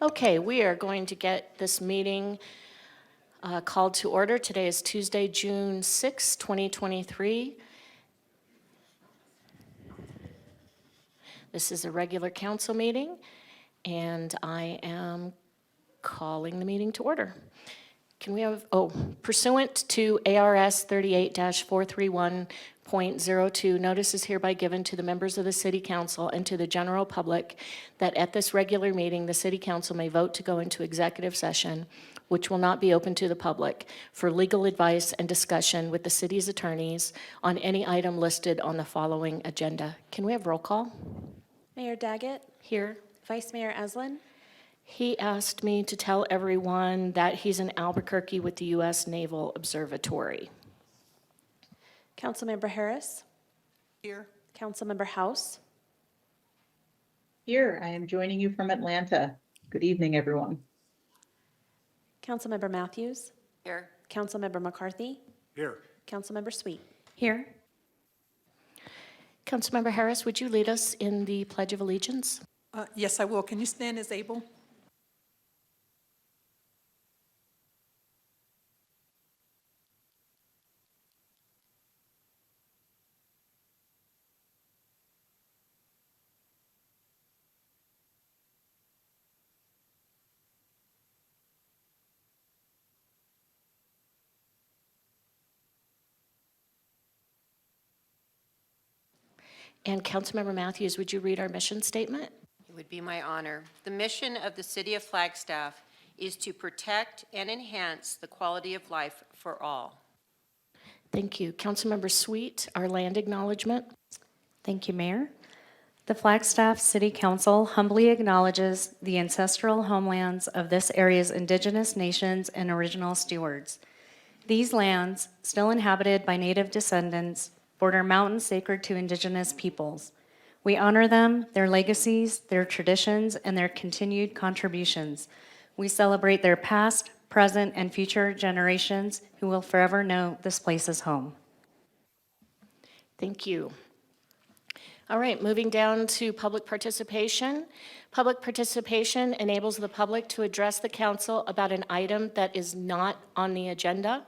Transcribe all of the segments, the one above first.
Okay, we are going to get this meeting called to order. Today is Tuesday, June 6, 2023. This is a regular council meeting, and I am calling the meeting to order. Can we have, pursuant to ARS 38-431.02, notice is hereby given to the members of the City Council and to the general public that at this regular meeting, the City Council may vote to go into executive session, which will not be open to the public, for legal advice and discussion with the city's attorneys on any item listed on the following agenda. Can we have roll call? Mayor Daggett, Here. Vice Mayor Eslin, He asked me to tell everyone that he's in Albuquerque with the U.S. Naval Observatory. Councilmember Harris, Here. Councilmember House, Here, I am joining you from Atlanta. Good evening, everyone. Councilmember Matthews, Here. Councilmember McCarthy, Here. Councilmember Sweet. Here. Councilmember Harris, would you lead us in the Pledge of Allegiance? Yes, I will. Can you stand as able? And Councilmember Matthews, would you read our mission statement? It would be my honor. The mission of the City of Flagstaff is to protect and enhance the quality of life for all. Thank you. Councilmember Sweet, our land acknowledgement. Thank you, Mayor. The Flagstaff City Council humbly acknowledges the ancestral homelands of this area's indigenous nations and original stewards. These lands, still inhabited by Native descendants, border mountains sacred to indigenous peoples. We honor them, their legacies, their traditions, and their continued contributions. We celebrate their past, present, and future generations who will forever know this place as home. Thank you. All right, moving down to public participation. Public participation enables the public to address the council about an item that is not on the agenda.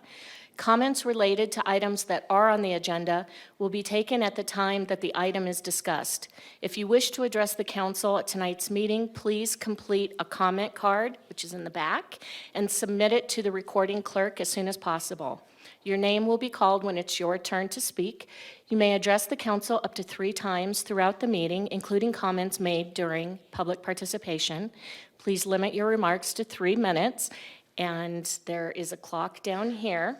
Comments related to items that are on the agenda will be taken at the time that the item is discussed. If you wish to address the council at tonight's meeting, please complete a comment card, which is in the back, and submit it to the recording clerk as soon as possible. Your name will be called when it's your turn to speak. You may address the council up to 3 times throughout the meeting, including comments made during public participation. Please limit your remarks to 3 minutes, and there is a clock down here.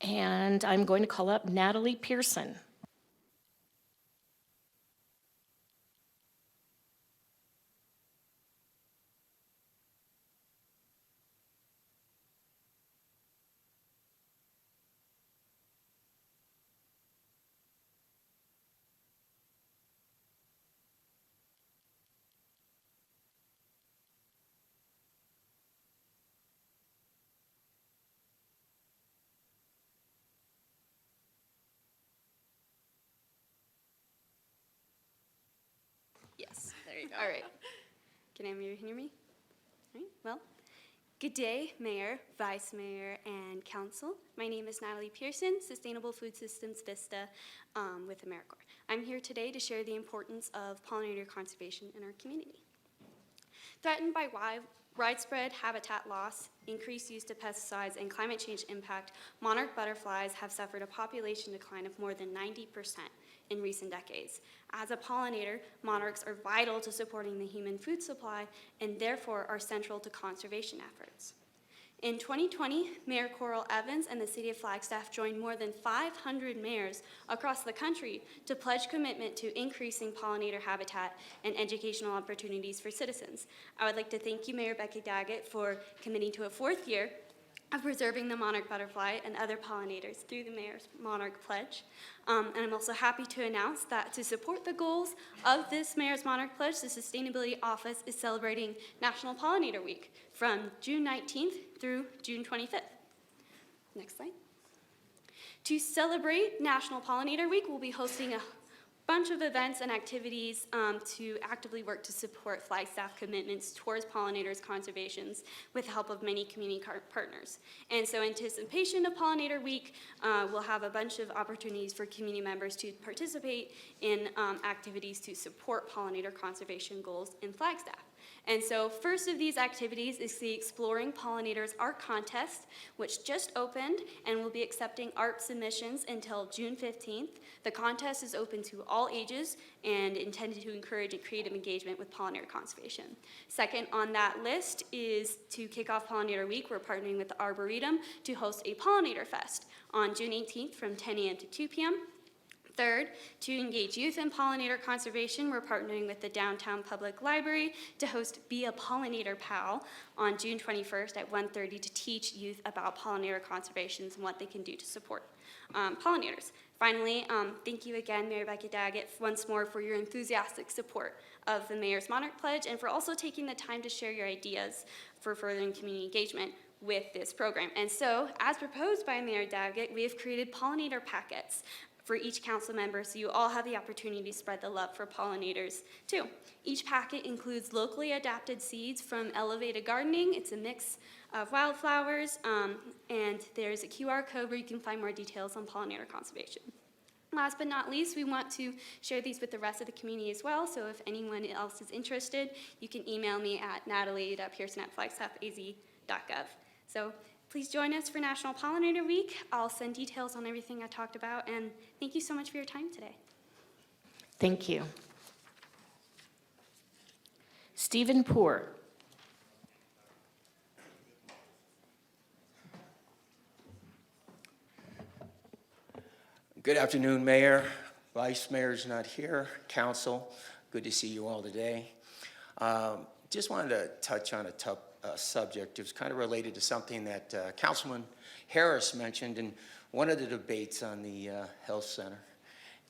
And I'm going to call up Natalie Pearson. Yes, there you go. All right. Can everyone hear me? All right, well, good day, Mayor, Vice Mayor, and Council. My name is Natalie Pearson, Sustainable Food Systems Vista with AmeriCorps. I'm here today to share the importance of pollinator conservation in our community. Threatened by widespread habitat loss, increased use of pesticides, and climate change impact, monarch butterflies have suffered a population decline of more than 90% in recent decades. As a pollinator, monarchs are vital to supporting the human food supply and therefore are central to conservation efforts. In 2020, Mayor Coral Evans and the City of Flagstaff joined more than 500 mayors across the country to pledge commitment to increasing pollinator habitat and educational opportunities for citizens. I would like to thank you, Mayor Becky Daggett, for committing to a 4th year of preserving the monarch butterfly and other pollinators through the Mayor's Monarch Pledge. And I'm also happy to announce that to support the goals of this Mayor's Monarch Pledge, the Sustainability Office is celebrating National Pollinator Week from June 19th through June 25th. Next slide. To celebrate National Pollinator Week, we'll be hosting a bunch of events and activities to actively work to support Flagstaff commitments towards pollinators conservations with the help of many community partners. And so in anticipation of Pollinator Week, we'll have a bunch of opportunities for community members to participate in activities to support pollinator conservation goals in Flagstaff. And so first of these activities is the Exploring Pollinators Art Contest, which just opened and will be accepting art submissions until June 15th. The contest is open to all ages and intended to encourage a creative engagement with pollinator conservation. Second on that list is to kick off Pollinator Week. We're partnering with the Arboretum to host a Pollinator Fest on June 18th from 10 a.m. to 2 p.m. Third, to engage youth in pollinator conservation, we're partnering with the Downtown Public Library to host Be a Pollinator Pal on June 21st at 1:30 to teach youth about pollinator conservations and what they can do to support pollinators. Finally, thank you again, Mayor Becky Daggett, once more for your enthusiastic support of the Mayor's Monarch Pledge and for also taking the time to share your ideas for furthering community engagement with this program. And so, as proposed by Mayor Daggett, we have created pollinator packets for each council member, so you all have the opportunity to spread the love for pollinators too. Each packet includes locally adapted seeds from Elevated Gardening. It's a mix of wildflowers, and there's a QR code where you can find more details on pollinator conservation. Last but not least, we want to share these with the rest of the community as well, so if anyone else is interested, you can email me at natalie.pearson@flagstaffaz.gov. So please join us for National Pollinator Week. I'll send details on everything I talked about, and thank you so much for your time today. Thank you. Stephen Poor. Good afternoon, Mayor. Vice Mayor's not here. Council, good to see you all today. Just wanted to touch on a tough subject. It was kind of related to something that Councilman Harris mentioned in one of the debates on the health center.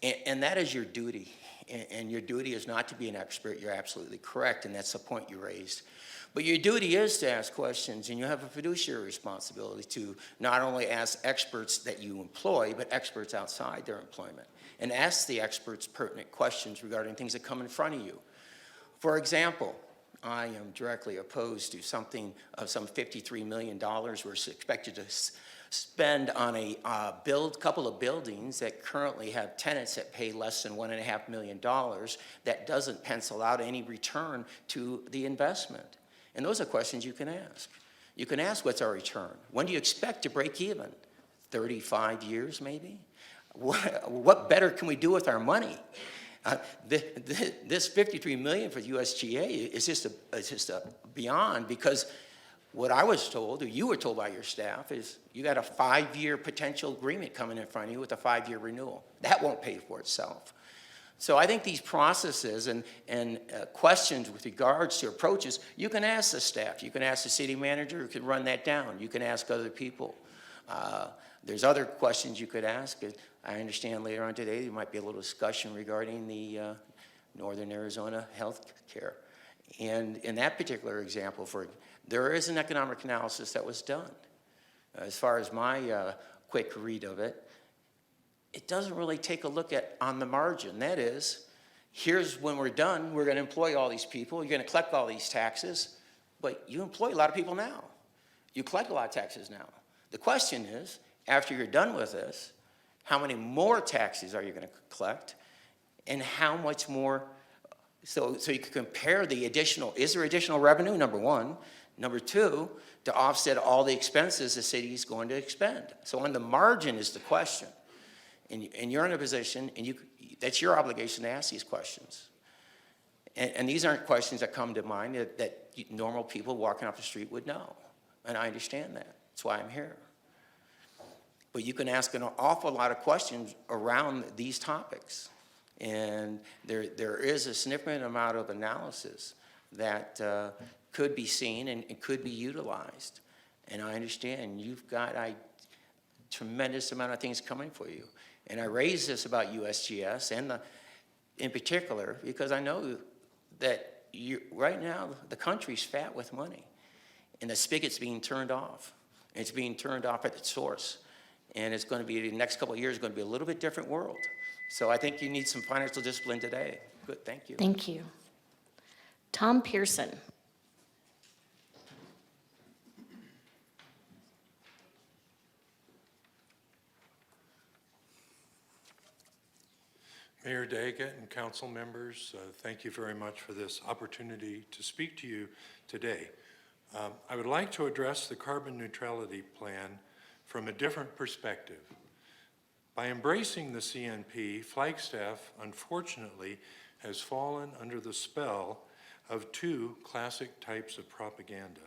And that is your duty. And your duty is not to be an expert. You're absolutely correct, and that's the point you raised. But your duty is to ask questions, and you have a fiduciary responsibility to not only ask experts that you employ, but experts outside their employment, and ask the experts pertinent questions regarding things that come in front of you. For example, I am directly opposed to something of some $53 million we're expected to spend on a couple of buildings that currently have tenants that pay less than $1.5 million that doesn't pencil out any return to the investment. And those are questions you can ask. You can ask, what's our return? When do you expect to break even? 35 years, maybe? What better can we do with our money? This $53 million for USGA is just a beyond, because what I was told, or you were told by your staff, is you got a 5-year potential agreement coming in front of you with a 5-year renewal. That won't pay for itself. So I think these processes and questions with regards to approaches, you can ask the staff, you can ask the city manager who can run that down, you can ask other people. There's other questions you could ask. I understand later on today there might be a little discussion regarding the Northern Arizona health care. And in that particular example, there is an economic analysis that was done. As far as my quick read of it, it doesn't really take a look at on the margin. That is, here's when we're done, we're going to employ all these people, you're going to collect all these taxes, but you employ a lot of people now. You collect a lot of taxes now. The question is, after you're done with this, how many more taxes are you going to collect, and how much more, so you can compare the additional, is there additional revenue, number one? Number two, to offset all the expenses the city is going to expend. So on the margin is the question. And you're in a position, and that's your obligation to ask these questions. And these aren't questions that come to mind that normal people walking off the street would know. And I understand that. That's why I'm here. But you can ask an awful lot of questions around these topics. And there is a significant amount of analysis that could be seen and could be utilized. And I understand you've got a tremendous amount of things coming for you. And I raise this about USGS and in particular because I know that right now the country's fat with money, and the spigot's being turned off. It's being turned off at the source, and it's going to be the next couple of years going to be a little bit different world. So I think you need some financial discipline today. Good, thank you. Thank you. Tom Pearson. Mayor Daggett and council members, thank you very much for this opportunity to speak to you today. I would like to address the carbon neutrality plan from a different perspective. By embracing the CNP, Flagstaff, unfortunately, has fallen under the spell of two classic types of propaganda.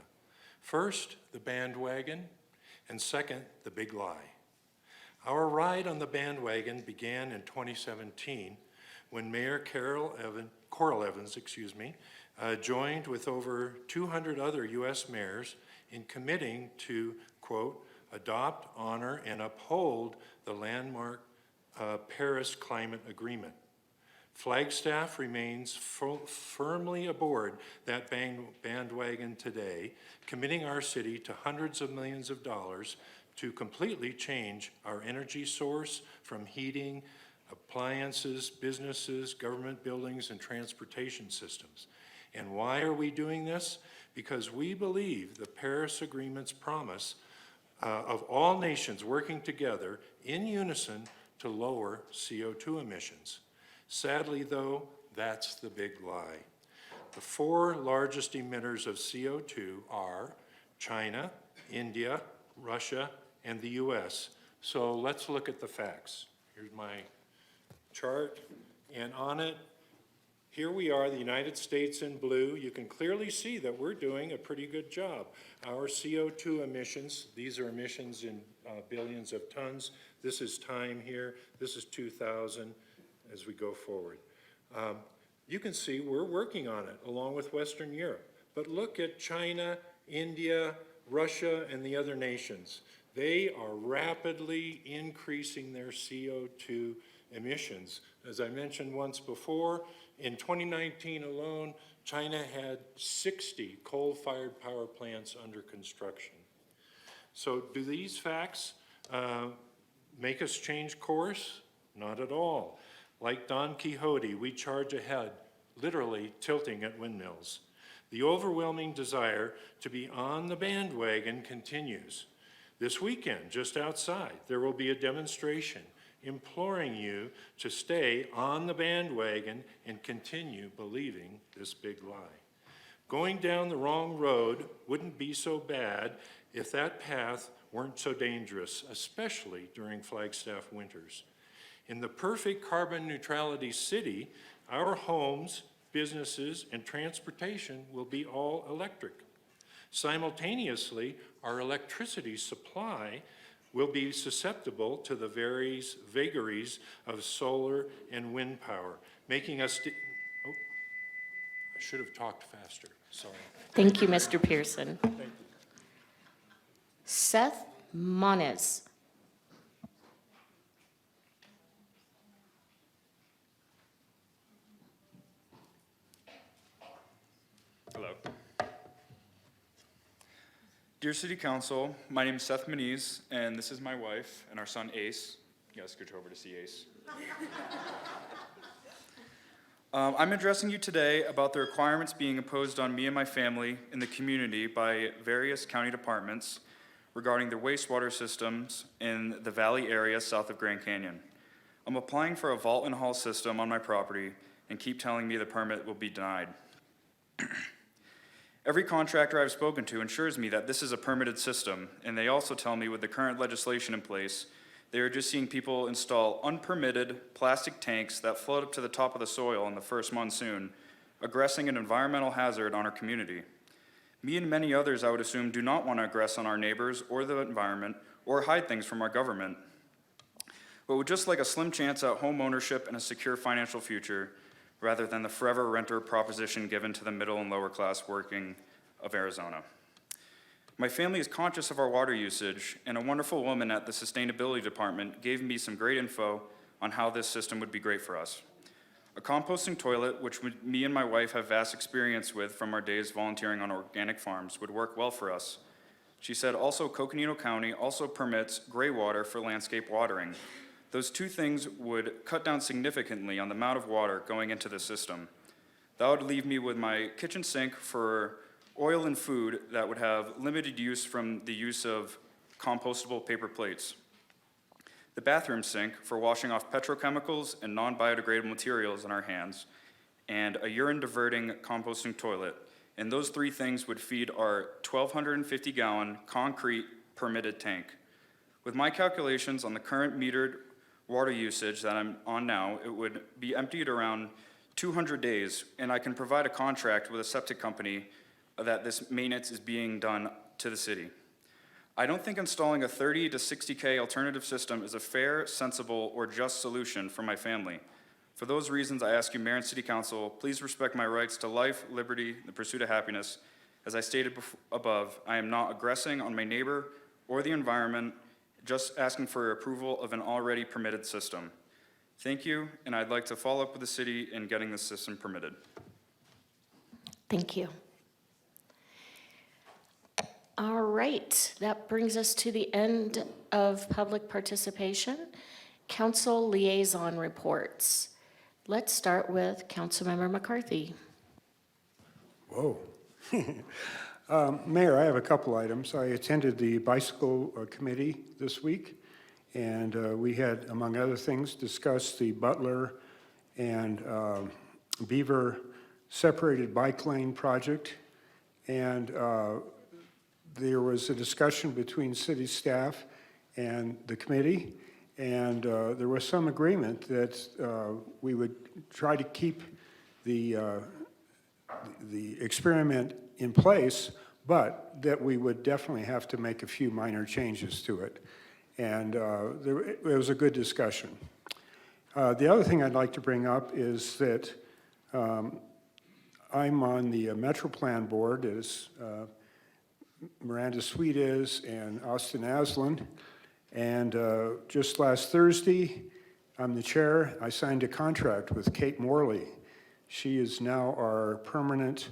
First, the bandwagon, and second, the big lie. Our ride on the bandwagon began in 2017 when Mayor Coral Evans, joined with over 200 other U.S. mayors in committing to, quote, adopt, honor, and uphold the landmark Paris Climate Agreement. Flagstaff remains firmly aboard that bandwagon today, committing our city to hundreds of millions of dollars to completely change our energy source from heating, appliances, businesses, government buildings, and transportation systems. And why are we doing this? Because we believe the Paris Agreement's promise of all nations working together in unison to lower CO2 emissions. Sadly, though, that's the big lie. The four largest emitters of CO2 are China, India, Russia, and the US. So let's look at the facts. Here's my chart, and on it, here we are, the United States in blue. You can clearly see that we're doing a pretty good job. Our CO2 emissions, these are emissions in billions of tons. This is time here. This is 2000 as we go forward. You can see we're working on it along with Western Europe. But look at China, India, Russia, and the other nations. They are rapidly increasing their CO2 emissions. As I mentioned once before, in 2019 alone, China had 60 coal-fired power plants under construction. So do these facts make us change course? Not at all. Like Don Quixote, we charge ahead, literally tilting at windmills. The overwhelming desire to be on the bandwagon continues. This weekend, just outside, there will be a demonstration imploring you to stay on the bandwagon and continue believing this big lie. Going down the wrong road wouldn't be so bad if that path weren't so dangerous, especially during Flagstaff winters. In the perfect carbon neutrality city, our homes, businesses, and transportation will be all electric. Simultaneously, our electricity supply will be susceptible to the various vagaries of solar and wind power, making us, I should have talked faster, sorry. Thank you, Mr. Pearson. Seth Moniz. Hello. Dear City Council, my name is Seth Moniz, and this is my wife and our son Ace. You guys scooch over to see Ace. I'm addressing you today about the requirements being imposed on me and my family in the community by various county departments regarding their wastewater systems in the valley area south of Grand Canyon. I'm applying for a vault and haul system on my property and keep telling me the permit will be denied. Every contractor I've spoken to assures me that this is a permitted system, and they also tell me with the current legislation in place, they are just seeing people install unpermitted plastic tanks that float up to the top of the soil in the first monsoon, aggressing an environmental hazard on our community. Me and many others, I would assume, do not want to aggress on our neighbors or the environment or hide things from our government, but would just like a slim chance at home ownership and a secure financial future, rather than the forever renter proposition given to the middle and lower class working of Arizona. My family is conscious of our water usage, and a wonderful woman at the sustainability department gave me some great info on how this system would be great for us. A composting toilet, which me and my wife have vast experience with from our days volunteering on organic farms, would work well for us. She said also Coconino County also permits gray water for landscape watering. Those two things would cut down significantly on the amount of water going into the system. That would leave me with my kitchen sink for oil and food that would have limited use from the use of compostable paper plates. The bathroom sink for washing off petrochemicals and non-biodegradable materials in our hands, and a urine diverting composting toilet. And those three things would feed our 1,250 gallon concrete permitted tank. With my calculations on the current metered water usage that I'm on now, it would be emptied around 200 days, and I can provide a contract with a septic company that this maintenance is being done to the city. I don't think installing a 30 to 60K alternative system is a fair, sensible, or just solution for my family. For those reasons, I ask you, Mayor and City Council, please respect my rights to life, liberty, the pursuit of happiness. As I stated above, I am not aggressing on my neighbor or the environment, just asking for approval of an already permitted system. Thank you, and I'd like to follow up with the city in getting this system permitted. Thank you. All right, that brings us to the end of public participation. Council liaison reports. Let's start with Councilmember McCarthy. Whoa. Mayor, I have a couple items. I attended the bicycle committee this week, and we had, among other things, discussed the Butler and Beaver separated bike lane project. And there was a discussion between city staff and the committee, and there was some agreement that we would try to keep the experiment in place, but that we would definitely have to make a few minor changes to it. And it was a good discussion. The other thing I'd like to bring up is that I'm on the Metro Plan Board, as Miranda Sweet is, and Austin Aslan. And just last Thursday, I'm the chair. I signed a contract with Kate Morley. She is now our permanent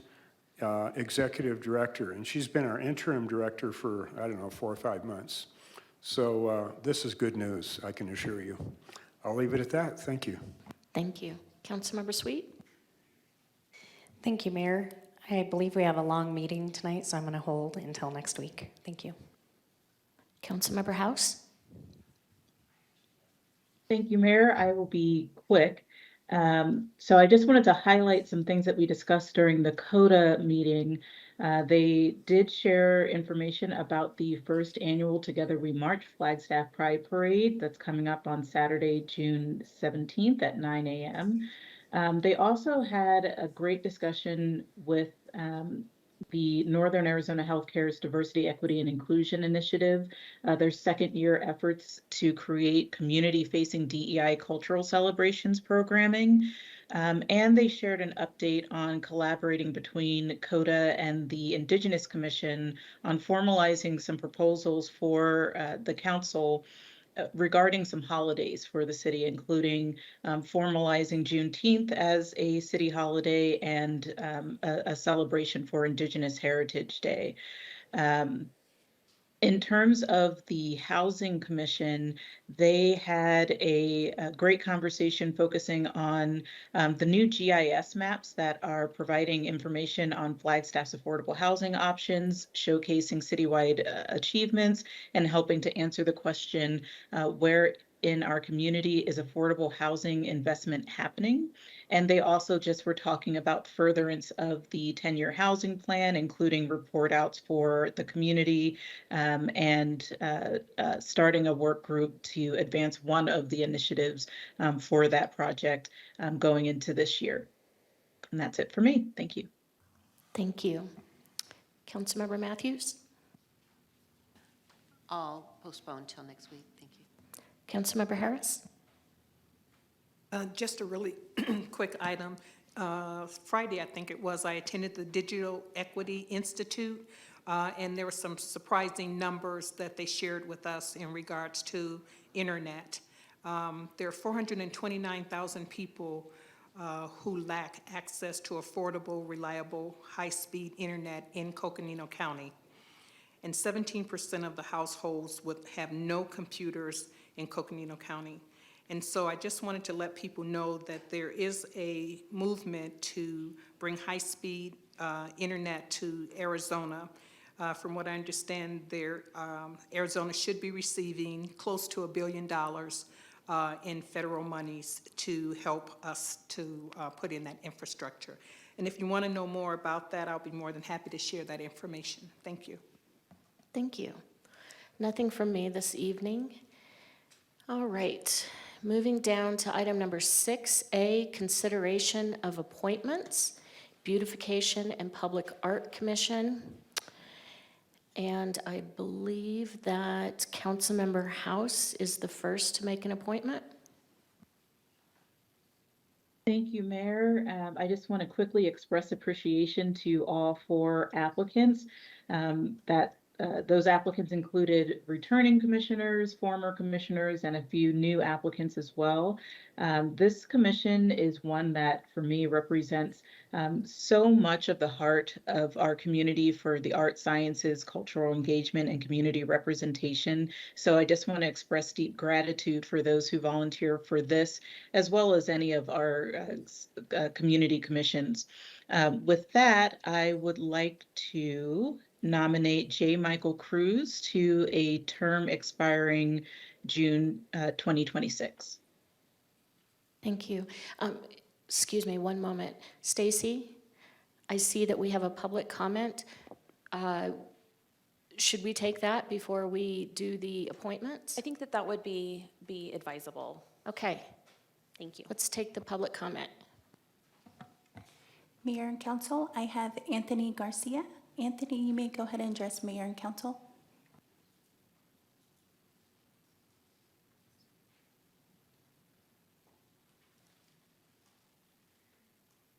executive director, and she's been our interim director for, 4 or 5 months. So this is good news, I can assure you. I'll leave it at that. Thank you. Thank you. Councilmember Sweet? Thank you, Mayor. I believe we have a long meeting tonight, so I'm going to hold until next week. Thank you. Councilmember House? Thank you, Mayor. I will be quick. So I just wanted to highlight some things that we discussed during the CODA meeting. They did share information about the first annual Together We March Flagstaff Pride Parade that's coming up on Saturday, June 17th at 9 a.m. They also had a great discussion with the Northern Arizona Healthcare's Diversity, Equity, and Inclusion Initiative, their second-year efforts to create community-facing DEI cultural celebrations programming. And they shared an update on collaborating between CODA and the Indigenous Commission on formalizing some proposals for the council regarding some holidays for the city, including formalizing Juneteenth as a city holiday and a celebration for Indigenous Heritage Day. In terms of the Housing Commission, they had a great conversation focusing on the new GIS maps that are providing information on Flagstaff's affordable housing options, showcasing citywide achievements, and helping to answer the question, where in our community is affordable housing investment happening? And they also just were talking about furtherance of the 10-year housing plan, including report outs for the community, and starting a work group to advance one of the initiatives for that project going into this year. And that's it for me. Thank you. Thank you. Councilmember Matthews? I'll postpone till next week. Thank you. Councilmember Harris? Just a really quick item. Friday, I think it was, I attended the Digital Equity Institute, and there were some surprising numbers that they shared with us in regards to internet. There are 429,000 people who lack access to affordable, reliable, high-speed internet in Coconino County. And 17% of the households would have no computers in Coconino County. And so I just wanted to let people know that there is a movement to bring high-speed internet to Arizona. From what I understand, Arizona should be receiving close to $1 billion in federal monies to help us to put in that infrastructure. And if you want to know more about that, I'll be more than happy to share that information. Thank you. Thank you. Nothing from me this evening. All right, moving down to item number 6A, consideration of appointments, Beautification and Public Art Commission. And I believe that Councilmember House is the first to make an appointment. Thank you, Mayor. I just want to quickly express appreciation to all 4 applicants. Those applicants included returning commissioners, former commissioners, and a few new applicants as well. This commission is one that, for me, represents so much of the heart of our community for the arts, sciences, cultural engagement, and community representation. So I just want to express deep gratitude for those who volunteer for this, as well as any of our community commissions. With that, I would like to nominate J. Michael Cruz to a term expiring June 2026. Thank you. Excuse me, one moment. Stacy, I see that we have a public comment. Should we take that before we do the appointments? I think that that would be advisable. Okay, Thank you. let's take the public comment. Mayor and Council, I have Anthony Garcia. Anthony, you may go ahead and address Mayor and Council.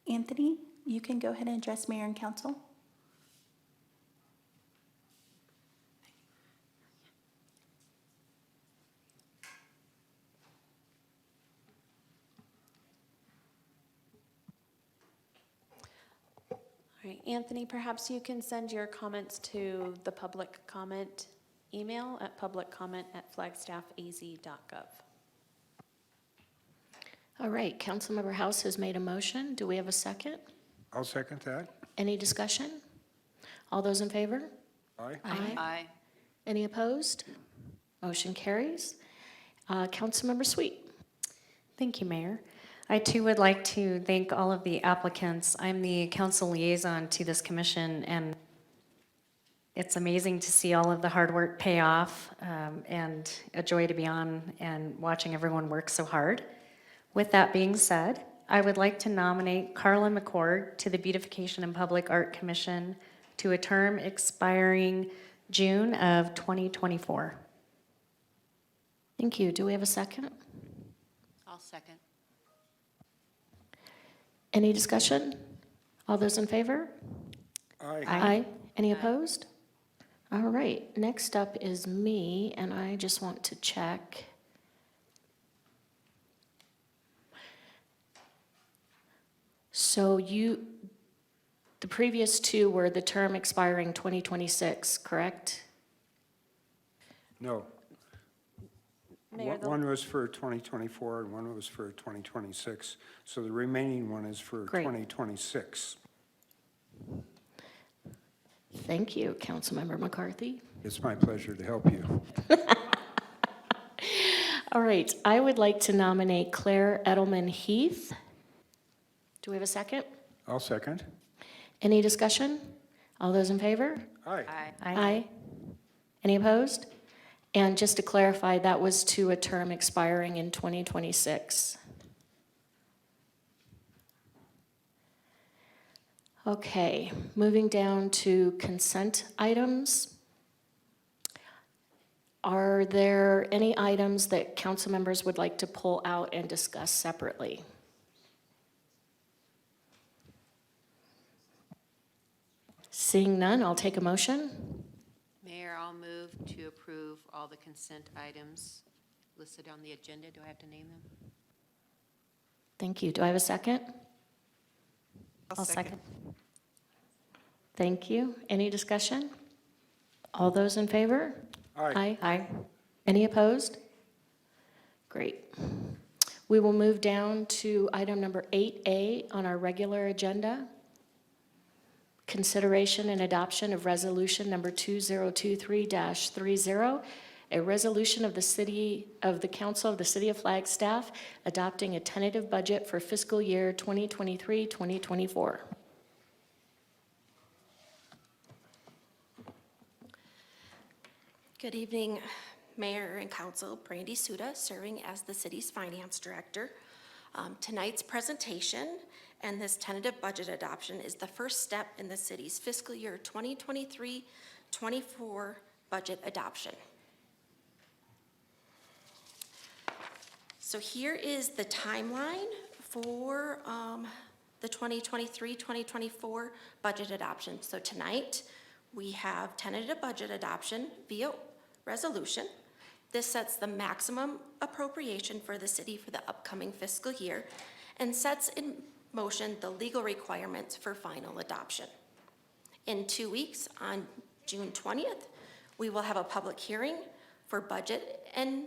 Anthony, you can go ahead and address Mayor and Council. All right, Anthony, perhaps you can send your comments to the public comment email at publiccomment@flagstaffaz.gov. All right, Councilmember House has made a motion. Do we have a second? I'll second that. Any discussion? All those in favor? Aye. Aye. Any opposed? Motion carries. Councilmember Sweet. Thank you, Mayor. I too would like to thank all of the applicants. I'm the council liaison to this commission, and it's amazing to see all of the hard work pay off, and a joy to be on and watching everyone work so hard. With that being said, I would like to nominate Carla McCord to the Beautification and Public Art Commission to a term expiring June of 2024. Thank you. Do we have a second? I'll second. Any discussion? All those in favor? Aye. Aye. Any opposed? All right, next up is me, and I just want to check. So the previous 2 were the term expiring 2026, correct? No. Mayor, the- One was for 2024 and one was for 2026. So the remaining one is for Great. 2026. Thank you, Councilmember McCarthy. It's my pleasure to help you. All right, I would like to nominate Claire Edelman Heath. Do we have a second? I'll second. Any discussion? All those in favor? Aye. Aye. Any opposed? And just to clarify, that was to a term expiring in 2026. Okay, moving down to consent items. Are there any items that council members would like to pull out and discuss separately? Seeing none, I'll take a motion. Mayor, I'll move to approve all the consent items listed on the agenda. Do I have to name them? Thank you. Do I have a second? I'll second. Thank you. Any discussion? All those in favor? Aye. Aye. Any opposed? Great. We will move down to item number 8A on our regular agenda. Consideration and adoption of resolution number 2023-30, a resolution of the Council of the City of Flagstaff adopting a tentative budget for fiscal year 2023-2024. Good evening, Mayor and Council. Brandy Suda, serving as the city's finance director. Tonight's presentation and this tentative budget adoption is the first step in the city's fiscal year 2023-24 budget adoption. So here is the timeline for the 2023-2024 budget adoption. So tonight, we have tentative budget adoption via resolution. This sets the maximum appropriation for the city for the upcoming fiscal year and sets in motion the legal requirements for final adoption. In 2 weeks, on June 20th, we will have a public hearing for budget and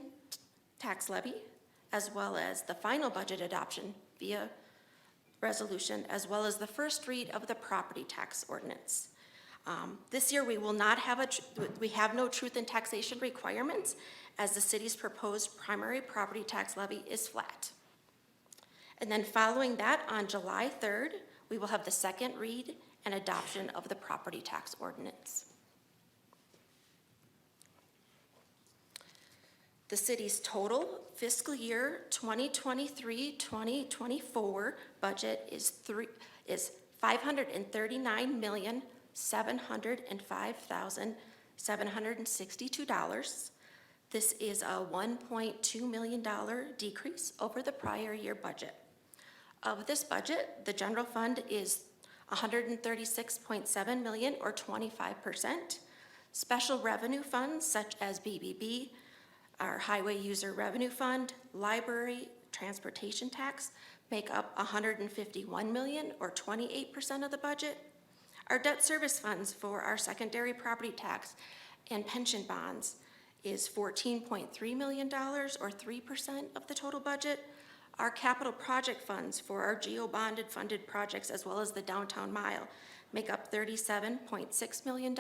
tax levy, as well as the final budget adoption via resolution, as well as the first read of the property tax ordinance. This year, we will not have we have no truth in taxation requirements, as the city's proposed primary property tax levy is flat. And then following that, on July 3rd, we will have the second read and adoption of the property tax ordinance. The city's total fiscal year 2023-2024 budget is $539,705,762. This is a $1.2 million decrease over the prior year budget. Of this budget, the general fund is $136.7 million, or 25%. Special revenue funds such as BBB, our highway user revenue fund, library, transportation tax make up $151 million, or 28% of the budget. Our debt service funds for our secondary property tax and pension bonds is $14.3 million, or 3% of the total budget. Our capital project funds for our GEO-bonded funded projects, as well as the downtown mile, make up $37.6 million,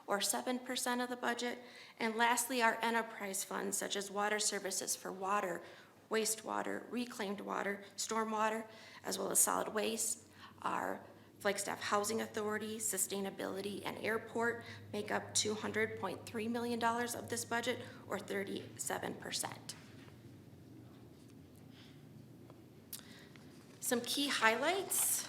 or 7% of the budget. And lastly, our enterprise funds, such as water services for water, wastewater, reclaimed water, stormwater, as well as solid waste, our Flagstaff Housing Authority, Sustainability, and Airport make up $200.3 million of this budget, or 37%. Some key highlights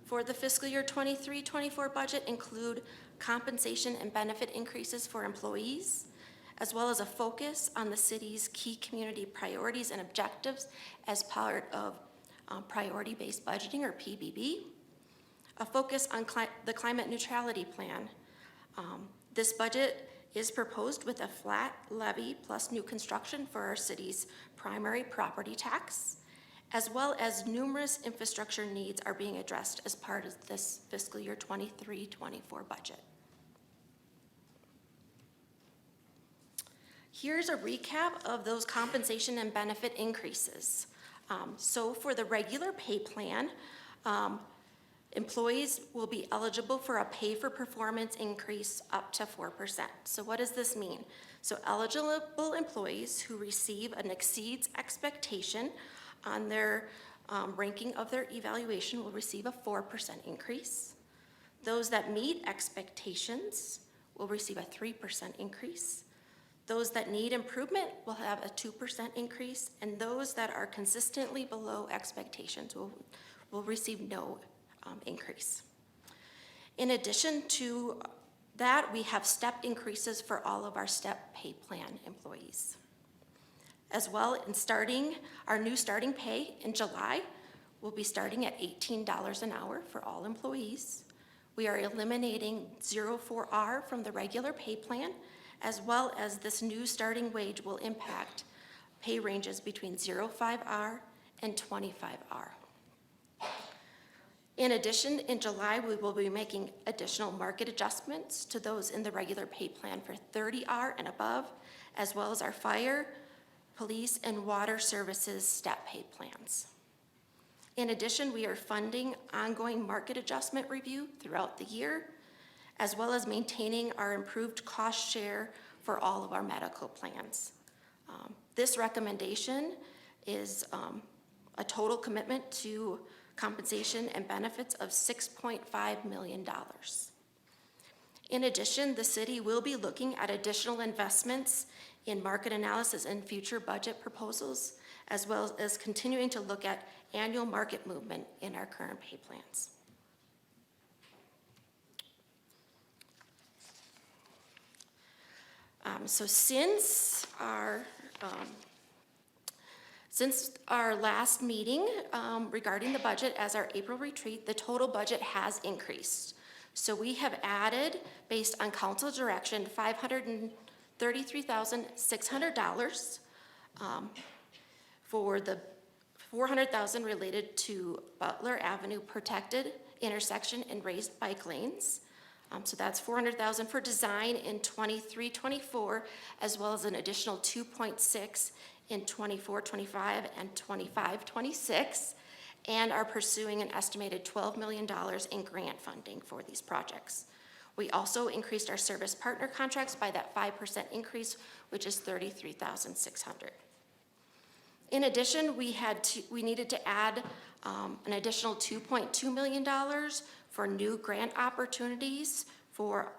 for the fiscal year 23-24 budget include compensation and benefit increases for employees, as well as a focus on the city's key community priorities and objectives as part of priority-based budgeting, or PBB, a focus on the climate neutrality plan. This budget is proposed with a flat levy plus new construction for our city's primary property tax, as well as numerous infrastructure needs are being addressed as part of this fiscal year 23-24 budget. Here's a recap of those compensation and benefit increases. So for the regular pay plan, employees will be eligible for a pay for performance increase up to 4%. So what does this mean? So eligible employees who receive an exceeds expectation on their ranking of their evaluation will receive a 4% increase. Those that meet expectations will receive a 3% increase. Those that need improvement will have a 2% increase, and those that are consistently below expectations will receive no increase. In addition to that, we have step increases for all of our step pay plan employees. As well, our new starting pay in July will be starting at $18 an hour for all employees. We are eliminating 04R from the regular pay plan, as well as this new starting wage will impact pay ranges between 05R and 25R. In addition, in July, we will be making additional market adjustments to those in the regular pay plan for 30R and above, as well as our fire, police, and water services step pay plans. In addition, we are funding ongoing market adjustment review throughout the year, as well as maintaining our improved cost share for all of our medical plans. This recommendation is a total commitment to compensation and benefits of $6.5 million. In addition, the city will be looking at additional investments in market analysis and future budget proposals, as well as continuing to look at annual market movement in our current pay plans. So since our last meeting regarding the budget as our April retreat, the total budget has increased. So we have added, based on council direction, $533,600 for the $400,000 related to Butler Avenue protected intersection and raised bike lanes. So that's $400,000 for design in 23-24, as well as an additional 2.6 in 24-25 and 25-26, and are pursuing an estimated $12 million in grant funding for these projects. We also increased our service partner contracts by that 5% increase, which is $33,600. In addition, we needed to add an additional $2.2 million for new grant opportunities for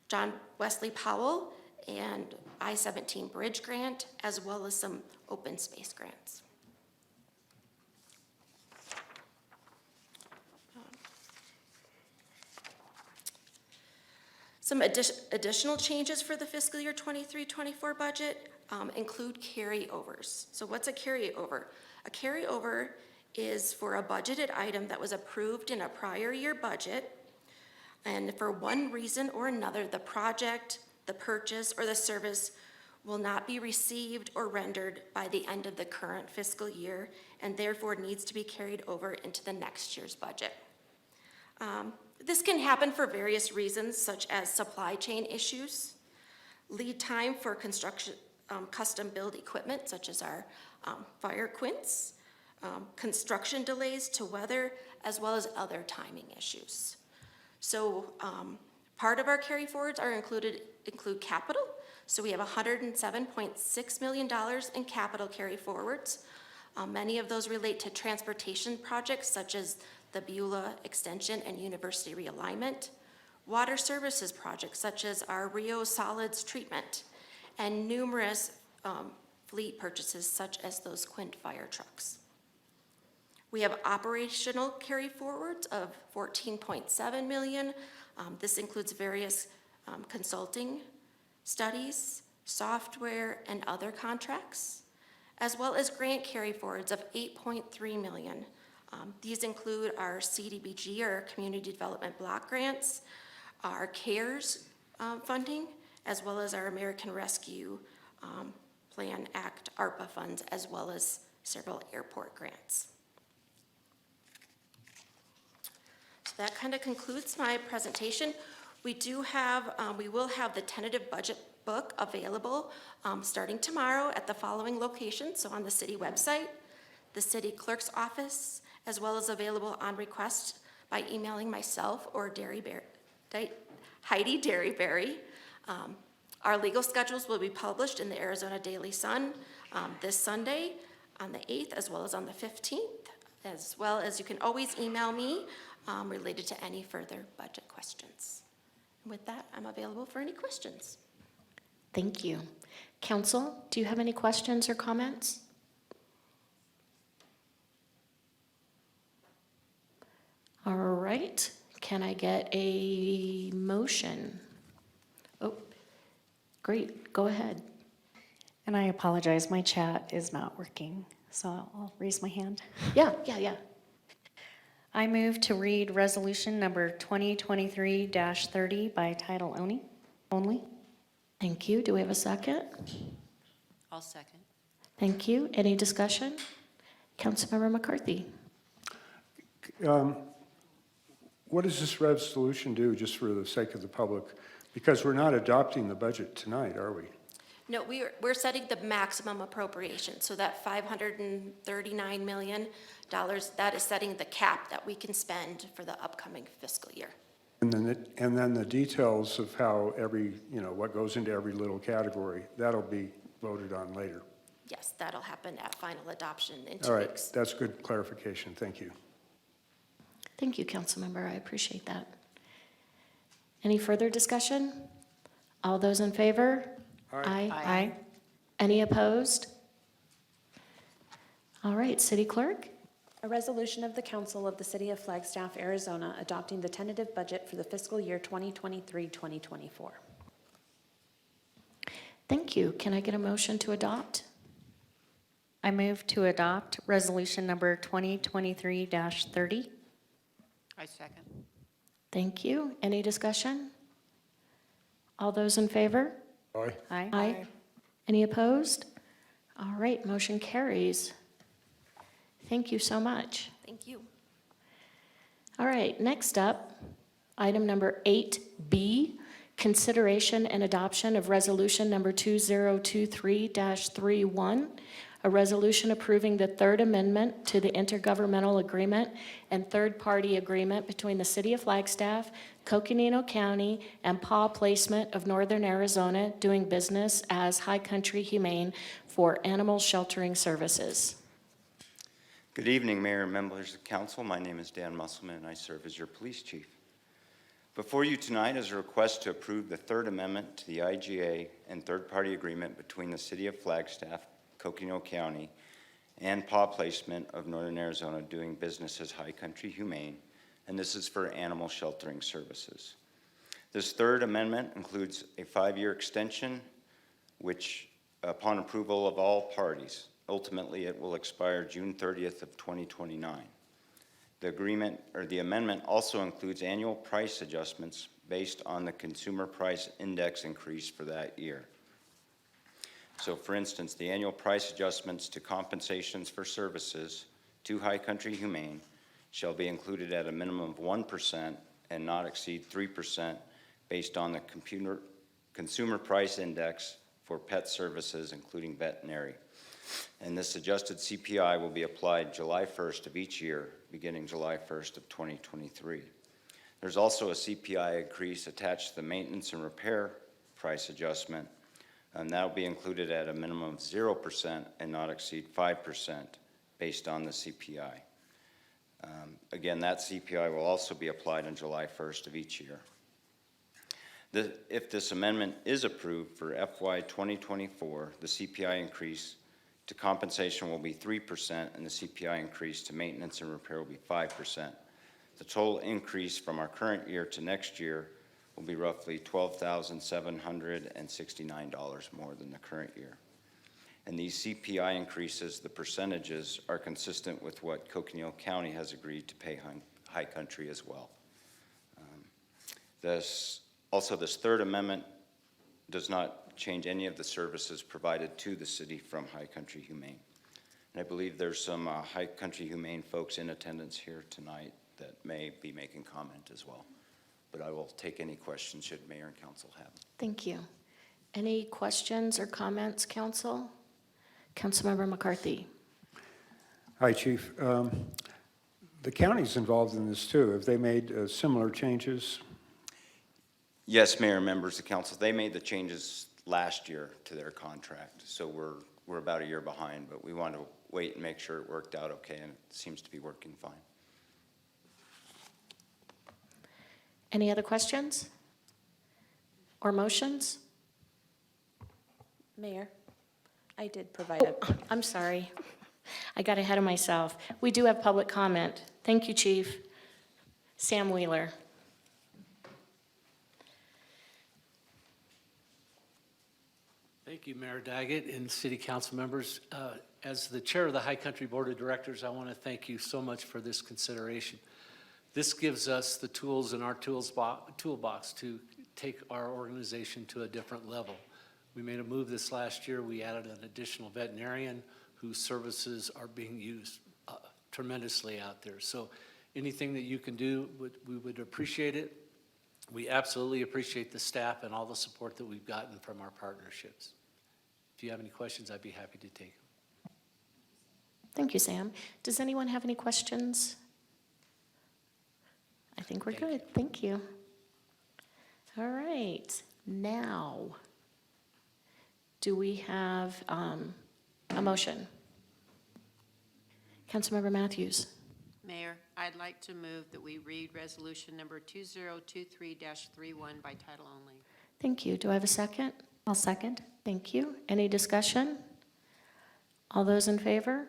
John Wesley Powell and I-17 Bridge Grant, as well as some open space grants. Some additional changes for the fiscal year 23-24 budget include carryovers. So what's a carryover? A carryover is for a budgeted item that was approved in a prior year budget, and for one reason or another, the project, the purchase, or the service will not be received or rendered by the end of the current fiscal year, and therefore needs to be carried over into the next year's budget. This can happen for various reasons, such as supply chain issues, lead time for construction, custom build equipment, such as our fire quints, construction delays to weather, as well as other timing issues. So part of our carry forwards include capital. So we have $107.6 million in capital carry forwards. Many of those relate to transportation projects such as the Beulah Extension and University Realignment, water services projects such as our Rio Solids treatment, and numerous fleet purchases such as those Quint fire trucks. We have operational carry forwards of $14.7 million. This includes various consulting studies, software, and other contracts, as well as grant carry forwards of $8.3 million. These include our CDBG, or Community Development Block Grants, our CARES funding, as well as our American Rescue Plan Act ARPA funds, as well as several airport grants. So that kind of concludes my presentation. We will have the tentative budget book available starting tomorrow at the following locations. So on the city website, the city clerk's office, as well as available on request by emailing myself or Heidi Derryberry. Our legal schedules will be published in the Arizona Daily Sun this Sunday on the 8th, as well as on the 15th, as well as you can always email me related to any further budget questions. With that, I'm available for any questions. Thank you. Council, do you have any questions or comments? All right, can I get a motion? Oh, great, go ahead. And I apologize, my chat is not working, so I'll raise my hand. Yeah. I move to read resolution number 2023-30 by title only. Thank you. Do we have a second? I'll second. Thank you. Any discussion? Councilmember McCarthy. What does this resolution do, just for the sake of the public? Because we're not adopting the budget tonight, are we? No, we're setting the maximum appropriation, so that $539 million, that is setting the cap that we can spend for the upcoming fiscal year. And then the details of how every, what goes into every little category, that'll be voted on later. Yes, that'll happen at final adoption in 2 All right, weeks. that's good clarification. Thank you. Thank you, Councilmember. I appreciate that. Any further discussion? All those in favor? Aye. Aye. Any opposed? All right, City Clerk? A resolution of the Council of the City of Flagstaff, Arizona, adopting the tentative budget for the fiscal year 2023-2024. Thank you. Can I get a motion to adopt? I move to adopt resolution number 2023-30. I second. Thank you. Any discussion? All those in favor? Aye. Aye. Any opposed? All right, motion carries. Thank you so much. Thank you. All right, next up, item number 8B, consideration and adoption of resolution number 2023-31, a resolution approving the third amendment to the intergovernmental agreement and third-party agreement between the City of Flagstaff, Coconino County, and Paw Placement of Northern Arizona doing business as High Country Humane for animal sheltering services. Good evening, Mayor and members of council. My name is Dan Musselman, and I serve as your police chief. Before you tonight is a request to approve the third amendment to the IGA and third-party agreement between the City of Flagstaff, Coconino County, and Paw Placement of Northern Arizona doing business as High Country Humane, and this is for animal sheltering services. This third amendment includes a 5-year extension, which, upon approval of all parties, ultimately it will expire June 30th of 2029. The agreement, or the amendment, also includes annual price adjustments based on the consumer price index increase for that year. So for instance, the annual price adjustments to compensations for services to High Country Humane shall be included at a minimum of 1% and not exceed 3% based on the consumer price index for pet services, including veterinary. And this adjusted CPI will be applied July 1st of each year, beginning July 1st of 2023. There's also a CPI increase attached to the maintenance and repair price adjustment, and that will be included at a minimum of 0% and not exceed 5% based on the CPI. Again, that CPI will also be applied on July 1st of each year. If this amendment is approved for FY 2024, the CPI increase to compensation will be 3%, and the CPI increase to maintenance and repair will be 5%. The total increase from our current year to next year will be roughly $12,769 more than the current year. And these CPI increases, the percentages, are consistent with what Coconino County has agreed to pay High Country as well. This third amendment does not change any of the services provided to the city from High Country Humane. And I believe there's some High Country Humane folks in attendance here tonight that may be making comment as well. But I will take any questions should mayor and council have. Thank you. Any questions or comments, council? Councilmember McCarthy. Hi, Chief. The county's involved in this too. Have they made similar changes? Yes, Mayor and members of council, they made the changes last year to their contract. So we're about a year behind, but we want to wait and make sure it worked out okay, and it seems to be working fine. Any other questions or motions? Mayor, I did provide a... I'm sorry. I got ahead of myself. We do have public comment. Thank you, Chief. Sam Wheeler. Thank you, Mayor Daggett and City Council members. As the Chair of the High Country Board of Directors, I want to thank you so much for this consideration. This gives us the tools in our toolbox to take our organization to a different level. We made a move this last year. We added an additional veterinarian whose services are being used tremendously out there. So anything that you can do, we would appreciate it. We absolutely appreciate the staff and all the support that we've gotten from our partnerships. if you have any questions, I'd be happy to take them. Thank you, Sam. Does anyone have any questions? I think we're good. Thank you. All right. Now, do we have a motion? Councilmember Matthews. Mayor, I'd like to move that we read resolution number 2023-31 by title only. Thank you. Do I have a second? I'll second. Thank you. Any discussion? All those in favor?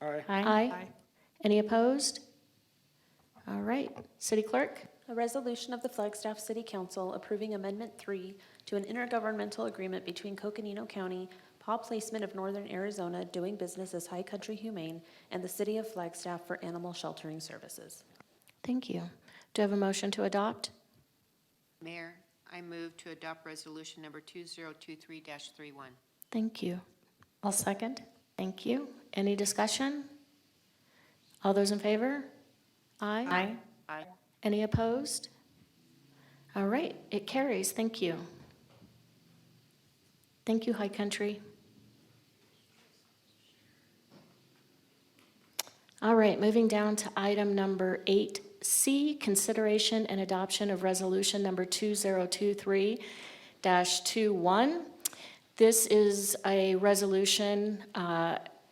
Aye. Any opposed? All right. City Clerk? A resolution of the Flagstaff City Council approving Amendment 3 to an intergovernmental agreement between Coconino County, Paw Placement of Northern Arizona doing business as High Country Humane, and the City of Flagstaff for animal sheltering services. Thank you. Do I have a motion to adopt? Mayor, I move to adopt resolution number 2023-31. Thank you. I'll second. Thank you. Any discussion? All those in favor? Aye. Aye. Aye. Any opposed? All right, it carries. Thank you. Thank you, High Country. All right, moving down to item number 8C, consideration and adoption of resolution number 2023-21. This is a resolution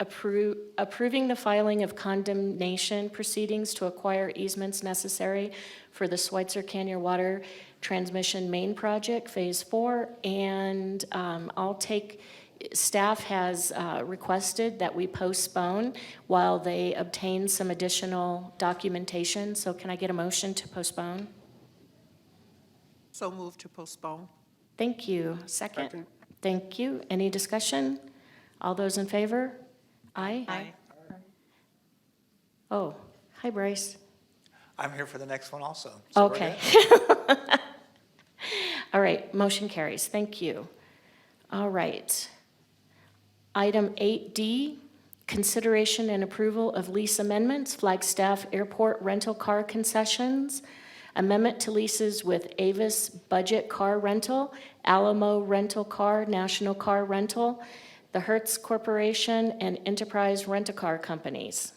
approving the filing of condemnation proceedings to acquire easements necessary for the Schweitzer Canyon Water Transmission Main Project, Phase 4, and staff has requested that we postpone while they obtain some additional documentation. So can I get a motion to postpone? So move to postpone. Thank you. Second? Thank you. Any discussion? All those in favor? Aye. Aye. Oh, hi, Bryce. I'm here for the next one also. So we're Okay. good. All right, motion carries. Thank you. All right. Item 8D, consideration and approval of lease amendments, Flagstaff Airport rental car concessions, amendment to leases with Avis Budget Car Rental, Alamo Rental Car, National Car Rental, the Hertz Corporation, and Enterprise Rent-A-Car Companies.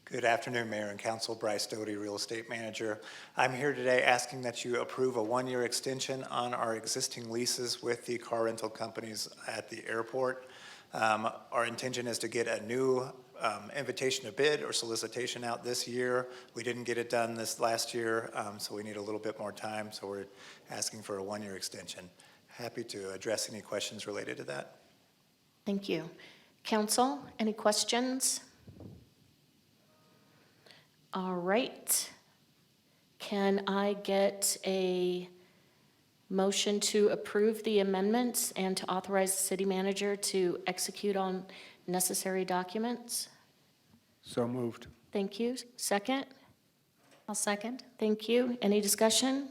Good afternoon, Mayor and Council. Bryce Doty, Real Estate Manager. I'm here today asking that you approve a one-year extension on our existing leases with the car rental companies at the airport. Our intention is to get a new invitation to bid or solicitation out this year. We didn't get it done this last year, so we need a little bit more time, so we're asking for a one-year extension. Happy to address any questions related to that. Thank you. Council, any questions? All right. Can I get a motion to approve the amendments and to authorize the city manager to execute on necessary documents? So moved. Thank you. Second? I'll second. Thank you. Any discussion?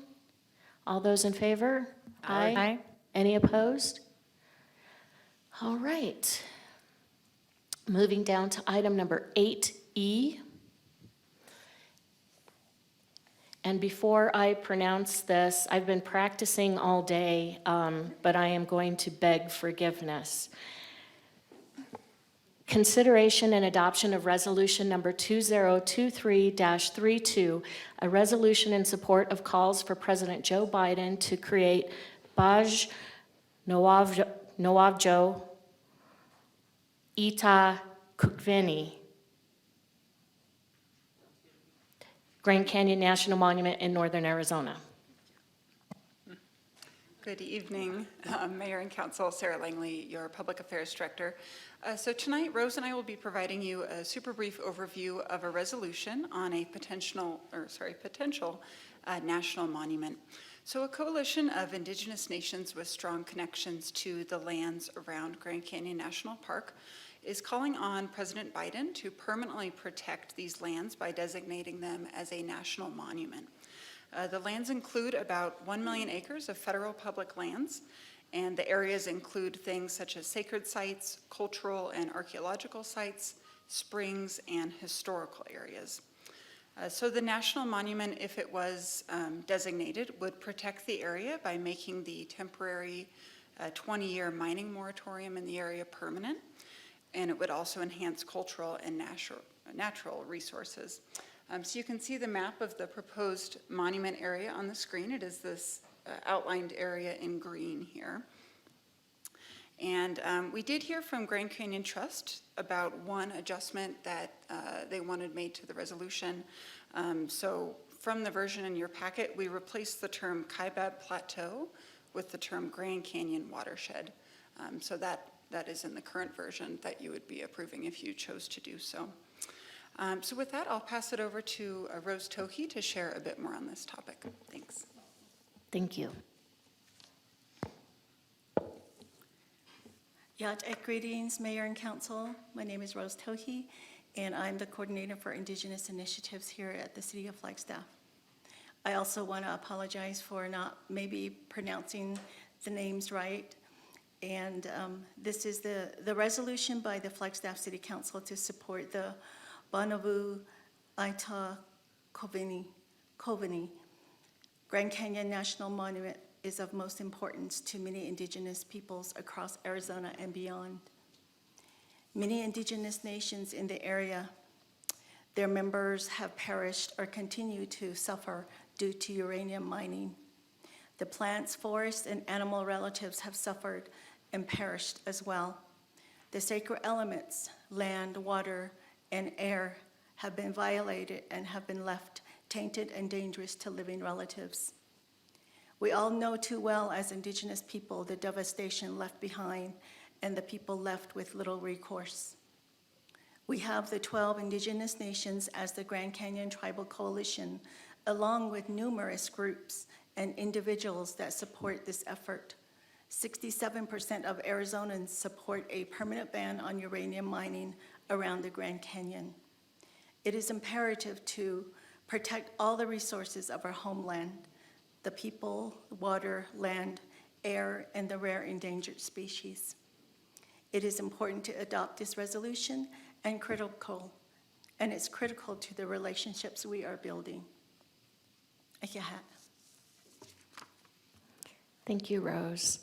All those in favor? Aye. Any opposed? All right. Moving down to item number 8E. And before I pronounce this, I've been practicing all day, but I am going to beg forgiveness. Consideration and adoption of resolution number 2023-32, a resolution in support of calls for President Joe Biden to create Baj Nawavjo Ita Kukveni Grand Canyon National Monument in northern Arizona. Good evening, Mayor and Council. Sarah Langley, your Public Affairs Director. So tonight, Rose and I will be providing you a super brief overview of a resolution on a potential national monument. So a coalition of indigenous nations with strong connections to the lands around Grand Canyon National Park is calling on President Biden to permanently protect these lands by designating them as a national monument. The lands include about 1 million acres of federal public lands, and the areas include things such as sacred sites, cultural and archaeological sites, springs, and historical areas. So the national monument, if it was designated, would protect the area by making the temporary a 20-year mining moratorium in the area permanent, and it would also enhance cultural and natural resources. So you can see the map of the proposed monument area on the screen. It is this outlined area in green here. And we did hear from Grand Canyon Trust about one adjustment that they wanted made to the resolution. So from the version in your packet, we replaced the term Kaibab Plateau with the term Grand Canyon Watershed. So that is in the current version that you would be approving if you chose to do so. So with that, I'll pass it over to Rose Tohi to share a bit more on this topic. Thanks. Thank you. Greetings, Mayor and Council. My name is Rose Tohi, and I'm the Coordinator for Indigenous Initiatives here at the City of Flagstaff. I also want to apologize for not maybe pronouncing the names right. And this is the resolution by the Flagstaff City Council to support the Bonneville Aita Kovini Grand Canyon National Monument is of most importance to many indigenous peoples across Arizona and beyond. Many indigenous nations in the area, their members have perished or continue to suffer due to uranium mining. The plants, forests, and animal relatives have suffered and perished as well. The sacred elements, land, water, and air have been violated and have been left tainted and dangerous to living relatives. We all know too well as indigenous people the devastation left behind and the people left with little recourse. We have the 12 indigenous nations as the Grand Canyon Tribal Coalition, along with numerous groups and individuals that support this effort. 67% of Arizonans support a permanent ban on uranium mining around the Grand Canyon. It is imperative to protect all the resources of our homeland, the people, water, land, air, and the rare endangered species. It is important to adopt this resolution and it's critical to the relationships we are building. Thank you, Rose.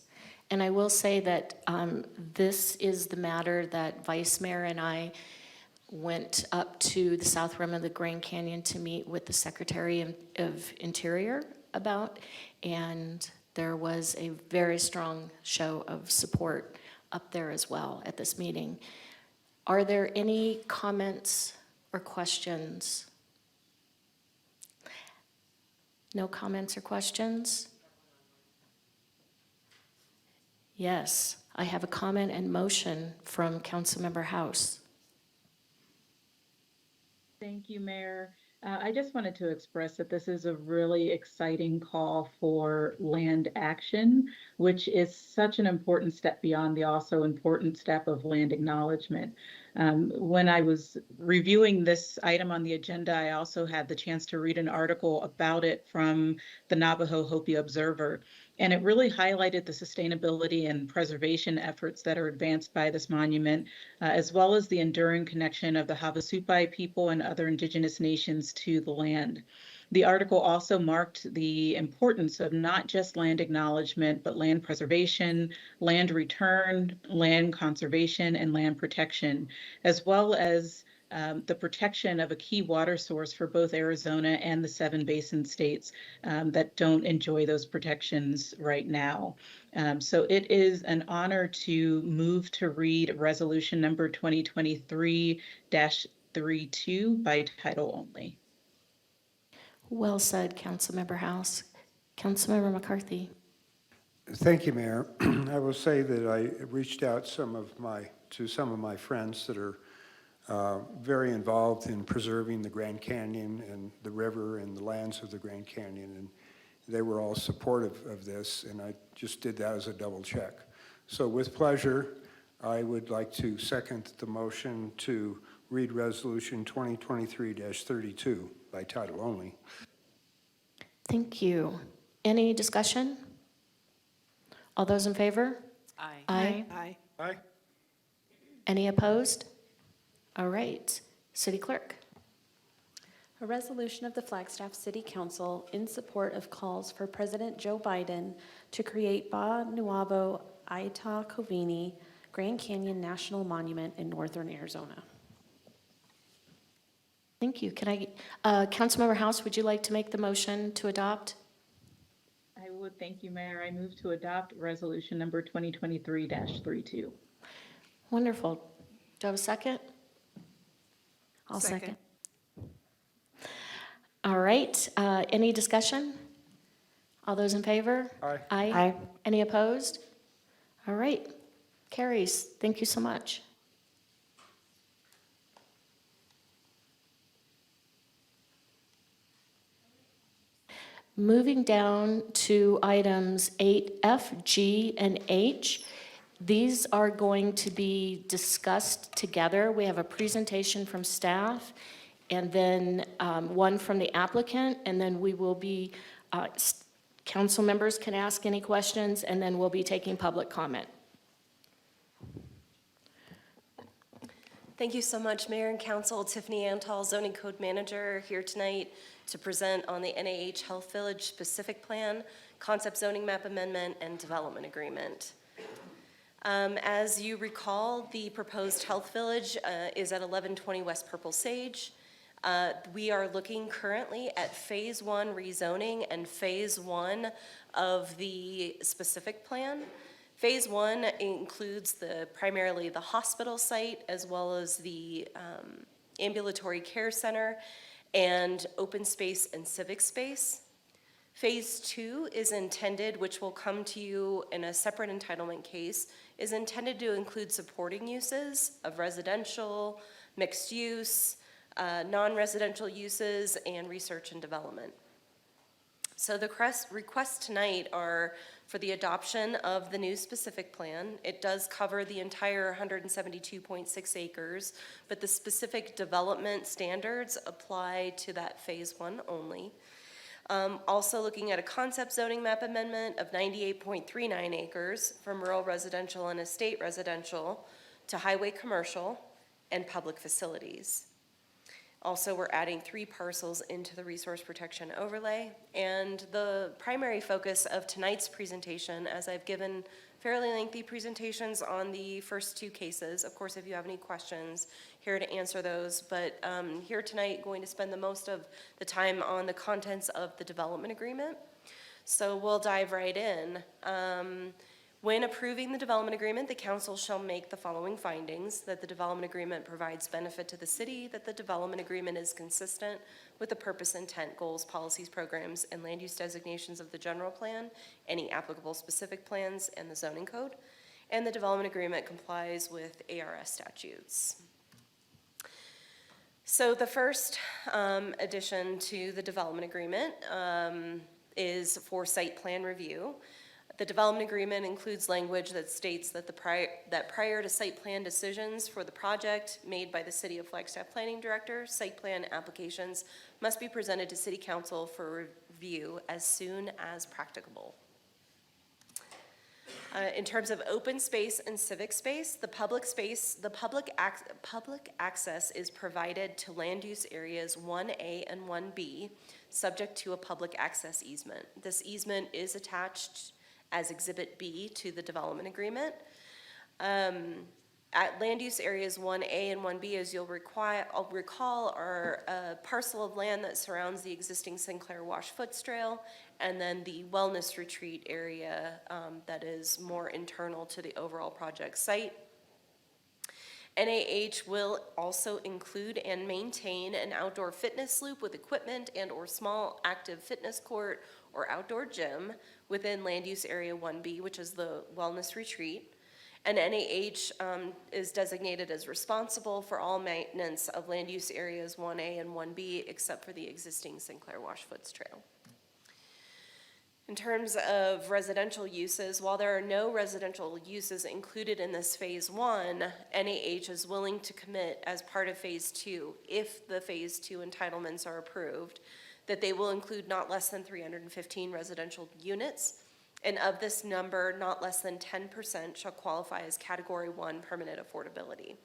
And I will say that this is the matter that Vice Mayor and I went up to the south rim of the Grand Canyon to meet with the Secretary of Interior about, and there was a very strong show of support up there as well at this meeting. Are there any comments or questions? No comments or questions? Yes, I have a comment and motion from Councilmember House. Thank you, Mayor. I just wanted to express that this is a really exciting call for land action, which is such an important step beyond the also important step of land acknowledgement. When I was reviewing this item on the agenda, I also had the chance to read an article about it from the Navajo Hopi Observer, and it really highlighted the sustainability and preservation efforts that are advanced by this monument, as well as the enduring connection of the Havasupai people and other indigenous nations to the land. The article also marked the importance of not just land acknowledgement, but land preservation, land return, land conservation, and land protection, as well as the protection of a key water source for both Arizona and the 7 basin states that don't enjoy those protections right now. So it is an honor to move to read resolution number 2023-32 by title only. Well said, Councilmember House. Councilmember McCarthy. Thank you, Mayor. I will say that I reached out to some of my friends that are very involved in preserving the Grand Canyon and the river and the lands of the Grand Canyon, and they were all supportive of this, and I just did that as a double check. So with pleasure, I would like to second the motion to read Resolution 2023-32 by title only. Thank you. Any discussion? All those in favor? Aye. Aye. Aye. Aye. Any opposed? All right. City Clerk. A resolution of the Flagstaff City Council in support of calls for President Joe Biden to create Ba Nuavo Aita Kovini Grand Canyon National Monument in northern Arizona. Thank you. Can I, Councilmember House, would you like to make the motion to adopt? I would, thank you, Mayor. I move to adopt resolution number 2023-32. Wonderful. Do I have a second? I'll second. All right, any discussion? All those in favor? Aye. Aye. Any opposed? All right, carries. Thank you so much. Moving down to items 8F, G, and H. These are going to be discussed together. We have a presentation from staff, and then one from the applicant, and then we will be, council members can ask any questions, and then we'll be taking public comment. Thank you so much, Mayor and Council. Tiffany Antal, Zoning Code Manager, here tonight to present on the NAH Health Village Specific Plan, Concept Zoning Map Amendment, and Development Agreement. As you recall, the proposed Health Village is at 1120 West Purple Sage. We are looking currently at Phase 1 rezoning and Phase 1 of the specific plan. Phase 1 includes primarily the hospital site as well as the ambulatory care center and open space and civic space. Phase 2 is intended, which will come to you in a separate entitlement case, is intended to include supporting uses of residential, mixed use, non-residential uses, and research and development. So the requests tonight are for the adoption of the new specific plan. It does cover the entire 172.6 acres, but the specific development standards apply to that Phase 1 only. Also looking at a concept zoning map amendment of 98.39 acres from rural residential and estate residential to highway commercial and public facilities. Also, we're adding 3 parcels into the resource protection overlay. And the primary focus of tonight's presentation, as I've given fairly lengthy presentations on the first 2 cases, of course, if you have any questions, here to answer those. But here tonight, going to spend the most of the time on the contents of the development agreement. So we'll dive right in. When approving the development agreement, the council shall make the following findings: that the development agreement provides benefit to the city, that the development agreement is consistent with the purpose, intent, goals, policies, programs, and land use designations of the general plan, any applicable specific plans, and the zoning code, and the development agreement complies with ARS statutes. So the first addition to the development agreement is for site plan review. The development agreement includes language that states that prior to site plan decisions for the project made by the City of Flagstaff Planning Director, site plan applications must be presented to City Council for review as soon as practicable. In terms of open space and civic space, the public access is provided to land use areas 1A and 1B, subject to a public access easement. This easement is attached as Exhibit B to the development agreement. At land use areas 1A and 1B, as you'll recall, are a parcel of land that surrounds the existing Sinclair Wash Foots Trail, and then the wellness retreat area that is more internal to the overall project site. NAH will also include and maintain an outdoor fitness loop with equipment and/or small active fitness court or outdoor gym within land use area 1B, which is the wellness retreat. And NAH is designated as responsible for all maintenance of land use areas 1A and 1B, except for the existing Sinclair Wash Foots Trail. In terms of residential uses, while there are no residential uses included in this Phase 1, NAH is willing to commit as part of Phase 2, if the Phase 2 entitlements are approved, that they will include not less than 315 residential units, and of this number, not less than 10% shall qualify as Category 1 permanent affordability.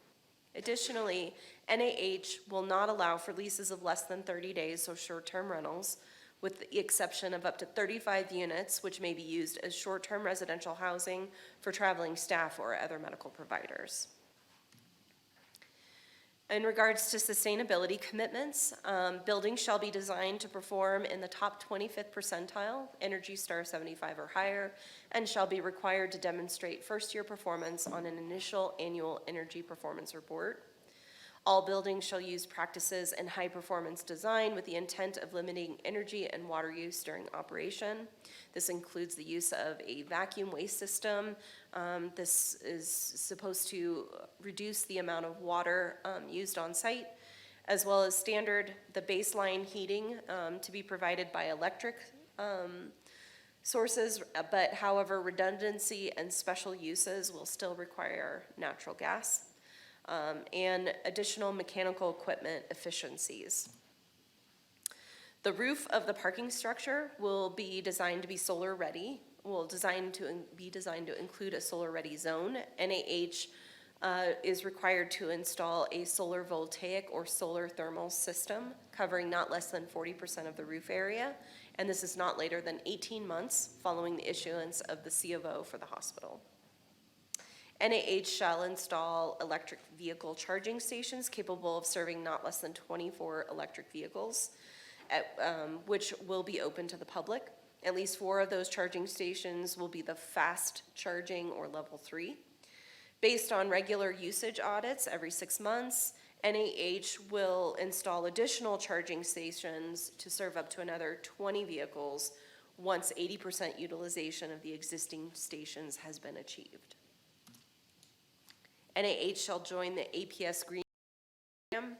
Additionally, NAH will not allow for leases of less than 30 days, so short-term rentals, with the exception of up to 35 units, which may be used as short-term residential housing for traveling staff or other medical providers. In regards to sustainability commitments, buildings shall be designed to perform in the top 25th percentile, Energy Star 75 or higher, and shall be required to demonstrate first-year performance on an initial annual energy performance report. All buildings shall use practices in high-performance design with the intent of limiting energy and water use during operation. This includes the use of a vacuum waste system. This is supposed to reduce the amount of water used on site, as well as the baseline heating to be provided by electric sources, but however, redundancy and special uses will still require natural gas. And additional mechanical equipment efficiencies. The roof of the parking structure will be designed to be solar ready, be designed to include a solar ready zone. NAH is required to install a solar voltaic or solar thermal system covering not less than 40% of the roof area, and this is not later than 18 months following the issuance of the C of O for the hospital. NAH shall install electric vehicle charging stations capable of serving not less than 24 electric vehicles, which will be open to the public. At least 4 of those charging stations will be the fast charging or level 3. Based on regular usage audits every 6 months, NAH will install additional charging stations to serve up to another 20 vehicles once 80% utilization of the existing stations has been achieved. NAH shall join the APS Green Program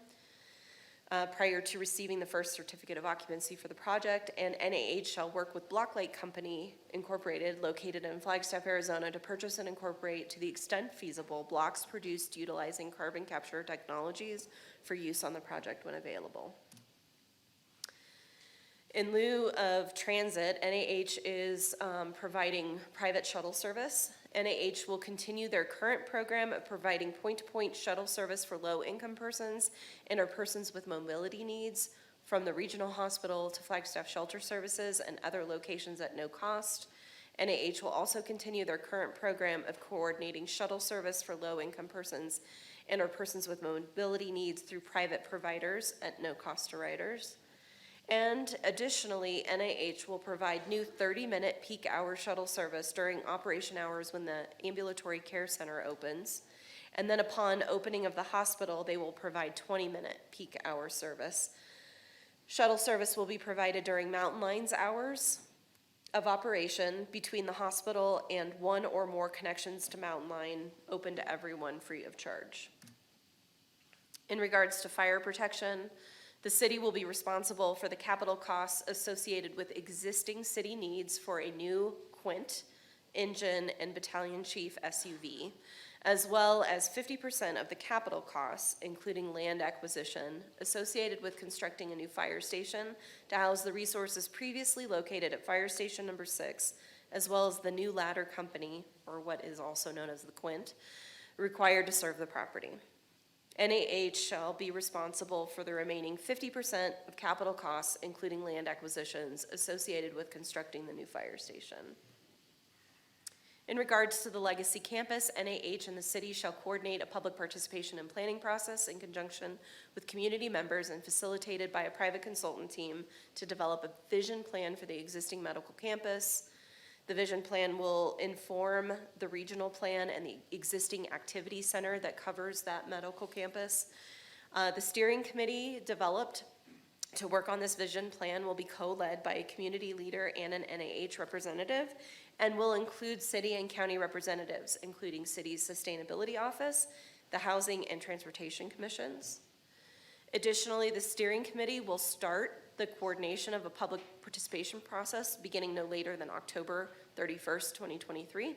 prior to receiving the first certificate of occupancy for the project, and NAH shall work with Blocklight Company Incorporated, located in Flagstaff, Arizona, to purchase and incorporate, to the extent feasible, blocks produced utilizing carbon capture technologies for use on the project when available. In lieu of transit, NAH is providing private shuttle service. NAH will continue their current program of providing point-to-point shuttle service for low-income persons and or persons with mobility needs from the regional hospital to Flagstaff Shelter Services and other locations at no cost. NAH will also continue their current program of coordinating shuttle service for low-income persons and or persons with mobility needs through private providers at no cost to riders. And additionally, NAH will provide new 30-minute peak hour shuttle service during operation hours when the ambulatory care center opens. And then upon opening of the hospital, they will provide 20-minute peak hour service. Shuttle service will be provided during Mountain Line's hours of operation between the hospital and 1 or more connections to Mountain Line, open to everyone free of charge. In regards to fire protection, the city will be responsible for the capital costs associated with existing city needs for a new Quint engine and battalion chief SUV, as well as 50% of the capital costs, including land acquisition, associated with constructing a new fire station to house the resources previously located at Fire Station Number 6, as well as the new ladder company, or what is also known as the Quint, required to serve the property. NAH shall be responsible for the remaining 50% of capital costs, including land acquisitions, associated with constructing the new fire station. In regards to the Legacy Campus, NAH and the city shall coordinate a public participation and planning process in conjunction with community members and facilitated by a private consultant team to develop a vision plan for the existing medical campus. The vision plan will inform the regional plan and the existing activity center that covers that medical campus. The steering committee developed to work on this vision plan will be co-led by a community leader and an NAH representative, and will include city and county representatives, including city's sustainability office, the housing and transportation commissions. Additionally, the steering committee will start the coordination of a public participation process beginning no later than October 31st, 2023.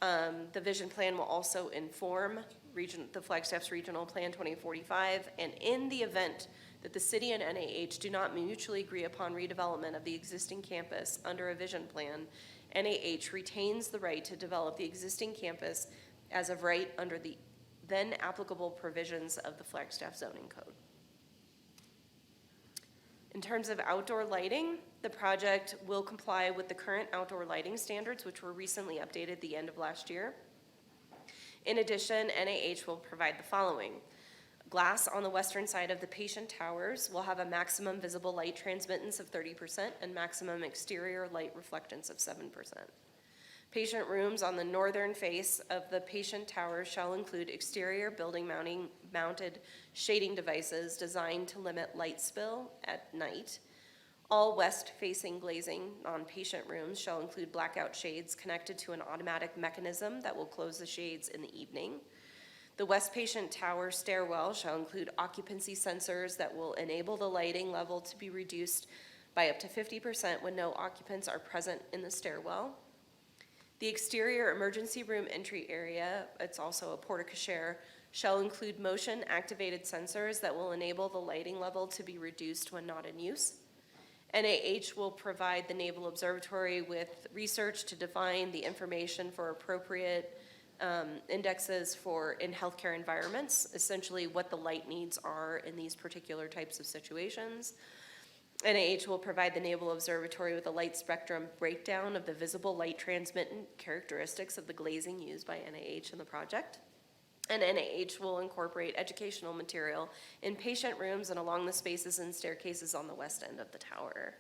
The vision plan will also inform the Flagstaff's Regional Plan 2045, and in the event that the city and NAH do not mutually agree upon redevelopment of the existing campus under a vision plan, NAH retains the right to develop the existing campus as of right under the then applicable provisions of the Flagstaff zoning code. In terms of outdoor lighting, the project will comply with the current outdoor lighting standards, which were recently updated at the end of last year. In addition, NAH will provide the following. Glass on the western side of the patient towers will have a maximum visible light transmittance of 30% and maximum exterior light reflectance of 7%. Patient rooms on the northern face of the patient towers shall include exterior building mounted shading devices designed to limit light spill at night. All west-facing glazing on patient rooms shall include blackout shades connected to an automatic mechanism that will close the shades in the evening. The west patient tower stairwell shall include occupancy sensors that will enable the lighting level to be reduced by up to 50% when no occupants are present in the stairwell. The exterior emergency room entry area, it's also a porte-cochere, shall include motion-activated sensors that will enable the lighting level to be reduced when not in use. NAH will provide the Naval Observatory with research to define the information for appropriate indexes in healthcare environments, essentially what the light needs are in these particular types of situations. NAH will provide the Naval Observatory with a light spectrum breakdown of the visible light transmittant characteristics of the glazing used by NAH in the project. And NAH will incorporate educational material in patient rooms and along the spaces and staircases on the west end of the tower.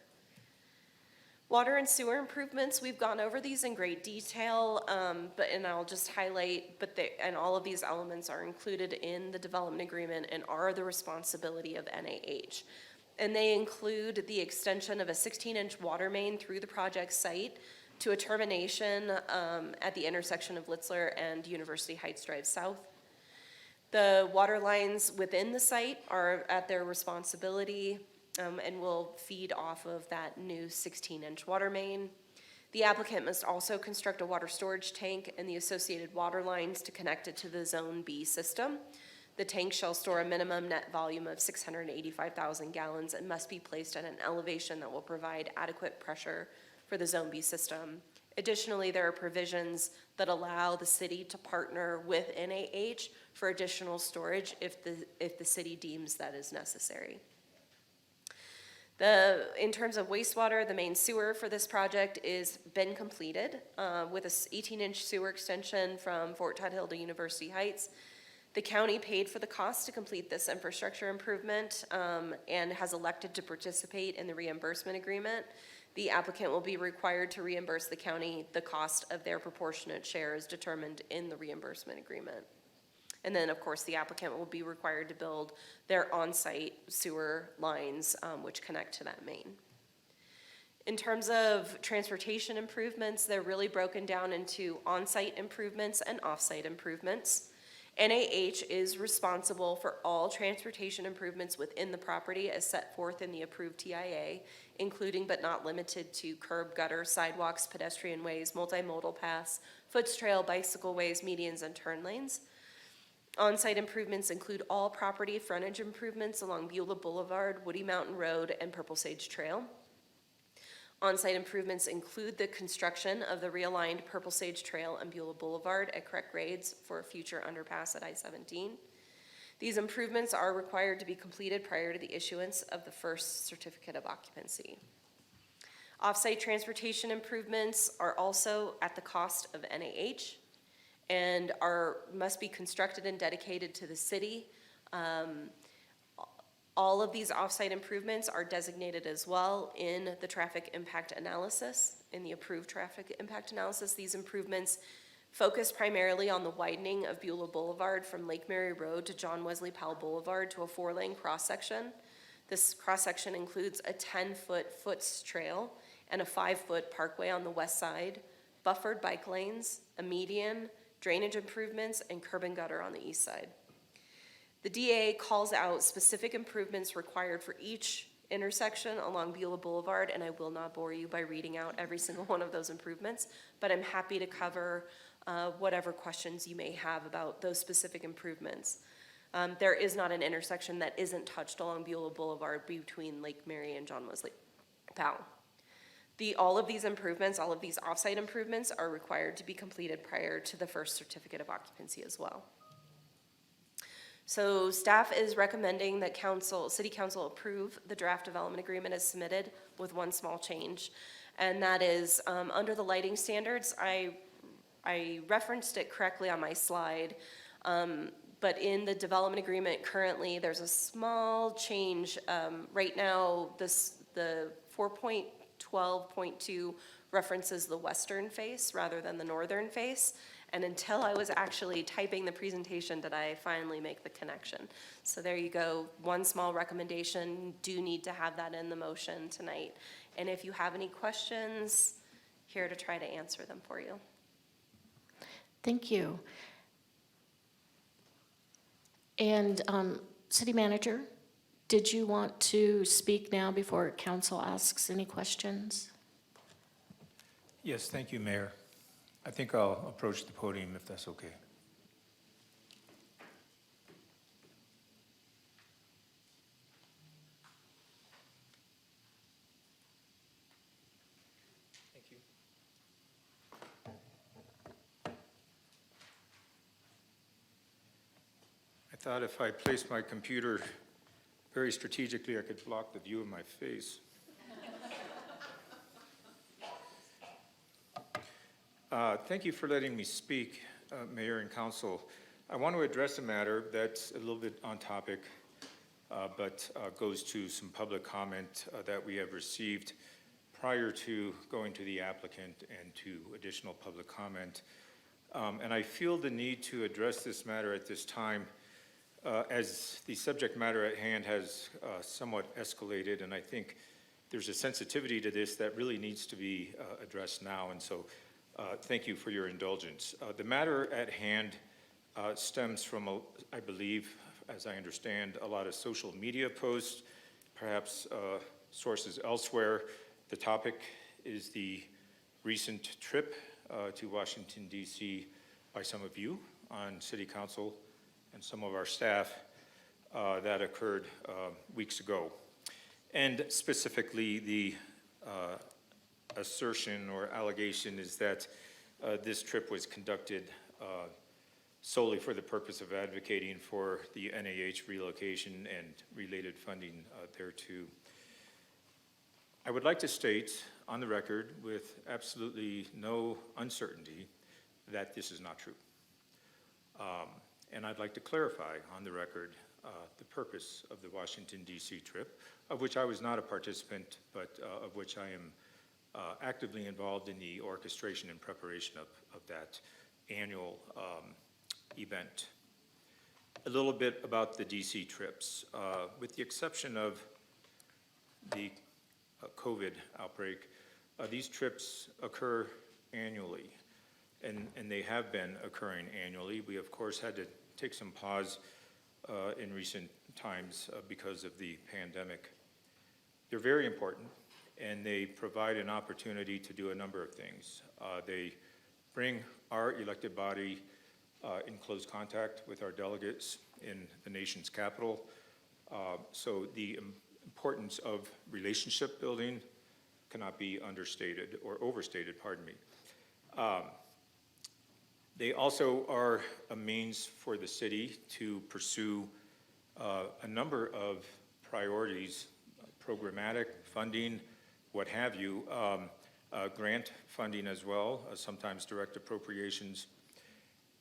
Water and sewer improvements, we've gone over these in great detail, and I'll just highlight, and all of these elements are included in the development agreement and are the responsibility of NAH. And they include the extension of a 16-inch water main through the project site to a termination at the intersection of Litzler and University Heights Drive South. The water lines within the site are at their responsibility and will feed off of that new 16-inch water main. The applicant must also construct a water storage tank and the associated water lines to connect it to the Zone B system. The tank shall store a minimum net volume of 685,000 gallons and must be placed at an elevation that will provide adequate pressure for the Zone B system. Additionally, there are provisions that allow the city to partner with NAH for additional storage if the city deems that is necessary. In terms of wastewater, the main sewer for this project is been completed with an 18-inch sewer extension from Fort Todd Hill to University Heights. The county paid for the cost to complete this infrastructure improvement and has elected to participate in the reimbursement agreement. The applicant will be required to reimburse the county the cost of their proportionate share as determined in the reimbursement agreement. And then, of course, the applicant will be required to build their on-site sewer lines which connect to that main. In terms of transportation improvements, they're really broken down into on-site improvements and off-site improvements. NAH is responsible for all transportation improvements within the property as set forth in the approved TIA, including but not limited to curb, gutter, sidewalks, pedestrian ways, multimodal paths, foots trail, bicycle ways, medians, and turn lanes. On-site improvements include all property frontage improvements along Beulah Boulevard, Woody Mountain Road, and Purple Sage Trail. On-site improvements include the construction of the realigned Purple Sage Trail and Beulah Boulevard at correct grades for a future underpass at I-17. These improvements are required to be completed prior to the issuance of the first certificate of occupancy. Off-site transportation improvements are also at the cost of NAH and must be constructed and dedicated to the city. All of these off-site improvements are designated as well in the traffic impact analysis, in the approved traffic impact analysis. These improvements focus primarily on the widening of Beulah Boulevard from Lake Mary Road to John Wesley Powell Boulevard to a 4-lane cross-section. This cross-section includes a 10-foot foots trail and a 5-foot parkway on the west side, buffered bike lanes, a median, drainage improvements, and curb and gutter on the east side. The DA calls out specific improvements required for each intersection along Beulah Boulevard, and I will not bore you by reading out every single one of those improvements, but I'm happy to cover whatever questions you may have about those specific improvements. There is not an intersection that isn't touched along Beulah Boulevard between Lake Mary and John Wesley Powell. All of these improvements, all of these off-site improvements are required to be completed prior to the first certificate of occupancy as well. So staff is recommending that city council approve the draft development agreement as submitted with one small change. And that is, under the lighting standards, I referenced it correctly on my slide. But in the development agreement currently, there's a small change. Right now, the 4.12.2 references the western face rather than the northern face. And until I was actually typing the presentation did I finally make the connection. So there you go, one small recommendation. Do need to have that in the motion tonight. And if you have any questions, here to try to answer them for you. Thank you. And City Manager, did you want to speak now before council asks any questions? Yes, thank you, Mayor. I think I'll approach the podium if that's okay. Thank you. I thought if I placed my computer very strategically, I could block the view of my face. Thank you for letting me speak, Mayor and Council. I want to address a matter that's a little bit on topic, but goes to some public comment that we have received prior to going to the applicant and to additional public comment. And I feel the need to address this matter at this time as the subject matter at hand has somewhat escalated, and I think there's a sensitivity to this that really needs to be addressed now, and so thank you for your indulgence. The matter at hand stems from, I believe, as I understand, a lot of social media posts, perhaps sources elsewhere. The topic is the recent trip to Washington, D.C. by some of you on City Council and some of our staff that occurred weeks ago. And specifically, the assertion or allegation is that this trip was conducted solely for the purpose of advocating for the NAH relocation and related funding thereto. I would like to state on the record with absolutely no uncertainty that this is not true. And I'd like to clarify on the record the purpose of the Washington, D.C. trip, of which I was not a participant, but of which I am actively involved in the orchestration and preparation of that annual event. A little bit about the DC trips. With the exception of the COVID outbreak, these trips occur annually, and they have been occurring annually. We, of course, had to take some pause in recent times because of the pandemic. They're very important, and they provide an opportunity to do a number of things. They bring our elected body in close contact with our delegates in the nation's capital. So the importance of relationship building cannot be understated or overstated, pardon me. They also are a means for the city to pursue a number of priorities, programmatic funding, what have you, grant funding as well, sometimes direct appropriations.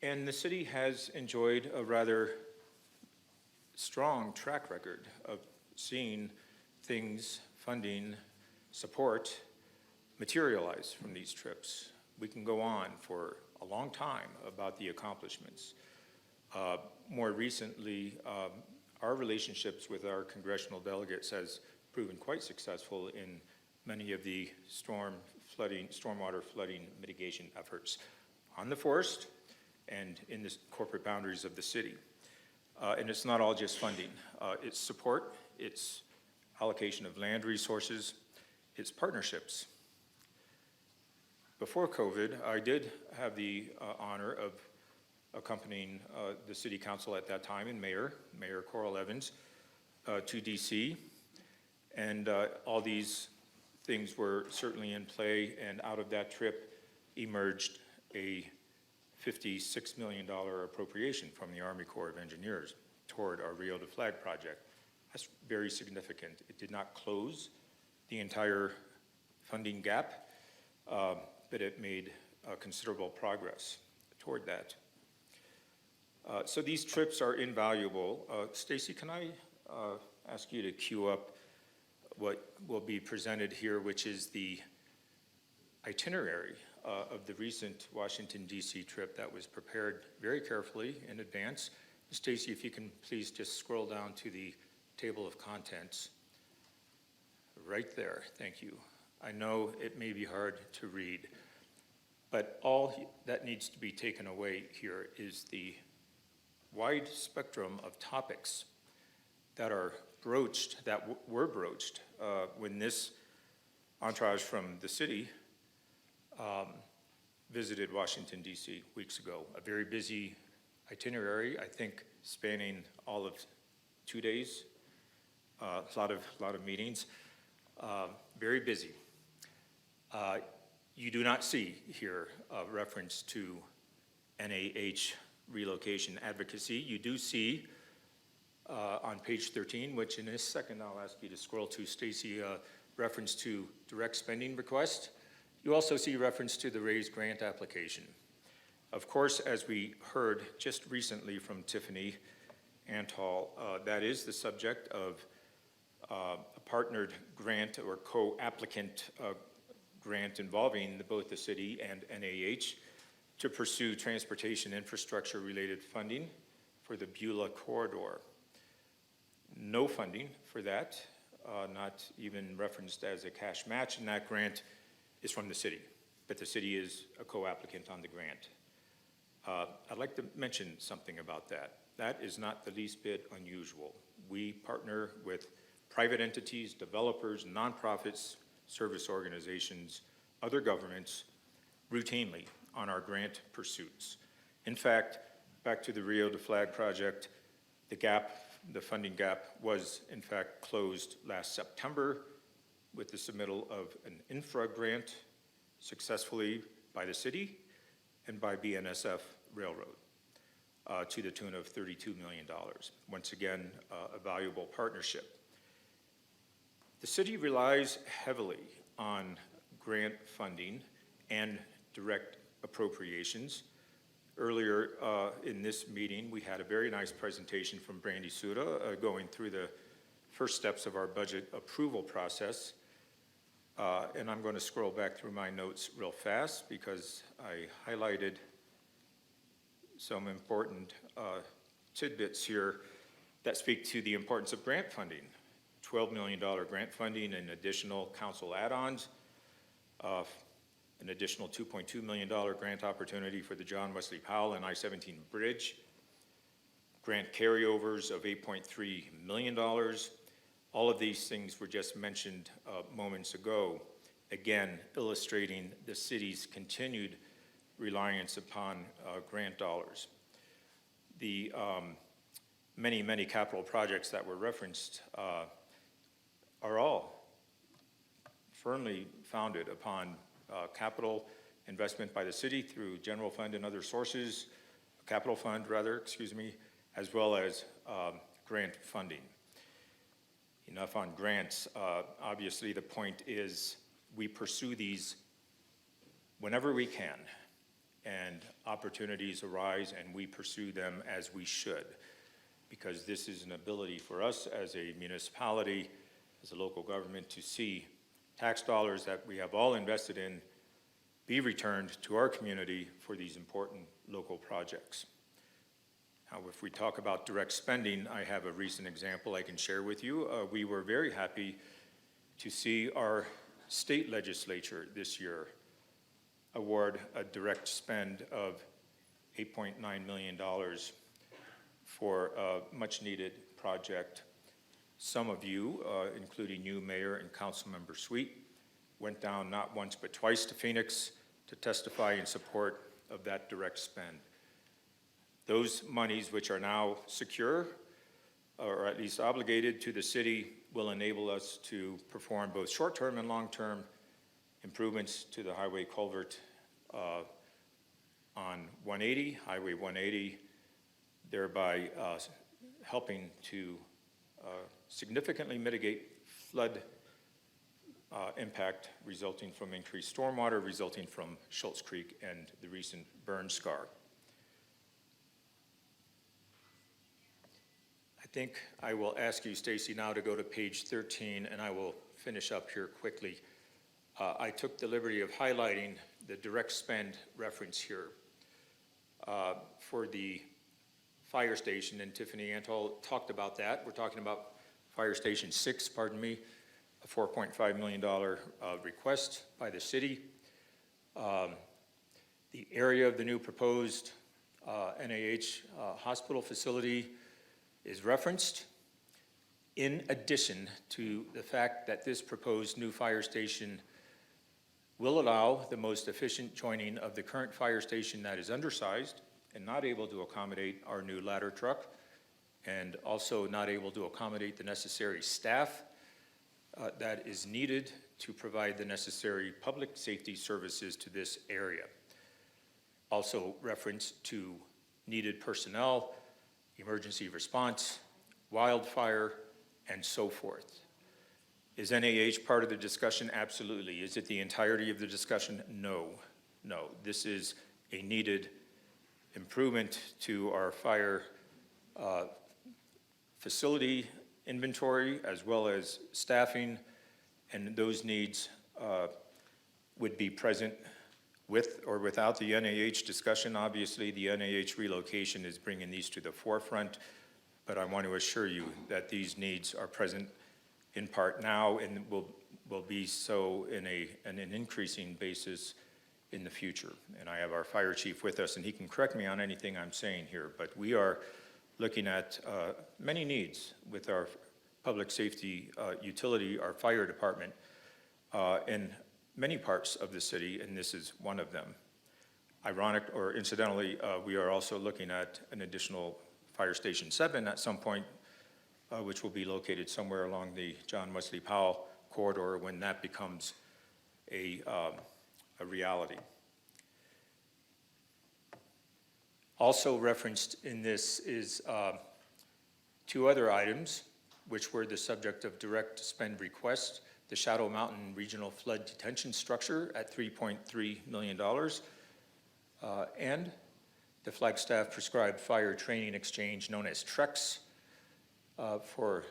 And the city has enjoyed a rather strong track record of seeing things, funding, support materialize from these trips. We can go on for a long time about the accomplishments. More recently, our relationships with our congressional delegates has proven quite successful in many of the stormwater flooding mitigation efforts on the forest and in the corporate boundaries of the city. And it's not all just funding. It's support, it's allocation of land resources, it's partnerships. Before COVID, I did have the honor of accompanying the city council at that time and Mayor Coral Evans to DC. And all these things were certainly in play, and out of that trip emerged a $56 million appropriation from the Army Corps of Engineers. toward our Rio de Flag project. That's very significant. It did not close the entire funding gap, but it made considerable progress toward that. So these trips are invaluable. Stacy, can I ask you to queue up what will be presented here, which is the itinerary of the recent Washington, D.C. trip that was prepared very carefully in advance. Stacy, if you can please just scroll down to the table of contents. Right there, thank you. I know it may be hard to read, but all that needs to be taken away here is the wide spectrum of topics that are broached, that were broached when this entourage from the city visited Washington, D.C. weeks ago. A very busy itinerary, I think spanning all of 2 days, a lot of meetings, very busy. You do not see here a reference to NAH relocation advocacy. You do see on page 13, which in a second I'll ask you to scroll to, Stacy, reference to direct spending request. You also see reference to the raised grant application. Of course, as we heard just recently from Tiffany Antal, that is the subject of a partnered grant or co-applicant grant involving both the city and NAH to pursue transportation infrastructure related funding for the Beulah corridor. No funding for that, not even referenced as a cash match, and that grant is from the city, but the city is a co-applicant on the grant. I'd like to mention something about that. That is not the least bit unusual. We partner with private entities, developers, nonprofits, service organizations, other governments routinely on our grant pursuits. In fact, back to the Rio de Flag project, the funding gap was in fact closed last September with the submittal of an infra grant successfully by the city and by BNSF Railroad to the tune of $32 million. Once again, a valuable partnership. The city relies heavily on grant funding and direct appropriations. Earlier in this meeting, we had a very nice presentation from Brandy Suda going through the first steps of our budget approval process. And I'm going to scroll back through my notes real fast because I highlighted some important tidbits here that speak to the importance of grant funding. $12 million grant funding and additional council add-ons, an additional $2.2 million grant opportunity for the John Wesley Powell and I-17 bridge, grant carryovers of $8.3 million. All of these things were just mentioned moments ago, again, illustrating the city's continued reliance upon grant dollars. The many capital projects that were referenced are all firmly founded upon capital investment by the city through general fund and other sources, capital fund rather, excuse me, as well as grant funding. Enough on grants. Obviously, the point is we pursue these whenever we can, and opportunities arise, and we pursue them as we should, because this is an ability for us as a municipality, as a local government, to see tax dollars that we have all invested in be returned to our community for these important local projects. Now, if we talk about direct spending, I have a recent example I can share with you. We were very happy to see our state legislature this year award a direct spend of $8.9 million for a much-needed project. Some of you, including you, Mayor and Councilmember Sweet, went down not once but twice to Phoenix to testify in support of that direct spend. Those monies, which are now secure, or at least obligated to the city, will enable us to perform both short-term and long-term improvements to the highway culvert on 180, Highway 180, thereby helping to significantly mitigate flood impact resulting from increased stormwater resulting from Schultz Creek and the recent burn scar. I think I will ask you, Stacy, now to go to page 13, and I will finish up here quickly. I took the liberty of highlighting the direct spend reference here for the fire station, and Tiffany Antal talked about that. We're talking about Fire Station 6, pardon me, a $4.5 million request by the city. The area of the new proposed NIH hospital facility is referenced, in addition to the fact that this proposed new fire station will allow the most efficient joining of the current fire station that is undersized and not able to accommodate our new ladder truck, and also not able to accommodate the necessary staff that is needed to provide the necessary public safety services to this area. Also reference to needed personnel, emergency response, wildfire, and so forth. Is NIH part of the discussion? Absolutely. Is it the entirety of the discussion? No. No. This is a needed improvement to our fire facility inventory as well as staffing, and those needs would be present with or without the NIH discussion. Obviously, the NIH relocation is bringing these to the forefront, but I want to assure you that these needs are present in part now and will be so in an increasing basis in the future. And I have our fire chief with us, and he can correct me on anything I'm saying here, but we are looking at many needs with our public safety utility, our fire department, in many parts of the city, and this is one of them. Ironic, or incidentally, we are also looking at an additional Fire Station 7 at some point, which will be located somewhere along the John Wesley Powell corridor when that becomes a reality. Also referenced in this is two other items which were the subject of direct spend requests: the Shadow Mountain Regional Flood Detention Structure at $3.3 million, and the Flagstaff Prescribed Fire Training Exchange, known as TREX, for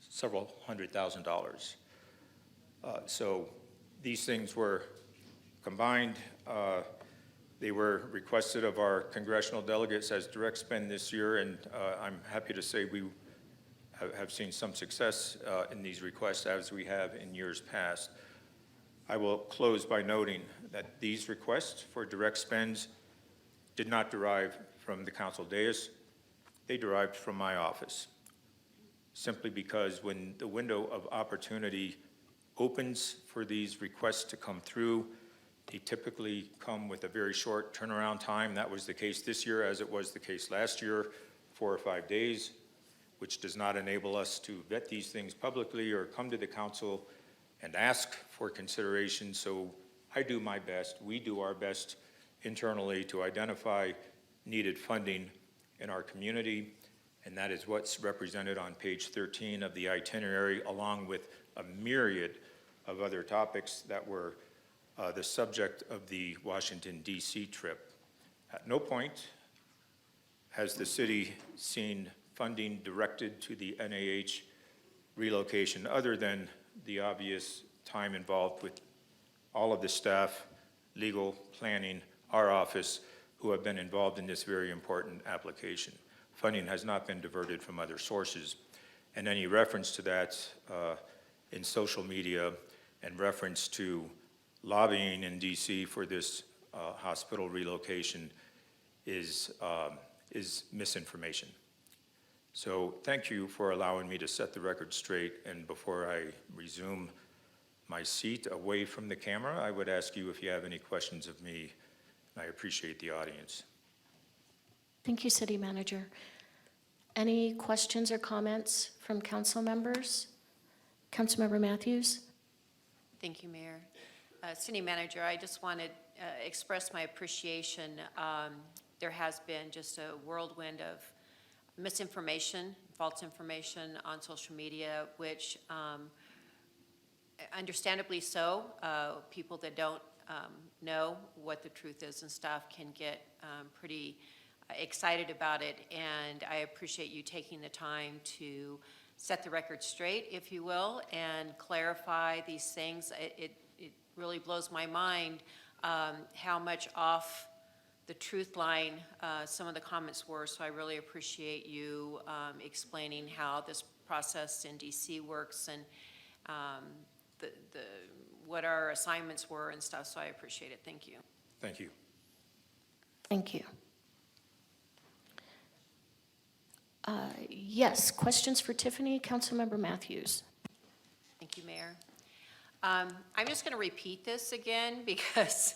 several $100,000. So these things were combined. They were requested of our congressional delegates as direct spend this year, and I'm happy to say we have seen some success in these requests as we have in years past. I will close by noting that these requests for direct spends did not derive from the council dais. They derived from my office, simply because when the window of opportunity opens for these requests to come through, they typically come with a very short turnaround time. That was the case this year, as it was the case last year, 4 or 5 days, which does not enable us to vet these things publicly or come to the council and ask for consideration. So I do my best, we do our best internally to identify needed funding in our community, and that is what's represented on page 13 of the itinerary, along with a myriad of other topics that were the subject of the Washington, D.C. trip. At no point has the city seen funding directed to the NIH relocation, other than the obvious time involved with all of the staff, legal, planning, our office, who have been involved in this very important application. Funding has not been diverted from other sources. And any reference to that in social media and reference to lobbying in DC for this hospital relocation is misinformation. So thank you for allowing me to set the record straight. And before I resume my seat away from the camera, I would ask you if you have any questions of me. I appreciate the audience. Thank you, City Manager. Any questions or comments from council members? Councilmember Matthews? Thank you, Mayor. City Manager, I just want to express my appreciation. There has been just a whirlwind of misinformation, false information on social media, which understandably so, people that don't know what the truth is and stuff can get pretty excited about it. And I appreciate you taking the time to set the record straight, if you will, and clarify these things. It really blows my mind how much off the truth line some of the comments were. So I really appreciate you explaining how this process in DC works and what our assignments were and stuff. So I appreciate it. Thank you. Thank you. Thank you. Yes, questions for Tiffany? Councilmember Matthews. Thank you, Mayor. I'm just going to repeat this again because,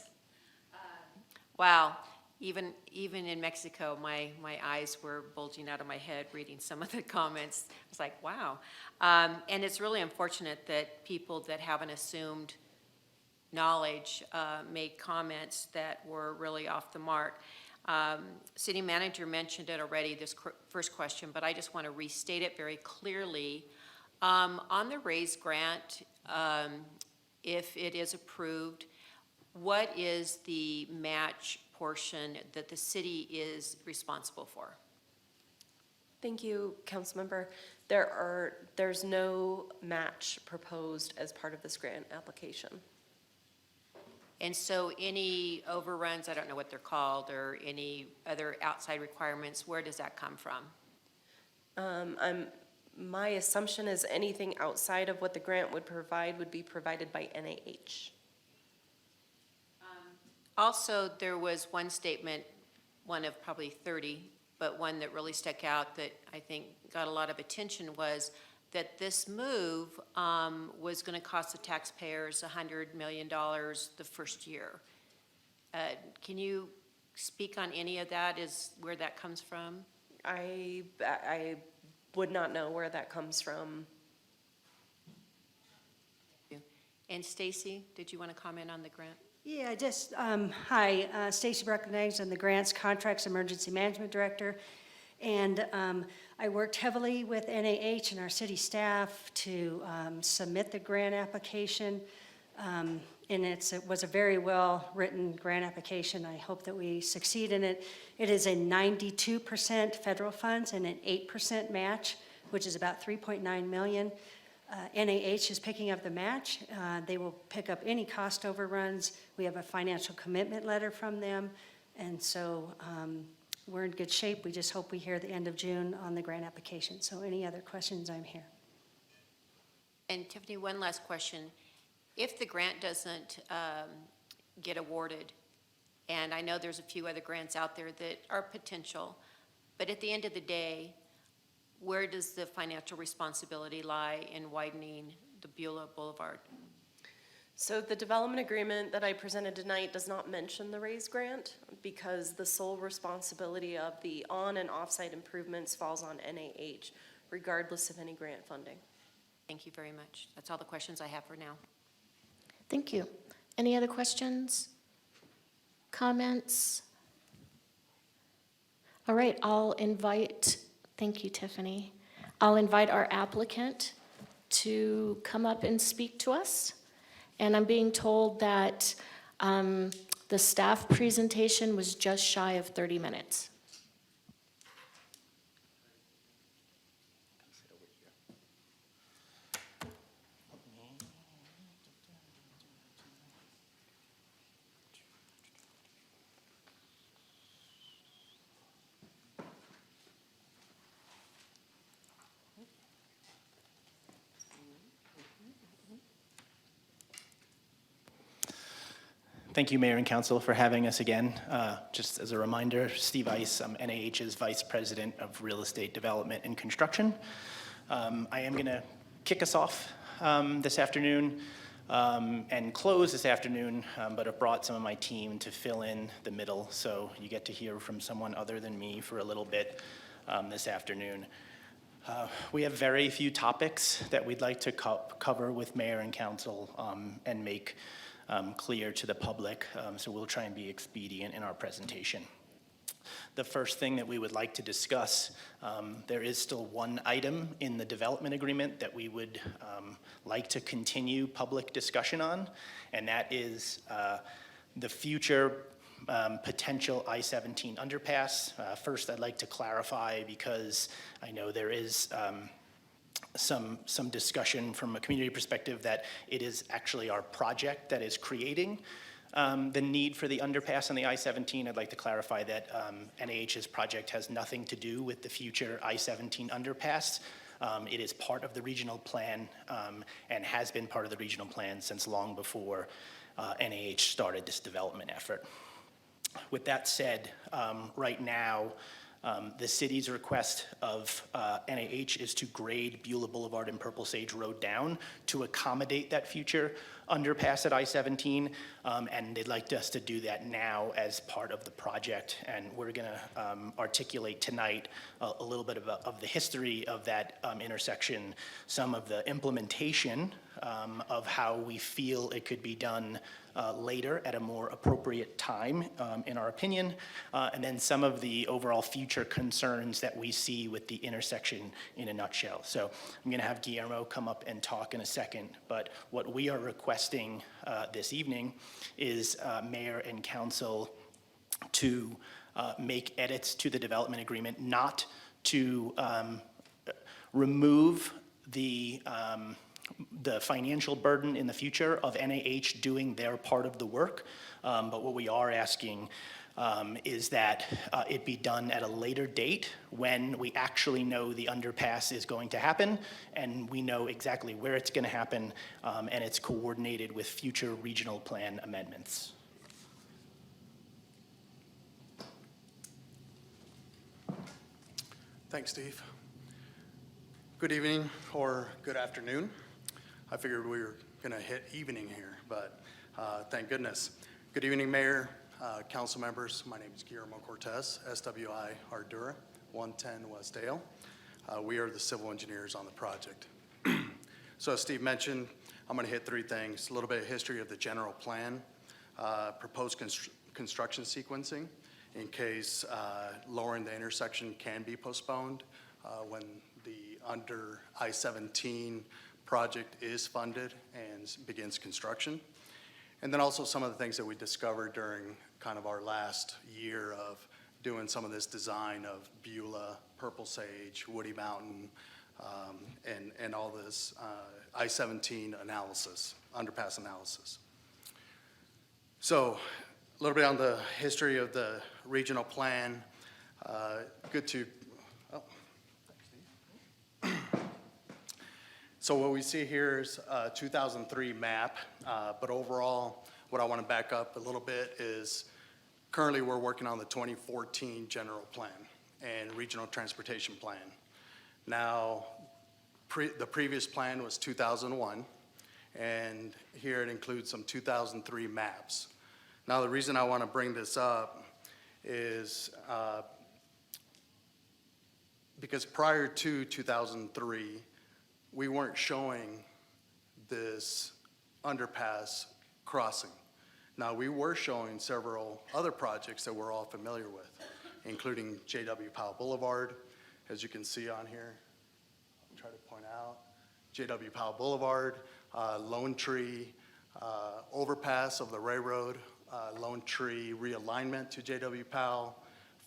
wow, even in Mexico, my eyes were bulging out of my head reading some of the comments. I was like, wow. And it's really unfortunate that people that haven't assumed knowledge make comments that were really off the mark. City manager mentioned it already, this first question, but I just want to restate it very clearly. On the RAISE grant, if it is approved, what is the match portion that the city is responsible for? Thank you, Councilmember. There's no match proposed as part of this grant application. And so any overruns, I don't know what they're called, or any other outside requirements, where does that come from? My assumption is anything outside of what the grant would provide would be provided by NAH. Also, there was one statement, one of probably 30, but one that really stuck out that I think got a lot of attention was that this move was going to cost the taxpayers $100 million the first year. Can you speak on any of that, is where that comes from? I would not know where that comes from. And Stacy, did you want to comment on the grant? Yeah, just, hi, Stacy Bruckner-Eggs, I'm the Grants, Contracts, Emergency Management Director. And I worked heavily with NAH and our city staff to submit the grant application. And it was a very well-written grant application. I hope that we succeed in it. It is a 92% federal funds and an 8% match, which is about $3.9 million. NAH is picking up the match. They will pick up any cost overruns. We have a financial commitment letter from them. And so we're in good shape. We just hope we hear the end of June on the grant application. So any other questions, I'm here. And Tiffany, one last question. If the grant doesn't get awarded, and I know there's a few other grants out there that are potential, but at the end of the day, where does the financial responsibility lie in widening the Beulah Boulevard? So the development agreement that I presented tonight does not mention the RAISE grant because the sole responsibility of the on and off-site improvements falls on NAH, regardless of any grant funding. Thank you very much. That's all the questions I have for now. Thank you. Any other questions? Comments? All right, thank you, Tiffany. I'll invite our applicant to come up and speak to us. And I'm being told that the staff presentation was just shy of 30 minutes. Thank you, Mayor and Council, for having us again. Just as a reminder, Steve Ice, I'm NAH's Vice President of Real Estate Development and Construction. I am going to kick us off this afternoon and close this afternoon, but I've brought some of my team to fill in the middle, so you get to hear from someone other than me for a little bit this afternoon. We have very few topics that we'd like to cover with Mayor and Council and make clear to the public, so we'll try and be expedient in our presentation. the first thing that we would like to discuss. There is still one item in the development agreement that we would like to continue public discussion on, and that is the future potential I-17 underpass. First, I'd like to clarify, because I know there is some discussion from a community perspective that it is actually our project that is creating the need for the underpass on the I-17. I'd like to clarify that NAH's project has nothing to do with the future I-17 underpass. It is part of the regional plan and has been part of the regional plan since long before NAH started this development effort. With that said, right now, the city's request of NAH is to grade Beulah Boulevard and Purple Sage Road down to accommodate that future underpass at I-17, and they'd like us to do that now as part of the project. And we're going to articulate tonight a little bit of the history of that intersection, some of the implementation of how we feel it could be done later at a more appropriate time, in our opinion, and then some of the overall future concerns that we see with the intersection in a nutshell. So I'm going to have Guillermo come up and talk in a second, but what we are requesting this evening is mayor and council to make edits to the development agreement, not to remove the financial burden in the future of NAH doing their part of the work, but what we are asking is that it be done at a later date when we actually know the underpass is going to happen and we know exactly where it's going to happen, and it's coordinated with future regional plan amendments. Thanks, Steve. Good evening or good afternoon. I figured we were going to hit evening here, but thank goodness. Good evening, Mayor, council members. My name is Guillermo Cortez, SWI Ardura, 110 West Dale. We are the civil engineers on the project. So as Steve mentioned, I'm going to hit three things: a little bit of history of the general plan, proposed construction sequencing in case lowering the intersection can be postponed when the under I-17 project is funded and begins construction. And then also some of the things that we discovered during kind of our last year of doing some of this design of Beulah, Purple Sage, Woody Mountain, and all this I-17 analysis, underpass analysis. So a little bit on the history of the regional plan. So what we see here is a 2003 map, but overall, what I want to back up a little bit is currently we're working on the 2014 general plan and regional transportation plan. Now, the previous plan was 2001, and here it includes some 2003 maps. Now, the reason I want to bring this up is because prior to 2003, we weren't showing this underpass crossing. Now, we were showing several other projects that we're all familiar with, including J.W. Powell Boulevard, as you can see on here. I'll try to point out. J.W. Powell Boulevard, Lone Tree, overpass of the railroad, Lone Tree realignment to J.W. Powell,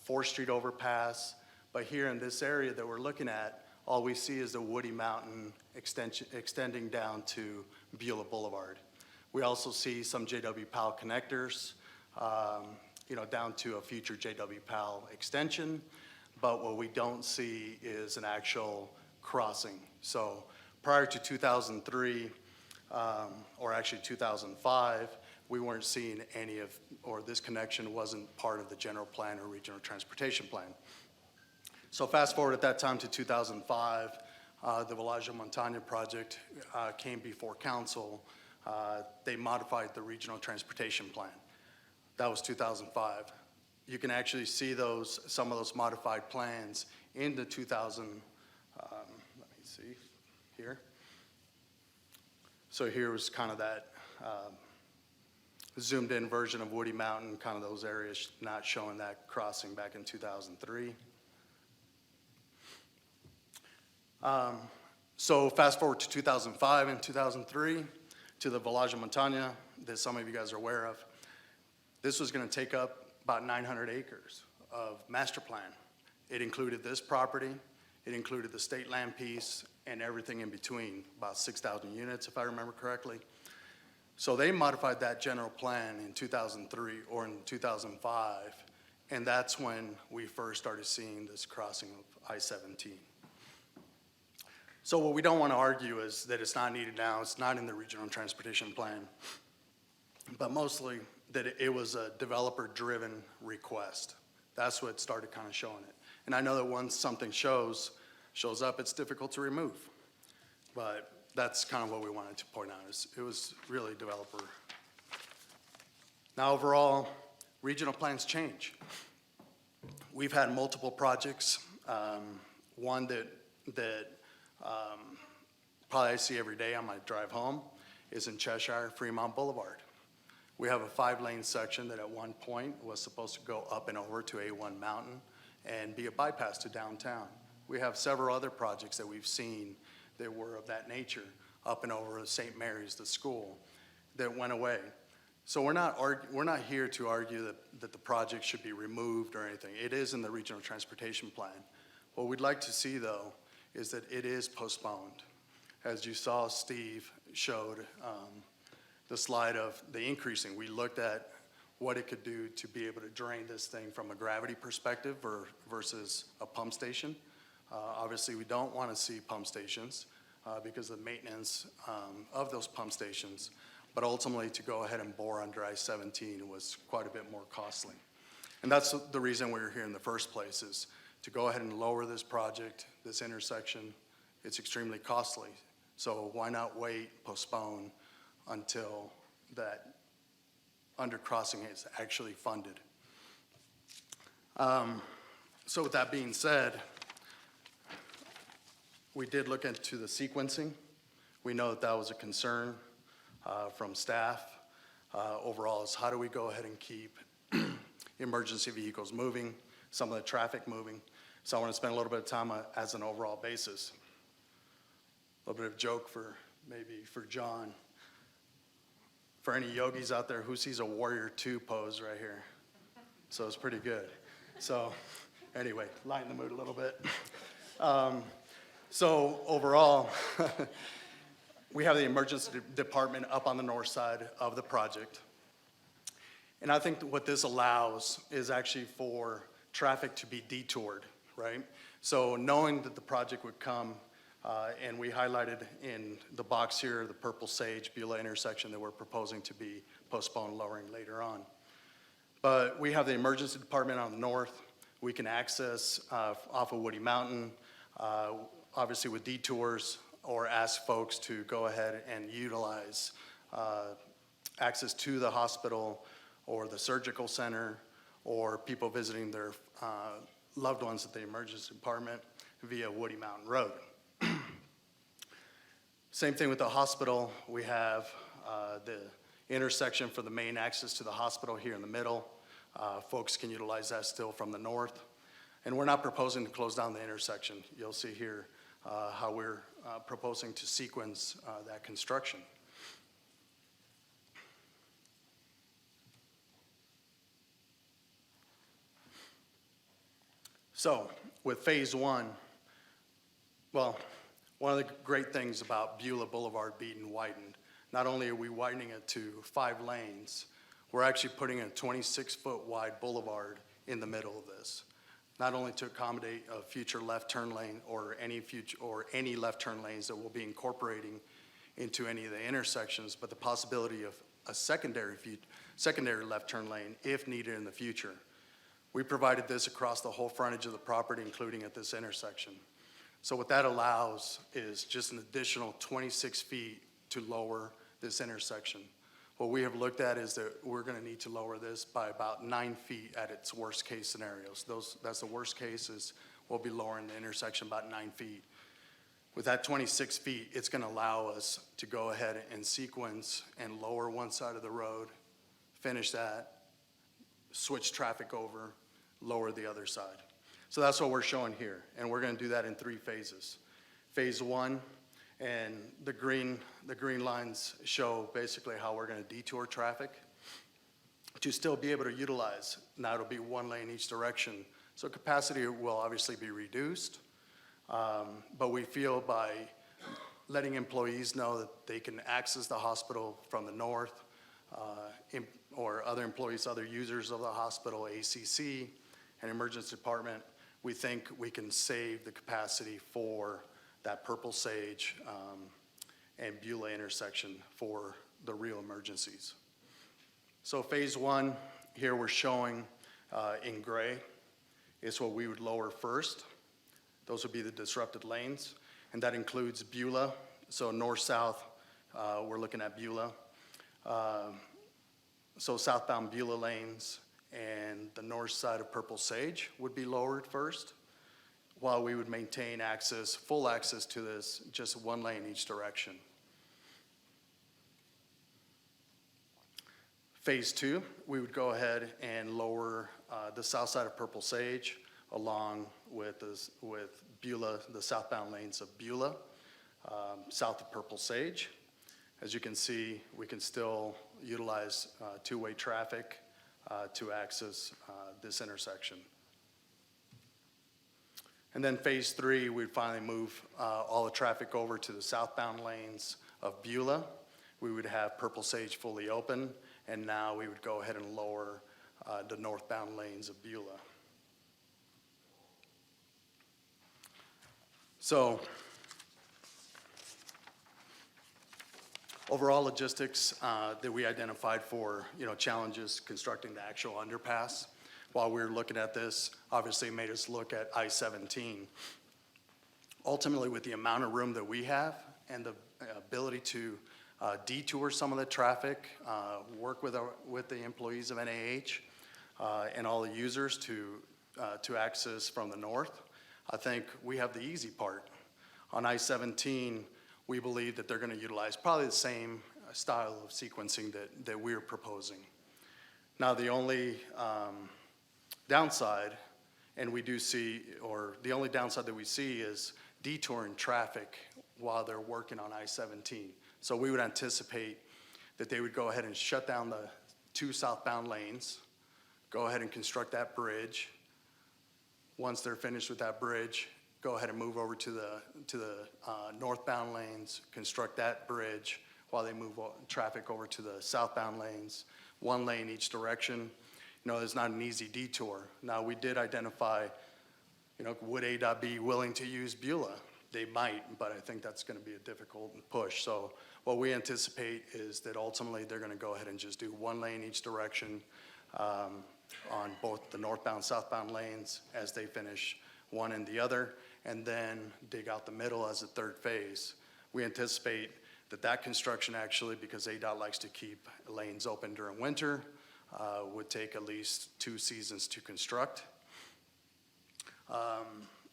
4th Street overpass. But here in this area that we're looking at, all we see is the Woody Mountain extending down to Beulah Boulevard. We also see some J.W. Powell connectors, down to a future J.W. Powell extension. But what we don't see is an actual crossing. So prior to 2003, or actually 2005, we weren't seeing any of, or this connection wasn't part of the general plan or regional transportation plan. So fast forward at that time to 2005, the Villaggio Montana project came before council. They modified the regional transportation plan. That was 2005. You can actually see some of those modified plans in the 2000, let me see here. So here was kind of that, zoomed in version of Woody Mountain, kind of those areas not showing that crossing back in 2003. So fast forward to 2005 and 2003 to the Village of Montana that some of you guys are aware of. This was going to take up about 900 acres of master plan. It included this property, it included the state land piece, and everything in between, about 6,000 units, if I remember correctly. So they modified that general plan in 2003 or in 2005, and that's when we first started seeing this crossing of I-17. So what we don't want to argue is that it's not needed now, it's not in the regional transportation plan, but mostly that it was a developer-driven request. That's what started kind of showing it. And I know that once something shows up, it's difficult to remove. But that's kind of what we wanted to point out, is it was really developer. Now overall, regional plans change. We've had multiple projects. One that probably I see every day on my drive home is in Cheshire, Fremont Boulevard. We have a 5-lane section that at one point was supposed to go up and over to A1 Mountain and be a bypass to downtown. We have several other projects that we've seen that were of that nature, up and over St. Mary's, the school, that went away. So we're not here to argue that the project should be removed or anything. It is in the regional transportation plan. What we'd like to see, though, is that it is postponed. As you saw, Steve showed the slide of the increasing. We looked at what it could do to be able to drain this thing from a gravity perspective versus a pump station. Obviously, we don't want to see pump stations because of the maintenance of those pump stations, but ultimately to go ahead and bore under I-17 was quite a bit more costly. And that's the reason we were here in the first place, is to go ahead and lower this project, this intersection. It's extremely costly. So why not wait, postpone until that undercrossing is actually funded? So with that being said, we did look into the sequencing. We know that was a concern from staff. Overall, is how do we go ahead and keep emergency vehicles moving, some of the traffic moving. So I want to spend a little bit of time as an overall basis. A little bit of joke maybe for John. For any yogis out there, who sees a Warrior II pose right here? So it's pretty good. So anyway, lighten the mood a little bit. So overall, we have the emergency department up on the north side of the project. And I think that what this allows is actually for traffic to be detoured, right? So knowing that the project would come, and we highlighted in the box here, the Purple Sage Beulah intersection that we're proposing to be postponed, lowering later on. But we have the emergency department on the north. We can access off of Woody Mountain, obviously with detours, or ask folks to go ahead and utilize access to the hospital or the surgical center, or people visiting their loved ones at the emergency department via Woody Mountain Road. Same thing with the hospital. We have the intersection for the main access to the hospital here in the middle. Folks can utilize that still from the north. And we're not proposing to close down the intersection. You'll see here how we're proposing to sequence that construction. So with phase one, well, one of the great things about Beulah Boulevard being widened, not only are we widening it to 5 lanes, we're actually putting a 26-foot wide boulevard in the middle of this. Not only to accommodate a future left turn lane or any left turn lanes that we'll be incorporating into any of the intersections, but the possibility of a secondary left turn lane if needed in the future. We provided this across the whole frontage of the property, including at this intersection. So what that allows is just an additional 26 feet to lower this intersection. What we have looked at is that we're going to need to lower this by about 9 feet at its worst case scenarios. That's the worst cases. We'll be lowering the intersection about 9 feet. With that 26 feet, it's going to allow us to go ahead and sequence and lower one side of the road finish that, switch traffic over, lower the other side. So that's what we're showing here, and we're gonna do that in 3 phases. Phase 1, and the green lines show basically how we're gonna detour traffic to still be able to utilize. Now it'll be 1 lane each direction, so capacity will obviously be reduced, but we feel by letting employees know that they can access the hospital from the north, or other employees, other users of the hospital, ACC, and emergency department, we think we can save the capacity for that Purple Sage and Beulah intersection for the real emergencies. So phase 1, here we're showing in gray, is what we would lower first. Those would be the disrupted lanes, and that includes Beulah. So north-south, we're looking at Beulah. So southbound Beulah lanes and the north side of Purple Sage would be lowered first, while we would maintain access, full access to this, just 1 lane each direction. Phase 2, we would go ahead and lower the south side of Purple Sage along with Beulah, the southbound lanes of Beulah, south of Purple Sage. As you can see, we can still utilize 2-way traffic to access this intersection. And then phase 3, we'd finally move all the traffic over to the southbound lanes of Beulah. We would have Purple Sage fully open, and now we would go ahead and lower the northbound lanes of Beulah. So overall logistics that we identified for, challenges constructing the actual underpass. While we were looking at this, obviously it made us look at I-17. Ultimately, with the amount of room that we have and the ability to detour some of the traffic, work with the employees of NAH and all the users to access from the north, I think we have the easy part. On I-17, we believe that they're going to utilize probably the same style of sequencing that we're proposing. Now, the only downside, and we do see, or the only downside that we see is detouring traffic while they're working on I-17. So we would anticipate that they would go ahead and shut down the 2 southbound lanes, go ahead and construct that bridge. Once they're finished with that bridge, go ahead and move over to the northbound lanes, construct that bridge while they move traffic over to the southbound lanes, 1 lane each direction. It's not an easy detour. Now, we did identify, would ADOT be willing to use Beulah? They might, but I think that's going to be a difficult push. So what we anticipate is that ultimately they're going to go ahead and just do 1 lane each direction on both the northbound, southbound lanes as they finish one and the other, and then dig out the middle as a 3rd phase. We anticipate that construction actually, because ADOT likes to keep lanes open during winter, would take at least 2 seasons to construct.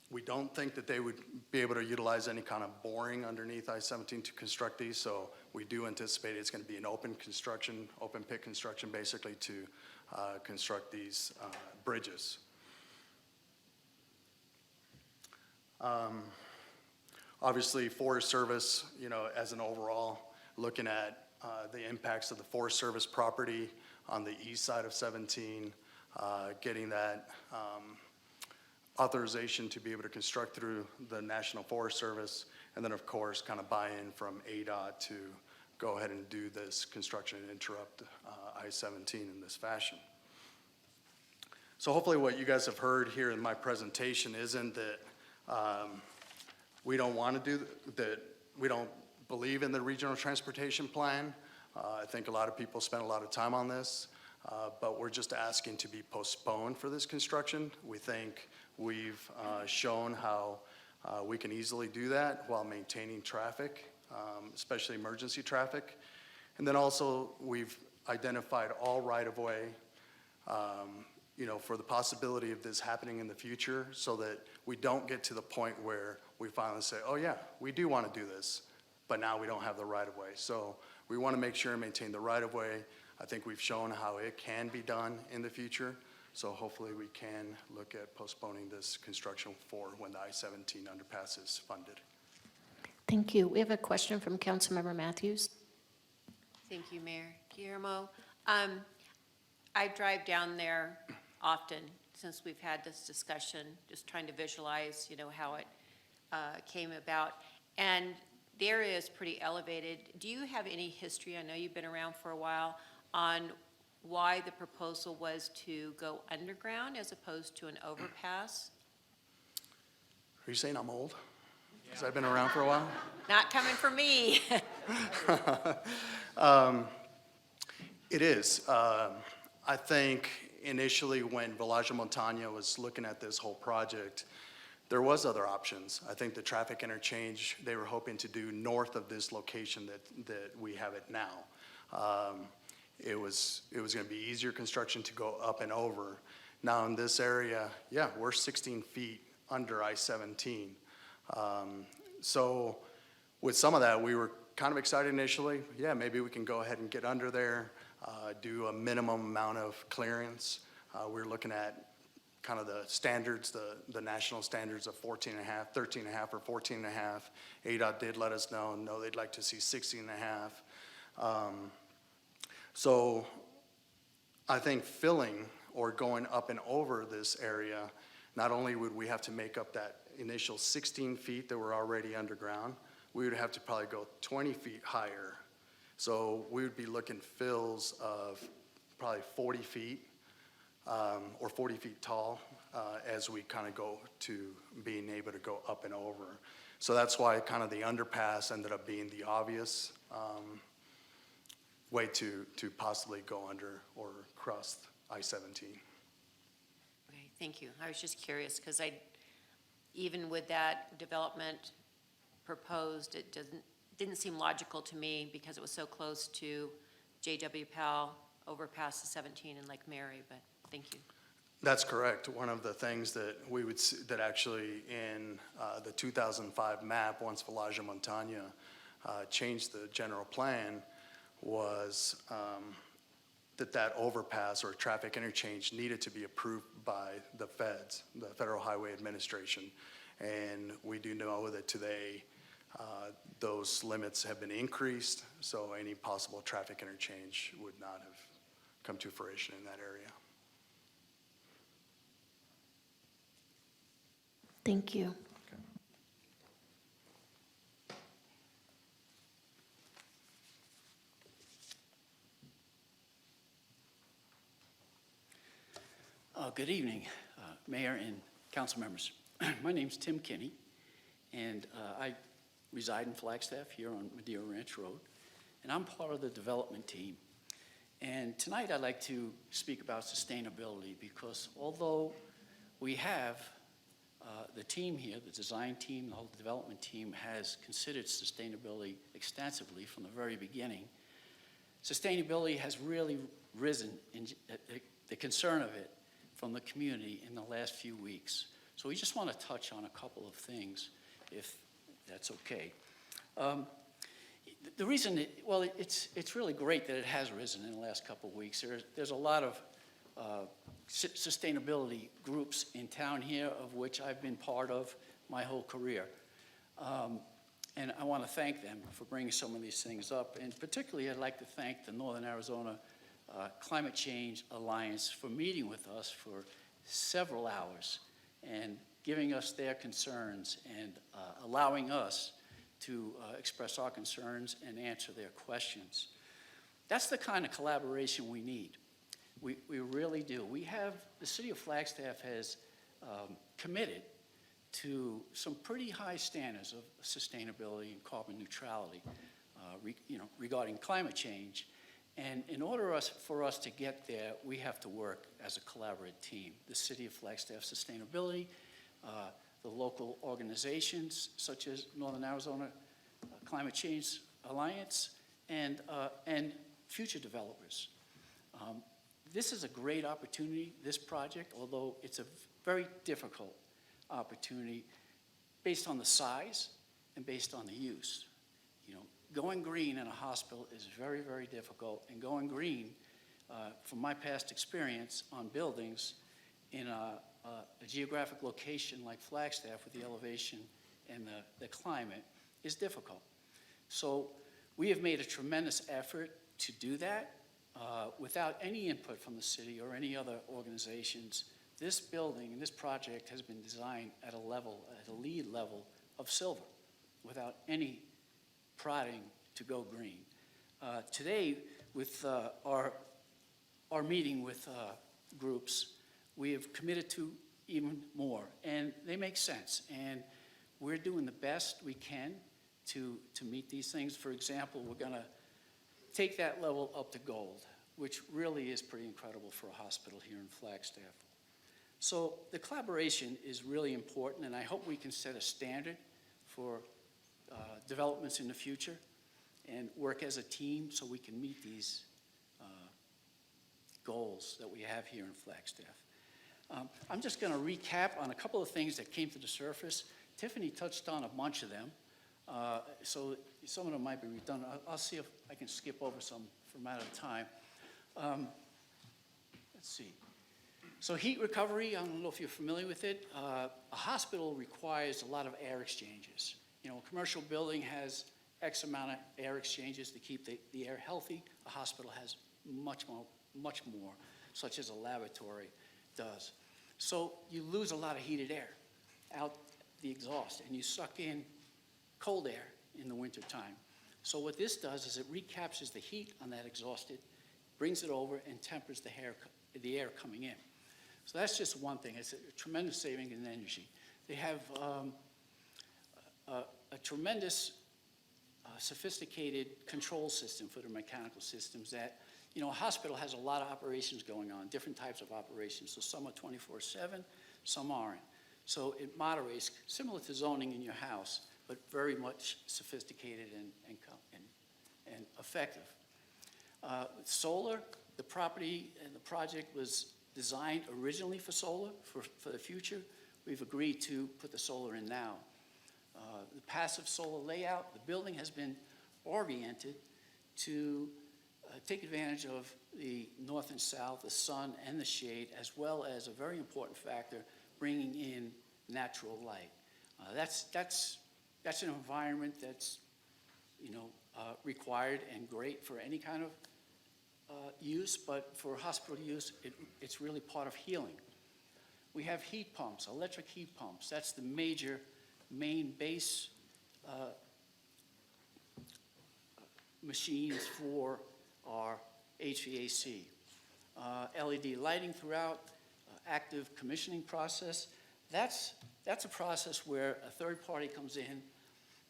We don't think that they would be able to utilize any kind of boring underneath I-17 to construct these, so we do anticipate it's going to be an open pit construction basically to construct these bridges. Obviously, Forest Service, as an overall, looking at the impacts of the Forest Service property on the east side of 17, getting that authorization to be able to construct through the National Forest Service, and then of course kind of buy-in from ADOT to go ahead and do this construction and interrupt I-17 in this fashion. So hopefully what you guys have heard here in my presentation isn't that we don't want to do that, we don't believe in the regional transportation plan. I think a lot of people spent a lot of time on this, but we're just asking to be postponed for this construction. We think we've shown how we can easily do that while maintaining traffic, especially emergency traffic. And then also we've identified all right-of-way, for the possibility of this happening in the future, so that we don't get to the point where we finally say, oh yeah, we do want to do this, but now we don't have the right-of-way. So we want to make sure and maintain the right-of-way I think we've shown how it can be done in the future. So hopefully we can look at postponing this construction for when the I-17 underpass is funded. Thank you. We have a question from Councilmember Matthews. Thank you, Mayor. Guillermo, I drive down there often since we've had this discussion, just trying to visualize, how it came about. And the area is pretty elevated. Do you have any history, I know you've been around for a while, on why the proposal was to go underground as opposed to an overpass? Are you saying I'm old? Because I've been around for a while? Not coming from me. It is. I think initially when Villaggio Montagna was looking at this whole project, there was other options. I think the traffic interchange they were hoping to do north of this location that we have it now. It was going to be easier construction to go up and over. Now in this area, yeah, we're 16 feet under I-17. So with some of that, we were kind of excited initially. Yeah, maybe we can go ahead and get under there, do a minimum amount of clearance. We're looking at kind of the standards, the national standards of 14.5, 13.5, or 14.5. ADOT did let us know, no, they'd like to see 16.5. So I think filling or going up and over this area, not only would we have to make up that initial 16 feet that were already underground, we would have to probably go 20 feet higher. So we would be looking fills of probably 40 feet or 40 feet tall as we kind of go to being able to go up and over. So that's why kind of the underpass ended up being the obvious way to possibly go under or cross I-17. Okay, thank you. I was just curious because even with that development proposed, it didn't seem logical to me because it was so close to J.W. Powell, overpass the 17 in Lake Mary, but thank you. That's correct. One of the things that we would see, that actually in the 2005 map, once Villaggio Montagna changed the general plan, was that overpass or traffic interchange needed to be approved by the feds, the Federal Highway Administration. And we do know that today those limits have been increased, so any possible traffic interchange would not have come to fruition in that area. Thank you. Good evening, Mayor and council members. My name's Tim Kinney, and I reside in Flagstaff here on Madeira Ranch Road, and I'm part of the development team. And tonight I'd like to speak about sustainability because although we have the team here, the design team, the whole development team has considered sustainability extensively from the very beginning, sustainability has really risen in the concern of it from the community in the last few weeks. So we just want to touch on a couple of things, if that's okay. The reason, it's really great that it has risen in the last couple of weeks. There's a lot of sustainability groups in town here, of which I've been part of my whole career. And I want to thank them for bringing some of these things up. And particularly, I'd like to thank the Northern Arizona Climate Change Alliance for meeting with us for several hours and giving us their concerns and allowing us to express our concerns and answer their questions. That's the kind of collaboration we need. We really do. The city of Flagstaff has committed to some pretty high standards of sustainability and carbon neutrality regarding climate change. And in order for us to get there, we have to work as a collaborative team. The City of Flagstaff Sustainability, the local organizations such as Northern Arizona Climate Change Alliance, and future developers. This is a great opportunity, this project, although it's a very difficult opportunity based on the size and based on the use. Going green in a hospital is very, very difficult, and going green from my past experience on buildings in a geographic location like Flagstaff with the elevation and the climate is difficult. So we have made a tremendous effort to do that without any input from the city or any other organizations. This building and this project has been designed at a level, at a LEED level of silver, without any prodding to go green. Today, with our meeting with groups, we have committed to even more, and they make sense. And we're doing the best we can to meet these things. For example, we're going to take that level up to gold, which really is pretty incredible for a hospital here in Flagstaff. So the collaboration is really important, and I hope we can set a standard for developments in the future and work as a team so we can meet these goals that we have here in Flagstaff. I'm just going to recap on a couple of things that came to the surface. Tiffany touched on a bunch of them, so some of them might be redundant. I'll see if I can skip over some for a matter of time. Let's see. So heat recovery, I don't know if you're familiar with it. A hospital requires a lot of air exchanges. You know, a commercial building has X amount of air exchanges to keep the air healthy. A hospital has much more, such as a laboratory does. So you lose a lot of heated air out the exhaust, and you suck in cold air in the wintertime. So what this does is it recaptures the heat on that exhausted, brings it over, and tempers the air coming in. So that's just one thing. It's a tremendous saving in energy. They have a tremendous sophisticated control system for their mechanical systems that, you know, a hospital has a lot of operations going on, different types of operations. So some are 24/7, some aren't. So it moderates, similar to zoning in your house, but very much sophisticated and effective. Solar, the property and the project was designed originally for solar, for the future. We've agreed to put the solar in now. The passive solar layout, the building has been oriented to take advantage of the north and south, the sun and the shade, as well as a very important factor, bringing in natural light. That's an environment that's, you know, required and great for any kind of use, but for hospital use, it's really part of healing. We have heat pumps, electric heat pumps. That's the main base machines for our HVAC. LED lighting throughout, active commissioning process. That's a process where a third party comes in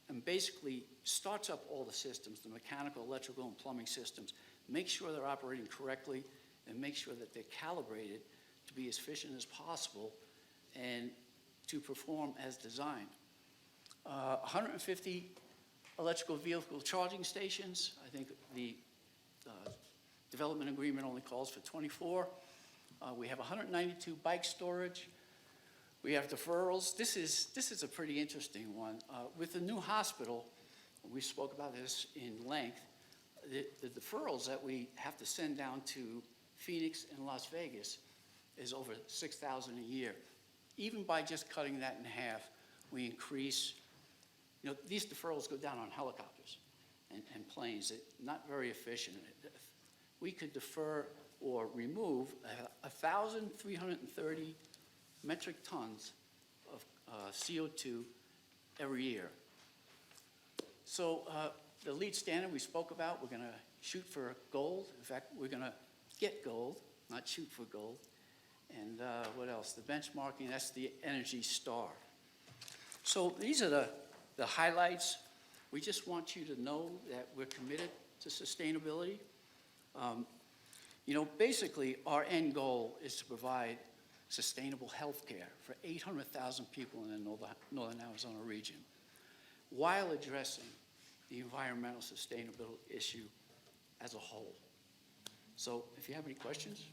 and basically starts up all the systems, the mechanical, electrical, and plumbing systems, make sure they're operating correctly, and make sure that they're calibrated to be as efficient as possible and to perform as designed. 150 electrical vehicle charging stations. I think the development agreement only calls for 24. We have 192 bike storage. We have deferrals. This is a pretty interesting one. With the new hospital, we spoke about this in length, the deferrals that we have to send down to Phoenix and Las Vegas is over $6,000 a year. Even by just cutting that in half, we increase, you know, these deferrals go down on helicopters and planes. It's not very efficient. We could defer or remove 1,330 metric tons of CO2 every year. So the LEED standard we spoke about, we're going to shoot for gold. In fact, we're going to get gold, not shoot for gold. And what else? The benchmarking, that's the Energy Star. So these are the highlights. We just want you to know that we're committed to sustainability. You know, basically, our end goal is to provide sustainable health care for 800,000 people in the Northern Arizona region, while addressing the environmental sustainability issue as a whole. So if you have any questions,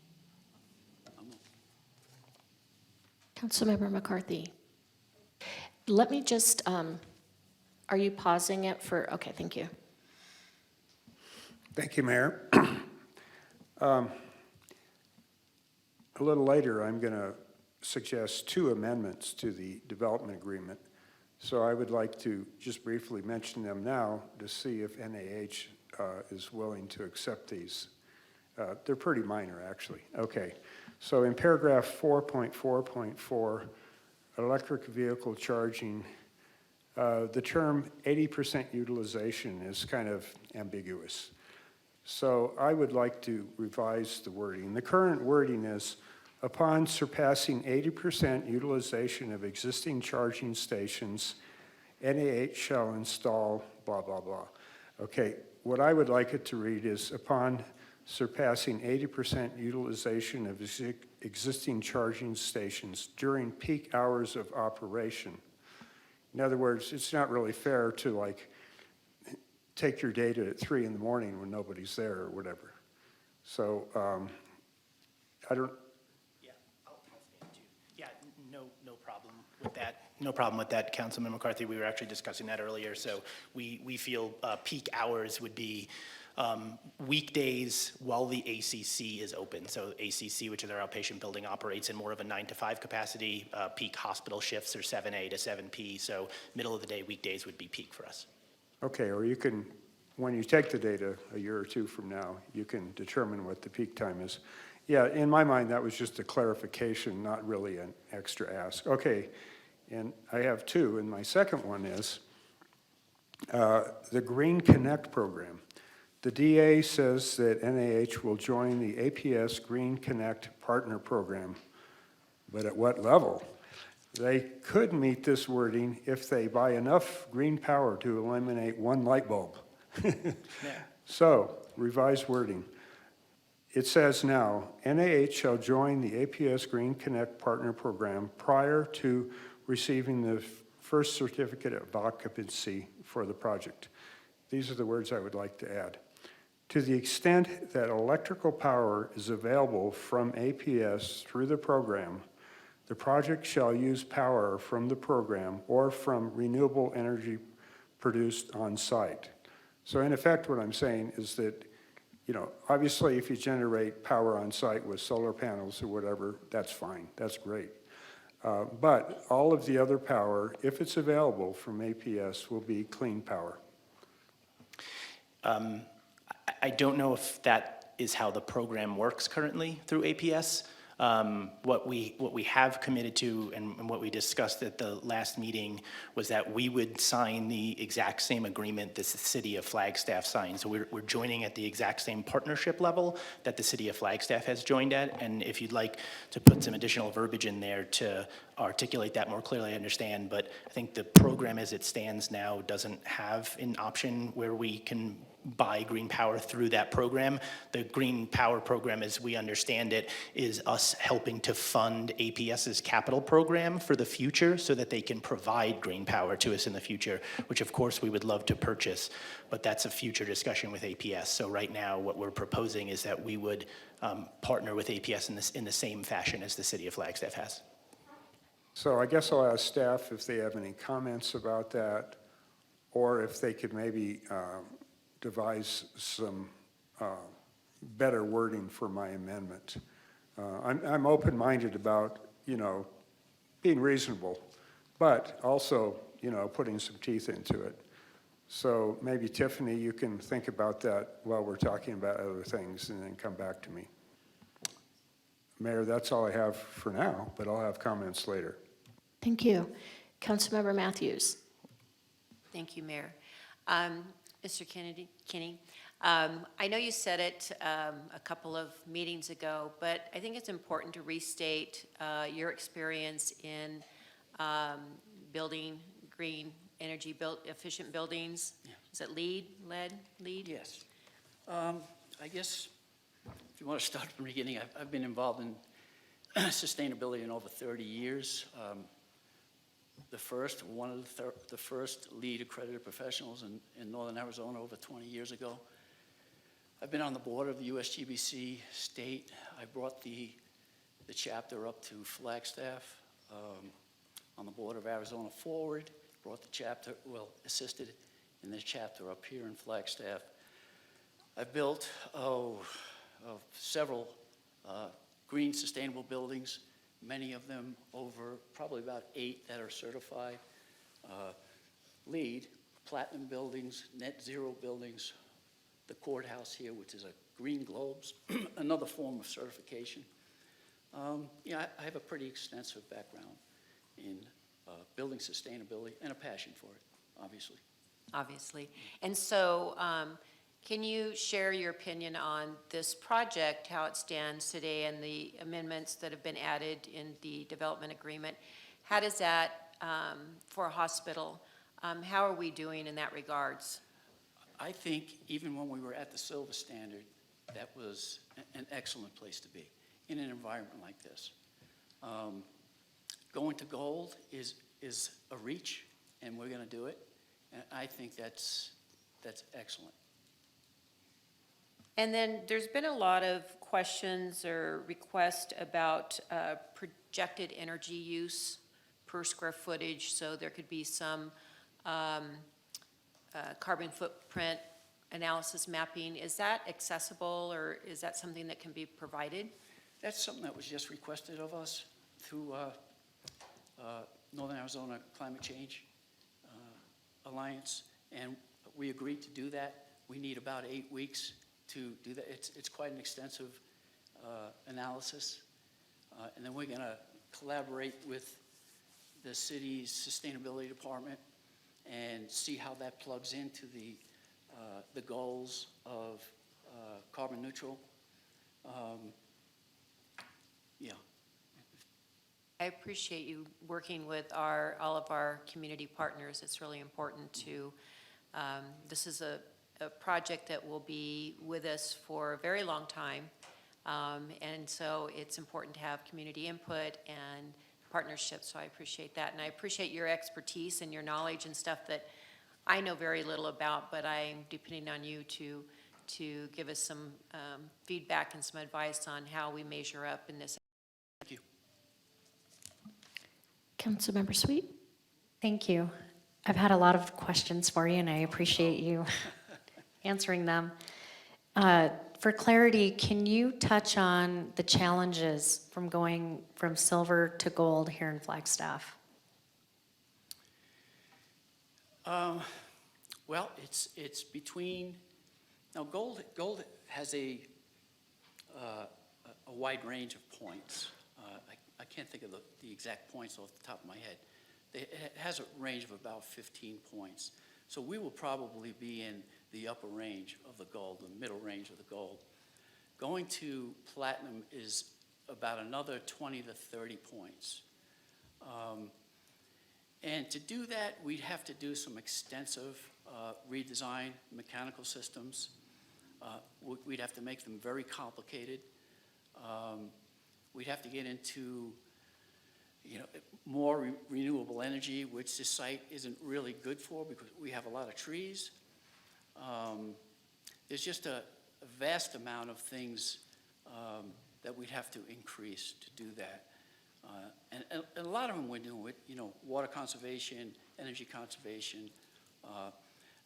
Councilmember McCarthy. Let me just, are you pausing it for, okay, thank you. Thank you, Mayor. a little later, I'm going to suggest 2 amendments to the development agreement. So I would like to just briefly mention them now to see if NAH is willing to accept these. They're pretty minor, actually. Okay. So in paragraph 4.4.4, electric vehicle charging, the term 80% utilization is kind of ambiguous. So I would like to revise the wording. The current wording is, upon surpassing 80% utilization of existing charging stations, NAH shall install blah, blah, blah. Okay, what I would like it to read is, upon surpassing 80% utilization of existing charging stations during peak hours of operation. In other words, it's not really fair to like take your data at 3 in the morning when nobody's there or whatever. So I don't. Yeah, I'll stand too. Yeah, no problem with that. No problem with that, Councilman McCarthy. We were actually discussing that earlier. So we feel peak hours would be weekdays while the ACC is open. So ACC, which is our outpatient building, operates in more of a 9 to 5 capacity. Peak hospital shifts are 7A to 7P. So middle of the day weekdays would be peak for us. Okay, or you can, when you take the data a year or 2 from now, you can determine what the peak time is. Yeah, in my mind, that was just a clarification, not really an extra ask. Okay, and I have 2, and my second one is the Green Connect program. The DA says that NAH will join the APS Green Connect Partner Program, but at what level? They could meet this wording if they buy enough green power to eliminate 1 light bulb. So, revised wording. It says now, NAH shall join the APS Green Connect Partner Program prior to receiving the first certificate of occupancy for the project. These are the words I would like to add. To the extent that electrical power is available from APS through the program, the project shall use power from the program or from renewable energy produced on site. So in effect, what I'm saying is that, you know, obviously if you generate power on site with solar panels or whatever, that's fine, that's great. But all of the other power, if it's available from APS, will be clean power. I don't know if that is how the program works currently through APS. What we have committed to and what we discussed at the last meeting was that we would sign the exact same agreement that the city of Flagstaff signed. So we're joining at the exact same partnership level that the city of Flagstaff has joined at. And if you'd like to put some additional verbiage in there to articulate that more clearly, I understand. But I think the program as it stands now doesn't have an option where we can buy green power through that program. The green power program, as we understand it, is us helping to fund APS's capital program for the future so that they can provide green power to us in the future, which of course we would love to purchase, but that's a future discussion with APS. So right now what we're proposing is that we would partner with APS in the same fashion as the city of Flagstaff has. So I guess I'll ask staff if they have any comments about that, or if they could maybe devise some better wording for my amendment. I'm open-minded about, you know, being reasonable, but also, you know, putting some teeth into it. So maybe Tiffany, you can think about that while we're talking about other things and then come back to me. Mayor, that's all I have for now, but I'll have comments later. Thank you. Councilmember Matthews. Thank you, Mayor. Mr. Kinney, I know you said it a couple of meetings ago, but I think it's important to restate your experience in building green energy efficient buildings. Yeah. Is it LEED? Yes. I guess if you want to start from the beginning, I've been involved in sustainability in over 30 years. One of the first LEED accredited professionals in Northern Arizona over 20 years ago. I've been on the board of the USGBC state. I brought the chapter up to Flagstaff, on the board of Arizona Forward, brought the chapter, assisted in this chapter up here in Flagstaff. I've built several green sustainable buildings, many of them over probably about 8 that are certified. LEED, platinum buildings, net zero buildings, the courthouse here, which is a green globes, another form of certification. Yeah, I have a pretty extensive background in building sustainability and a passion for it, obviously. Obviously. And so can you share your opinion on this project, how it stands today, and the amendments that have been added in the development agreement? How does that, for a hospital, how are we doing in that regards? I think even when we were at the silver standard, that was an excellent place to be in an environment like this. Going to gold is a reach, and we're going to do it. And I think that's excellent. And then there's been a lot of questions or requests about projected energy use per square footage, so there could be some carbon footprint analysis mapping. Is that accessible, or is that something that can be provided? That's something that was just requested of us through Northern Arizona Climate Change Alliance, and we agreed to do that. We need about 8 weeks to do that. It's quite an extensive analysis, and then we're going to collaborate with the city's sustainability department and see how that plugs into the goals of carbon neutral. Yeah. I appreciate you working with all of our community partners. It's really important to, this is a project that will be with us for a very long time. And so it's important to have community input and partnerships, so I appreciate that. And I appreciate your expertise and your knowledge and stuff that I know very little about, but I'm depending on you to give us some feedback and some advice on how we measure up in this. Thank you. Councilmember Sweet? Thank you. I've had a lot of questions for you, and I appreciate you answering them. For clarity, can you touch on the challenges from going from silver to gold here in Flagstaff? Well, it's between, now gold has a wide range of points. I can't think of the exact points off the top of my head. It has a range of about 15 points. So we will probably be in the upper range of the gold, the middle range of the gold. Going to platinum is about another 20 to 30 points. And to do that, we'd have to do some extensive redesign mechanical systems. We'd have to make them very complicated. We'd have to get into more renewable energy, which this site isn't really good for because we have a lot of trees. There's just a vast amount of things that we'd have to increase to do that. And a lot of them we're doing with, water conservation, energy conservation.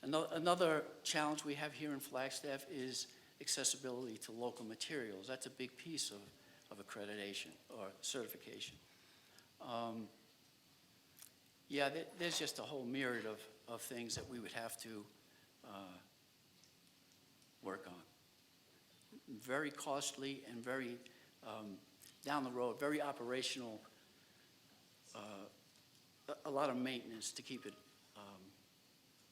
Another challenge we have here in Flagstaff is accessibility to local materials. That's a big piece of accreditation or certification. Yeah, there's just a whole myriad of things that we would have to work on. Very costly and very down the road, very operational, a lot of maintenance to keep it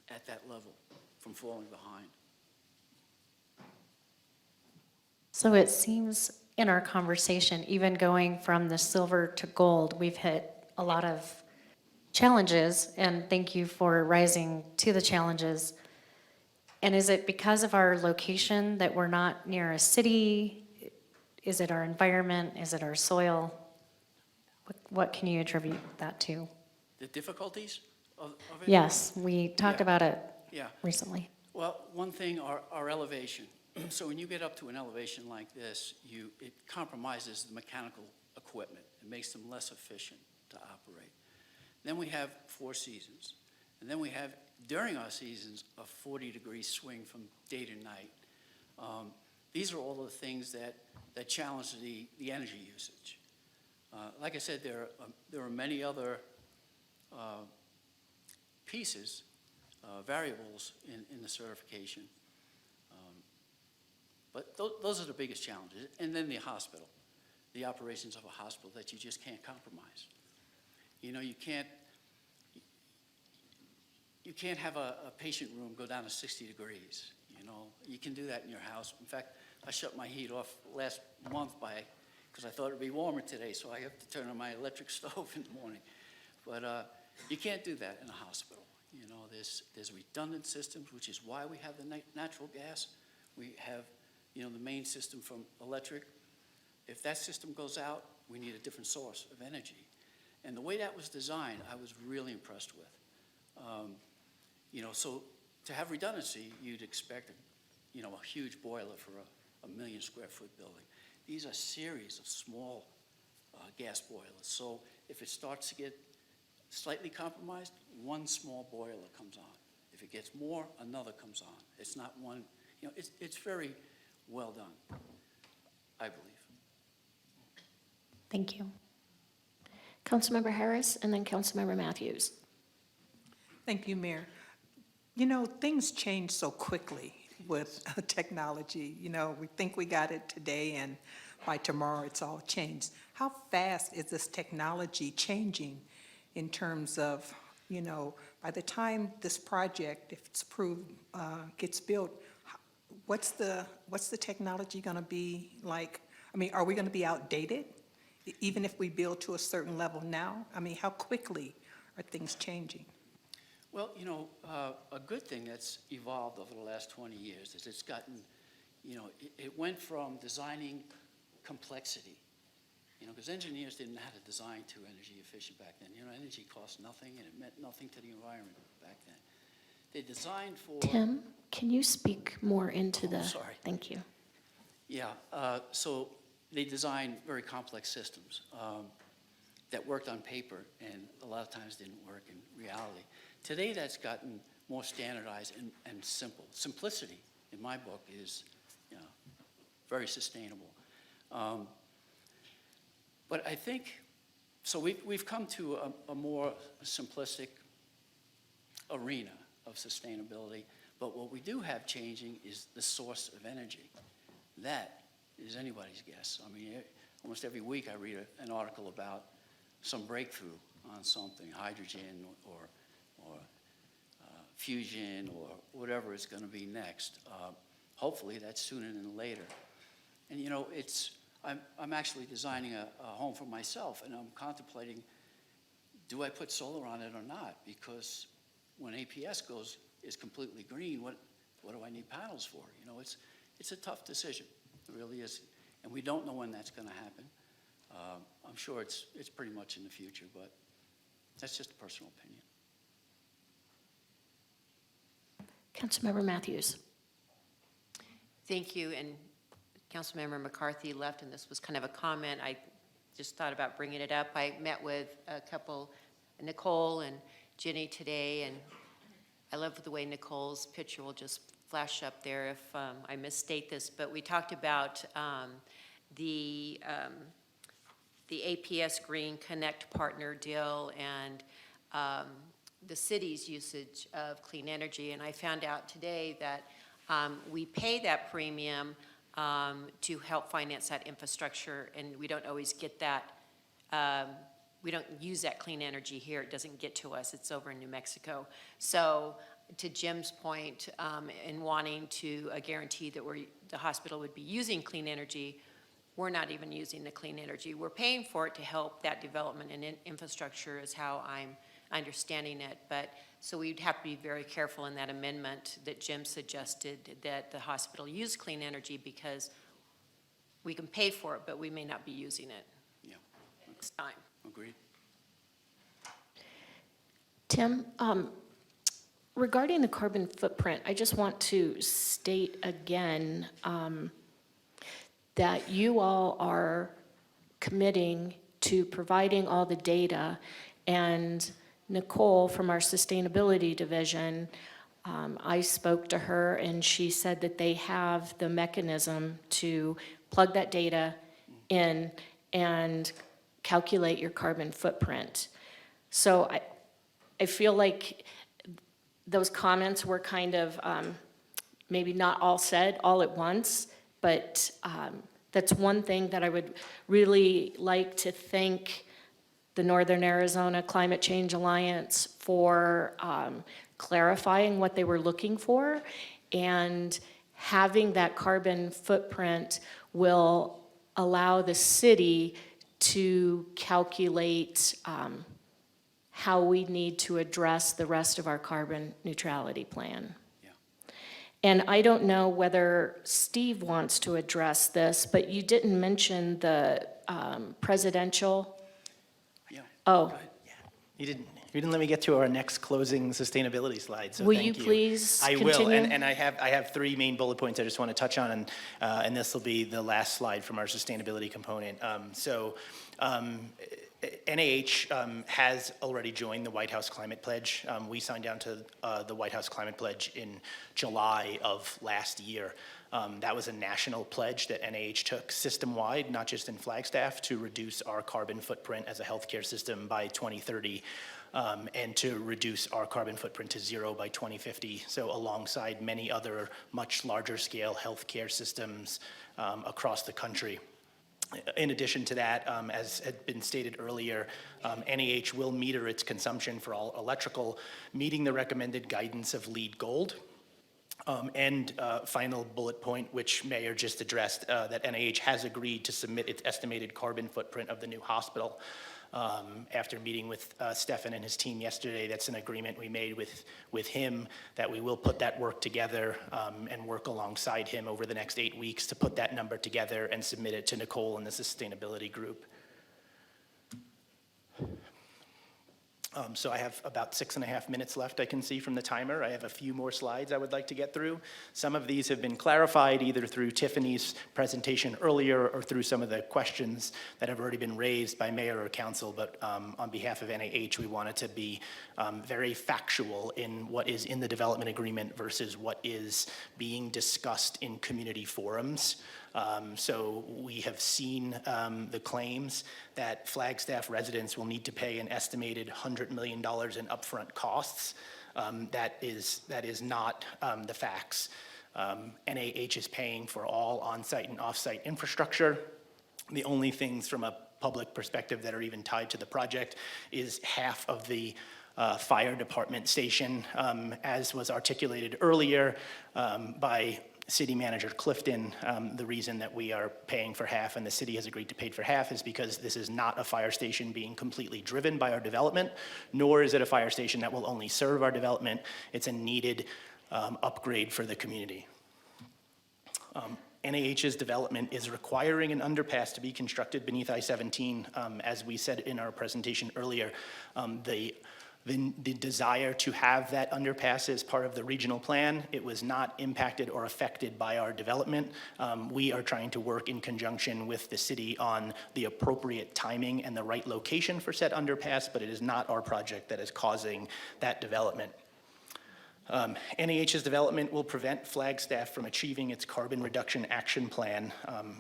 at that level from falling behind. So it seems in our conversation, even going from the silver to gold, we've hit a lot of challenges, and thank you for rising to the challenges. And is it because of our location that we're not near a city? Is it our environment? Is it our soil? What can you attribute that to? The difficulties of it? Yes, we talked about it recently. Well, one thing, our elevation. So when you get up to an elevation like this, it compromises the mechanical equipment. It makes them less efficient to operate. Then we have 4 seasons. And then we have, during our seasons, a 40-degree swing from day to night. these are all the things that challenge the energy usage. Like I said, there are many other pieces, variables in the certification. But those are the biggest challenges. And then the hospital, the operations of a hospital that you just can't compromise. You know, you can't have a patient room go down to 60 degrees. You know, you can do that in your house. In fact, I shut my heat off last month because I thought it'd be warmer today, so I have to turn on my electric stove in the morning. But you can't do that in a hospital. You know, there's redundant systems, which is why we have the natural gas. We have, you know, the main system from electric. If that system goes out, we need a different source of energy. And the way that was designed, I was really impressed with. You know, so to have redundancy, you'd expect, you know, a huge boiler for a 1 million square foot building. These are series of small gas boilers. So if it starts to get slightly compromised, one small boiler comes on. If it gets more, another comes on. It's not one, you know, it's very well done, I believe. Thank you. Councilmember Harris and then Councilmember Matthews. Thank you, Mayor. You know, things change so quickly with technology. You know, we think we got it today, and by tomorrow it's all changed. How fast is this technology changing in terms of, you know, by the time this project, if it's approved, gets built, what's the technology going to be like? I mean, are we going to be outdated, even if we build to a certain level now? I mean, how quickly are things changing? Well, you know, a good thing that's evolved over the last 20 years is it's gotten, you know, it went from designing complexity, you know, because engineers didn't know how to design too energy efficient back then. You know, energy cost nothing and it meant nothing to the environment back then. They designed for... Tim, can you speak more into the... Sorry. Thank you. Yeah, so they designed very complex systems that worked on paper and a lot of times didn't work in reality. Today, that's gotten more standardized and simple. Simplicity, in my book, is, you know, very sustainable. But I think, so we've come to a more simplistic arena of sustainability, but what we do have changing is the source of energy. That is anybody's guess. I mean, almost every week I read an article about some breakthrough on something, hydrogen or fusion or whatever is going to be next. Hopefully that's sooner than later. And you know, I'm actually designing a home for myself, and I'm contemplating, do I put solar on it or not? Because when APS is completely green, what do I need panels for? You know, it's a tough decision. It really is. And we don't know when that's going to happen. I'm sure it's pretty much in the future, but that's just a personal opinion. Councilmember Matthews. Thank you, and Councilmember McCarthy left, and this was kind of a comment. I just thought about bringing it up. I met with a couple, Nicole and Jenny today, and I love the way Nicole's picture will just flash up there if I misstate this, but we talked about the APS Green Connect partner deal and the city's usage of clean energy. And I found out today that we pay that premium to help finance that infrastructure, and we don't always get that. We don't use that clean energy here. It doesn't get to us. It's over in New Mexico. So to Jim's point, in wanting to guarantee that the hospital would be using clean energy, we're not even using the clean energy. We're paying for it to help that development and infrastructure is how I'm understanding it. But so we'd have to be very careful in that amendment that Jim suggested, that the hospital use clean energy, because we can pay for it, but we may not be using it. Yeah. It's time. Agreed. Tim, regarding the carbon footprint, I just want to state again that you all are committing to providing all the data, and Nicole from our sustainability division I spoke to her, and she said that they have the mechanism to plug that data in and calculate your carbon footprint. So I feel like those comments were kind of maybe not all said all at once, but that's one thing that I would really like to thank the Northern Arizona Climate Change Alliance for clarifying what they were looking for, and having that carbon footprint will allow the city to calculate how we need to address the rest of our carbon neutrality plan. And I don't know whether Steve wants to address this, but you didn't mention the presidential. Yeah. Oh, You didn't let me get to our next closing sustainability slide, so will thank you you. please I continue? will, and I have three main bullet points I just want to touch on, and this will be the last slide from our sustainability component. NAH has already joined the White House Climate Pledge. We signed down to the White House Climate Pledge in July of last year. That was a national pledge that NAH took system-wide, not just in Flagstaff, to reduce our carbon footprint as a healthcare system by 2030. And to reduce our carbon footprint to zero by 2050. So alongside many other much larger scale healthcare systems across the country. In addition to that, as had been stated earlier, NAH will meter its consumption for all electrical, meeting the recommended guidance of LEED Gold. Final bullet point, which Mayor just addressed, that NAH has agreed to submit its estimated carbon footprint of the new hospital. After meeting with Stefan and his team yesterday, that's an agreement we made with him that we will put that work together and work alongside him over the next 8 weeks to put that number together and submit it to Nicole and the sustainability group. So I have about 6.5 minutes left, I can see from the timer. I have a few more slides I would like to get through. Some of these have been clarified either through Tiffany's presentation earlier or through some of the questions that have already been raised by Mayor or Council, but on behalf of NAH, we wanted to be very factual in what is in the development agreement versus what is being discussed in community forums. So we have seen the claims that Flagstaff residents will need to pay an estimated $100 million in upfront costs. That is not the facts. NAH is paying for all on-site and off-site infrastructure. The only things from a public perspective that are even tied to the project is half of the fire department station, as was articulated earlier by City Manager Clifton. The reason that we are paying for half and the city has agreed to pay for half is because this is not a fire station being completely driven by our development, nor is it a fire station that will only serve our development. It's a needed upgrade for the community. NAH's development is requiring an underpass to be constructed beneath I-17. As we said in our presentation earlier, the desire to have that underpass as part of the regional plan, it was not impacted or affected by our development. We are trying to work in conjunction with the city on the appropriate timing and the right location for said underpass, but it is not our project that is causing that development. NAH's development will prevent Flagstaff from achieving its carbon reduction action plan.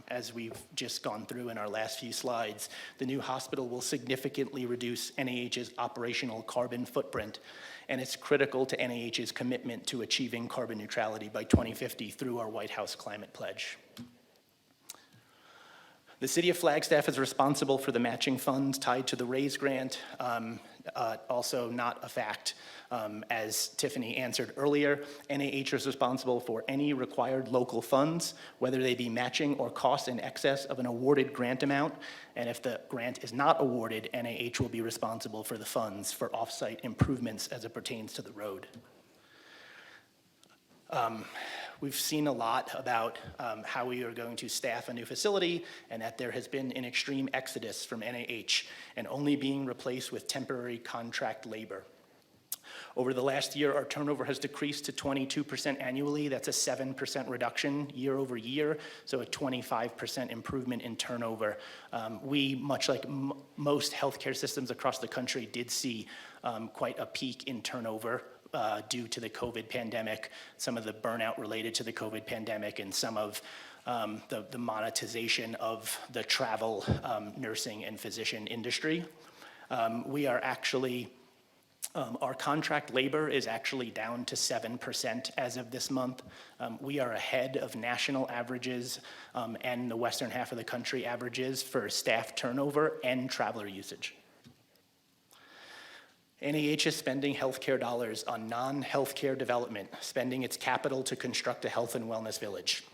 As we've just gone through in our last few slides, the new hospital will significantly reduce NAH's operational carbon footprint, and it's critical to NAH's commitment to achieving carbon neutrality by 2050 through our White House Climate Pledge. The City of Flagstaff is responsible for the matching funds tied to the RAISE grant, also not a fact. As Tiffany answered earlier, NAH is responsible for any required local funds, whether they be matching or cost in excess of an awarded grant amount. And if the grant is not awarded, NAH will be responsible for the funds for off-site improvements as it pertains to the road. We've seen a lot about how we are going to staff a new facility and that there has been an extreme exodus from NAH and only being replaced with temporary contract labor. Over the last year, our turnover has decreased to 22% annually. That's a 7% reduction year over year, so a 25% improvement in turnover. We, much like most healthcare systems across the country, did see quite a peak in turnover due to the COVID pandemic, some of the burnout related to the COVID pandemic, and some of the monetization of the travel, nursing, and physician industry. We are actually, our contract labor is actually down to 7% as of this month. We are ahead of national averages and the western half of the country averages for staff turnover and traveler usage. NAH is spending healthcare dollars on non-healthcare development, spending its capital to construct a health and wellness village.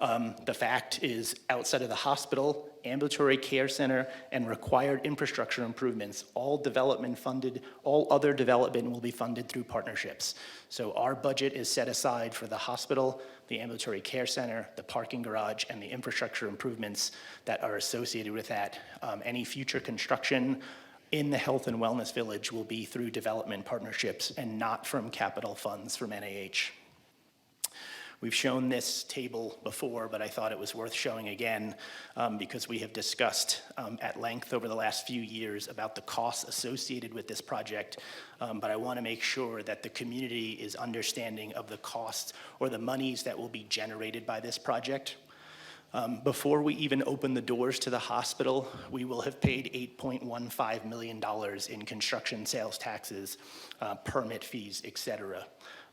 The fact is, outside of the hospital, ambulatory care center, and required infrastructure improvements, all other development will be funded through partnerships. So our budget is set aside for the hospital, the ambulatory care center, the parking garage, and the infrastructure improvements that are associated with that. Any future construction in the health and wellness village will be through development partnerships and not from capital funds from NAH. We've shown this table before, but I thought it was worth showing again because we have discussed at length over the last few years about the costs associated with this project, but I want to make sure that the community is understanding of the costs or the monies that will be generated by this project. Before we even open the doors to the hospital, we will have paid $8.15 million in construction sales taxes, permit fees, et cetera.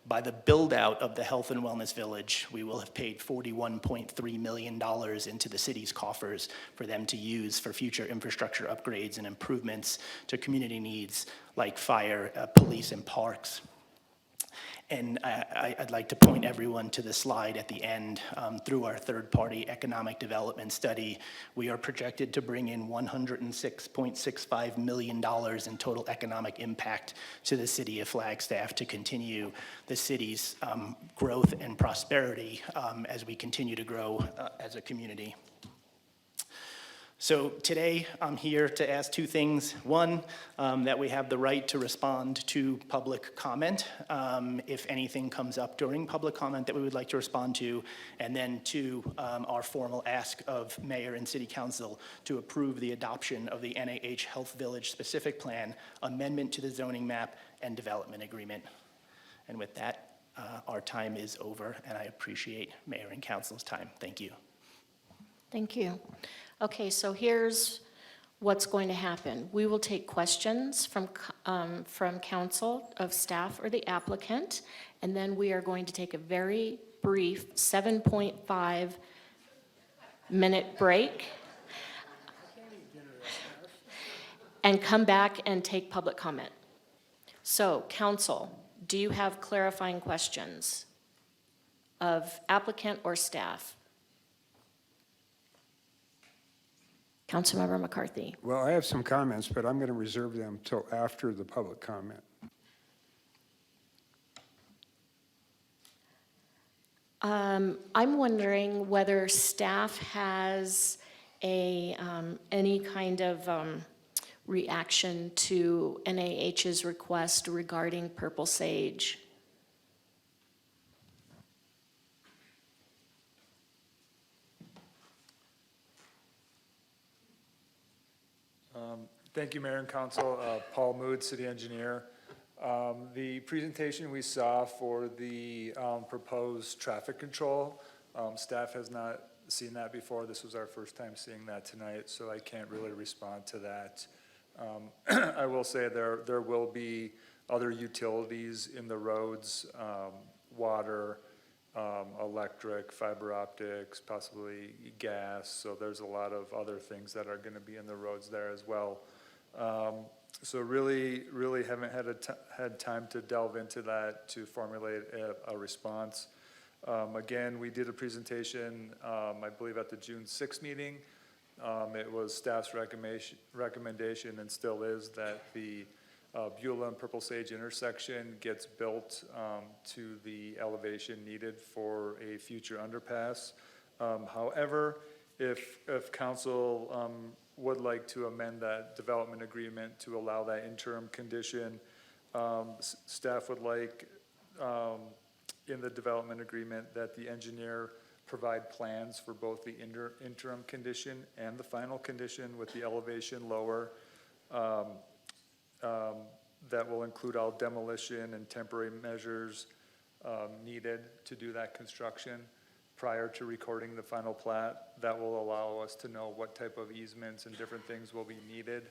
By the build-out of the Health and Wellness Village, we will have paid $41.3 million into the city's coffers for them to use for future infrastructure upgrades and improvements to community needs like fire, police, and parks. And I'd like to point everyone to the slide at the end. Through our third-party economic development study, we are projected to bring in $106.65 million in total economic impact to the city of Flagstaff to continue the city's growth and prosperity as we continue to grow as a community. So today, I'm here to ask two things. One, that we have the right to respond to public comment if anything comes up during public comment that we would like to respond to. And then two, our formal ask of Mayor and City Council to approve the adoption of the NAH Health Village Specific Plan, amendment to the zoning map, and development agreement. And with that, our time is over, and I appreciate Mayor and Council's time. Thank you. Thank you. Okay, so here's what's going to happen. We will take questions from council, of staff, or the applicant, and then we are going to take a very brief 7.5-minute break and come back and take public comment. So, council, do you have clarifying questions of applicant or staff? Councilmember McCarthy. Well, I have some comments, but I'm going to reserve them till after the public comment. I'm wondering whether staff has any kind of reaction to NAH's request regarding purple sage. Thank you, Mayor and Council. Paul Mood, City Engineer. The presentation we saw for the proposed traffic control, staff has not seen that before. This was our first time seeing that tonight, so I can't really respond to that. I will say there will be other utilities in the roads, water, electric, fiber optics, possibly gas. So there's a lot of other things that are going to be in the roads there as well. So really haven't had time to delve into that to formulate a response. Again, we did a presentation, I believe at the June 6th meeting. It was staff's recommendation and still is that the Beulah and Purple Sage intersection gets built to the elevation needed for a future underpass. However, if council would like to amend that development agreement to allow that interim condition, staff would like in the development agreement that the engineer provide plans for both the interim condition and the final condition with the elevation lower. that will include all demolition and temporary measures needed to do that construction prior to recording the final plat. That will allow us to know what type of easements and different things will be needed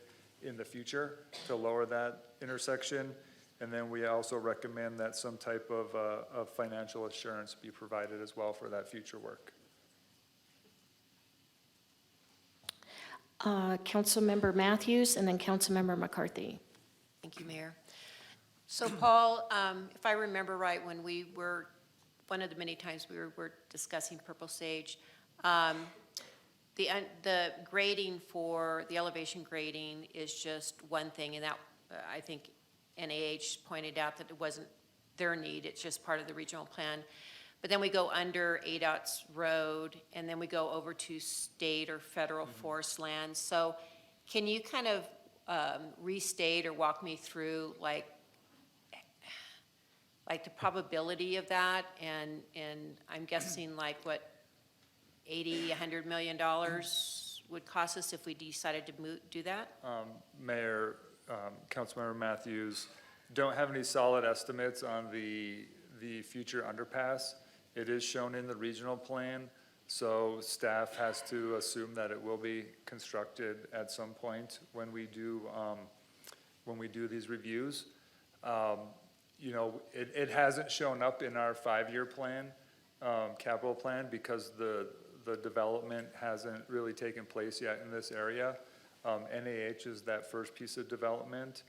in the future to lower that intersection. And then we also recommend that some type of financial assurance be provided as well for that future work. Councilmember Matthews and then Councilmember McCarthy. Thank you, Mayor. So Paul, if I remember right, when we were, one of the many times we were discussing Purple Sage, the grading for, the elevation grading is just one thing, and that, I think NAH pointed out that it wasn't their need, it's just part of the regional plan. But then we go under ADOT's road, and then we go over to state or federal forest lands. So can you kind of restate or walk me through like the probability of that? And I'm guessing like what, $80, $100 million would cost us if we decided to do that? Mayor, Councilmember Matthews, don't have any solid estimates on the future underpass. It is shown in the regional plan, so staff has to assume that it will be constructed at some point when we do these reviews. You know, it hasn't shown up in our 5-year plan, capital plan, because the development hasn't really taken place yet in this area. NAH is that first piece of development.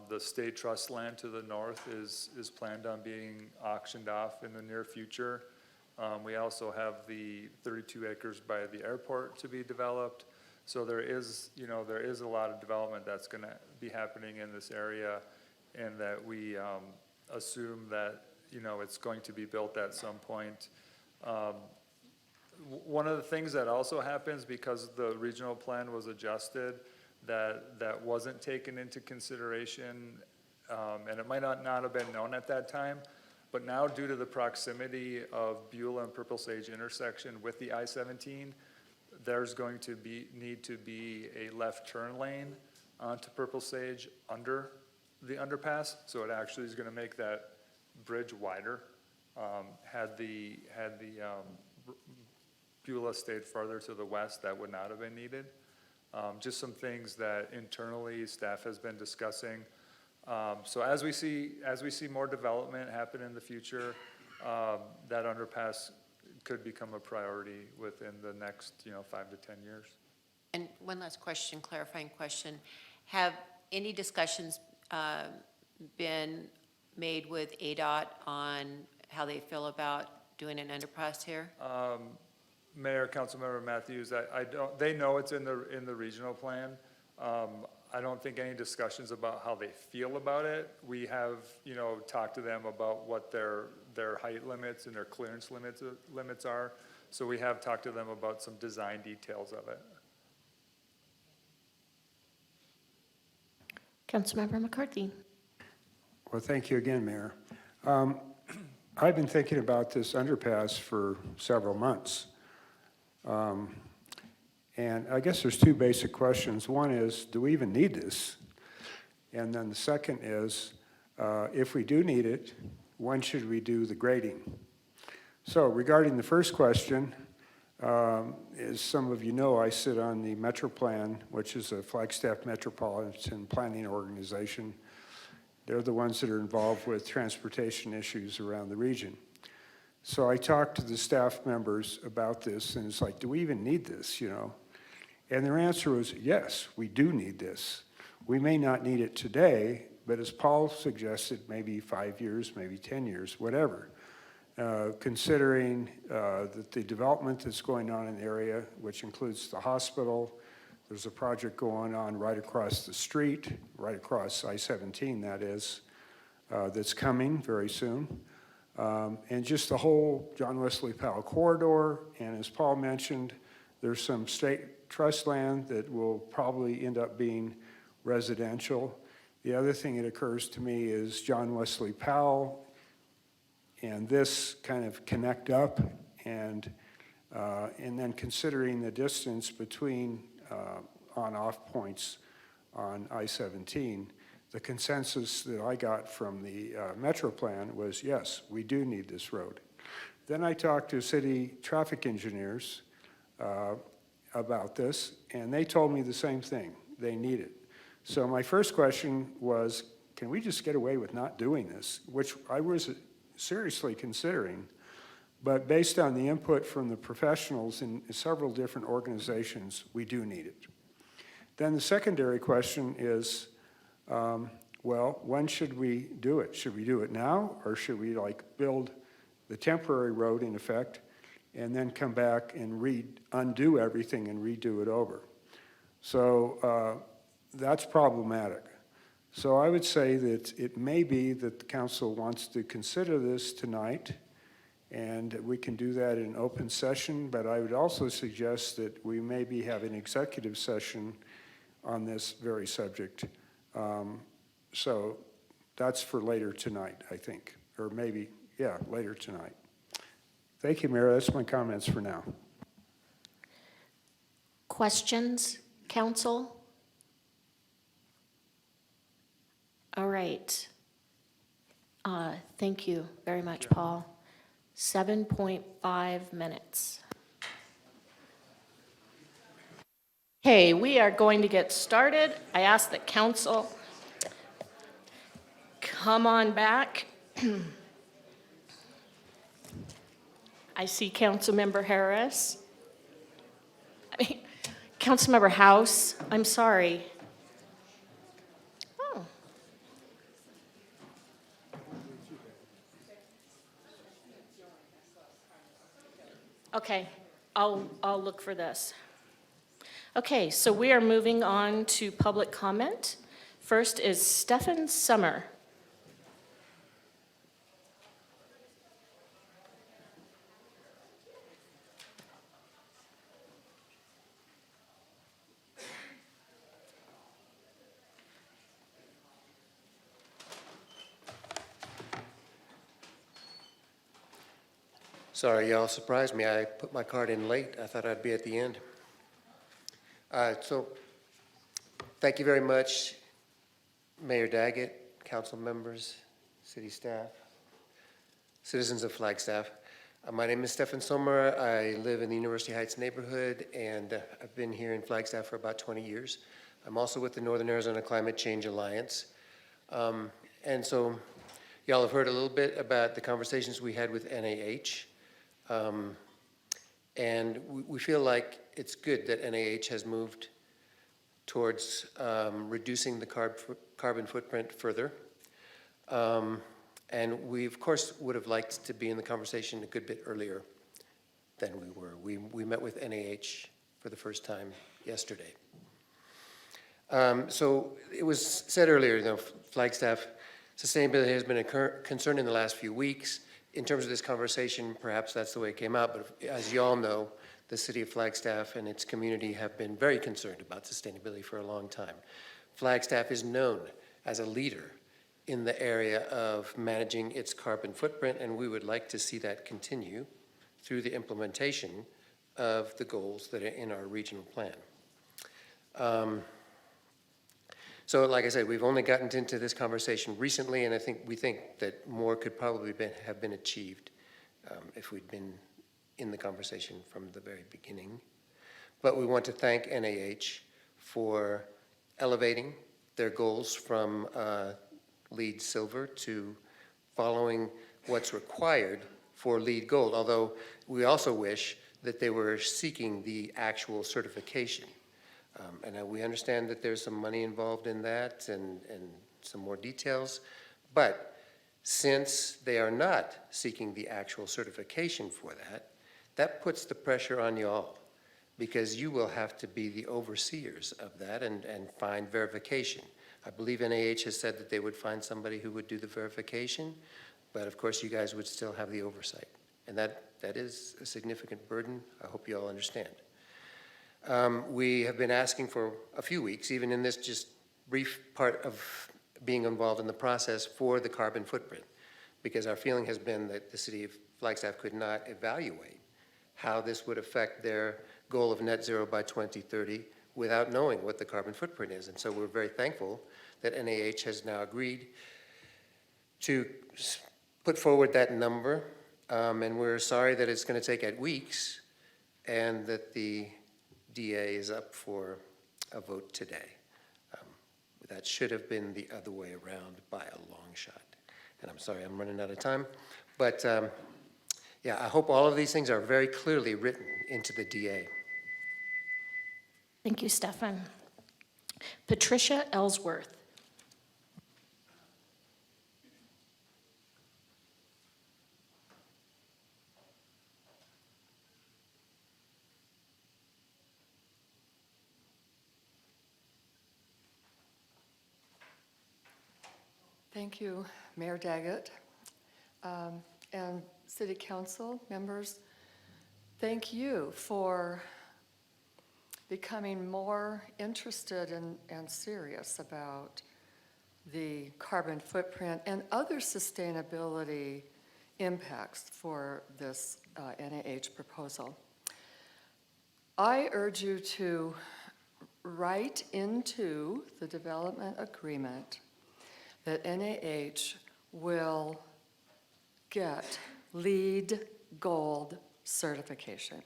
The state trust land to the north is planned on being auctioned off in the near future. We also have the 32 acres by the airport to be developed. So there is a lot of development that's going to be happening in this area, and that we assume that, it's going to be built at some point. One of the things that also happens, because the regional plan was adjusted, that wasn't taken into consideration, and it might not have been known at that time, but now due to the proximity of Beulah and Purple Sage intersection with the I-17, there's going to need to be a left turn lane onto Purple Sage under the underpass, so it actually is going to make that bridge wider. Had the Beulah stayed farther to the west, that would not have been needed. Just some things that internally staff has been discussing. So as we see more development happen in the future, that underpass could become a priority within the next 5 to 10 years. And one last question, clarifying question. Have any discussions been made with ADOT on how they feel about doing an underpass here? Mayor, Councilmember Matthews, they know it's in the regional plan. I don't think any discussions about how they feel about it. We have, talked to them about what their height limits and their clearance limits are. So we have talked to them about some design details of it. Councilmember McCarthy. Well, thank you again, Mayor. I've been thinking about this underpass for several months. And I guess there's two basic questions. One is, do we even need this? And then the second is, if we do need it, when should we do the grading? So regarding the first question, as some of you know, I sit on the Metro Plan, which is a Flagstaff Metropolitan Planning Organization. They're the ones that are involved with transportation issues around the region. So I talked to the staff members about this, and it's like, do we even need this, And their answer was, yes, we do need this. We may not need it today, but as Paul suggested, maybe 5 years, maybe 10 years, whatever. Considering that the development that's going on in the area, which includes the hospital, there's a project going on right across the street, right across I-17, that is, that's coming very soon. And just the whole John Wesley Powell corridor, and as Paul mentioned, there's some state trust land that will probably end up being residential. The other thing that occurs to me is John Wesley Powell and this kind of connect up, and then considering the distance between on-off points on I-17, the consensus that I got from the Metro Plan was, yes, we do need this road. Then I talked to city traffic engineers about this, and they told me the same thing. They need it. So my first question was, can we just get away with not doing this, which I was seriously considering, but based on the input from the professionals in several different organizations, we do need it. Then the secondary question is, well, when should we do it? Should we do it now, or should we build the temporary road in effect and then come back and undo everything and redo it over? So that's problematic. So I would say that it may be that the council wants to consider this tonight, and we can do that in open session, but I would also suggest that we maybe have an executive session on this very subject. So that's for later tonight, I think, or maybe, yeah, later tonight. Thank you, Mayor. That's my comments for now. Questions, council? All right. Thank you very much, Paul. 7.5 minutes. Okay, we are going to get started. I ask that council come on back. I see Councilmember Harris. Councilmember House, I'm sorry. Oh. Okay, I'll look for this. Okay, so we are moving on to public comment. First is Stephen Summer. Sorry, y'all surprised me. I put my card in late. I thought I'd be at the end. So thank you very much, Mayor Daggett, council members, city staff, citizens of Flagstaff. My name is Stephen Sommer. I live in the University Heights neighborhood, and I've been here in Flagstaff for about 20 years. I'm also with the Northern Arizona Climate Change Alliance. And so y'all have heard a little bit about the conversations we had with NAH. And we feel like it's good that NAH has moved towards reducing the carbon footprint further. And we, of course, would have liked to be in the conversation a good bit earlier than we were. We met with NAH for the first time yesterday. So it was said earlier, Flagstaff sustainability has been a concern in the last few weeks. In terms of this conversation, perhaps that's the way it came out, but as you all know, the city of Flagstaff and its community have been very concerned about sustainability for a long time. Flagstaff is known as a leader in the area of managing its carbon footprint, and we would like to see that continue through the implementation of the goals that are in our regional plan. So like I said, we've only gotten into this conversation recently, and we think that more could probably have been achieved if we'd been in the conversation from the very beginning. But we want to thank NAH for elevating their goals from LEED Silver to following what's required for LEED Gold, although we also wish that they were seeking the actual certification. And we understand that there's some money involved in that and some more details, but since they are not seeking the actual certification for that, that puts the pressure on you all, because you will have to be the overseers of that and find verification. I believe NAH has said that they would find somebody who would do the verification, but of course you guys would still have the oversight. And that is a significant burden. I hope you all understand. We have been asking for a few weeks, even in this just brief part of being involved in the process, for the carbon footprint, because our feeling has been that the city of Flagstaff could not evaluate how this would affect their goal of net zero by 2030 without knowing what the carbon footprint is. And so we're very thankful that NAH has now agreed to put forward that number. And we're sorry that it's going to take 8 weeks and that the DA is up for a vote today. That should have been the other way around by a long shot. And I'm sorry, I'm running out of time. But yeah, I hope all of these things are very clearly written into the DA. Thank you, Stefan. Patricia Ellsworth. Thank you, Mayor Daggett, and City Council members. Thank you for becoming more interested and serious about the carbon footprint and other sustainability impacts for this NAH proposal. I urge you to write into the development agreement that NAH will get LEED Gold certification.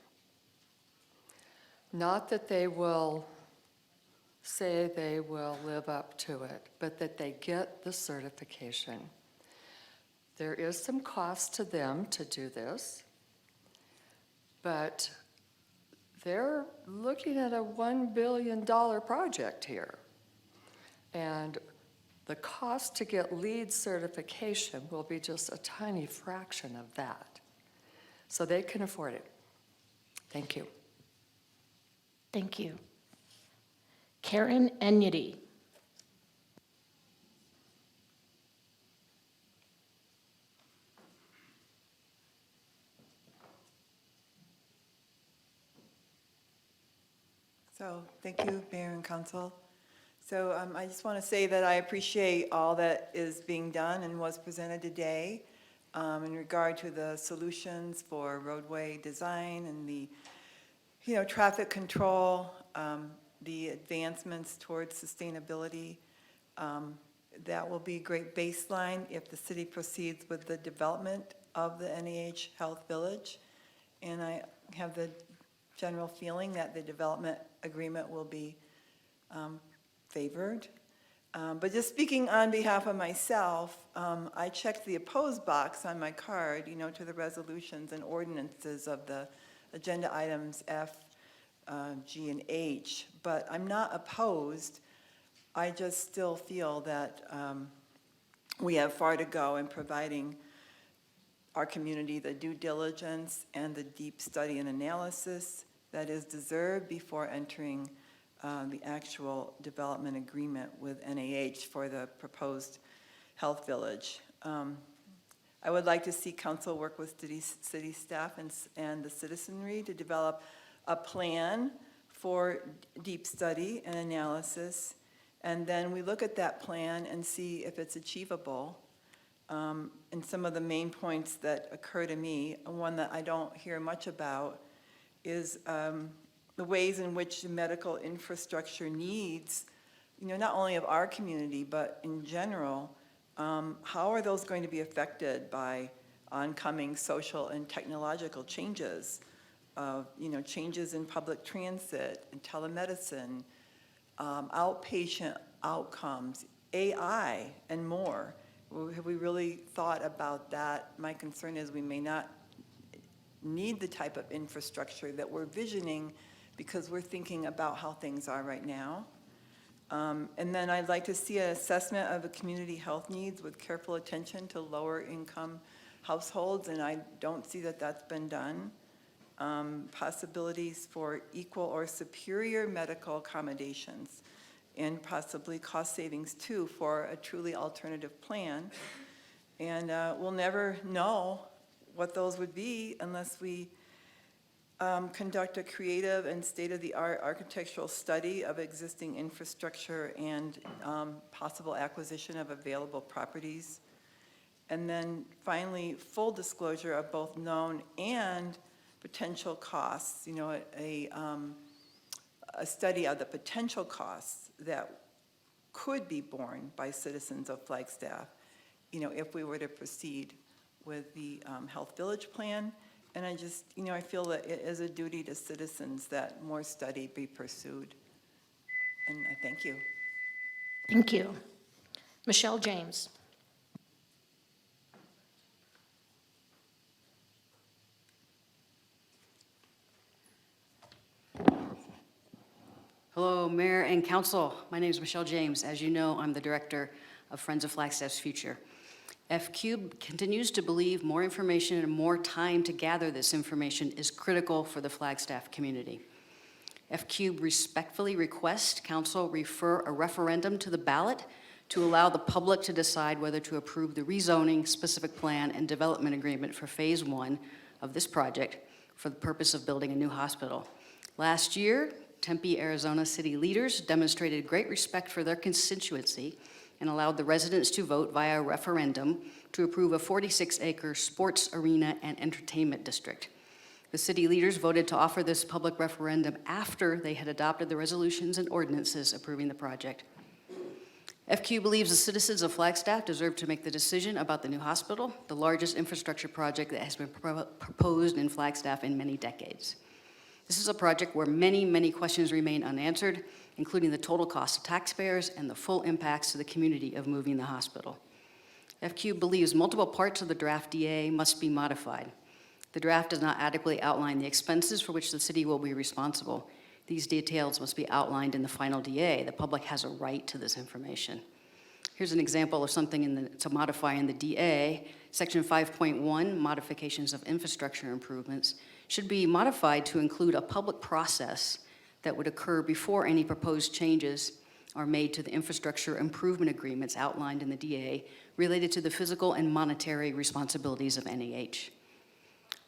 Not that they will say they will live up to it, but that they get the certification. There is some cost to them to do this, but they're looking at a $1 billion project here. And the cost to get LEED certification will be just a tiny fraction of that. So they can afford it. Thank you. Thank you. Karen Enyedy. So, thank you, Mayor and Council. So I just want to say that I appreciate all that is being done and was presented today in regard to the solutions for roadway design and the, traffic control, the advancements towards sustainability. That will be a great baseline if the city proceeds with the development of the NAH Health Village. And I have the general feeling that the development agreement will be favored. But just speaking on behalf of myself, I checked the opposed box on my card, to the resolutions and ordinances of the agenda items F, G, and H, but I'm not opposed. I just still feel that we have far to go in providing our community the due diligence and the deep study and analysis that is deserved before entering the actual development agreement with NAH for the proposed health village. I would like to see council work with city staff and the citizenry to develop a plan for deep study and analysis. And then we look at that plan and see if it's achievable. And some of the main points that occur to me, one that I don't hear much about, is the ways in which the medical infrastructure needs, not only of our community, but in general, how are those going to be affected by oncoming social and technological changes, changes in public transit and telemedicine, outpatient outcomes, AI, and more? Have we really thought about that? My concern is we may not need the type of infrastructure that we're visioning because we're thinking about how things are right now. And then I'd like to see an assessment of the community health needs with careful attention to lower income households, and I don't see that that's been done. Possibilities for equal or superior medical accommodations and possibly cost savings too for a truly alternative plan. And we'll never know what those would be unless we conduct a creative and state-of-the-art architectural study of existing infrastructure and possible acquisition of available properties. And then finally, full disclosure of both known and potential costs, a study of the potential costs that could be borne by citizens of Flagstaff, if we were to proceed with the Health Village plan. And I just, I feel that it is a duty to citizens that more study be pursued. And I thank you. Thank you. Michelle James. Hello, Mayor and Council. My name is Michelle James. As you know, I'm the Director of Friends of Flagstaff's Future. F-Cube continues to believe more information and more time to gather this information is critical for the Flagstaff community. F-Cube respectfully requests Council refer a referendum to the ballot to allow the public to decide whether to approve the rezoning specific plan and development agreement for Phase 1 of this project for the purpose of building a new hospital. Last year, Tempe, Arizona city leaders demonstrated great respect for their constituency and allowed the residents to vote via a referendum to approve a 46-acre sports arena and entertainment district. The city leaders voted to offer this public referendum after they had adopted the resolutions and ordinances approving the project. FQ believes the citizens of Flagstaff deserve to make the decision about the new hospital, the largest infrastructure project that has been proposed in Flagstaff in many decades. This is a project where many, many questions remain unanswered, including the total cost to taxpayers and the full impacts to the community of moving the hospital. FQ believes multiple parts of the draft DA must be modified. The draft does not adequately outline the expenses for which the city will be responsible. These details must be outlined in the final DA. The public has a right to this information. Here's an example of something to modify in the DA. Section 5.1, modifications of infrastructure improvements, should be modified to include a public process that would occur before any proposed changes are made to the infrastructure improvement agreements outlined in the DA related to the physical and monetary responsibilities of NEH.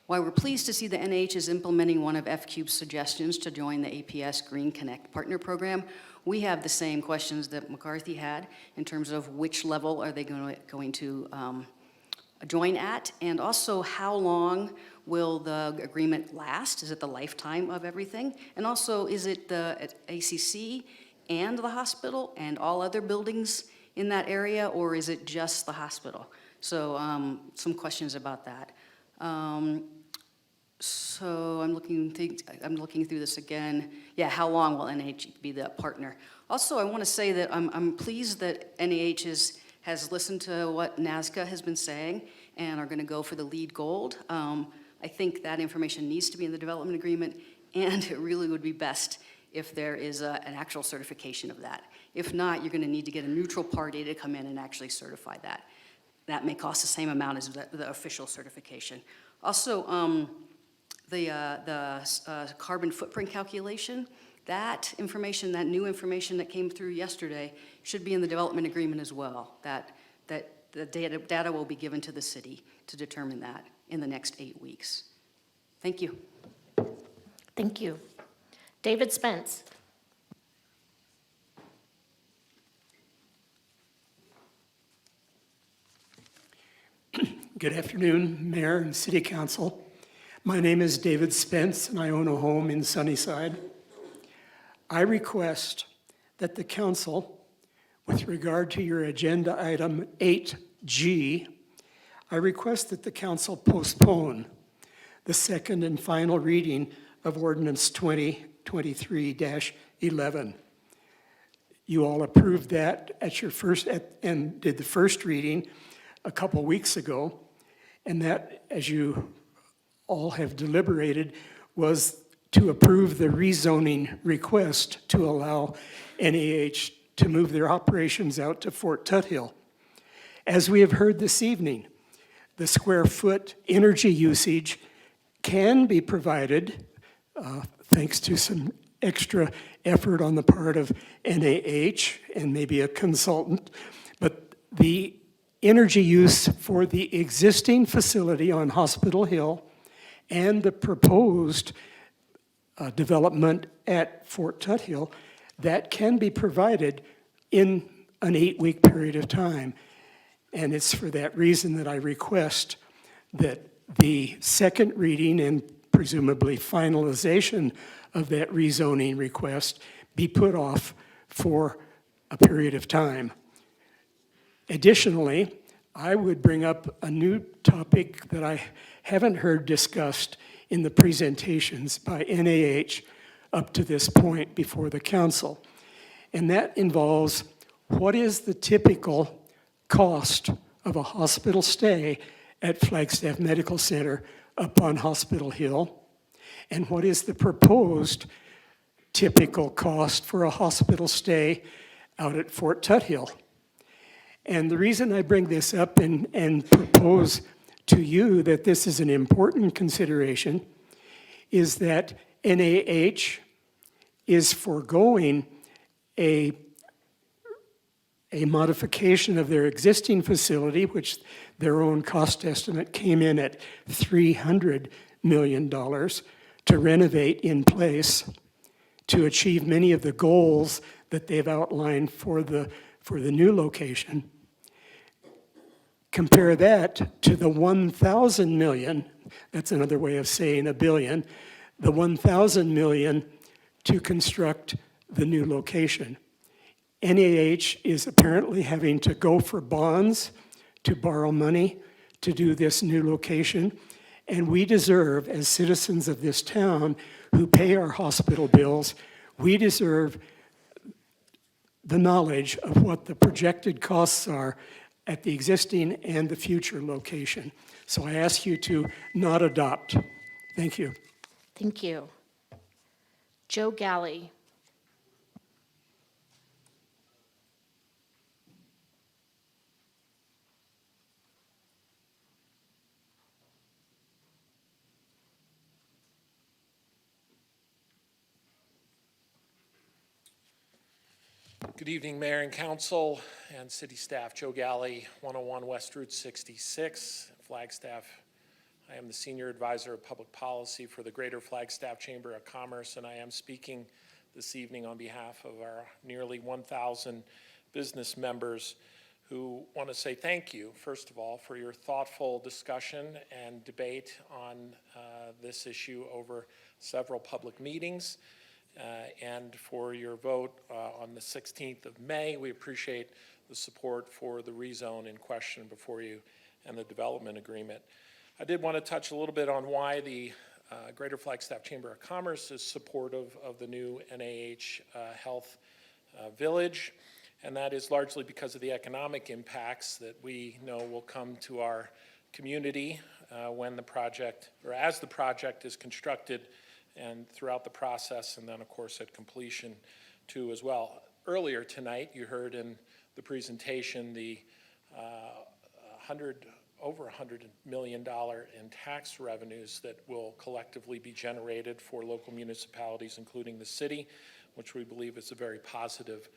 While we're pleased to see that NEH is implementing one of F-Cube's suggestions to join the APS Green Connect Partner Program, we have the same questions that McCarthy had in terms of which level are they going to join at, and also how long will the agreement last? Is it the lifetime of everything? And also, is it the ACC and the hospital and all other buildings in that area, or is it just the hospital? So some questions about that. So I'm looking through this again. Yeah, how long will NEH be the partner? Also, I want to say that I'm pleased that NEH has listened to what NASCA has been saying and are going to go for the LEED Gold. I think that information needs to be in the development agreement, and it really would be best if there is an actual certification of that. If not, you're going to need to get a neutral party to come in and actually certify that. That may cost the same amount as the official certification. Also, the carbon footprint calculation, that information, that new information that came through yesterday should be in the development agreement as well. That the data will be given to the city to determine that in the next 8 weeks. Thank you. Thank you. David Spence. Good afternoon, Mayor and City Council. My name is David Spence, and I own a home in Sunnyside. I request that the council, with regard to your agenda item 8G, I request that the council postpone the second and final reading of Ordinance 2023-11. You all approved that at your and did the first reading a couple weeks ago, and that, as you all have deliberated, was to approve the rezoning request to allow NEH to move their operations out to Fort Tuthill. As we have heard this evening, the square foot energy usage can be provided thanks to some extra effort on the part of NAH and maybe a consultant, but the energy use for the existing facility on Hospital Hill and the proposed development at Fort Tuthill, that can be provided in an 8-week period of time. And it's for that reason that I request that the second reading and presumably finalization of that rezoning request be put off for a period of time. Additionally, I would bring up a new topic that I haven't heard discussed in the presentations by NAH up to this point before the council. And that involves what is the typical cost of a hospital stay at Flagstaff Medical Center up on Hospital Hill, and what is the proposed typical cost for a hospital stay out at Fort Tuthill. And the reason I bring this up and propose to you that this is an important consideration is that NAH is foregoing a modification of their existing facility, which their own cost estimate came in at $300 million to renovate in place to achieve many of the goals that they've outlined for the new location. Compare that to the 1,000 million, that's another way of saying $1 billion, the 1,000 million to construct the new location. NAH is apparently having to go for bonds to borrow money to do this new location, and we deserve, as citizens of this town who pay our hospital bills, we deserve the knowledge of what the projected costs are at the existing and the future location. So I ask you to not adopt. Thank you. Thank you. Joe Galley. Good evening, Mayor and Council and City Staff. Joe Galley, 101 West Route 66, Flagstaff. I am the Senior Advisor of Public Policy for the Greater Flagstaff Chamber of Commerce, and I am speaking this evening on behalf of our nearly 1,000 business members who want to say thank you, first of all, for your thoughtful discussion and debate on this issue over several public meetings. And for your vote on the 16th of May. We appreciate the support for the rezone in question before you and the development agreement. I did want to touch a little bit on why the Greater Flagstaff Chamber of Commerce is supportive of the new NAH Health Village, and that is largely because of the economic impacts that we know will come to our community when the project, or as the project is constructed, and throughout the process, and then of course at completion too as well. Earlier tonight, you heard in the presentation the over $100 million in tax revenues that will collectively be generated for local municipalities, including the city, which we believe is a very positive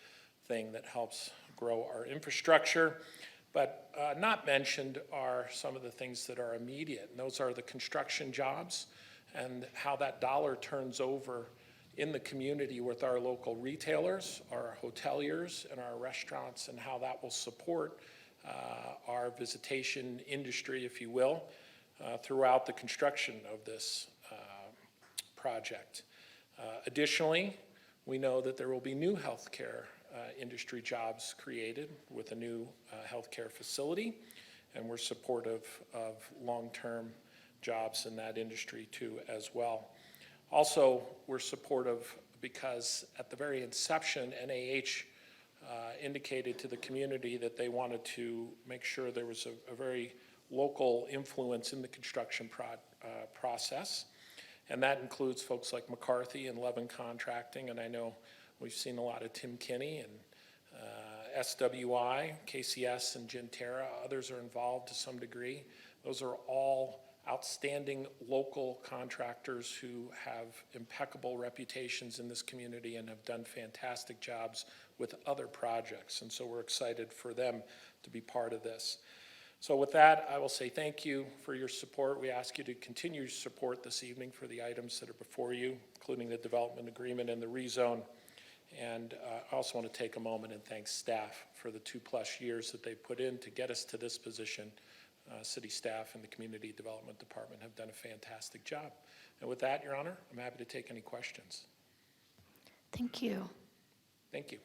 thing that helps grow our infrastructure. But not mentioned are some of the things that are immediate, and those are the construction jobs, and how that dollar turns over in the community with our local retailers, our hoteliers, and our restaurants, and how that will support our visitation industry, if you will, throughout the construction of this project. Additionally, we know that there will be new healthcare industry jobs created with a new healthcare facility, and we're supportive of long-term jobs in that industry too as well. Also, we're supportive because at the very inception, NAH indicated to the community that they wanted to make sure there was a very local influence in the construction process. And that includes folks like McCarthy and Levin Contracting, and I know we've seen a lot of Tim Kinney and SWI, KCS and Gentera. Others are involved to some degree. Those are all outstanding local contractors who have impeccable reputations in this community and have done fantastic jobs with other projects. And so we're excited for them to be part of this. So with that, I will say thank you for your support. We ask you to continue support this evening for the items that are before you, including the development agreement and the rezone. And I also want to take a moment and thank staff for the 2+ years that they've put in to get us to this position. City staff and the Community Development Department have done a fantastic job. And with that, Your Honor, I'm happy to take any questions. Thank you. Thank you.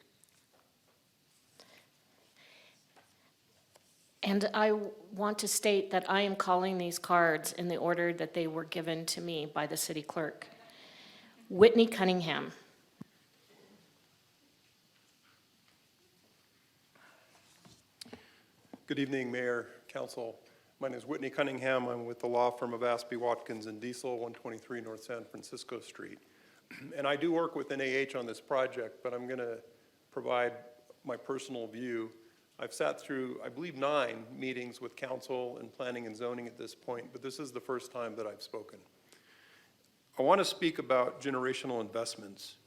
And I want to state that I am calling these cards in the order that they were given to me by the city clerk. Whitney Cunningham. Good evening, Mayor, Council. My name is Whitney Cunningham. I'm with the law firm of Aspie, Watkins & Diesel, 123 North San Francisco Street. And I do work with NAH on this project, but I'm going to provide my personal view. I've sat through, I believe, 9 meetings with council and planning and zoning at this point, but this is the first time that I've spoken. I want to speak about generational investments.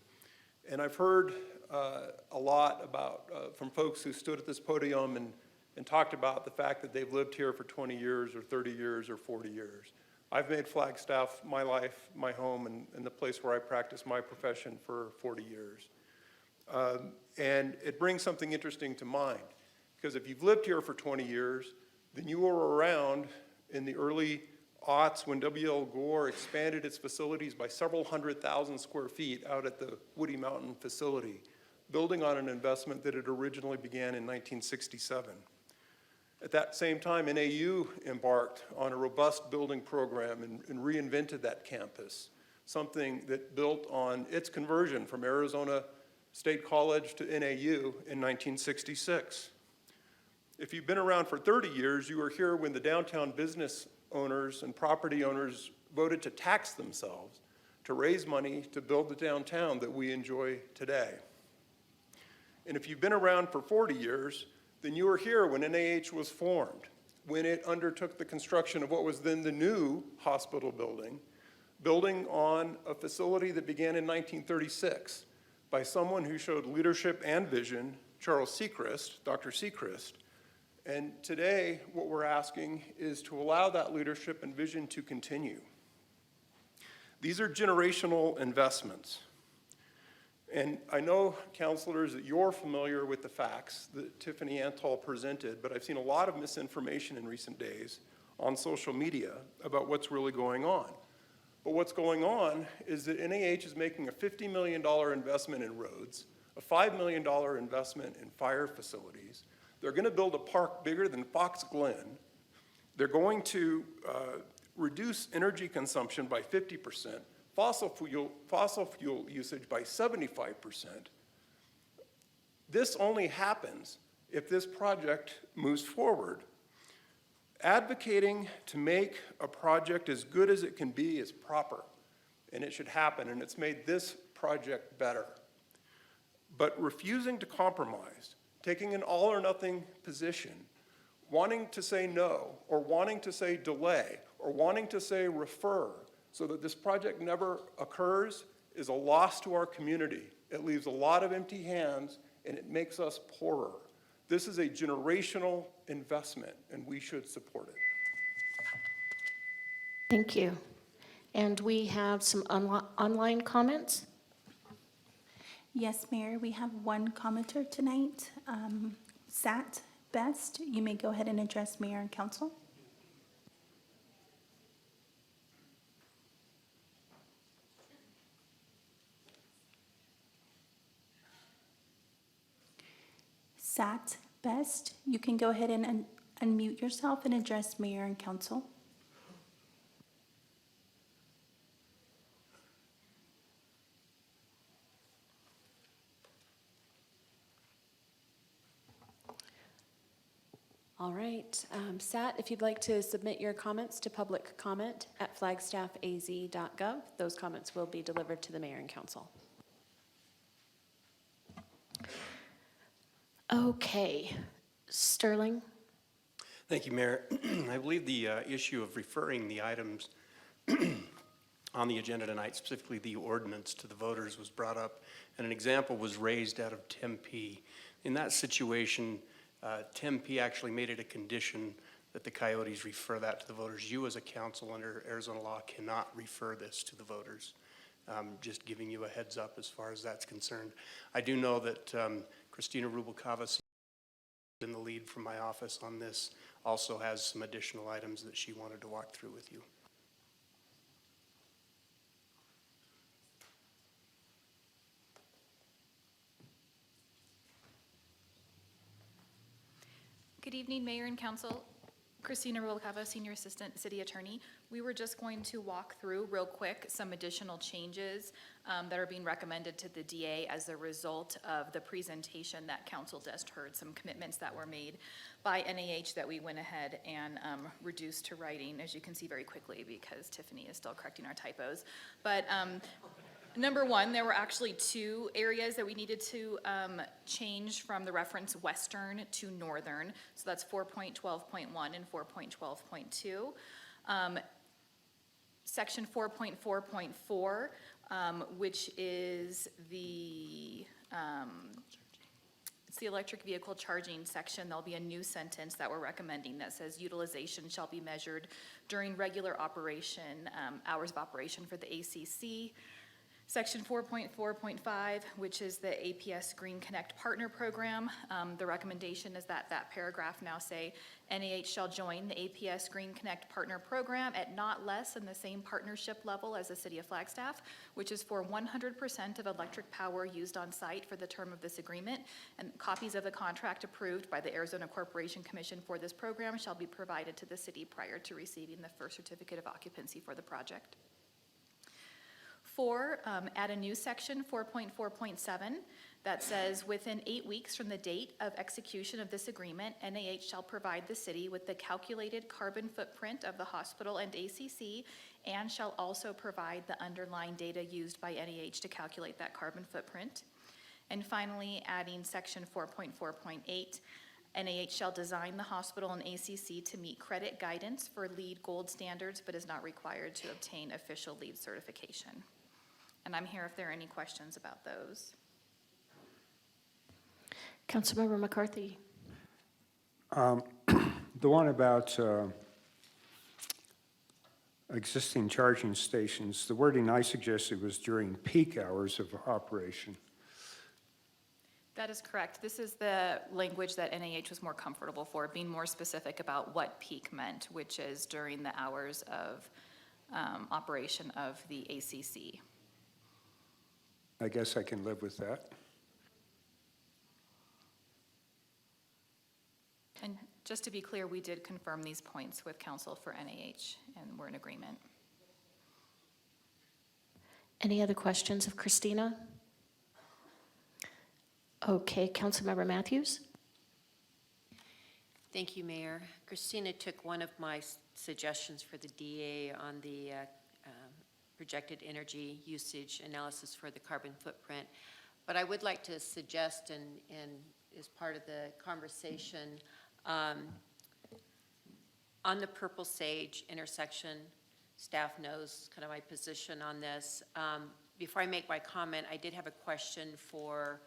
And I've heard a lot about, from folks who stood at this podium and talked about the fact that they've lived here for 20 years or 30 years or 40 years. I've made Flagstaff my life, my home, and the place where I practice my profession for 40 years. And it brings something interesting to mind, because if you've lived here for 20 years, then you were around in the early aughts when W.L. Gore expanded its facilities by several 100,000 square feet out at the Woody Mountain facility, building on an investment that had originally began in 1967. At that same time, NAU embarked on a robust building program and reinvented that campus, something that built on its conversion from Arizona State College to NAU in 1966. If you've been around for 30 years, you were here when the downtown business owners and property owners voted to tax themselves to raise money to build the downtown that we enjoy today. And if you've been around for 40 years, then you were here when NAH was formed, when it undertook the construction of what was then the new hospital building, building on a facility that began in 1936 by someone who showed leadership and vision, Charles Sechrist, Dr. Sechrist. And today, what we're asking is to allow that leadership and vision to continue. These are generational investments. And I know, councilors, that you're familiar with the facts that Tiffany Antal presented, but I've seen a lot of misinformation in recent days on social media about what's really going on. But what's going on is that NAH is making a $50 million investment in roads, a $5 million investment in fire facilities. They're going to build a park bigger than Fox Glen. They're going to reduce energy consumption by 50%. Fossil fuel usage by 75%. This only happens if this project moves forward. Advocating to make a project as good as it can be is proper, and it should happen, and it's made this project better. But refusing to compromise, taking an all or nothing position, wanting to say no, or wanting to say delay, or wanting to say refer, so that this project never occurs, is a loss to our community. It leaves a lot of empty hands, and it makes us poorer. This is a generational investment, and we should support it. Thank you. And we have some online comments. Yes, Mayor, we have one commenter tonight. Sat Best, you may go ahead and address Mayor and Council. Sat Best, you can go ahead and unmute yourself and address Mayor and Council. All right, Sat, if you'd like to submit your comments to public comment at flagstaffaz.gov, those comments will be delivered to the Mayor and Council. Okay, Sterling. Thank you, Mayor. I believe the issue of referring the items on the agenda tonight, specifically the ordinance to the voters, was brought up, and an example was raised out of Tempe. In that situation, Tempe actually made it a condition that the Coyotes refer that to the voters. You as a council under Arizona law cannot refer this to the voters. Just giving you a heads up as far as that's concerned. I do know that Christina Rubalcava, in the lead from my office on this, also has some additional items that she wanted to walk through with you. Good evening, Mayor and Council. Christina Rubalcava, Senior Assistant City Attorney. We were just going to walk through real quick some additional changes that are being recommended to the DA as a result of the presentation that Council just heard, some commitments that were made by NAH that we went ahead and reduced to writing, as you can see very quickly, because Tiffany is still correcting our typos. But number one, there were actually two areas that we needed to change from the reference western to northern. So that's 4.12.1 and 4.12.2. Section 4.4.4, which is it's the electric vehicle charging section. There'll be a new sentence that we're recommending that says utilization shall be measured during regular operation, hours of operation for the ACC. Section 4.4.5, which is the APS Green Connect Partner Program. The recommendation is that that paragraph now say, NAH shall join the APS Green Connect Partner Program at not less than the same partnership level as the City of Flagstaff, which is for 100% of electric power used on site for the term of this agreement. And copies of the contract approved by the Arizona Corporation Commission for this program shall be provided to the city prior to receiving the first certificate of occupancy for the project. 4, add a new section, 4.4.7, that says, within 8 weeks from the date of execution of this agreement, NAH shall provide the city with the calculated carbon footprint of the hospital and ACC, and shall also provide the underlying data used by NAH to calculate that carbon footprint. And finally, adding section 4.4.8, NAH shall design the hospital and ACC to meet credit guidance for LEED Gold standards, but is not required to obtain official LEED certification. And I'm here if there are any questions about those. Councilmember McCarthy. The one about existing charging stations, the wording I suggested was during peak hours of operation. That is correct. This is the language that NAH was more comfortable for, being more specific about what peak meant, which is during the hours of operation of the ACC. I guess I can live with that. And just to be clear, we did confirm these points with counsel for NAH, and we're in agreement. Any other questions of Christina? Okay, Councilmember Matthews. Thank you, Mayor. Christina took one of my suggestions for the DA on the projected energy usage analysis for the carbon footprint. But I would like to suggest, and as part of the conversation, on the Purple Sage intersection, staff knows kind of my position on this. Before I make my comment, I did have a question for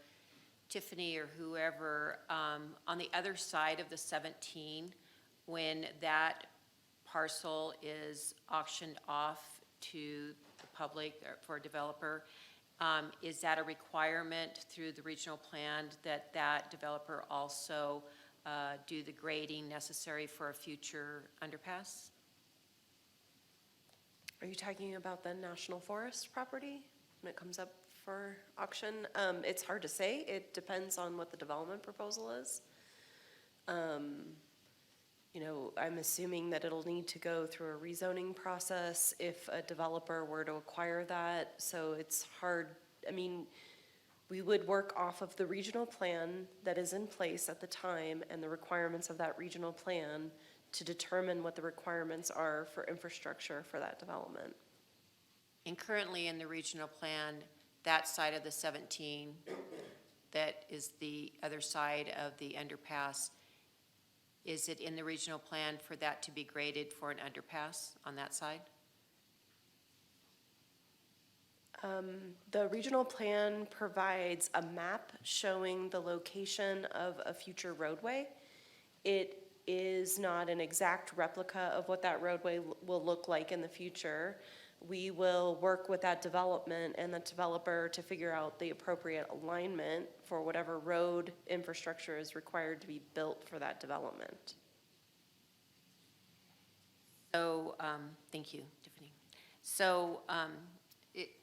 Tiffany or whoever. On the other side of the 17, when that parcel is auctioned off to the public or for a developer, is that a requirement through the regional plan that that developer also do the grading necessary for a future underpass? Are you talking about the National Forest property when it comes up for auction? It's hard to say. It depends on what the development proposal is. You know, I'm assuming that it'll need to go through a rezoning process if a developer were to acquire that. So it's hard. I mean, we would work off of the regional plan that is in place at the time and the requirements of that regional plan to determine what the requirements are for infrastructure for that development. And currently in the regional plan, that side of the 17, that is the other side of the underpass, is it in the regional plan for that to be graded for an underpass on that side? The regional plan provides a map showing the location of a future roadway. It is not an exact replica of what that roadway will look like in the future. We will work with that development and the developer to figure out the appropriate alignment for whatever road infrastructure is required to be built for that development. So, thank you, Tiffany. So,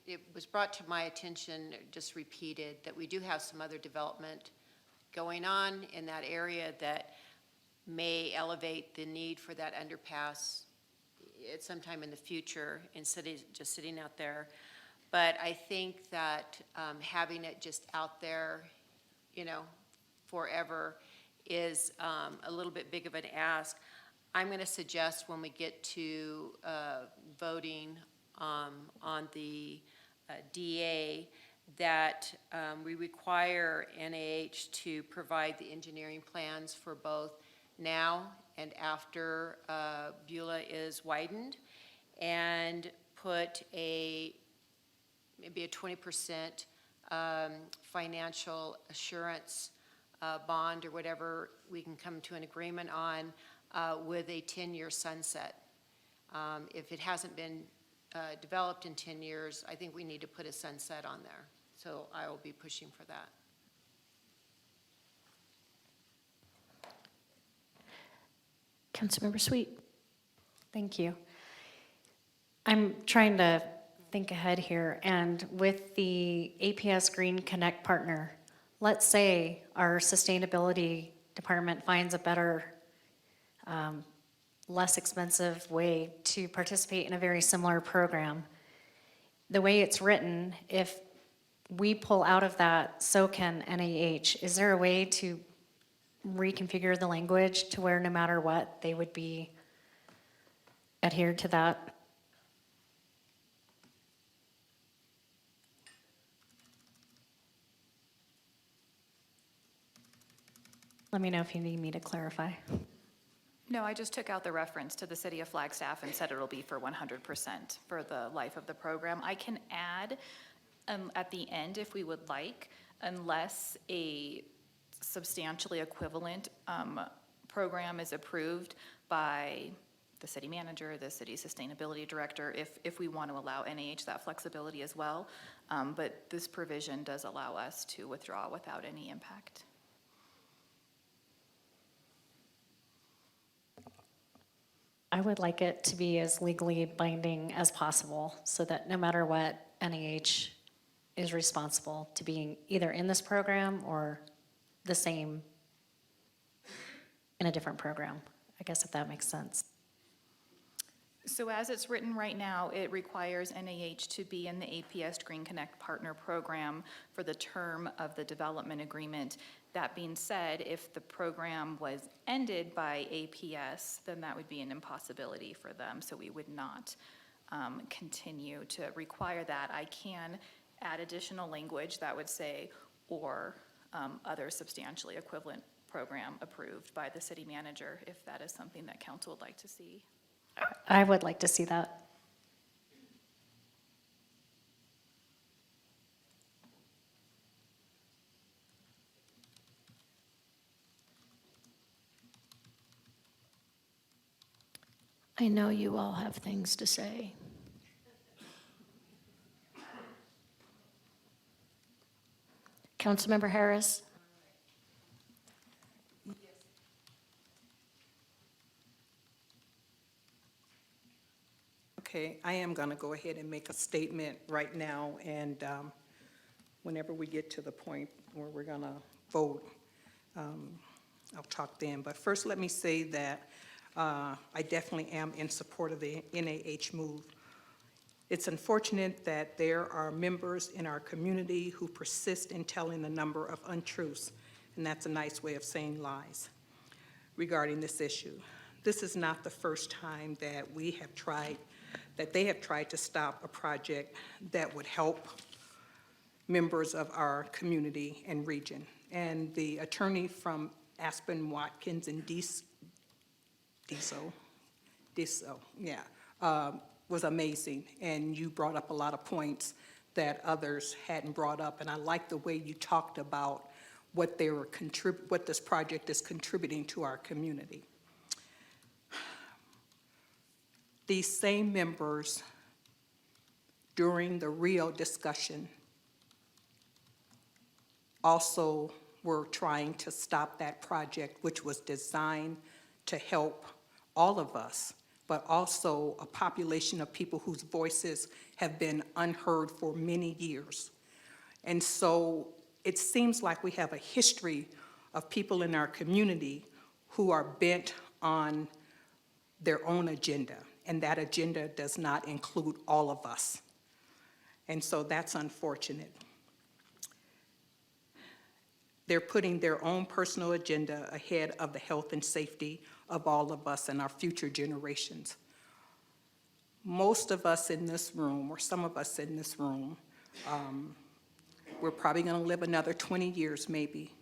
it was brought to my attention, just repeated, that we do have some other development going on in that area that may elevate the need for that underpass at some time in the future instead of just sitting out there. But I think that having it just out there, forever is a little bit big of an ask. I'm going to suggest when we get to voting on the DA that we require NIH to provide the engineering plans for both now and after Beulah is widened, and put maybe a 20% financial assurance bond or whatever we can come to an agreement on with a 10-year sunset. If it hasn't been developed in 10 years, I think we need to put a sunset on there. So I will be pushing for that. Councilmember Sweet. Thank you. I'm trying to think ahead here, and with the APS Green Connect partner, let's say our sustainability department finds a better, less expensive way to participate in a very similar program. The way it's written, if we pull out of that, so can NIH. Is there a way to reconfigure the language to where no matter what, they would be adhered to that? Let me know if you need me to clarify. No, I just took out the reference to the city of Flagstaff and said it'll be for 100% for the life of the program. I can add at the end if we would like, unless a substantially equivalent program is approved by the city manager, the city sustainability director, if we want to allow NIH that flexibility as well. But this provision does allow us to withdraw without any impact. I would like it to be as legally binding as possible so that no matter what, NIH is responsible to being either in this program or the same in a different program. I guess if that makes sense. So as it's written right now, it requires NIH to be in the APS Green Connect Partner Program for the term of the development agreement. That being said, if the program was ended by APS, then that would be an impossibility for them, so we would not continue to require that. I can add additional language that would say, or other substantially equivalent program approved by the city manager, if that is something that council would like to see. I would like to see that. I know you all have things to say. Councilmember Harris? Okay, I am going to go ahead and make a statement right now, and whenever we get to the point where we're going to vote, I'll talk then. But first, let me say that I definitely am in support of the NIH move. It's unfortunate that there are members in our community who persist in telling a number of untruths, and that's a nice way of saying lies regarding this issue. This is not the first time that they have tried to stop a project that would help members of our community and region. And the attorney from Aspen, Watkins, and Diesel, was amazing. And you brought up a lot of points that others hadn't brought up. And I like the way you talked about what this project is contributing to our community. These same members, during the Rio discussion, also were trying to stop that project, which was designed to help all of us, but also a population of people whose voices have been unheard for many years. And so it seems like we have a history of people in our community who are bent on their own agenda, and that agenda does not include all of us. And so that's unfortunate. They're putting their own personal agenda ahead of the health and safety of all of us and our future generations. Most of us in this room, or some of us in this room, we're probably going to live another 20 years maybe.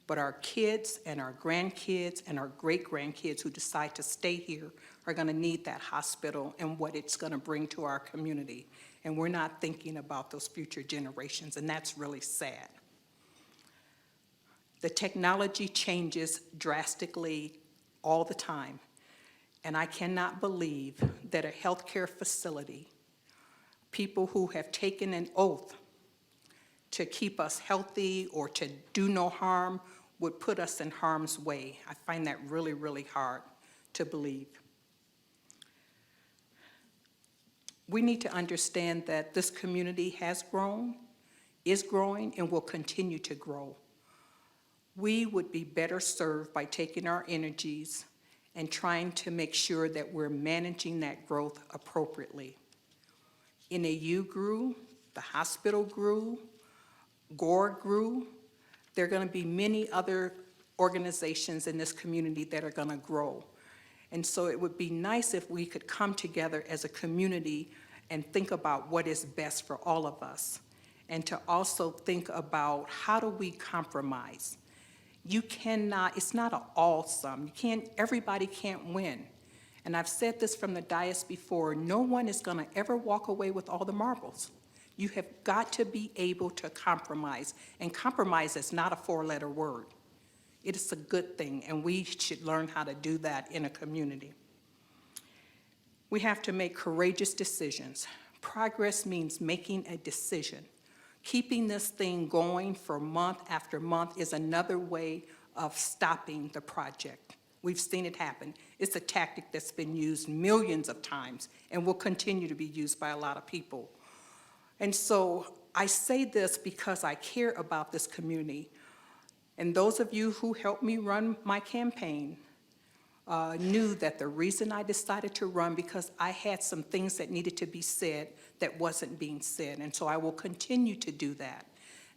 But our kids and our grandkids and our great-grandkids who decide to stay here are going to need that hospital and what it's going to bring to our community. And we're not thinking about those future generations, and that's really sad. The technology changes drastically all the time, and I cannot believe that a healthcare facility, people who have taken an oath to keep us healthy or to do no harm, would put us in harm's way. I find that really, really hard to believe. We need to understand that this community has grown, is growing, and will continue to grow. We would be better served by taking our energies and trying to make sure that we're managing that growth appropriately. NAU grew, the hospital grew, GORE grew. There are going to be many other organizations in this community that are going to grow. And so it would be nice if we could come together as a community and think about what is best for all of us, and to also think about how do we compromise. You cannot, it's not an all-sum. Everybody can't win. And I've said this from the dais before, no one is going to ever walk away with all the marbles. You have got to be able to compromise, and compromise is not a four-letter word. It is a good thing, and we should learn how to do that in a community. We have to make courageous decisions. Progress means making a decision. Keeping this thing going for month after month is another way of stopping the project. We've seen it happen. It's a tactic that's been used millions of times and will continue to be used by a lot of people. And so I say this because I care about this community. And those of you who helped me run my campaign knew that the reason I decided to run because I had some things that needed to be said that wasn't being said. And so I will continue to do that.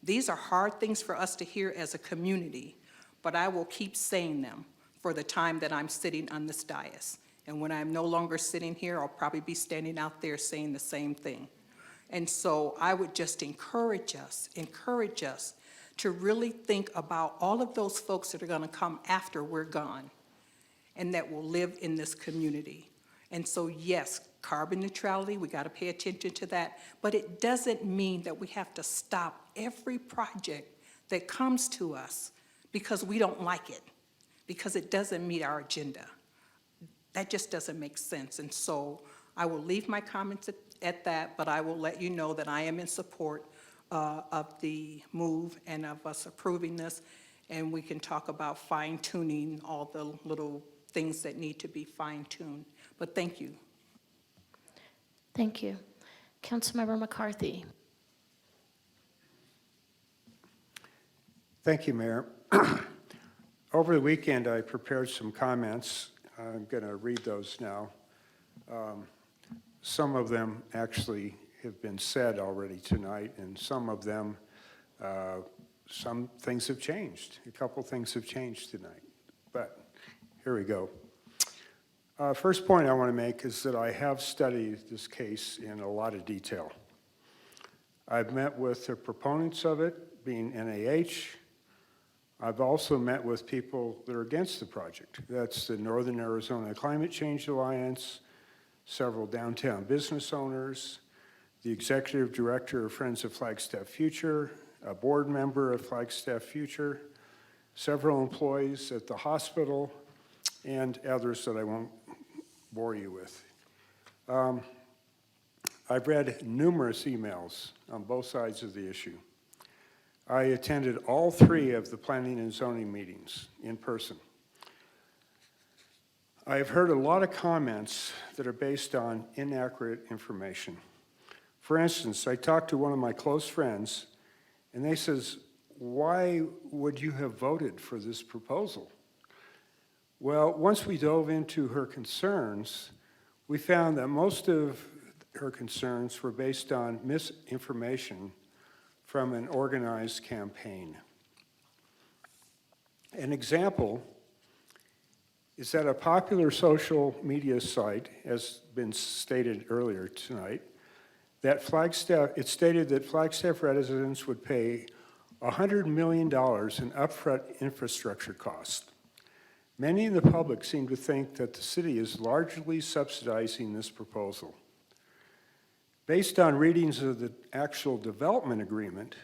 These are hard things for us to hear as a community, but I will keep saying them for the time that I'm sitting on this dais. And when I'm no longer sitting here, I'll probably be standing out there saying the same thing. And so I would just encourage us to really think about all of those folks that are going to come after we're gone and that will live in this community. And so yes, carbon neutrality, we got to pay attention to that, but it doesn't mean that we have to stop every project that comes to us because we don't like it, because it doesn't meet our agenda. That just doesn't make sense. And so I will leave my comments at that, but I will let you know that I am in support of the move and of us approving this, and we can talk about fine-tuning all the little things that need to be fine-tuned. But thank you. Thank you. Councilmember McCarthy. Thank you, Mayor. Over the weekend, I prepared some comments. I'm going to read those now. Some of them actually have been said already tonight, and some of them, some things have changed. A couple things have changed tonight, but here we go. First point I want to make is that I have studied this case in a lot of detail. I've met with the proponents of it, being NAH. I've also met with people that are against the project. That's the Northern Arizona Climate Change Alliance, several downtown business owners, the executive director of Friends of Flagstaff Future, a board member of Flagstaff Future, several employees at the hospital, and others that I won't bore you with. I've read numerous emails on both sides of the issue. I attended all 3 of the planning and zoning meetings in person. I have heard a lot of comments that are based on inaccurate information. For instance, I talked to one of my close friends, and they says, "Why would you have voted for this proposal?" Well, once we dove into her concerns, we found that most of her concerns were based on misinformation from an organized campaign. An example is that a popular social media site, as been stated earlier tonight, it stated that Flagstaff residents would pay $100 million in upfront infrastructure costs. Many in the public seem to think that the city is largely subsidizing this proposal. Based on readings of the actual development agreement,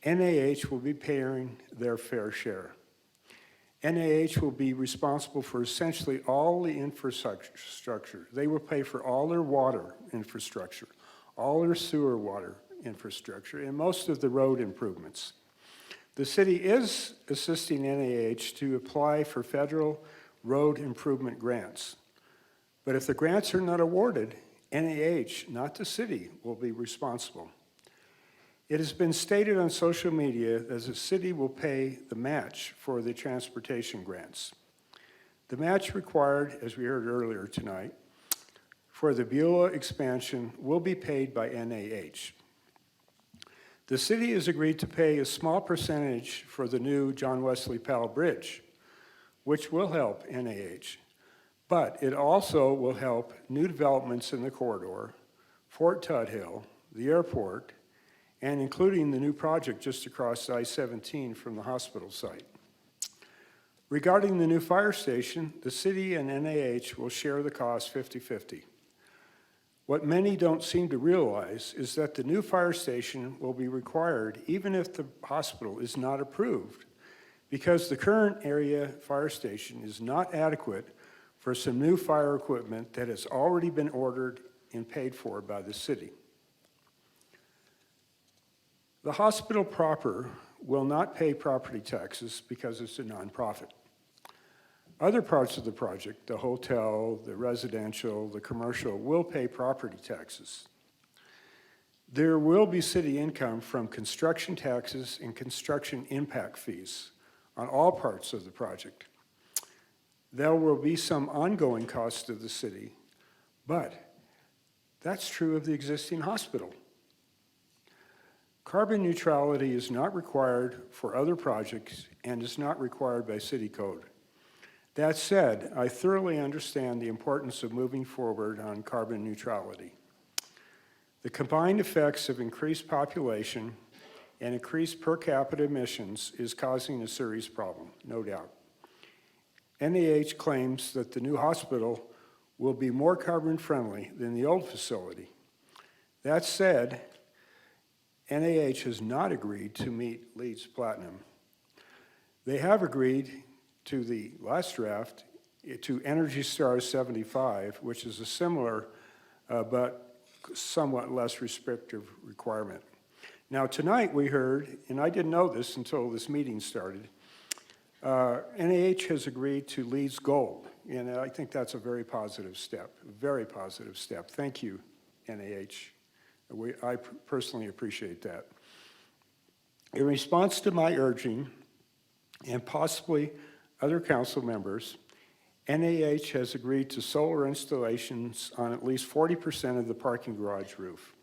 NAH will be paying their fair share. NAH will be responsible for essentially all the infrastructure. They will pay for all their water infrastructure, all their sewer water infrastructure, and most of the road improvements. The city is assisting NAH to apply for federal road improvement grants. But if the grants are not awarded, NAH, not the city, will be responsible. It has been stated on social media that the city will pay the match for the transportation grants. The match required, as we heard earlier tonight, for the Beulah expansion will be paid by NAH. The city has agreed to pay a small percentage for the new John Wesley Powell Bridge, which will help NAH. But it also will help new developments in the corridor, Fort Tuthill, the airport, and including the new project just across I-17 from the hospital site. Regarding the new fire station, the city and NAH will share the cost 50-50. What many don't seem to realize is that the new fire station will be required even if the hospital is not approved, because the current area fire station is not adequate for some new fire equipment that has already been ordered and paid for by the city. The hospital proper will not pay property taxes because it's a nonprofit. Other parts of the project, the hotel, the residential, the commercial, will pay property taxes. There will be city income from construction taxes and construction impact fees on all parts of the project. There will be some ongoing costs to the city, but that's true of the existing hospital. Carbon neutrality is not required for other projects and is not required by city code. That said, I thoroughly understand the importance of moving forward on carbon neutrality. The combined effects of increased population and increased per capita emissions is causing a serious problem, no doubt. NAH claims that the new hospital will be more carbon friendly than the old facility. That said, NAH has not agreed to meet LEED's Platinum. They have agreed to the last draft to Energy Star 75, which is a similar but somewhat less restrictive requirement. Now tonight we heard, and I didn't know this until this meeting started, NAH has agreed to LEED's Gold, and I think that's a very positive step, very positive step. Thank you, NAH. I personally appreciate that. In response to my urging, and possibly other council members, NAH has agreed to solar installations on at least 40% of the parking garage roof.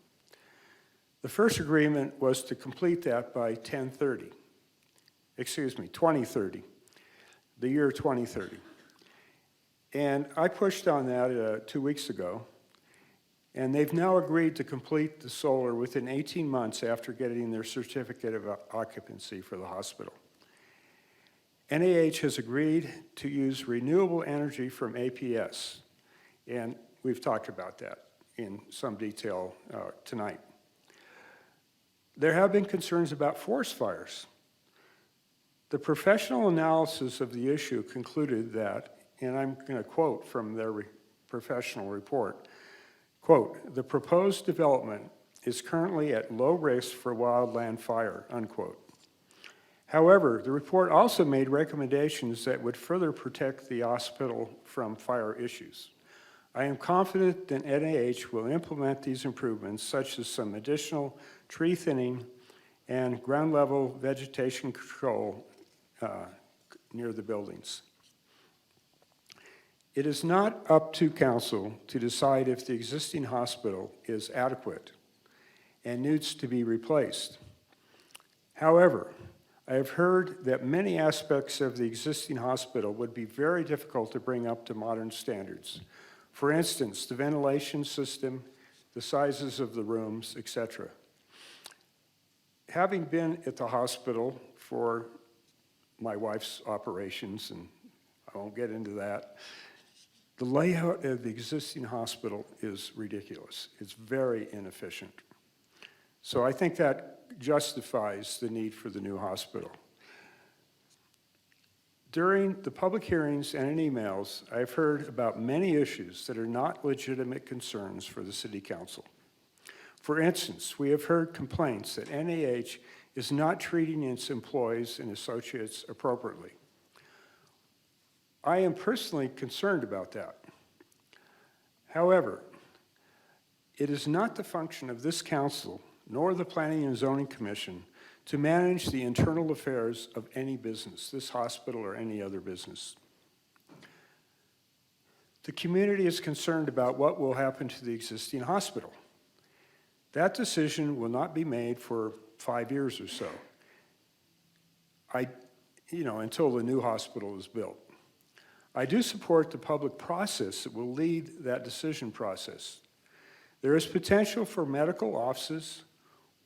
The first agreement was to complete that by 2030, the year 2030. And I pushed on that 2 weeks ago, and they've now agreed to complete the solar within 18 months after getting their certificate of occupancy for the hospital. NAH has agreed to use renewable energy from APS, and we've talked about that in some detail tonight. There have been concerns about forest fires. The professional analysis of the issue concluded that, and I'm going to quote from their professional report, quote, "The proposed development is currently at low risk for wildland fire," unquote. However, the report also made recommendations that would further protect the hospital from fire issues. I am confident that NAH will implement these improvements, such as some additional tree thinning and ground level vegetation control near the buildings. It is not up to council to decide if the existing hospital is adequate and needs to be replaced. However, I have heard that many aspects of the existing hospital would be very difficult to bring up to modern standards. For instance, the ventilation system, the sizes of the rooms, etc. Having been at the hospital for my wife's operations, and I won't get into that, the layout of the existing hospital is ridiculous. It's very inefficient. So I think that justifies the need for the new hospital. During the public hearings and in emails, I've heard about many issues that are not legitimate concerns for the City Council. For instance, we have heard complaints that NAH is not treating its employees and associates appropriately. I am personally concerned about that. However, it is not the function of this council nor the Planning and Zoning Commission to manage the internal affairs of any business, this hospital or any other business. The community is concerned about what will happen to the existing hospital. That decision will not be made for 5 years or so, until the new hospital is built. I do support the public process that will lead that decision process. There is potential for medical offices,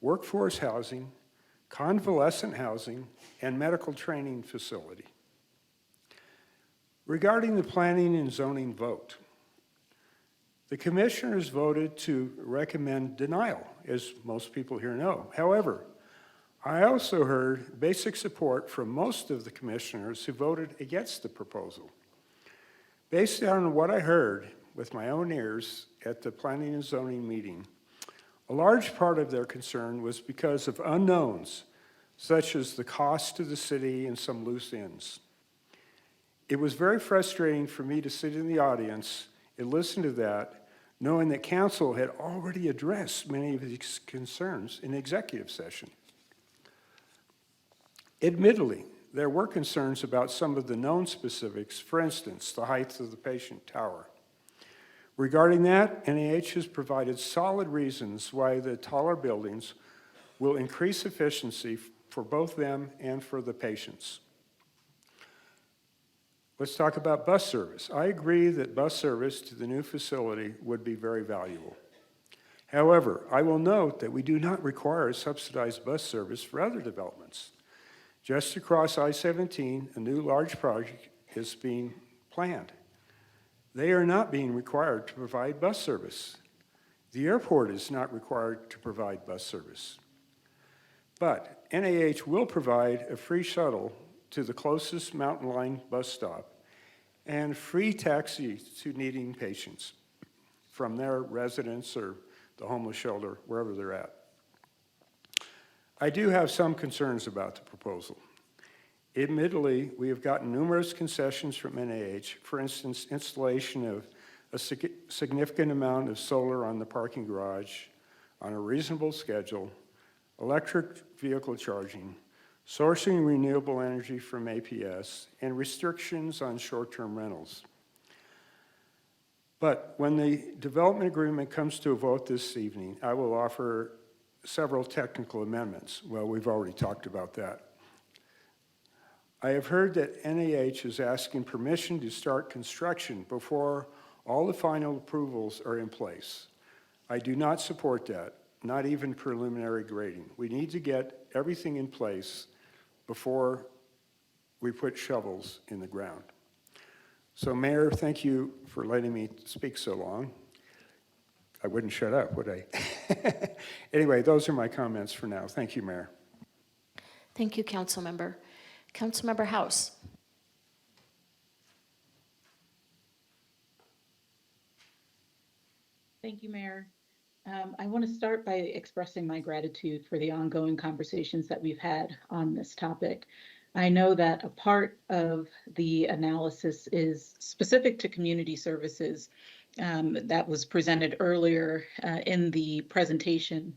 workforce housing, convalescent housing, and medical training facility. Regarding the planning and zoning vote, the commissioners voted to recommend denial, as most people here know. However, I also heard basic support from most of the commissioners who voted against the proposal. Based on what I heard with my own ears at the Planning and Zoning meeting, a large part of their concern was because of unknowns, such as the cost to the city and some loose ends. It was very frustrating for me to sit in the audience and listen to that, knowing that council had already addressed many of these concerns in executive session. Admittedly, there were concerns about some of the known specifics, for instance, the height of the patient tower. Regarding that, NAH has provided solid reasons why the taller buildings will increase efficiency for both them and for the patients. Let's talk about bus service. I agree that bus service to the new facility would be very valuable. However, I will note that we do not require subsidized bus service for other developments. Just across I-17, a new large project is being planned. They are not being required to provide bus service. The airport is not required to provide bus service. But NAH will provide a free shuttle to the closest Mountain Line bus stop and free taxi to needing patients from their residence or the homeless shelter, wherever they're at. I do have some concerns about the proposal. Admittedly, we have gotten numerous concessions from NAH, for instance, installation of a significant amount of solar on the parking garage on a reasonable schedule, electric vehicle charging, sourcing renewable energy from APS, and restrictions on short-term rentals. But when the development agreement comes to a vote this evening, I will offer several technical amendments. Well, we've already talked about that. I have heard that NAH is asking permission to start construction before all the final approvals are in place. I do not support that, not even preliminary grading. We need to get everything in place before we put shovels in the ground. So, Mayor, thank you for letting me speak so long. I wouldn't shut up, would I? Anyway, those are my comments for now. Thank you, Mayor. Thank you, Councilmember. Councilmember House. Thank you, Mayor. I want to start by expressing my gratitude for the ongoing conversations that we've had on this topic. I know that a part of the analysis is specific to community services that was presented earlier in the presentation.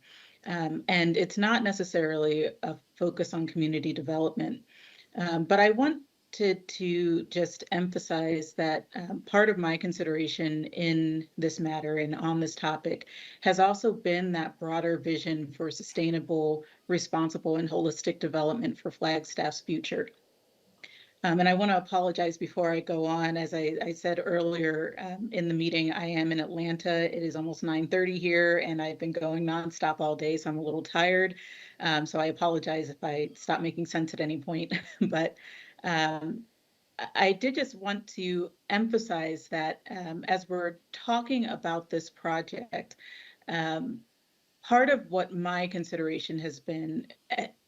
And it's not necessarily a focus on community development. But I want wanted to just emphasize that part of my consideration in this matter and on this topic has also been that broader vision for sustainable, responsible, and holistic development for Flagstaff's future. And I want to apologize before I go on. As I said earlier in the meeting, I am in Atlanta. It is almost 9:30 here, and I've been going nonstop all day, so I'm a little tired. So I apologize if I stop making sense at any point. But I did just want to emphasize that as we're talking about this project, um, part of what my consideration has been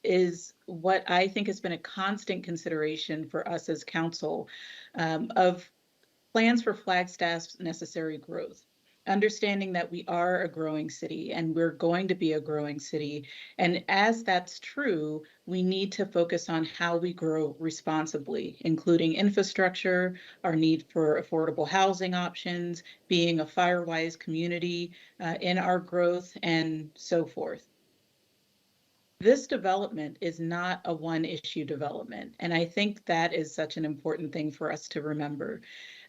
is what I think has been a constant consideration for us as council of plans for Flagstaff's necessary growth. Understanding that we are a growing city and we're going to be a growing city. And as that's true, we need to focus on how we grow responsibly, including infrastructure, our need for affordable housing options, being a fire-wise community in our growth, and so forth. This development is not a one-issue development, and I think that is such an important thing for us to remember.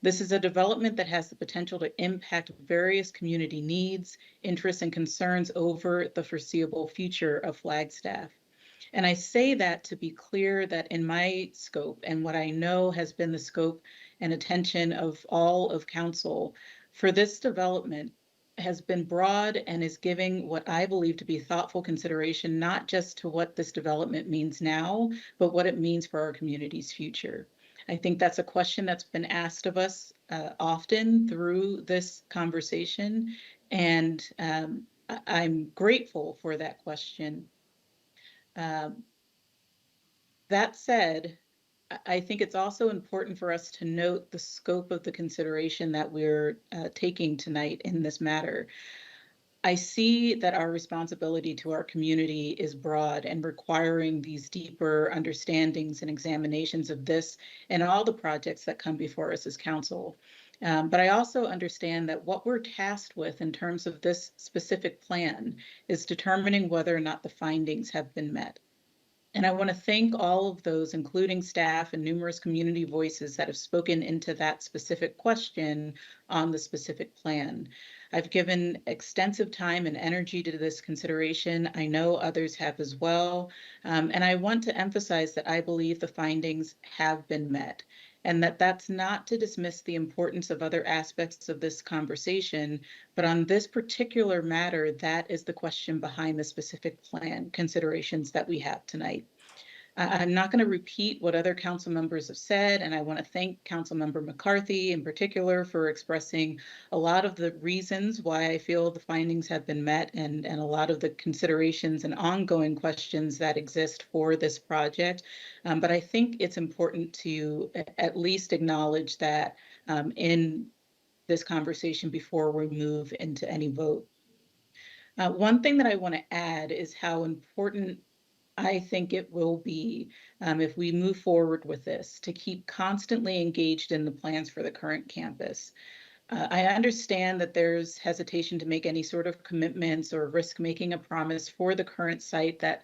This is a development that has the potential to impact various community needs, interests, and concerns over the foreseeable future of Flagstaff. And I say that to be clear that in my scope and what I know has been the scope and attention of all of council for this development has been broad and is giving what I believe to be thoughtful consideration, not just to what this development means now, but what it means for our community's future. I think that's a question that's been asked of us often through this conversation, and I'm grateful for that question. That said, I think it's also important for us to note the scope of the consideration that we're taking tonight in this matter. I see that our responsibility to our community is broad and requiring these deeper understandings and examinations of this and all the projects that come before us as council. But I also understand that what we're tasked with in terms of this specific plan is determining whether or not the findings have been met. And I want to thank all of those, including staff and numerous community voices that have spoken into that specific question on the specific plan. I've given extensive time and energy to this consideration. I know others have as well. And I want to emphasize that I believe the findings have been met, and that that's not to dismiss the importance of other aspects of this conversation, but on this particular matter, that is the question behind the specific plan considerations that we have tonight. I'm not going to repeat what other council members have said, and I want to thank Councilmember McCarthy in particular for expressing a lot of the reasons why I feel the findings have been met and a lot of the considerations and ongoing questions that exist for this project. But I think it's important to at least acknowledge that in this conversation before we move into any vote. One thing that I want to add is how important I think it will be if we move forward with this to keep constantly engaged in the plans for the current campus. I understand that there's hesitation to make any sort of commitments or risk making a promise for the current site that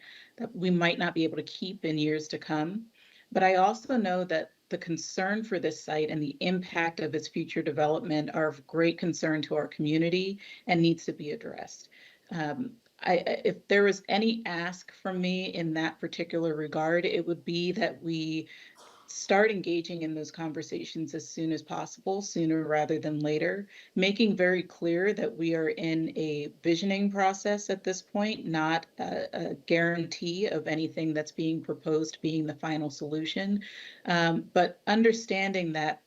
we might not be able to keep in years to come. But I also know that the concern for this site and the impact of its future development are of great concern to our community and needs to be addressed. If there was any ask from me in that particular regard, it would be that we start engaging in those conversations as soon as possible, sooner rather than later, making very clear that we are in a visioning process at this point, not a guarantee of anything that's being proposed being the final solution, but understanding that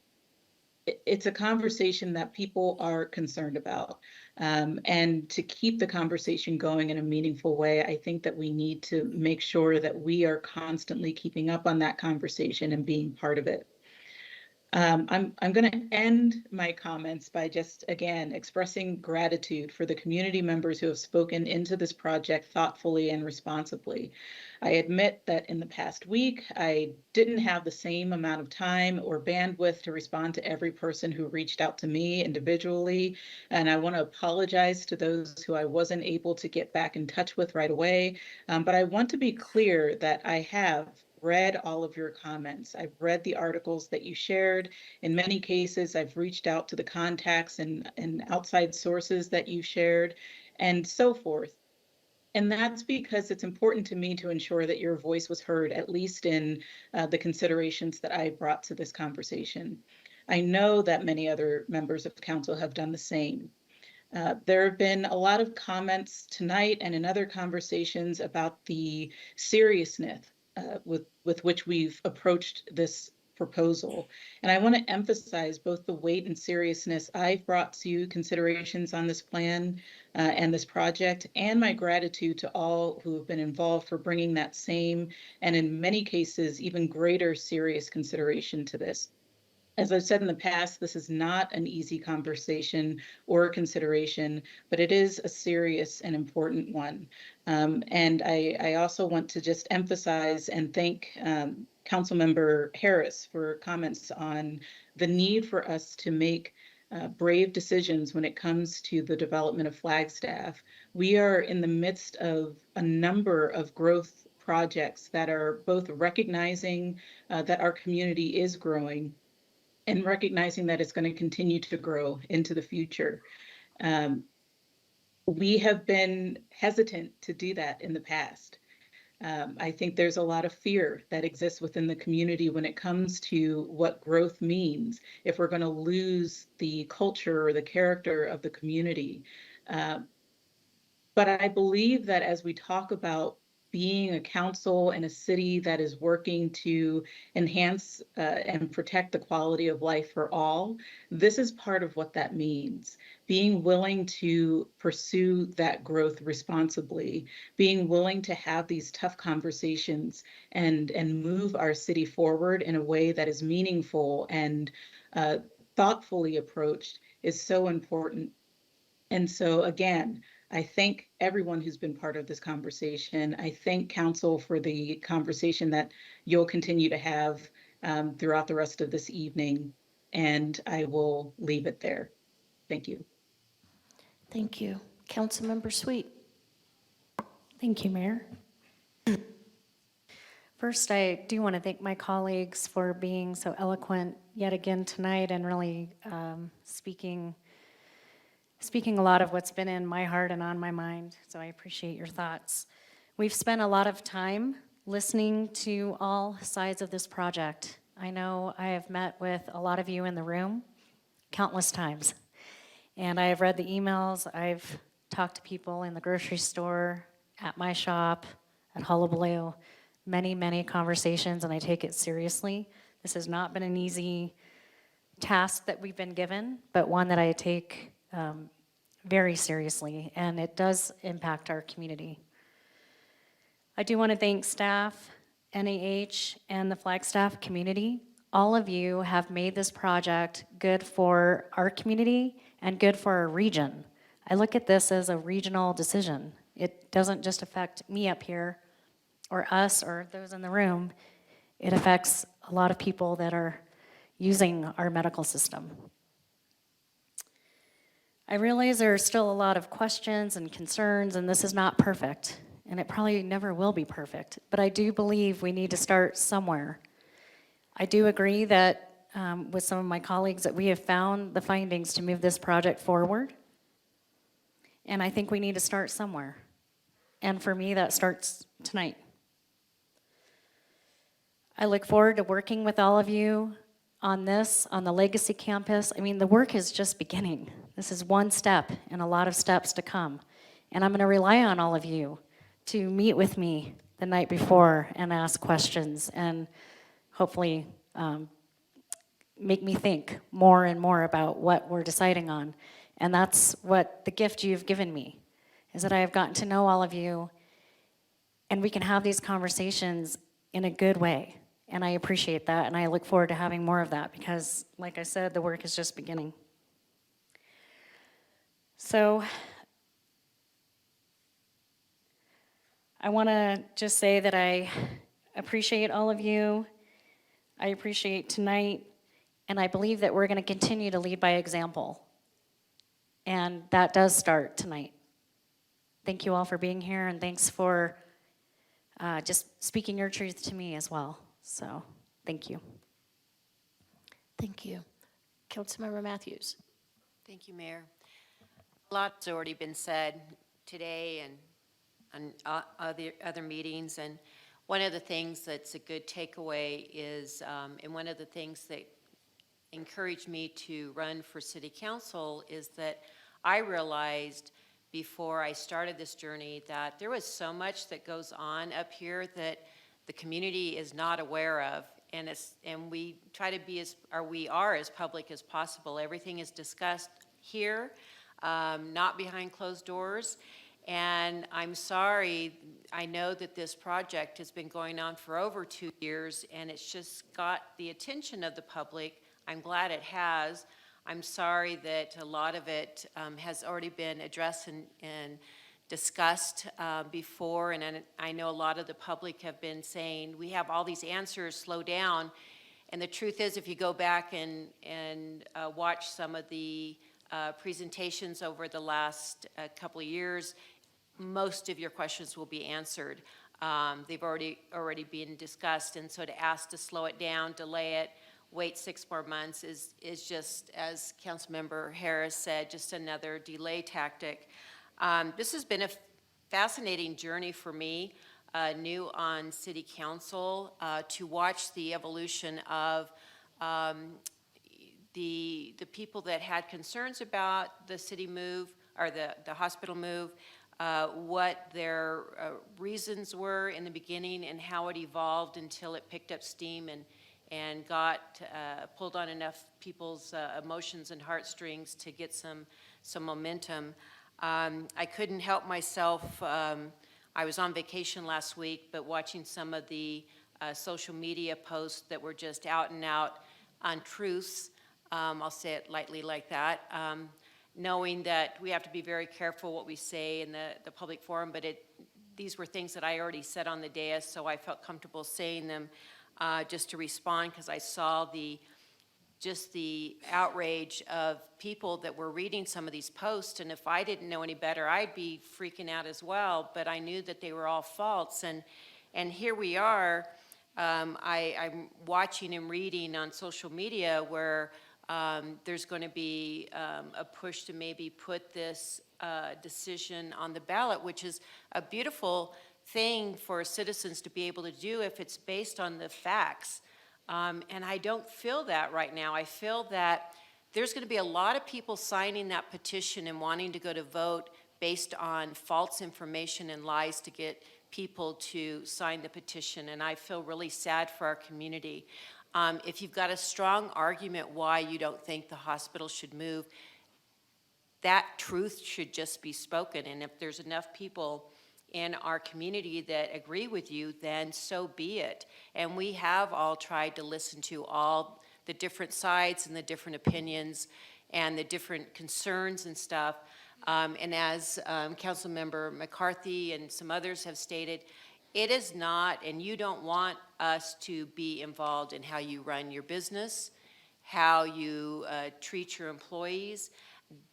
it's a conversation that people are concerned about. And to keep the conversation going in a meaningful way, I think that we need to make sure that we are constantly keeping up on that conversation and being part of it. I'm going to end my comments by just, again, expressing gratitude for the community members who have spoken into this project thoughtfully and responsibly. I admit that in the past week, I didn't have the same amount of time or bandwidth to respond to every person who reached out to me individually, and I want to apologize to those who I wasn't able to get back in touch with right away, but I want to be clear that I have read all of your comments. I've read the articles that you shared. In many cases, I've reached out to the contacts and outside sources that you shared, and so forth. And that's because it's important to me to ensure that your voice was heard, at least in the considerations that I brought to this conversation. I know that many other members of council have done the same. There have been a lot of comments tonight and in other conversations about the seriousness with which we've approached this proposal. And I want to emphasize both the weight and seriousness I've brought to considerations on this plan and this project, and my gratitude to all who have been involved for bringing that same, and in many cases, even greater serious consideration to this. As I've said in the past, this is not an easy conversation or consideration, but it is a serious and important one. And I also want to just emphasize and thank Councilmember Harris for comments on the need for us to make brave decisions when it comes to the development of Flagstaff. We are in the midst of a number of growth projects that are both recognizing that our community is growing and recognizing that it's going to continue to grow into the future. We have been hesitant to do that in the past. I think there's a lot of fear that exists within the community when it comes to what growth means, if we're going to lose the culture or the character of the community. But I believe that as we talk about being a council and a city that is working to enhance and protect the quality of life for all, this is part of what that means. Being willing to pursue that growth responsibly, being willing to have these tough conversations and move our city forward in a way that is meaningful and thoughtfully approached is so important. And so again, I thank everyone who's been part of this conversation. I thank council for the conversation that you'll continue to have throughout the rest of this evening. And I will leave it there. Thank you. Thank you. Councilmember Sweet. Thank you, Mayor. First, I do want to thank my colleagues for being so eloquent yet again tonight and really speaking a lot of what's been in my heart and on my mind, so I appreciate your thoughts. We've spent a lot of time listening to all sides of this project. I know I have met with a lot of you in the room countless times, and I have read the emails, I've talked to people in the grocery store, at my shop, at Hullabaloo, many conversations, and I take it seriously. This has not been an easy task that we've been given, but one that I take very seriously, and it does impact our community. I do want to thank staff, NAH, and the Flagstaff community. All of you have made this project good for our community and good for our region. I look at this as a regional decision. It doesn't just affect me up here, or us, or those in the room. It affects a lot of people that are using our medical system. I realize there are still a lot of questions and concerns, and this is not perfect, and it probably never will be perfect, but I do believe we need to start somewhere. I do agree that with some of my colleagues that we have found the findings to move this project forward, and I think we need to start somewhere. And for me, that starts tonight. I look forward to working with all of you on this, on the Legacy Campus. I mean, the work is just beginning. This is one step and a lot of steps to come. And I'm gonna rely on all of you to meet with me the night before and ask questions and hopefully make me think more and more about what we're deciding on. And that's what the gift you've given me, is that I have gotten to know all of you and we can have these conversations in a good way. And I appreciate that, and I look forward to having more of that because, like I said, the work is just beginning. So I want to just say that I appreciate all of you. I appreciate tonight, and I believe that we're going to continue to lead by example. And that does start tonight. Thank you all for being here, and thanks for just speaking your truth to me as well. So, thank you. Thank you. Councilmember Matthews. Thank you, Mayor. A lot's already been said today and on other meetings, and one of the things that's a good takeaway is, and one of the things that encouraged me to run for city council is that I realized before I started this journey that there was so much that goes on up here that the community is not aware of, and we try to be we are as public as possible. Everything is discussed here, not behind closed doors. And I'm sorry, I know that this project has been going on for over 2 years, and it's just got the attention of the public. I'm glad it has. I'm sorry that a lot of it has already been addressed and discussed before, and I know a lot of the public have been saying, we have all these answers, slow down. And the truth is, if you go back and watch some of the presentations over the last couple of years, most of your questions will be answered. They've already been discussed, and so to ask to slow it down, delay it, wait 6 more months is just, as Councilmember Harris said, just another delay tactic. This has been a fascinating journey for me, new on city council, to watch the evolution of the people that had concerns about the city move, or the hospital move, what their reasons were in the beginning and how it evolved until it picked up steam and got pulled on enough people's emotions and heartstrings to get some momentum. I couldn't help myself. I was on vacation last week, but watching some of the social media posts that were just out and out untruths, I'll say it lightly like that, knowing that we have to be very careful what we say in the public forum, but these were things that I already said on the dais, so I felt comfortable saying them just to respond, because I saw just the outrage of people that were reading some of these posts, and if I didn't know any better, I'd be freaking out as well, but I knew that they were all false, and here we are. I'm watching and reading on social media where there's going to be a push to maybe put this decision on the ballot, which is a beautiful thing for citizens to be able to do if it's based on the facts. And I don't feel that right now. I feel that there's going to be a lot of people signing that petition and wanting to go to vote based on false information and lies to get people to sign the petition. And I feel really sad for our community. If you've got a strong argument why you don't think the hospital should move, that truth should just be spoken. And if there's enough people in our community that agree with you, then so be it. And we have all tried to listen to all the different sides and the different opinions and the different concerns and stuff. And as Councilmember McCarthy and some others have stated, it is not, and you don't want us to be involved in how you run your business, how you treat your employees.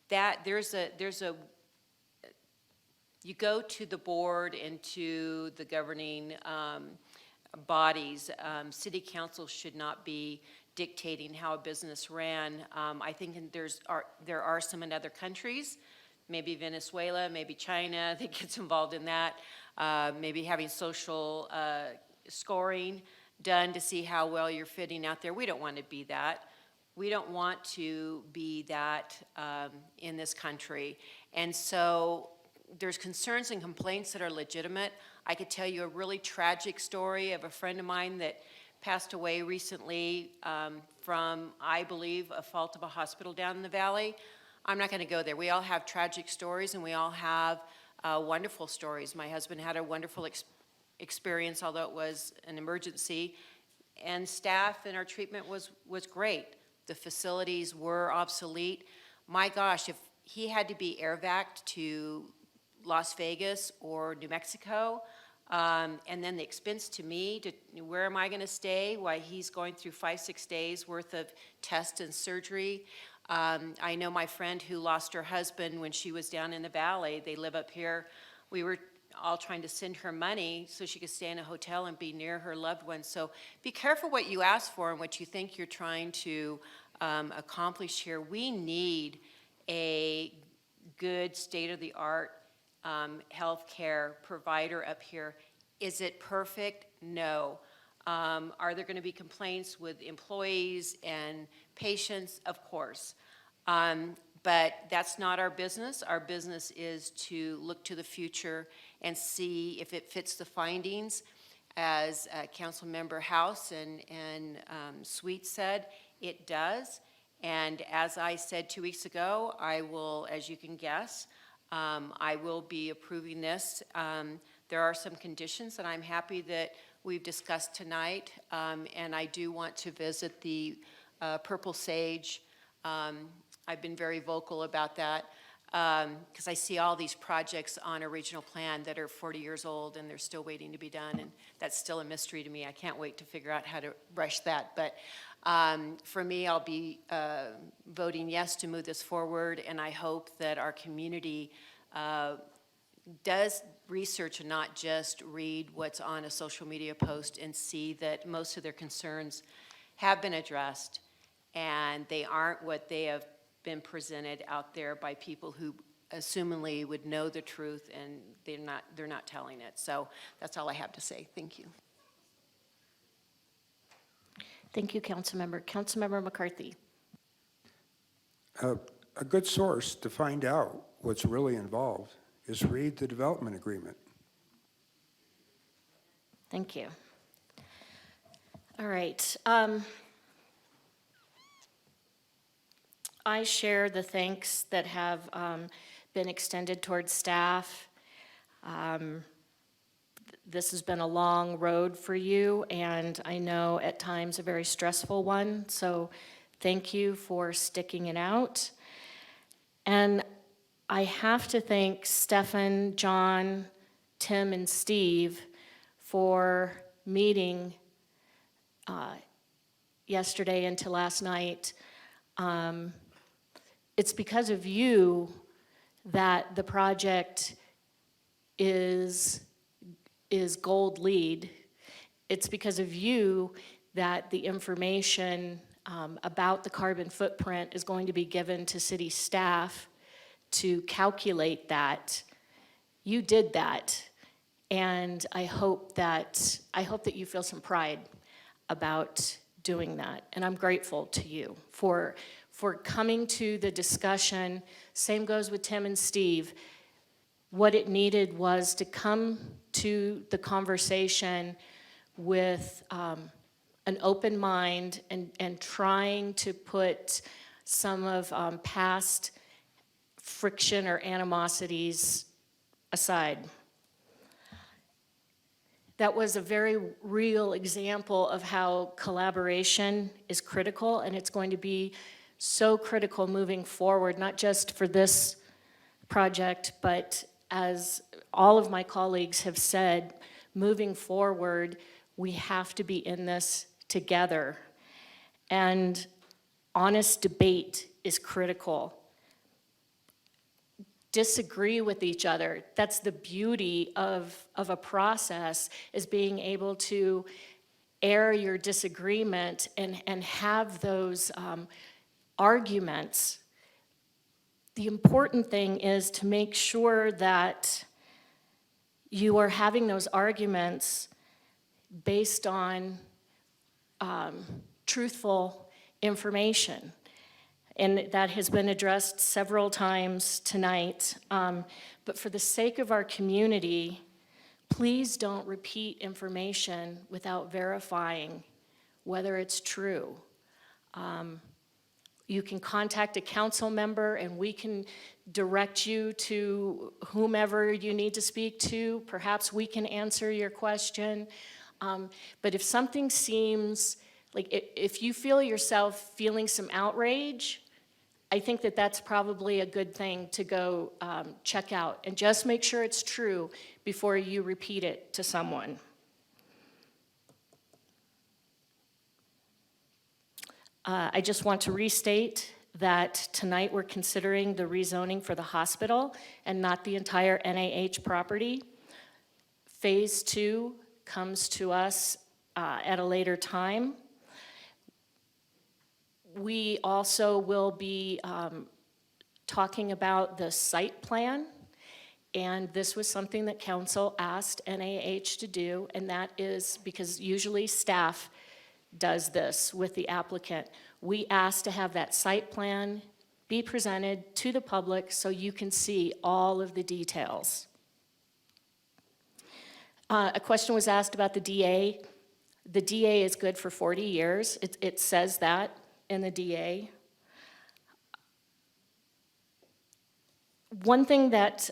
That you go to the board and to the governing bodies. City council should not be dictating how a business ran. I think there are some in other countries, maybe Venezuela, maybe China, that gets involved in that. Maybe having social scoring done to see how well you're fitting out there. We don't want to be that. We don't want to be that in this country. And so there's concerns and complaints that are legitimate. I could tell you a really tragic story of a friend of mine that passed away recently from, I believe, a fault of a hospital down in the valley. I'm not going to go there. We all have tragic stories, and we all have wonderful stories. My husband had a wonderful experience, although it was an emergency, and staff in our treatment was great. The facilities were obsolete. My gosh, if he had to be air-vac'd to Las Vegas or New Mexico, and then the expense to me, where am I going to stay while he's going through 5-6 days worth of tests and surgery? I know my friend who lost her husband when she was down in the valley. They live up here. We were all trying to send her money so she could stay in a hotel and be near her loved ones. So be careful what you ask for and what you think you're trying to accomplish here. We need a good state-of-the-art healthcare provider up here. Is it perfect? No. Are there going to be complaints with employees and patients? Of course. But that's not our business. Our business is to look to the future and see if it fits the findings. As Councilmember House and Sweet said, it does. And as I said 2 weeks ago, I will, as you can guess, I will be approving this. There are some conditions that I'm happy that we've discussed tonight, and I do want to visit the Purple Sage. I've been very vocal about that because I see all these projects on a regional plan that are 40 years old and they're still waiting to be done, and that's still a mystery to me. I can't wait to figure out how to rush that. But for me, I'll be voting yes to move this forward, and I hope that our community does research and not just read what's on a social media post and see that most of their concerns have been addressed and they aren't what they have been presented out there by people who assumingly would know the truth, and they're not telling it. So that's all I have to say. Thank you. Thank you, Councilmember. Councilmember McCarthy. A good source to find out what's really involved is read the development agreement. Thank you. All right. I share the thanks that have been extended towards staff. This has been a long road for you, and I know at times a very stressful one, so thank you for sticking it out. And I have to thank Stefan, John, Tim, and Steve for meeting yesterday into last night. It's because of you that the project is gold lead. It's because of you that the information about the carbon footprint is going to be given to city staff to calculate that. You did that, and I hope that you feel some pride about doing that, and I'm grateful to you for coming to the discussion. Same goes with Tim and Steve. What it needed was to come to the conversation with an open mind and trying to put some of past friction or animosities aside. That was a very real example of how collaboration is critical, and it's going to be so critical moving forward, not just for this project, but as all of my colleagues have said, moving forward, we have to be in this together. And honest debate is critical. Disagree with each other. That's the beauty of a process, is being able to air your disagreement and have those arguments. The important thing is to make sure that you are having those arguments based on truthful information. And that has been addressed several times tonight. But for the sake of our community, please don't repeat information without verifying whether it's true. You can contact a council member and we can direct you to whomever you need to speak to. Perhaps we can answer your question. But if something seems like, if you feel yourself feeling some outrage, I think that that's probably a good thing to go check out, and just make sure it's true before you repeat it to someone. I just want to restate that tonight we're considering the rezoning for the hospital and not the entire NAH property. Phase 2 comes to us at a later time. We also will be talking about the site plan, and this was something that council asked NAH to do, and that is because usually staff does this with the applicant. We asked to have that site plan be presented to the public so you can see all of the details. A question was asked about the DA. The DA is good for 40 years. It says that in the DA. One thing that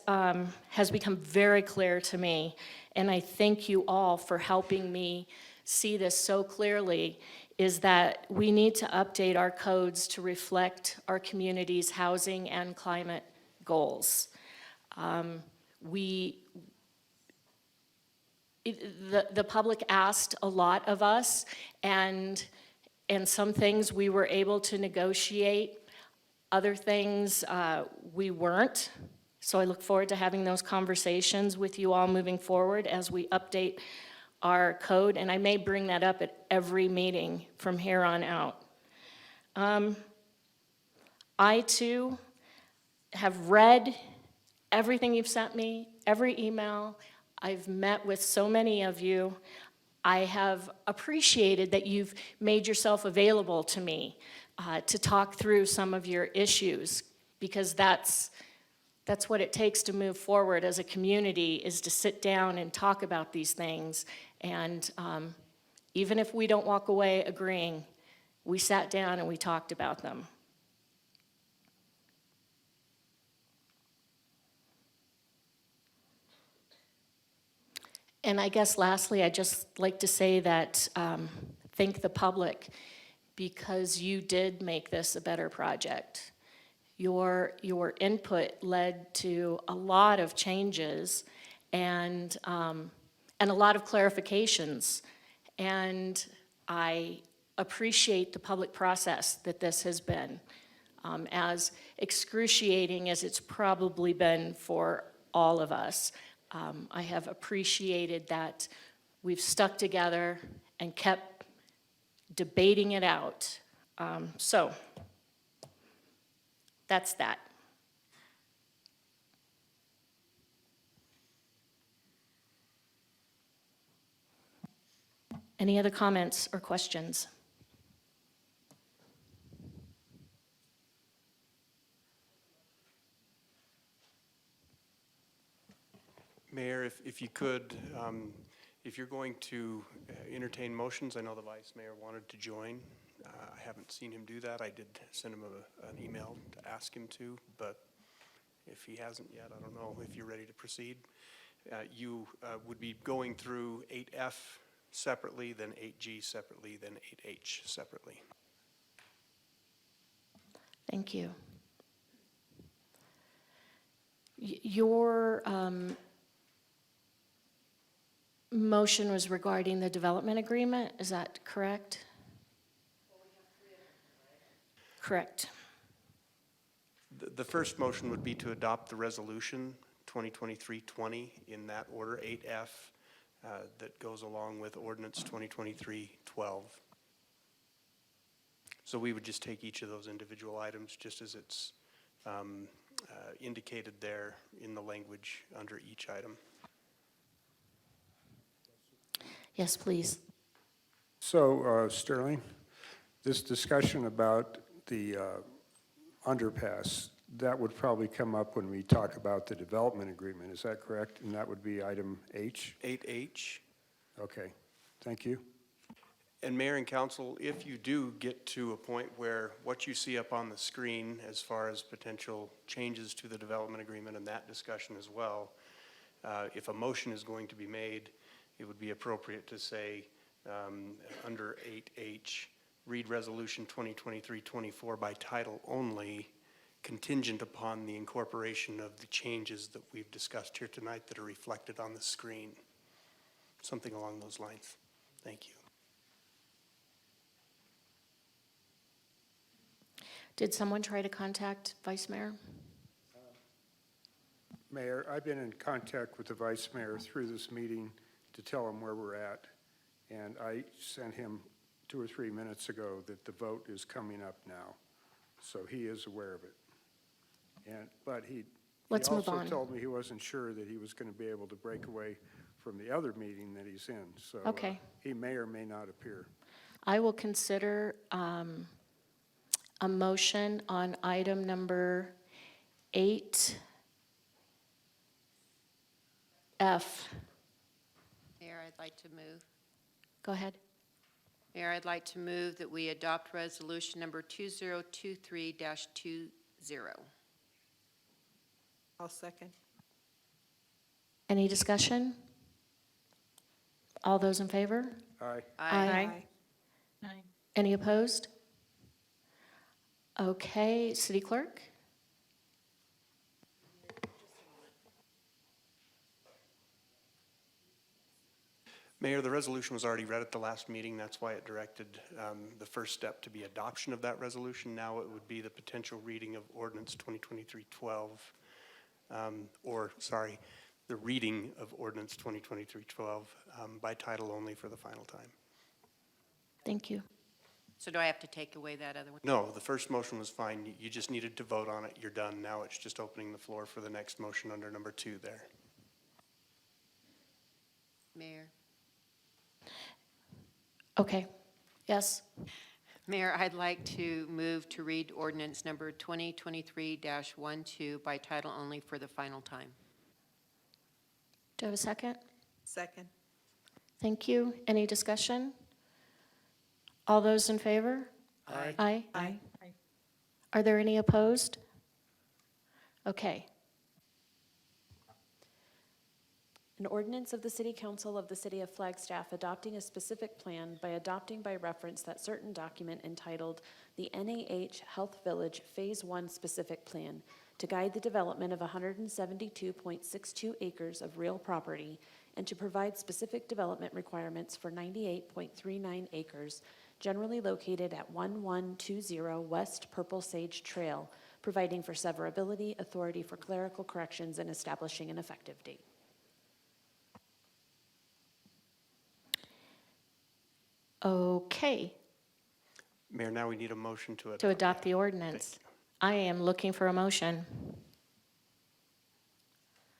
has become very clear to me, and I thank you all for helping me see this so clearly, is that we need to update our codes to reflect our community's housing and climate goals. The public asked a lot of us, and some things we were able to negotiate. Other things we weren't. So I look forward to having those conversations with you all moving forward as we update our code, and I may bring that up at every meeting from here on out. I too have read everything you've sent me, every email. I've met with so many of you. I have appreciated that you've made yourself available to me to talk through some of your issues, because that's what it takes to move forward as a community, is to sit down and talk about these things. And even if we don't walk away agreeing, we sat down and we talked about them. And I guess lastly, I'd just like to say that thank the public, because you did make this a better project. Your input led to a lot of changes and a lot of clarifications. And I appreciate the public process that this has been, as excruciating as it's probably been for all of us. I have appreciated that we've stuck together and kept debating it out. So that's that. Any other comments or questions? Mayor, if you could, if you're going to entertain motions, I know the Vice Mayor wanted to join. I haven't seen him do that. I did send him an email to ask him to, but if he hasn't yet, I don't know if you're ready to proceed. You would be going through 8F separately, then 8G separately, then 8H separately. Thank you. Your motion was regarding the development agreement, is that correct? Correct. The first motion would be to adopt the resolution 2023-20 in that order, 8F, that goes along with ordinance 2023-12. So we would just take each of those individual items just as it's indicated there in the language under each item. Yes, please. So, Sterling, this discussion about the underpass, that would probably come up when we talk about the development agreement, is that correct? And that would be item H? 8H. Okay, thank you. And Mayor and Council, if you do get to a point where what you see up on the screen as far as potential changes to the development agreement and that discussion as well, if a motion is going to be made, it would be appropriate to say under 8H, read resolution 2023-24 by title only, contingent upon the incorporation of the changes that we've discussed here tonight that are reflected on the screen. Something along those lines. Thank you. Did someone try to contact Vice Mayor? Mayor, I've been in contact with the vice mayor through this meeting to tell him where we're at. And I sent him 2 or 3 minutes ago that the vote is coming up now. So he is aware of it. But he Let's move also on. told me he wasn't sure that he was going to be able to break away from the other meeting that he's in. So Okay. he may or may not appear. I will consider a motion on item number 8F. Mayor, I'd like to move. Go ahead. Mayor, I'd like to move that we adopt resolution number 2023-20. I'll second. Any discussion? All those in favor? Aye. Aye. Aye. Any opposed? Okay, City Clerk? Mayor, the resolution was already read at the last meeting. That's why it directed the first step to be adoption of that resolution. Now it would be the potential reading of ordinance 2023-12, the reading of ordinance 2023-12 by title only for the final time. Thank you. So do I have to take away that other one? No, the first motion was fine. You just needed to vote on it. You're done. Now it's just opening the floor for the next motion under number 2 there. Mayor? Okay, yes. Mayor, I'd like to move to read ordinance number 2023-12 by title only for the final time. Do I have a second? Second. Thank you. Any discussion? All those in favor? Aye. Aye. Aye. Are there any opposed? Okay. An ordinance of the City Council of the City of Flagstaff adopting a specific plan by adopting by reference that certain document entitled the NAH Health Village Phase 1 Specific Plan to guide the development of 172.62 acres of real property and to provide specific development requirements for 98.39 acres generally located at 1120 West Purple Sage Trail, providing for severability, authority for clerical corrections, and establishing an effective date. Okay, Mayor, now we need a motion to adopt. to adopt the ordinance. I am looking for a motion.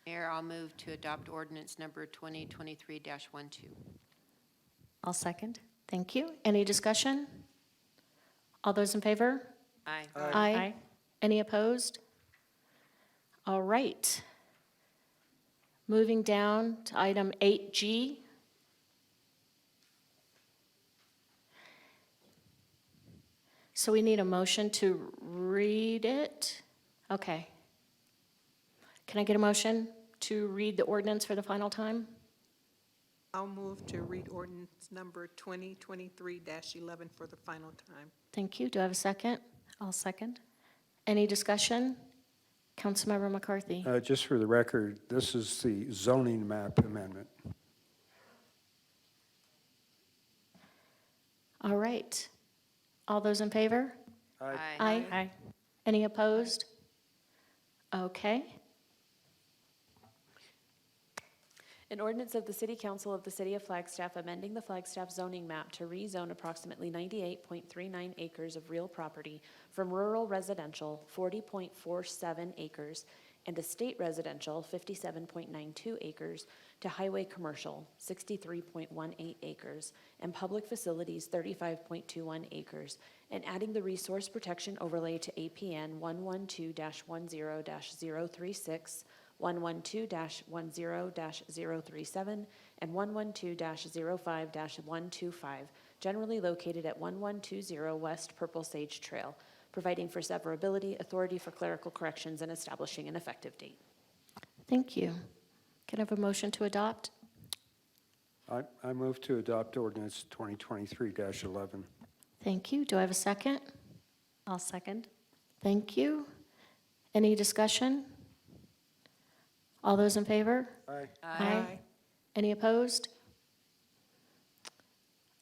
Mayor, I'll move to adopt ordinance number 2023-12. I'll second. Thank you. Any discussion? All those in favor? Aye. Aye. Any opposed? All right. Moving down to item 8G. So we need a motion to read it? Okay. Can I get a motion to read the ordinance for the final time? I'll move to read ordinance number 2023-11 for the final time. Thank you. Do I have a second? I'll second. Any discussion? Councilmember McCarthy. Just for the record, this is the zoning map amendment. All right. All those in favor? Aye. Aye. Any opposed? Okay. An ordinance of the City Council of the City of Flagstaff amending the Flagstaff zoning map to rezone approximately 98.39 acres of real property from rural residential, 40.47 acres, and estate residential, 57.92 acres, to highway commercial, 63.18 acres, and public facilities, 35.21 acres, and adding the resource protection overlay to APN 112-10-036, 112-10-037, and 112-05-125, generally located at 1120 West Purple Sage Trail, providing for severability, authority for clerical corrections, and establishing an effective date. Thank you. Can I have a motion to adopt? I move to adopt ordinance 2023-11. Thank you. Do I have a second? I'll second. Thank you. Any discussion? All those in favor? Aye. Any opposed?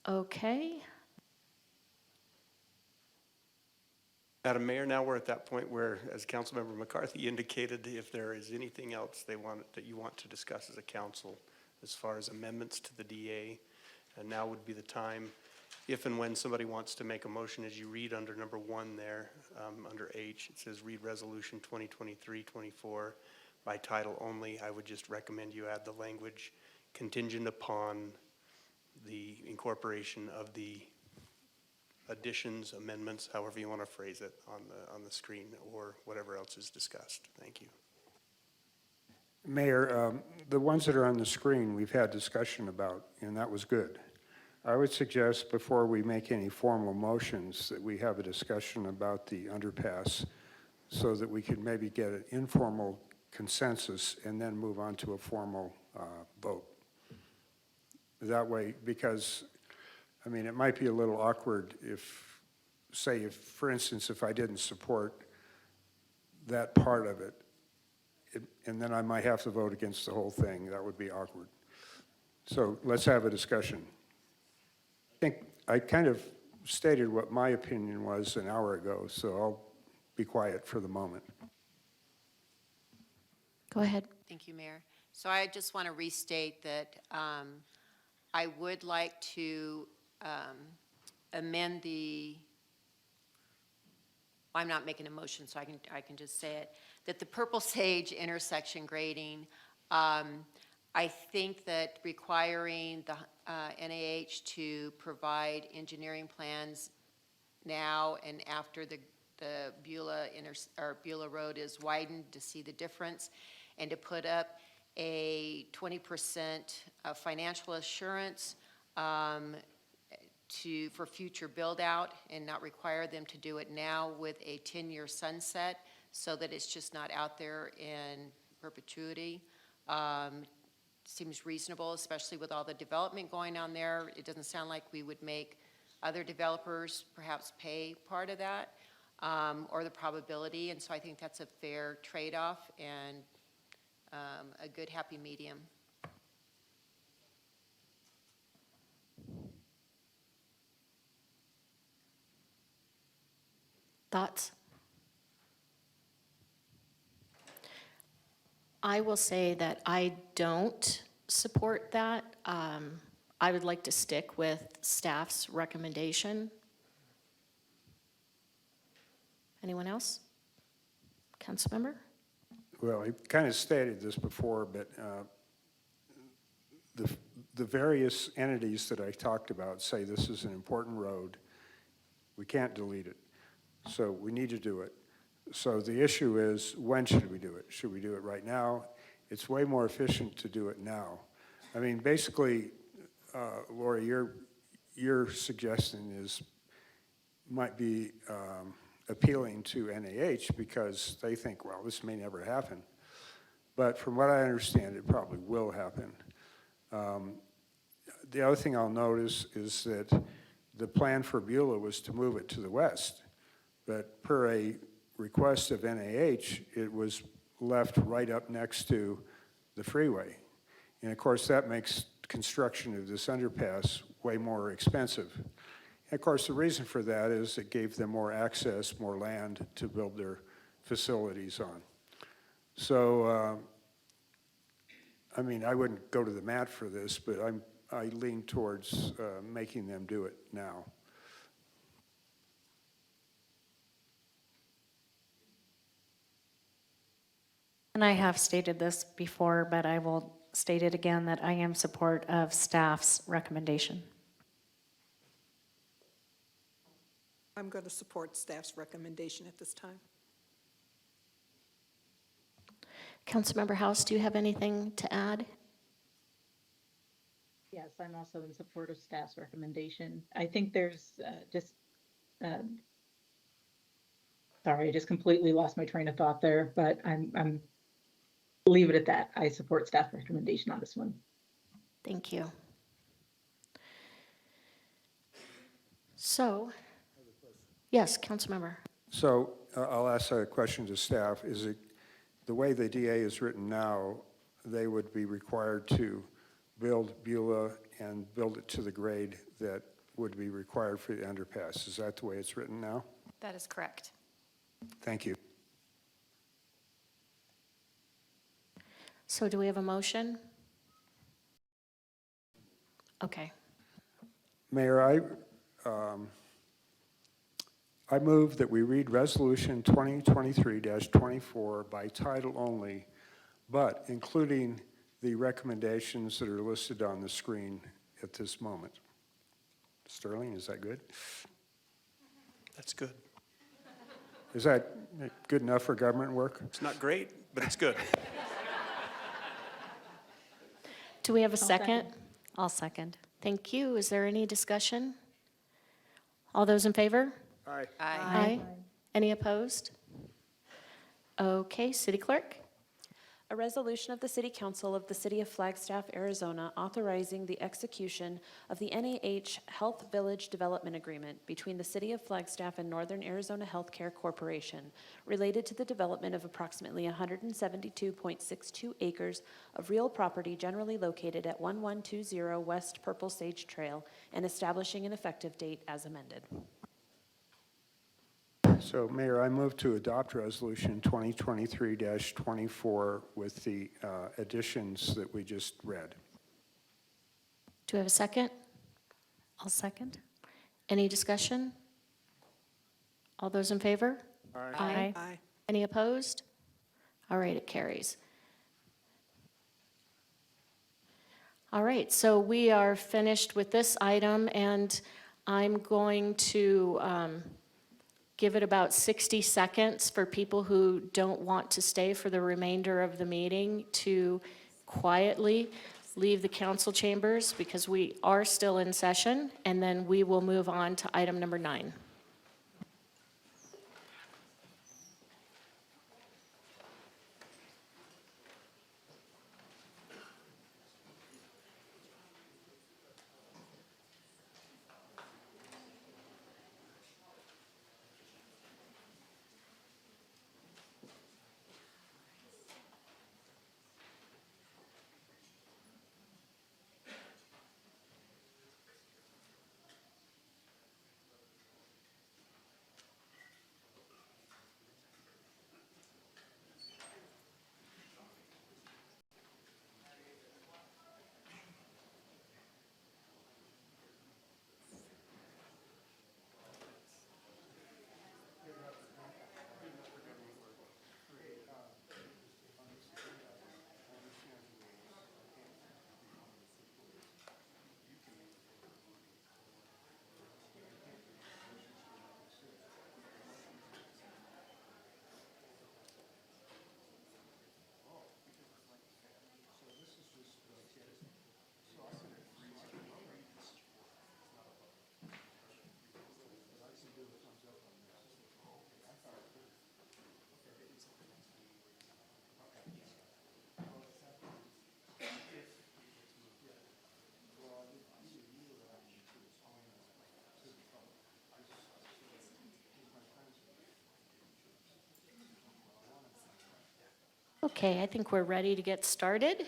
Okay. Madam Mayor, now we're at that point where, as Councilmember McCarthy indicated, if there is anything else that you want to discuss as a council as far as amendments to the DA, and now would be the time, if and when somebody wants to make a motion, as you read under number 1 there, under H, it says read Resolution 2023-24 by title only. I would just recommend you add the language contingent upon the incorporation of the additions, amendments, however you want to phrase it, on the screen, or whatever else is discussed. Thank you. Mayor, the ones that are on the screen, we've had discussion about, and that was good. I would suggest before we make any formal motions that we have a discussion about the underpass so that we could maybe get an informal consensus and then move on to a formal vote. That way, because, I mean, it might be a little awkward if, say, if, for instance, if I didn't support that part of it, and then I might have to vote against the whole thing. That would be awkward. So let's have a discussion. I think I kind of stated what my opinion was an hour ago, so I'll be quiet for the moment. Go ahead. Thank you, Mayor. So I just want to restate that I would like to amend I'm not making a motion, so I can just say it, that the Purple Sage intersection grading, I think that requiring the NAH to provide engineering plans now and after the Beulah Road is widened to see the difference, and to put up a 20% financial assurance for future build out and not require them to do it now with a 10-year sunset so that it's just not out there in perpetuity. Seems reasonable, especially with all the development going on there. It doesn't sound like we would make other developers perhaps pay part of that or the probability, and so I think that's a fair trade-off and a good happy medium. Thoughts? I will say that I don't support that. I would like to stick with staff's recommendation. Anyone else? Councilmember? Well, I kind of stated this before, but the various entities that I talked about say this is an important road. We can't delete it. So we need to do it. So the issue is, when should we do it? Should we do it right now? It's way more efficient to do it now. I mean, basically, Lori, your suggestion might be appealing to NAH because they think, well, this may never happen. But from what I understand, it probably will happen. The other thing I'll notice is that the plan for Beulah was to move it to the west. But per a request of NAH, it was left right up next to the freeway. And of course, that makes construction of this underpass way more expensive. And of course, the reason for that is it gave them more access, more land to build their facilities on. So, I mean, I wouldn't go to the mat for this, but I lean towards making them do it now. And I have stated this before, but I will state it again that I am support of staff's recommendation. I'm going to support staff's recommendation at this time. Councilmember House, do you have anything to add? Yes, I'm also in support of staff's recommendation. I think there's sorry, I just completely lost my train of thought there, but I'm leave it at that. I support staff recommendation on this one. Thank you. So, yes, Councilmember. So I'll ask a question to staff. Is it the way the DA is written now, they would be required to build Beulah and build it to the grade that would be required for the underpass? Is that the way it's written now? That is correct. Thank you. So do we have a motion? Okay. Mayor, I move that we read Resolution 2023-24 by title only, but including the recommendations that are listed on the screen at this moment. Sterling, is that good? That's good. Is that good enough for government work? It's not great, but it's good. Do we have a second? I'll second. Thank you. Is there any discussion? All those in favor? Aye. Aye. Any opposed? Okay, City Clerk? A resolution of the City Council of the City of Flagstaff, Arizona, authorizing the execution of the NAH Health Village Development Agreement between the City of Flagstaff and Northern Arizona Healthcare Corporation related to the development of approximately 172.62 acres of real property generally located at 1120 West Purple Sage Trail and establishing an effective date as amended. So, Mayor, I move to adopt Resolution 2023-24 with the additions that we just read. Do we have a second? I'll second. Any discussion? All those in favor? Aye. Any opposed? All right, it carries. All right, so we are finished with this item, and I'm going to give it about 60 seconds for people who don't want to stay for the remainder of the meeting to quietly leave the council chambers, because we are still in session, and then we will move on to item number 9. Okay, I think we're ready to get started.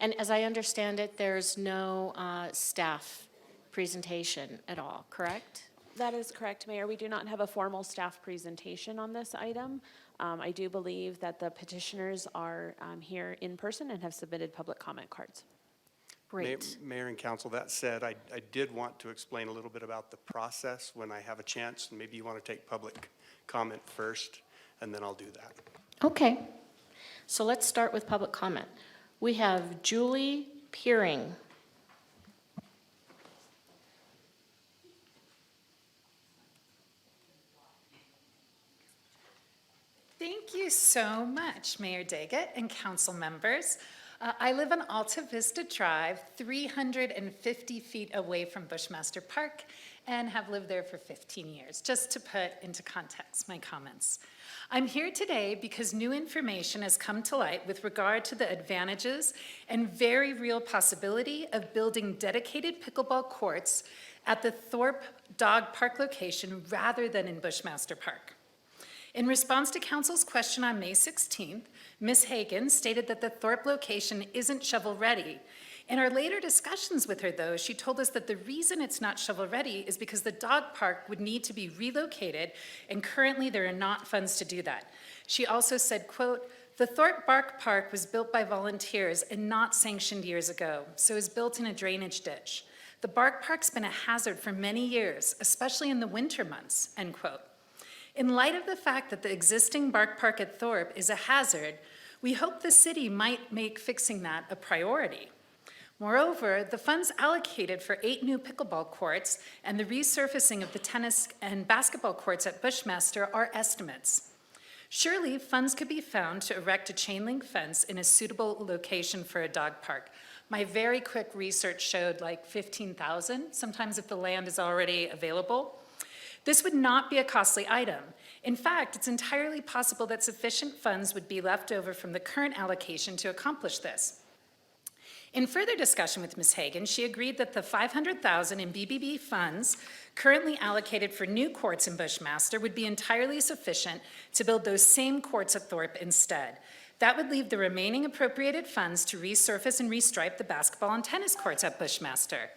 And as I understand it, there's no staff presentation at all, correct? That is correct, Mayor. We do not have a formal staff presentation on this item. I do believe that the petitioners are here in person and have submitted public comment cards. Great. Mayor and council, that said, I did want to explain a little bit about the process when I have a chance. Maybe you want to take public comment first, and then I'll do that. Okay, so let's start with public comment. We have Julie Peering. Thank you so much, Mayor Daggett and council members. I live on Alta Vista Drive, 350 feet away from Bushmaster Park, and have lived there for 15 years, just to put into context my comments. I'm here today because new information has come to light with regard to the advantages and very real possibility of building dedicated pickleball courts at the Thorpe Dog Park location rather than in Bushmaster Park. In response to council's question on May 16th, Ms. Hagan stated that the Thorpe location isn't shovel-ready, In our later discussions with her, though, she told us that the reason it's not shovel-ready is because the dog park would need to be relocated, and currently there are not funds to do that. She also said, quote, "The Thorpe Bark Park was built by volunteers and not sanctioned years ago, so it was built in a drainage ditch. The Bark Park's been a hazard for many years, especially in the winter months," end quote. In light of the fact that the existing Bark Park at Thorpe is a hazard, we hope the city might make fixing that a priority. Moreover, the funds allocated for 8 new pickleball courts and the resurfacing of the tennis and basketball courts at Bushmaster are estimates. Surely, funds could be found to erect a chain link fence in a suitable location for a dog park. My very quick research showed like 15,000, sometimes if the land is already available. This would not be a costly item. In fact, it's entirely possible that sufficient funds would be left over from the current allocation to accomplish this. In further discussion with Ms. Hagan, she agreed that the $500,000 in BBB funds currently allocated for new courts in Bushmaster would be entirely sufficient to build those same courts at Thorpe instead. That would leave the remaining appropriated funds to resurface and restripe the basketball and tennis courts at Bushmaster.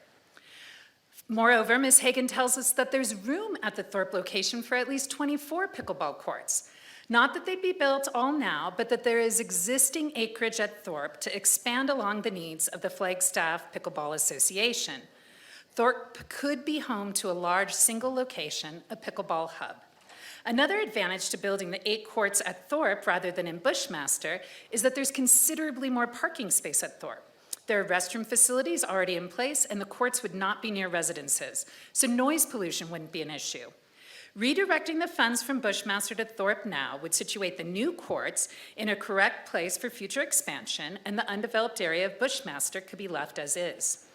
Moreover, Ms. Hagan tells us that there's room at the Thorpe location for at least 24 pickleball courts. Not that they'd be built all now, but that there is existing acreage at Thorpe to expand along the needs of the Flagstaff Pickleball Association. Thorpe could be home to a large single location, a pickleball hub. Another advantage to building the 8 courts at Thorpe rather than in Bushmaster is that there's considerably more parking space at Thorpe. There are restroom facilities already in place, and the courts would not be near residences, so noise pollution wouldn't be an issue. Redirecting the funds from Bushmaster to Thorpe now would situate the new courts in a correct place for future expansion, and the undeveloped area of Bushmaster could be left as is.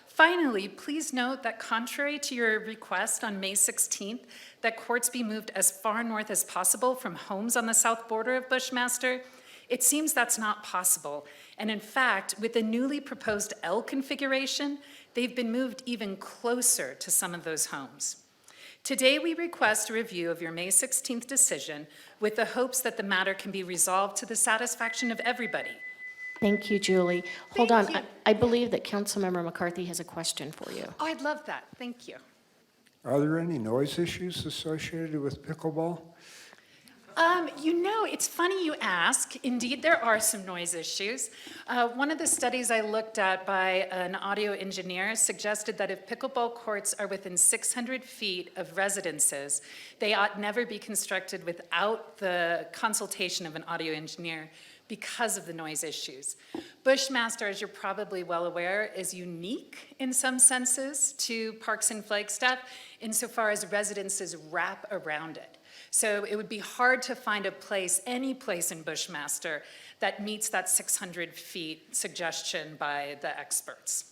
Finally, please note that contrary to your request on May 16th that courts be moved as far north as possible from homes on the south border of Bushmaster, it seems that's not possible. And in fact, with the newly proposed L configuration, they've been moved even closer to some of those homes. Today, we request a review of your May 16th decision with the hopes that the matter can be resolved to the satisfaction of everybody. Thank you, Julie. Hold on. I believe that Councilmember McCarthy has a question for you. Oh, I'd love that. Thank you. Are there any noise issues associated with pickleball? It's funny you ask. Indeed, there are some noise issues. One of the studies I looked at by an audio engineer suggested that if pickleball courts are within 600 feet of residences, they ought never be constructed without the consultation of an audio engineer because of the noise issues. Bushmaster, as you're probably well aware, is unique in some senses to parks in Flagstaff insofar as residences wrap around it. So it would be hard to find a place, any place in Bushmaster, that meets that 600 feet suggestion by the experts.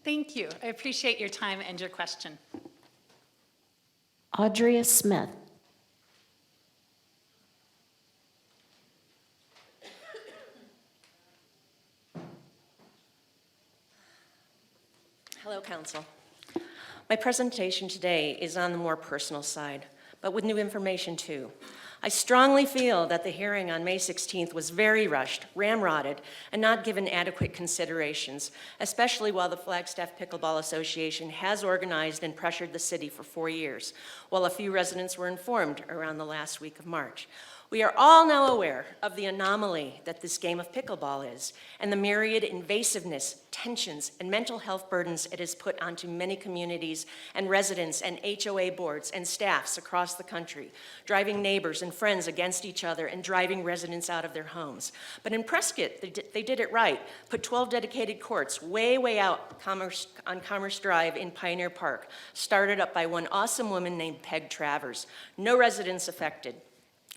Thank you. I appreciate your time and your question. Audrea Smith. Hello, Council. My presentation today is on the more personal side, but with new information too. I strongly feel that the hearing on May 16th was very rushed, ramrodded, and not given adequate considerations, especially while the Flagstaff Pickleball Association has organized and pressured the city for 4 years, while a few residents were informed around the last week of March. We are all now aware of the anomaly that this game of pickleball is, and the myriad invasiveness, tensions, and mental health burdens it has put onto many communities and residents and HOA boards and staffs across the country, driving neighbors and friends against each other and driving residents out of their homes. But in Prescott, they did it right, put 12 dedicated courts way out on Commerce Drive in Pioneer Park, started up by one awesome woman named Peg Travers. No residents affected.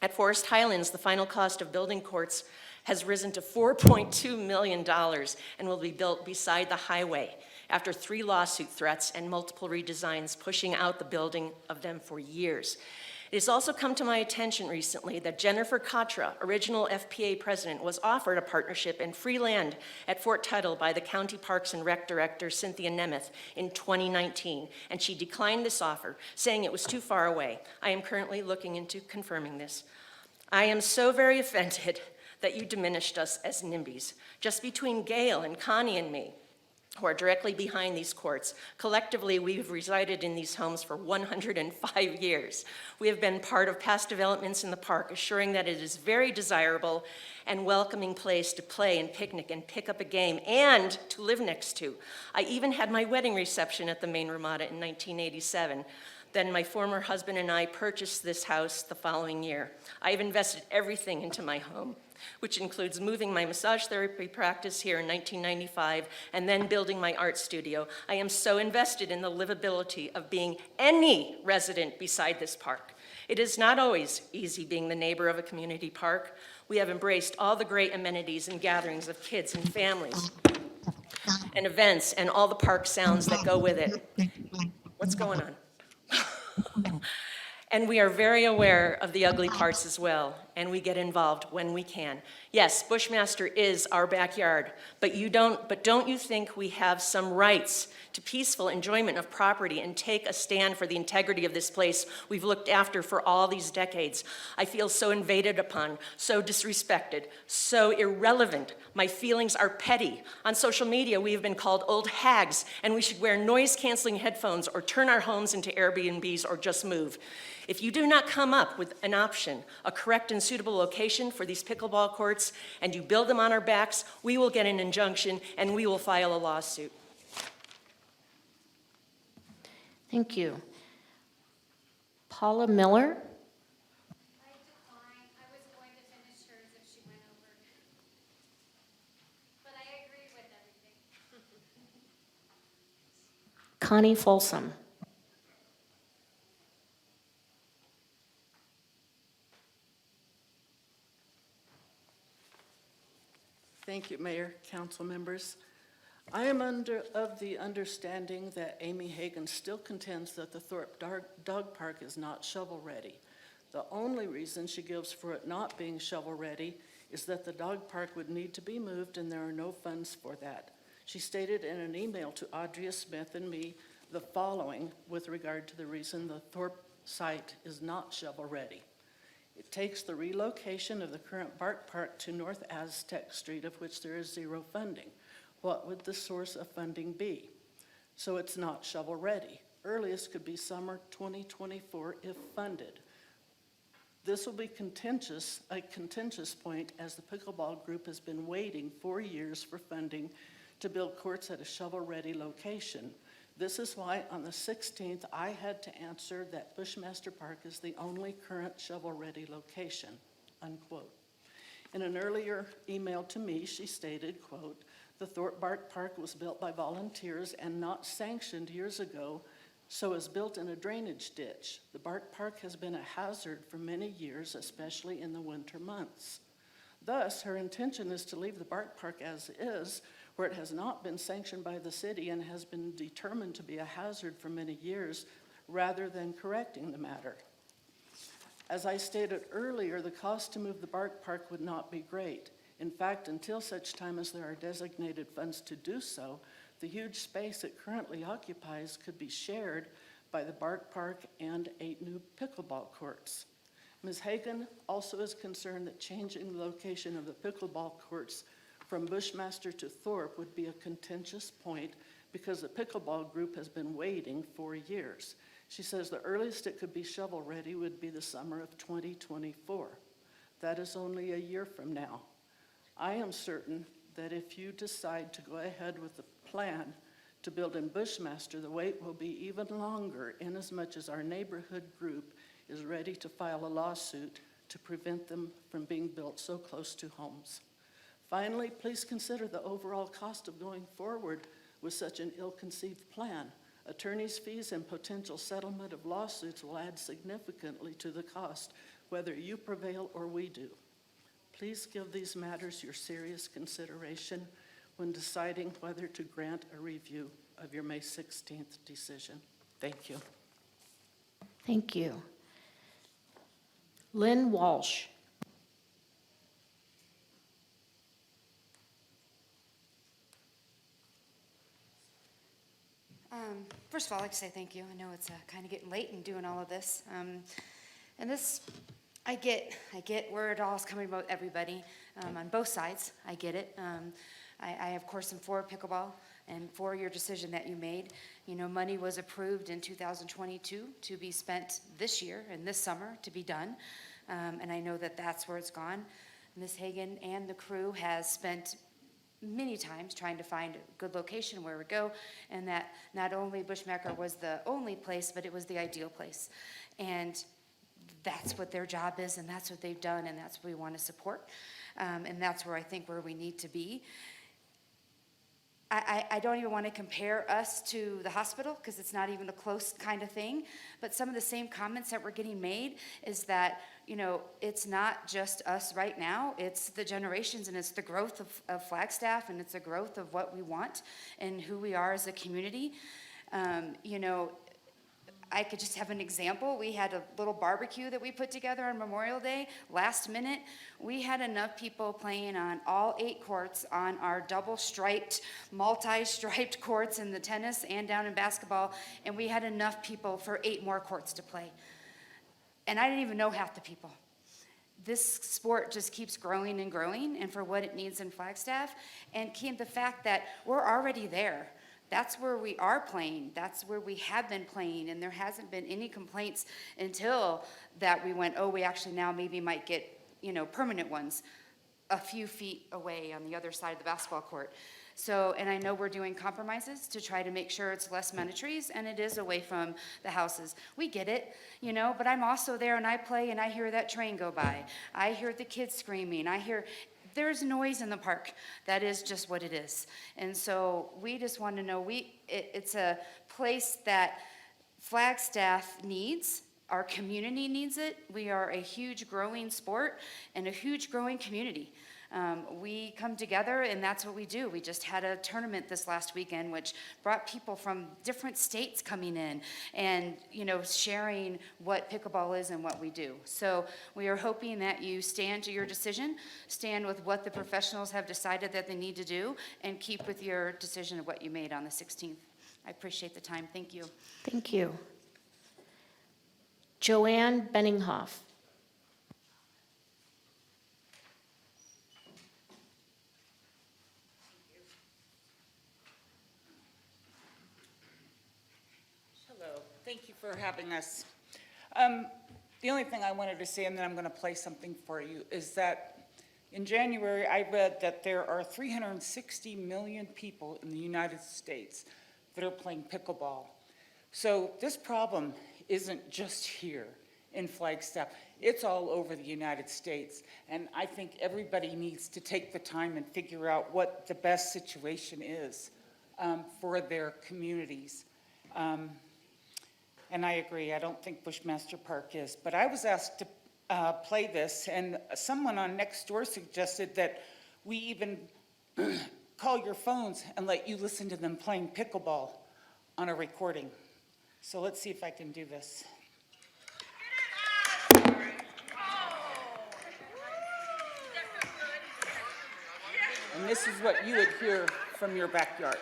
At Forest Highlands, the final cost of building courts has risen to $4.2 million and will be built beside the highway after 3 lawsuit threats and multiple redesigns pushing out the building of them for years. It has also come to my attention recently that Jennifer Katra, original FPA president, was offered a partnership in free land at Fort Tuttle by the County Parks and Rec Director Cynthia Nemeth in 2019, and she declined this offer, saying it was too far away. I am currently looking into confirming this. I am so very offended that you diminished us as NIMBYs. Just between Gail and Connie and me, who are directly behind these courts. Collectively, we've resided in these homes for 105 years. We have been part of past developments in the park, assuring that it is a very desirable and welcoming place to play and picnic and pick up a game and to live next to. I even had my wedding reception at the main Ramada in 1987. Then my former husband and I purchased this house the following year. I have invested everything into my home, which includes moving my massage therapy practice here in 1995 and then building my art studio. I am so invested in the livability of being any resident beside this park. It is not always easy being the neighbor of a community park. We have embraced all the great amenities and gatherings of kids and families and events and all the park sounds that go with it. What's going on? And we are very aware of the ugly parts as well, and we get involved when we can. Yes, Bushmaster is our backyard, but don't you think we have some rights to peaceful enjoyment of property and take a stand for the integrity of this place we've looked after for all these decades? I feel so invaded upon, so disrespected, so irrelevant. My feelings are petty. On social media, we have been called old hags, and we should wear noise-canceling headphones or turn our homes into Airbnbs or just move. If you do not come up with an option, a correct and suitable location for these pickleball courts, and you build them on our backs, we will get an injunction and we will file a lawsuit. Thank you. Paula Miller? Connie Folsom? Thank you, Mayor, council members. I am of the understanding that Amy Hagan still contends that the Thorpe Dog Park is not shovel-ready. The only reason she gives for it not being shovel-ready is that the dog park would need to be moved and there are no funds for that. She stated in an email to Audria Smith and me the following with regard to the reason the Thorpe site is not shovel-ready. It takes the relocation of the current Bark Park to North Aztec Street, of which there is zero funding. What would the source of funding be? So it's not shovel-ready. Earliest could be summer 2024 if funded. This will be a contentious point as the pickleball group has been waiting 4 years for funding to build courts at a shovel-ready location. This is why on the 16th, I had to answer that Bushmaster Park is the only current shovel-ready location, unquote. In an earlier email to me, she stated, quote, the Thorpe Bark Park was built by volunteers and not sanctioned years ago, so is built in a drainage ditch. The Bark Park has been a hazard for many years, especially in the winter months. Thus, her intention is to leave the Bark Park as is, where it has not been sanctioned by the city and has been determined to be a hazard for many years, rather than correcting the matter. As I stated earlier, the cost to move the Bark Park would not be great. In fact, until such time as there are designated funds to do so, the huge space it currently occupies could be shared by the Bark Park and 8 new pickleball courts. Ms. Hagan also is concerned that changing the location of the pickleball courts from Bushmaster to Thorpe would be a contentious point because the pickleball group has been waiting 4 years. She says the earliest it could be shovel-ready would be the summer of 2024. That is only a year from now. I am certain that if you decide to go ahead with the plan to build in Bushmaster, the wait will be even longer inasmuch as our neighborhood group is ready to file a lawsuit to prevent them from being built so close to homes. Finally, please consider the overall cost of going forward with such an ill-conceived plan. Attorney's fees and potential settlement of lawsuits will add significantly to the cost, whether you prevail or we do. Please give these matters your serious consideration when deciding whether to grant a review of your May 16th decision. Thank you. Thank you. Lynn Walsh? First of all, I'd like to say thank you. I know it's kind of getting late and doing all of this. And this, I get where it all is coming about everybody, on both sides. I get it. I of course am for pickleball and for your decision that you made. You know, money was approved in 2022 to be spent this year and this summer to be done. And I know that that's where it's gone. Ms. Hagan and the crew has spent many times trying to find a good location where we go, and that not only Bushmacker was the only place, but it was the ideal place. And that's what their job is, and that's what they've done, and that's what we want to support. And that's where I think where we need to be. I don't even want to compare us to the hospital because it's not even a close kind of thing. But some of the same comments that were getting made is that, you know, it's not just us right now. It's the generations and it's the growth of Flagstaff and it's the growth of what we want and who we are as a community. You know, I could just have an example. We had a little barbecue that we put together on Memorial Day. Last minute, we had enough people playing on all 8 courts on our double-striped, multi-striped courts in the tennis and down in basketball, and we had enough people for 8 more courts to play. And I didn't even know half the people. This sport just keeps growing and growing, and for what it needs in Flagstaff, and the fact that we're already there. That's where we are playing. That's where we have been playing, and there hasn't been any complaints until that we went, oh, we actually now maybe might get, you know, permanent ones a few feet away on the other side of the basketball court. So, and I know we're doing compromises to try to make sure it's less trees and it is away from the houses. We get it, you know, but I'm also there and I play and I hear that train go by. I hear the kids screaming. There's noise in the park. That is just what it is. And so we just want to know, it's a place that Flagstaff needs. Our community needs it. We are a huge growing sport and a huge growing community. We come together and that's what we do. We just had a tournament this last weekend which brought people from different states coming in and, you know, sharing what pickleball is and what we do. So we are hoping that you stand to your decision, stand with what the professionals have decided that they need to do, and keep with your decision of what you made on the 16th. I appreciate the time. Thank you. Thank you. Joanne Benninghoff. Hello, thank you for having us. The only thing I wanted to say, and then I'm going to play something for you, is that in January I read that there are 360 million people in the United States that are playing pickleball. So this problem isn't just here in Flagstaff. It's all over the United States. And I think everybody needs to take the time and figure out what the best situation is for their communities. And I agree, I don't think Bushmaster Park is. But I was asked to play this, and someone on Nextdoor suggested that we even call your phones and let you listen to them playing pickleball on a recording. So let's see if I can do this. And this is what you would hear from your backyard.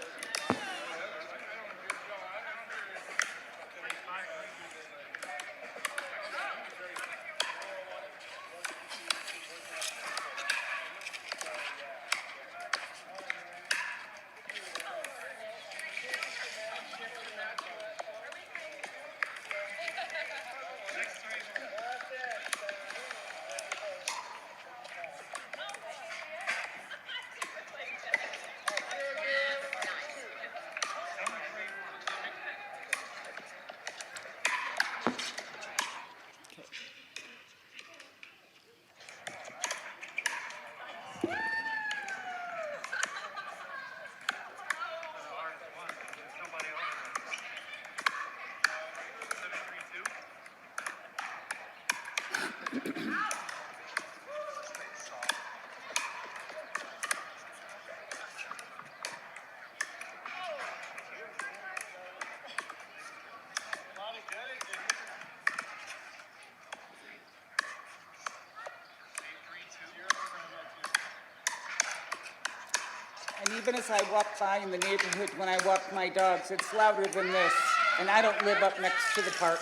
And even as I walk by in the neighborhood when I walk my dogs, it's louder than this. And I don't live up next to the park.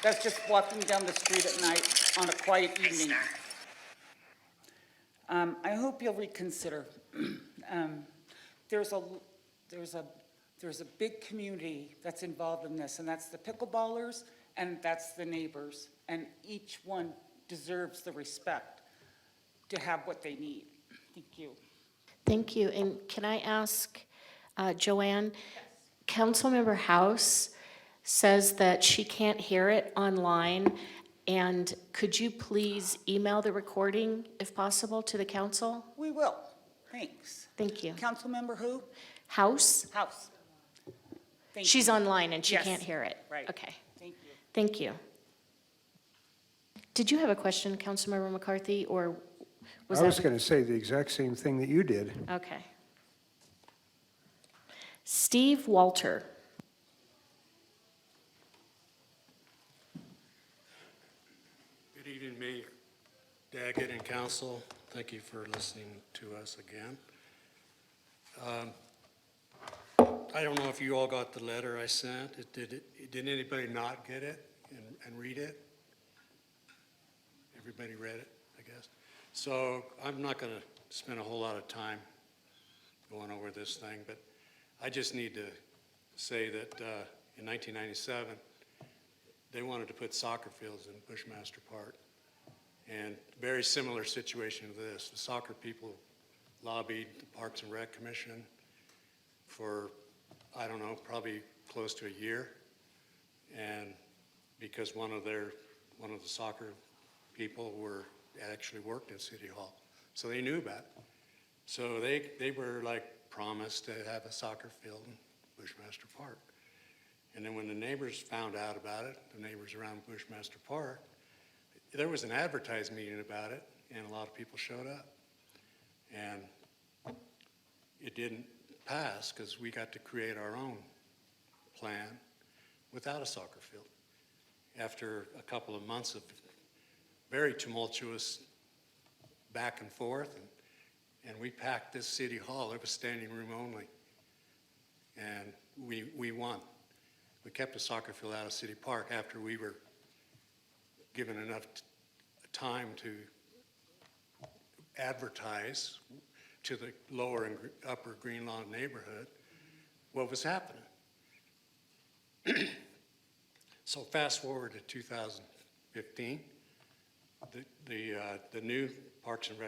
That's just walking down the street at night on a quiet evening. I hope you'll reconsider. There's a big community that's involved in this, and that's the pickleballers, and that's the neighbors, and each one deserves the respect to have what they need. Thank you. Thank you. And can I ask, Joanne, Councilmember House says that she can't hear it online, and could you please email the recording, if possible, to the council? We will. Thanks. Thank you. Councilmember who? House? House. Thank She's you. online and she Yes. can't hear it. Right. Okay. Thank you. Thank you. Did you have a question, Councilmember McCarthy, or was I that? was going to say the exact same thing that you did. Okay. Steve Walter. Good evening, Mayor Daggett and council. Thank you for listening to us again. I don't know if you all got the letter I sent. Did anybody not get it and read it? Everybody read it, I guess. So I'm not going to spend a whole lot of time going over this thing, but I just need to say that in 1997, they wanted to put soccer fields in Bushmaster Park. And very similar situation to this. The soccer people lobbied the Parks and Rec Commission for, I don't know, probably close to a year. And because one of the soccer people actually worked at City Hall. So they knew about it. So they were like promised to have a soccer field in Bushmaster Park. And then when the neighbors found out about it, the neighbors around Bushmaster Park, there was an advertised meeting about it, and a lot of people showed up. And it didn't pass because we got to create our own plan without a soccer field. After a couple of months of very tumultuous back and forth, and we packed this city hall. It was standing room only, and we won. We kept the soccer field out of City Park after we were given enough time to advertise to the lower and upper Greenlawn neighborhood what was happening. So fast forward to 2015, the new Parks and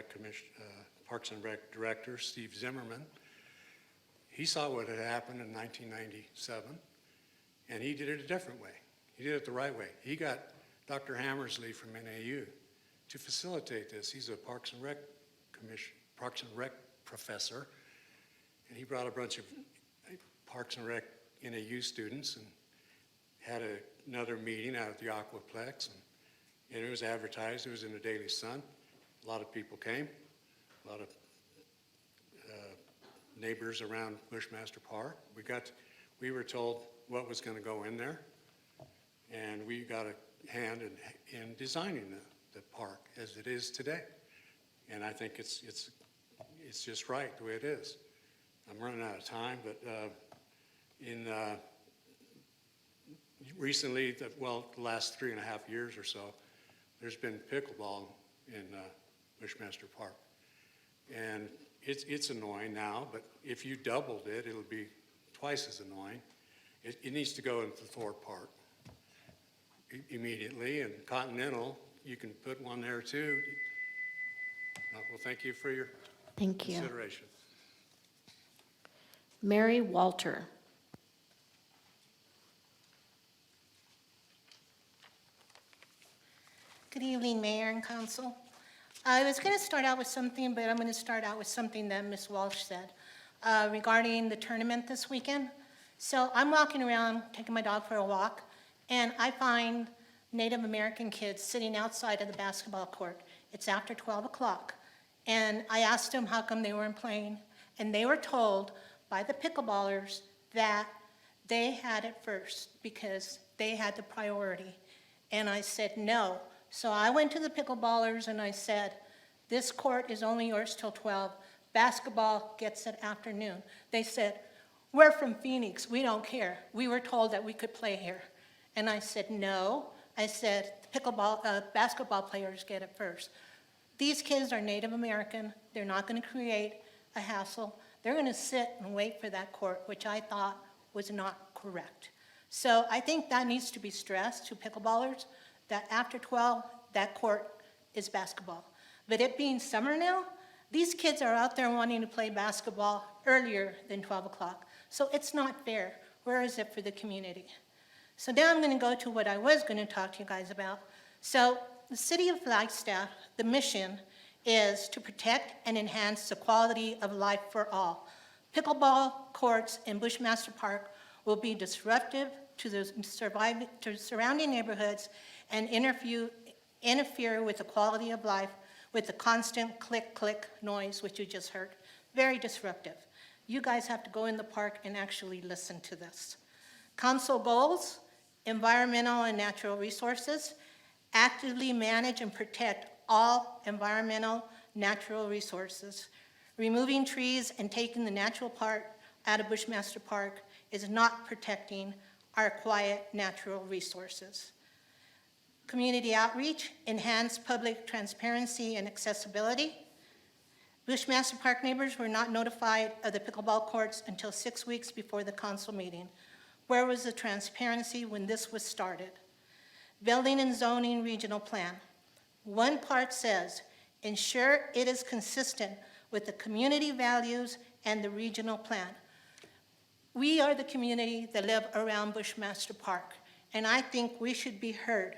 Rec director, Steve Zimmerman, he saw what had happened in 1997, and he did it a different way. He did it the right way. He got Dr. Hammersley from NAU to facilitate this. He's a Parks and Rec professor, and he brought a bunch of Parks and Rec NAU students and had another meeting out at the Aquaplex, and it was advertised. It was in the Daily Sun. A lot of people came, a lot of neighbors around Bushmaster Park. We were told what was going to go in there, and we got a hand in designing the park as it is today. And I think it's just right the way it is. I'm running out of time, but recently, the last 3.5 years or so, there's been pickleball in Bushmaster Park. And it's annoying now, but if you doubled it, it'll be twice as annoying. It needs to go into Thorpe Park immediately, and Continental, you can put one there too. Well, thank you for your consideration. Mary Walter. Good evening, Mayor and Council. I was going to start out with something, but I'm going to start out with something that Ms. Walsh said regarding the tournament this weekend. So I'm walking around, taking my dog for a walk, and I find Native American kids sitting outside of the basketball court. It's after 12 o'clock. And I asked them how come they weren't playing, and they were told by the pickleballers that they had it first because they had the priority. And I said no. So I went to the pickleballers and I said, this court is only yours till 12. Basketball gets it afternoon. They said, we're from Phoenix, we don't care. We were told that we could play here. And I said, no. I said, basketball players get it first. These kids are Native American. They're not going to create a hassle. They're going to sit and wait for that court, which I thought was not correct. So I think that needs to be stressed to pickleballers, that after 12, that court is basketball. But it being summer now, these kids are out there wanting to play basketball earlier than 12 o'clock. So it's not fair. Where is it for the community? So now I'm going to go to what I was going to talk to you guys about. So the city of Flagstaff, the mission is to protect and enhance the quality of life for all. Pickleball courts in Bushmaster Park will be disruptive to the surrounding neighborhoods and interfere with the quality of life with the constant click, click noise, which you just heard. Very disruptive. You guys have to go in the park and actually listen to this. Council goals: environmental and natural resources, actively manage and protect all environmental natural resources. Removing trees and taking the natural part out of Bushmaster Park is not protecting our quiet natural resources. Community outreach, enhance public transparency and accessibility. Bushmaster Park neighbors were not notified of the pickleball courts until 6 weeks before the council meeting. Where was the transparency when this was started? Building and zoning regional plan. One part says, ensure it is consistent with the community values and the regional plan. We are the community that live around Bushmaster Park, and I think we should be heard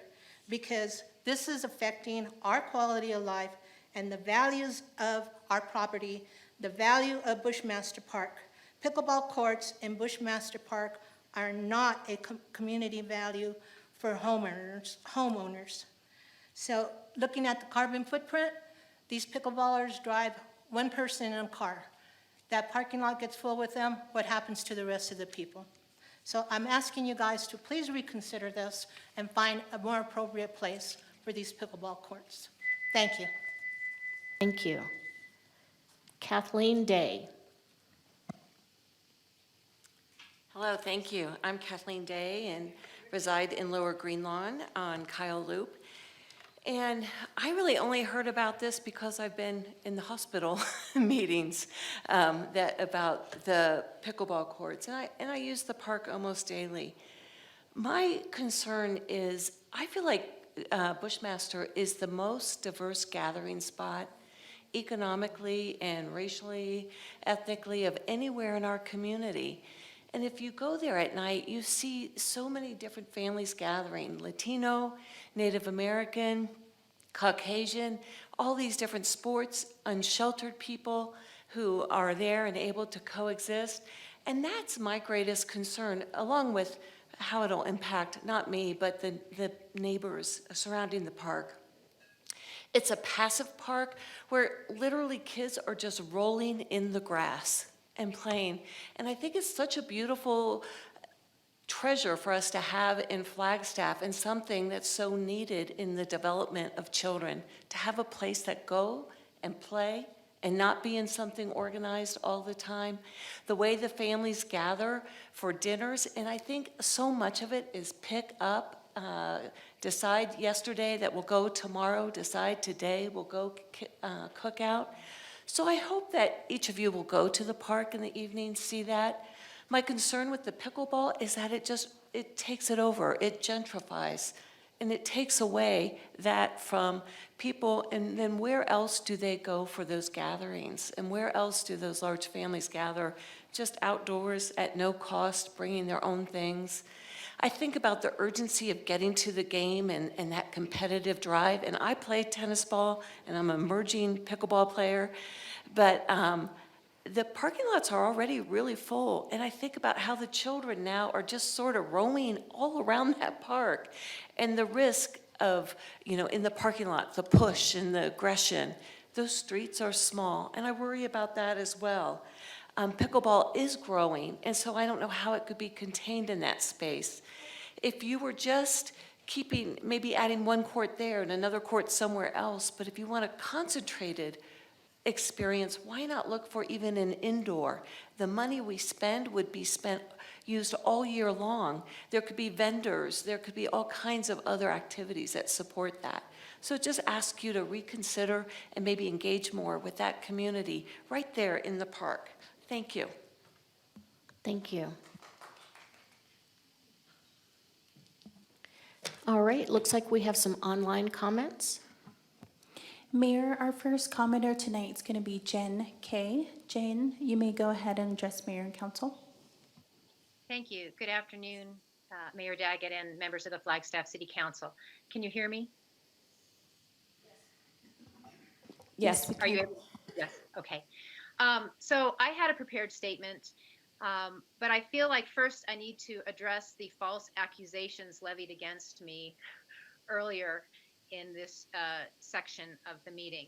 because this is affecting our quality of life and the values of our property, the value of Bushmaster Park. Pickleball courts in Bushmaster Park are not a community value for homeowners. So looking at the carbon footprint, these pickleballers drive one person in a car. That parking lot gets full with them, what happens to the rest of the people? So I'm asking you guys to please reconsider this and find a more appropriate place for these pickleball courts. Thank you. Thank you. Kathleen Day. Hello, thank you. I'm Kathleen Day and reside in Lower Green Lawn on Kyle Loop. And I really only heard about this because I've been in the hospital meetings about the pickleball courts, and I use the park almost daily. My concern is I feel like Bushmaster is the most diverse gathering spot economically and racially, ethnically of anywhere in our community. And if you go there at night, you see so many different families gathering, Latino, Native American, Caucasian, all these different sports, unsheltered people who are there and able to coexist. And that's my greatest concern, along with how it'll impact, not me, but the neighbors surrounding the park. It's a passive park where literally kids are just rolling in the grass and playing. And I think it's such a beautiful treasure for us to have in Flagstaff and something that's so needed in the development of children, to have a place that go and play and not be in something organized all the time. The way the families gather for dinners, and I think so much of it is pick up, decide yesterday that we'll go tomorrow, decide today we'll go cook out. So I hope that each of you will go to the park in the evening, see that. My concern with the pickleball is that it takes it over, it gentrifies, and it takes away that from people, and then where else do they go for those gatherings? And where else do those large families gather? Just outdoors at no cost, bringing their own things. I think about the urgency of getting to the game and that competitive drive. And I play tennis ball, and I'm an emerging pickleball player. But the parking lots are already really full. And I think about how the children now are just sort of roaming all around that park. And the risk of, in the parking lot, the push and the aggression. Those streets are small, and I worry about that as well. Pickleball is growing, and so I don't know how it could be contained in that space. If you were just maybe adding one court there and another court somewhere else, but if you want a concentrated experience, why not look for even an indoor? The money we spend would be used all year long. There could be vendors, there could be all kinds of other activities that support that. So just ask you to reconsider and maybe engage more with that community right there in the park. Thank you. Thank you. All right, looks like we have some online comments. Mayor, our first commenter tonight is going to be Jen Kay. Jen, you may go ahead and address Mayor and Council. Thank you. Good afternoon, Mayor Daggett and members of the Flagstaff City Council. Can you hear me? Yes, we Are you can. able? Yes, okay. So I had a prepared statement, but I feel like first I need to address the false accusations levied against me earlier in this section of the meeting.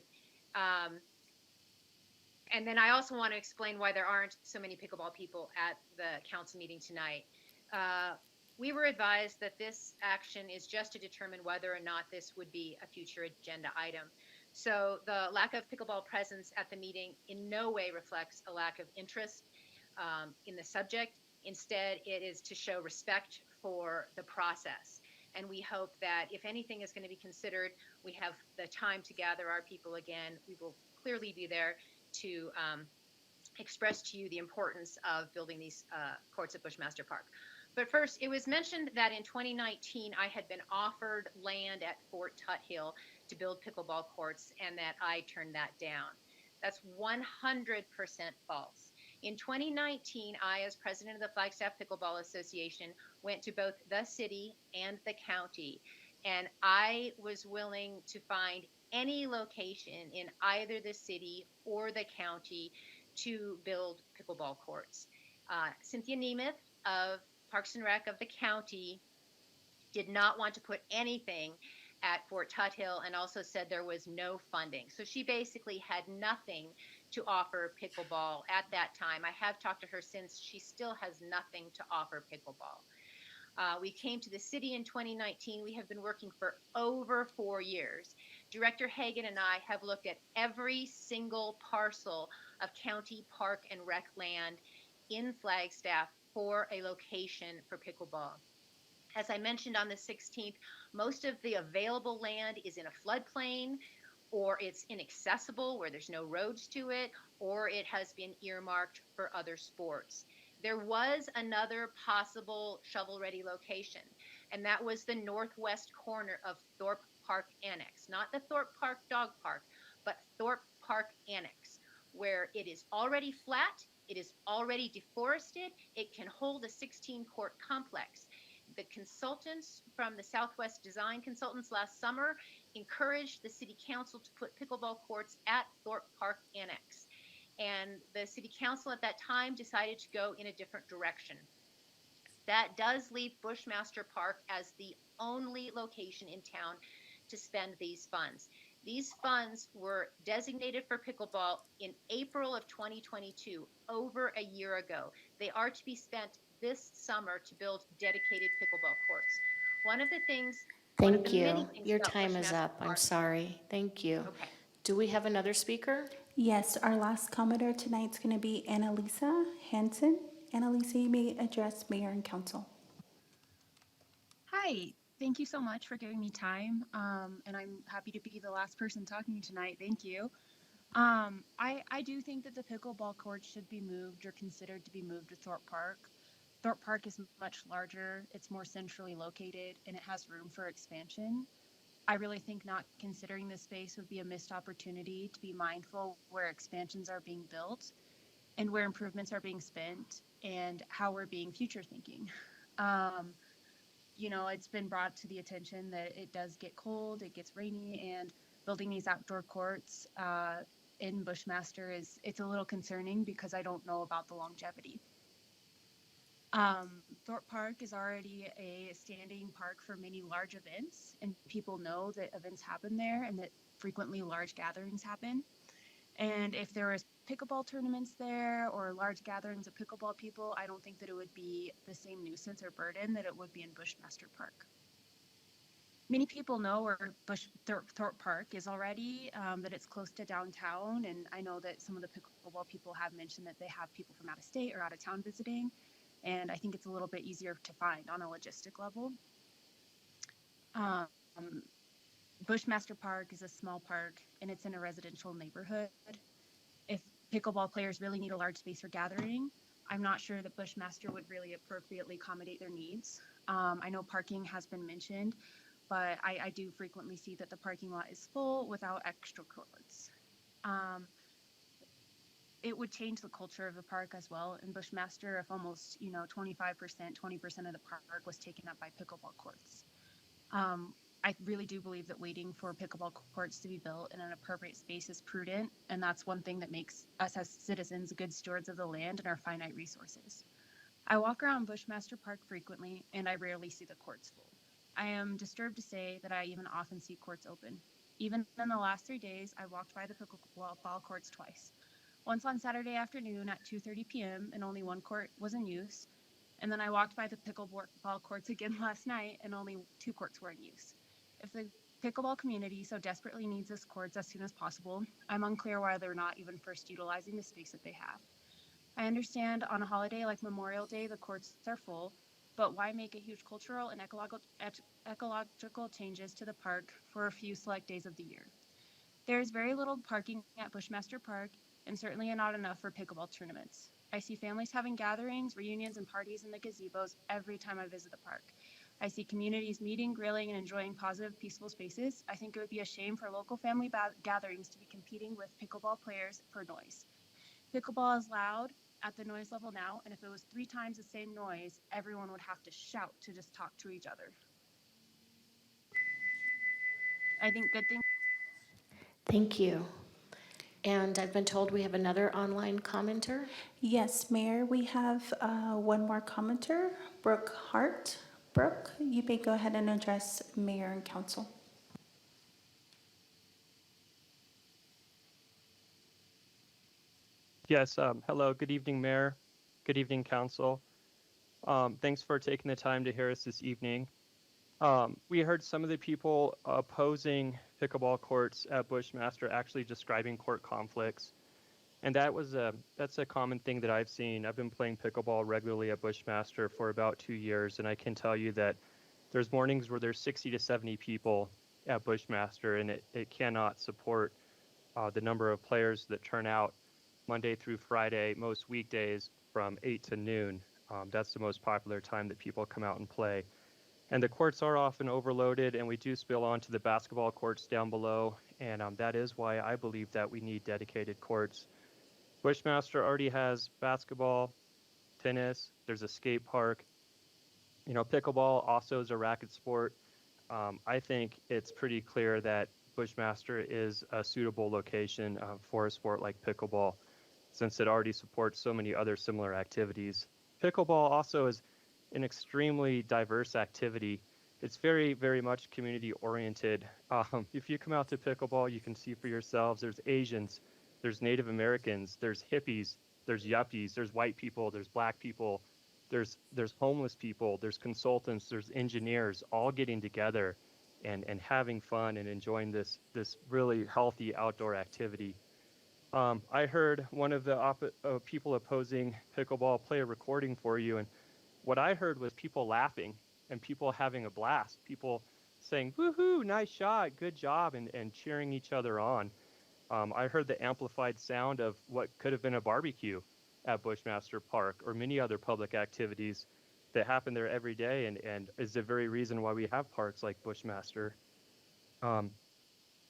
And then I also want to explain why there aren't so many pickleball people at the council meeting tonight. We were advised that this action is just to determine whether or not this would be a future agenda item. So the lack of pickleball presence at the meeting in no way reflects a lack of interest in the subject. Instead, it is to show respect for the process. And we hope that if anything is going to be considered, we have the time to gather our people again. We will clearly be there to express to you the importance of building these courts at Bushmaster Park. But first, it was mentioned that in 2019, I had been offered land at Fort Tuthill to build pickleball courts and that I turned that down. That's 100% false. In 2019, I, as president of the Flagstaff Pickleball Association, went to both the city and the county, and I was willing to find any location in either the city or the county to build pickleball courts. Cynthia Nemeth of Parks and Rec of the county did not want to put anything at Fort Tuthill and also said there was no funding. So she basically had nothing to offer pickleball at that time. I have talked to her since. She still has nothing to offer pickleball. We came to the city in 2019. We have been working for over 4 years. Director Hagan and I have looked at every single parcel of county park and rec land in Flagstaff for a location for pickleball. As I mentioned on the 16th, most of the available land is in a floodplain, or it's inaccessible where there's no roads to it, or it has been earmarked for other sports. There was another possible shovel-ready location, and that was the northwest corner of Thorpe Park Annex, not the Thorpe Park Dog Park, but Thorpe Park Annex, where it is already flat, it is already deforested, it can hold a 16-court complex. The consultants from the Southwest Design Consultants last summer encouraged the city council to put pickleball courts at Thorpe Park Annex. And the city council at that time decided to go in a different direction. That does leave Bushmaster Park as the only location in town to spend these funds. These funds were designated for pickleball in April of 2022, over a year ago. They are to be spent this summer to build dedicated pickleball courts. One of the things, Thank you. things Your about time is Bushmaster up. I'm Park- sorry. Thank you. Okay. Do we have another speaker? Yes, our last commenter tonight is going to be Annalisa Hansen. Annalisa, you may address Mayor and Council. Hi, thank you so much for giving me time, and I'm happy to be the last person talking tonight. Thank you. I do think that the pickleball courts should be moved or considered to be moved to Thorpe Park. Thorpe Park is much larger, it's more centrally located, and it has room for expansion. I really think not considering this space would be a missed opportunity to be mindful where expansions are being built and where improvements are being spent and how we're being future thinking. You know, it's been brought to the attention that it does get cold, it gets rainy, and building these outdoor courts in Bushmaster it's a little concerning because I don't know about the longevity. Thorpe Park is already a standing park for many large events, and people know that events happen there and that frequently large gatherings happen. And if there was pickleball tournaments there or large gatherings of pickleball people, I don't think that it would be the same nuisance or burden that it would be in Bushmaster Park. many people know where Thorpe Park is already, that it's close to downtown. And I know that some of the pickleball people have mentioned that they have people from out of state or out of town visiting. And I think it's a little bit easier to find on a logistic level. Um, Bushmaster Park is a small park and it's in a residential neighborhood. If pickleball players really need a large space for gathering, I'm not sure that Bushmaster would really appropriately accommodate their needs. I know parking has been mentioned, but I do frequently see that the parking lot is full without extra courts. Um, it would change the culture of the park as well in Bushmaster if almost 25%, 20% of the park was taken up by pickleball courts. Um, I really do believe that waiting for pickleball courts to be built in an appropriate space is prudent, and that's one thing that makes us as citizens good stewards of the land and our finite resources. I walk around Bushmaster Park frequently, and I rarely see the courts full. I am disturbed to say that I even often see courts open. Even in the last 3 days, I walked by the pickleball courts twice. Once on Saturday afternoon at 2:30 p.m., and only one court was in use. And then I walked by the pickleball courts again last night, and only 2 courts were in use. If the pickleball community so desperately needs this courts as soon as possible, I'm unclear why they're not even first utilizing the space that they have. I understand on a holiday like Memorial Day, the courts are full, but why make a huge cultural and ecological changes to the park for a few select days of the year? There is very little parking at Bushmaster Park, and certainly not enough for pickleball tournaments. I see families having gatherings, reunions, and parties in the gazebos every time I visit the park. I see communities meeting, grilling, and enjoying positive, peaceful spaces. I think it would be a shame for local family gatherings to be competing with pickleball players for noise. Pickleball is loud at the noise level now, and if it was 3 times the same noise, everyone would have to shout to just talk to each other. I think good things. Thank you. And I've been told we have another online commenter. Yes, Mayor, we have one more commenter, Brooke Hart. Brooke, you may go ahead and address Mayor and Council. Yes, hello, good evening, Mayor. Good evening, Council. Thanks for taking the time to hear us this evening. We heard some of the people opposing pickleball courts at Bushmaster actually describing court conflicts. And that's a common thing that I've seen. I've been playing pickleball regularly at Bushmaster for about 2 years, and I can tell you that there's mornings where there's 60 to 70 people at Bushmaster, and it cannot support the number of players that turn out Monday through Friday, most weekdays from 8 to noon. That's the most popular time that people come out and play. And the courts are often overloaded, and we do spill onto the basketball courts down below, and that is why I believe that we need dedicated courts. Bushmaster already has basketball, tennis, there's a skate park. Pickleball also is a racket sport. I think it's pretty clear that Bushmaster is a suitable location for a sport like pickleball, since it already supports so many other similar activities. Pickleball also is an extremely diverse activity. It's very, very much community oriented. If you come out to pickleball, you can see for yourselves, there's Asians, there's Native Americans, there's hippies, there's yuppies, there's white people, there's black people, there's homeless people, there's consultants, there's engineers, all getting together and having fun and enjoying this really healthy outdoor activity. I heard one of the people opposing pickleball play a recording for you, and what I heard was people laughing and people having a blast, people saying, woohoo, nice shot, good job, and cheering each other on. I heard the amplified sound of what could have been a barbecue at Bushmaster Park or many other public activities that happen there every day and is the very reason why we have parks like Bushmaster.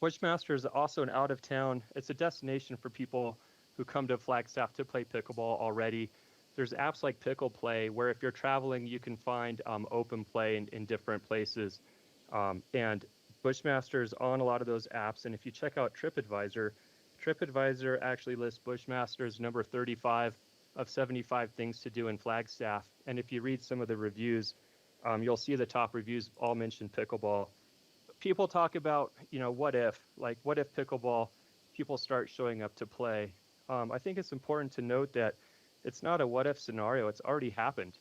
Bushmaster is also an out-of-town, it's a destination for people who come to Flagstaff to play pickleball already. There's apps like Pickle Play where if you're traveling, you can find open play in different places. And Bushmaster is on a lot of those apps. And if you check out TripAdvisor, TripAdvisor actually lists Bushmaster as number 35 of 75 things to do in Flagstaff. And if you read some of the reviews, you'll see the top reviews all mention pickleball. People talk about, what if pickleball, people start showing up to play. I think it's important to note that it's not a what if scenario, it's already happened.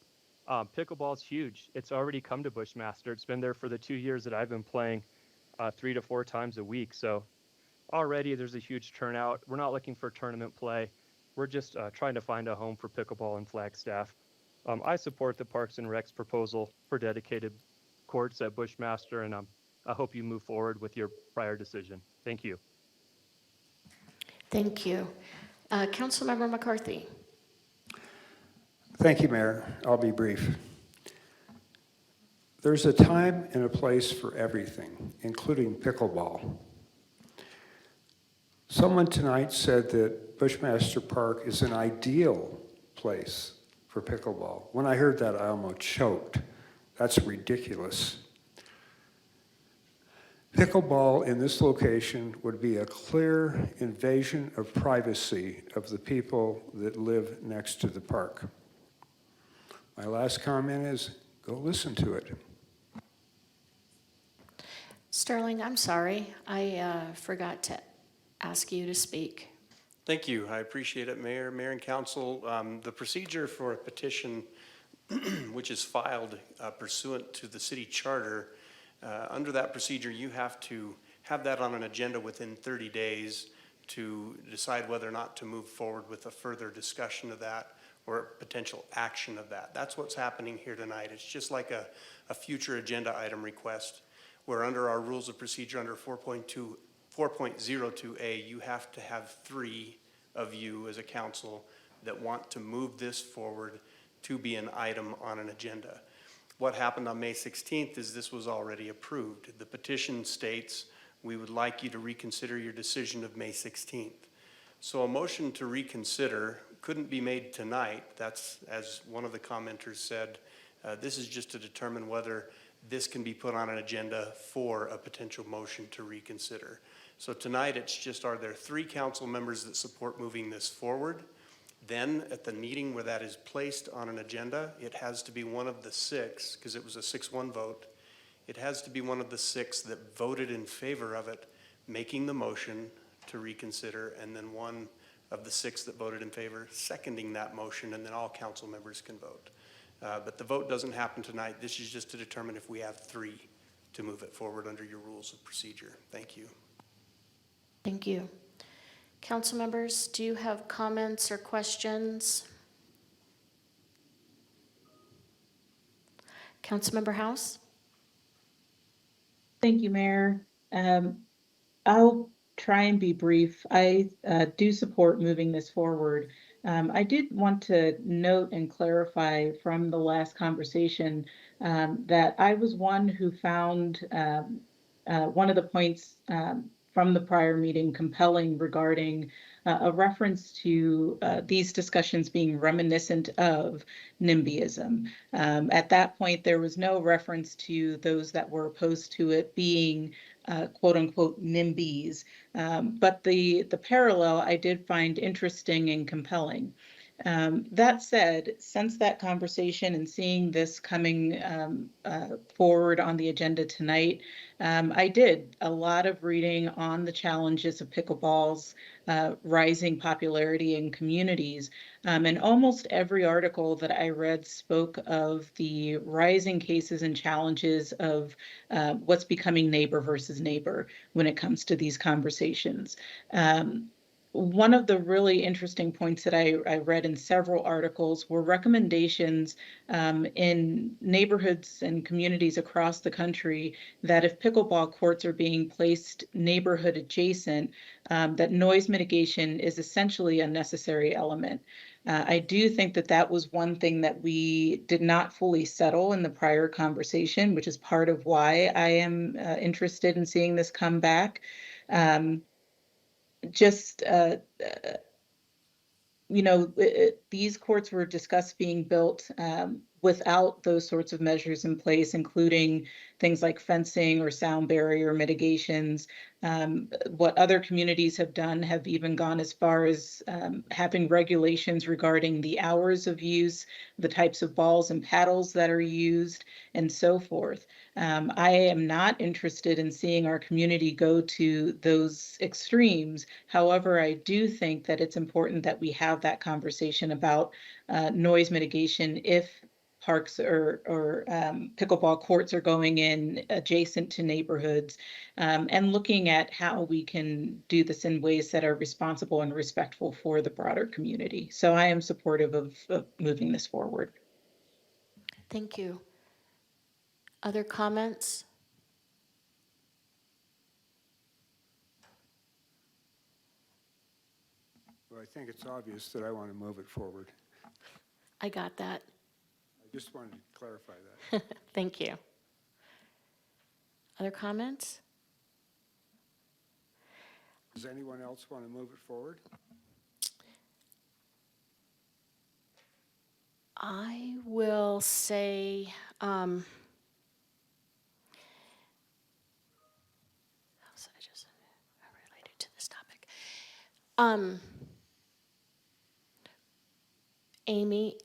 Pickleball is huge. It's already come to Bushmaster. It's been there for the 2 years that I've been playing 3 to 4 times a week. So already there's a huge turnout. We're not looking for tournament play. We're just trying to find a home for pickleball in Flagstaff. I support the Parks and Rec's proposal for dedicated courts at Bushmaster, and I hope you move forward with your prior decision. Thank you. Thank you. Councilmember McCarthy. Thank you, Mayor. I'll be brief. There's a time and a place for everything, including pickleball. Someone tonight said that Bushmaster Park is an ideal place for pickleball. When I heard that, I almost choked. That's ridiculous. Pickleball in this location would be a clear invasion of privacy of the people that live next to the park. My last comment is, go listen to it. Sterling, I'm sorry. I forgot to ask you to speak. Thank you. I appreciate it, Mayor and Council. The procedure for a petition which is filed pursuant to the city charter, under that procedure, you have to have that on an agenda within 30 days to decide whether or not to move forward with a further discussion of that or potential action of that. That's what's happening here tonight. It's just like a future agenda item request, where under our rules of procedure under 4.02A, you have to have 3 of you as a council that want to move this forward to be an item on an agenda. What happened on May 16th is this was already approved. The petition states, we would like you to reconsider your decision of May 16th. So a motion to reconsider couldn't be made tonight. That's, as one of the commenters said, this is just to determine whether this can be put on an agenda for a potential motion to reconsider. So tonight it's just, are there 3 council members that support moving this forward? Then at the meeting where that is placed on an agenda, it has to be one of the 6, because it was a 6-1 vote. It has to be one of the 6 that voted in favor of it, making the motion to reconsider, and then one of the 6 that voted in favor seconding that motion, and then all council members can vote. But the vote doesn't happen tonight. This is just to determine if we have 3 to move it forward under your rules of procedure. Thank you. Thank you. Council members, do you have comments or questions? Councilmember House? Thank you, Mayor. I'll try and be brief. I do support moving this forward. I did want to note and clarify from the last conversation that I was one who found one of the points from the prior meeting compelling regarding a reference to these discussions being reminiscent of NIMBYism. At that point, there was no reference to those that were opposed to it being quote unquote NIMBYs. But the parallel I did find interesting and compelling. That said, since that conversation and seeing this coming forward on the agenda tonight, I did a lot of reading on the challenges of pickleball's rising popularity in communities. And almost every article that I read spoke of the rising cases and challenges of what's becoming neighbor versus neighbor when it comes to these conversations. One of the really interesting points that I read in several articles were recommendations in neighborhoods and communities across the country that if pickleball courts are being placed neighborhood adjacent, that noise mitigation is essentially a necessary element. I do think that that was one thing that we did not fully settle in the prior conversation, which is part of why I am interested in seeing this come back. These courts were discussed being built without those sorts of measures in place, including things like fencing or sound barrier mitigations. What other communities have done have even gone as far as having regulations regarding the hours of use, the types of balls and paddles that are used, and so forth. I am not interested in seeing our community go to those extremes. However, I do think that it's important that we have that conversation about noise mitigation if parks or pickleball courts are going in adjacent to neighborhoods, and looking at how we can do this in ways that are responsible and respectful for the broader community. So I am supportive of moving this forward. Thank you. Other comments? Well, I think it's obvious that I want to move it forward. I got that. I just wanted to clarify that. Thank you. Other comments? Does anyone else want to move it forward? I will say, how should I just relate it to this topic? Amy,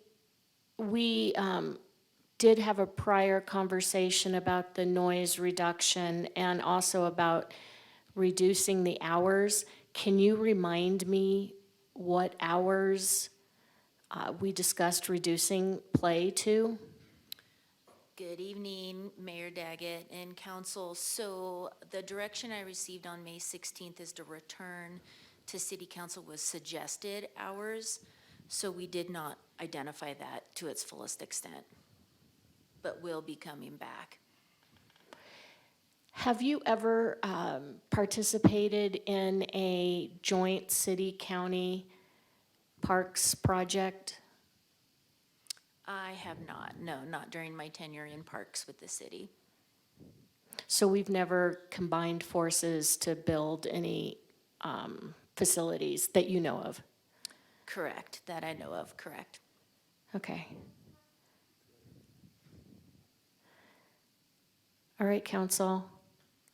we did have a prior conversation about the noise reduction and also about reducing the hours. Can you remind me what hours we discussed reducing play to? Good evening, Mayor Daggett and council. So the direction I received on May 16th is to return to city council with suggested hours. So we did not identify that to its fullest extent, but will be coming back. Have you ever participated in a joint city-county parks project? I have not, no, not during my tenure in parks with the city. So we've never combined forces to build any facilities that you know of? Correct, that I know of, correct. Okay. All right, council,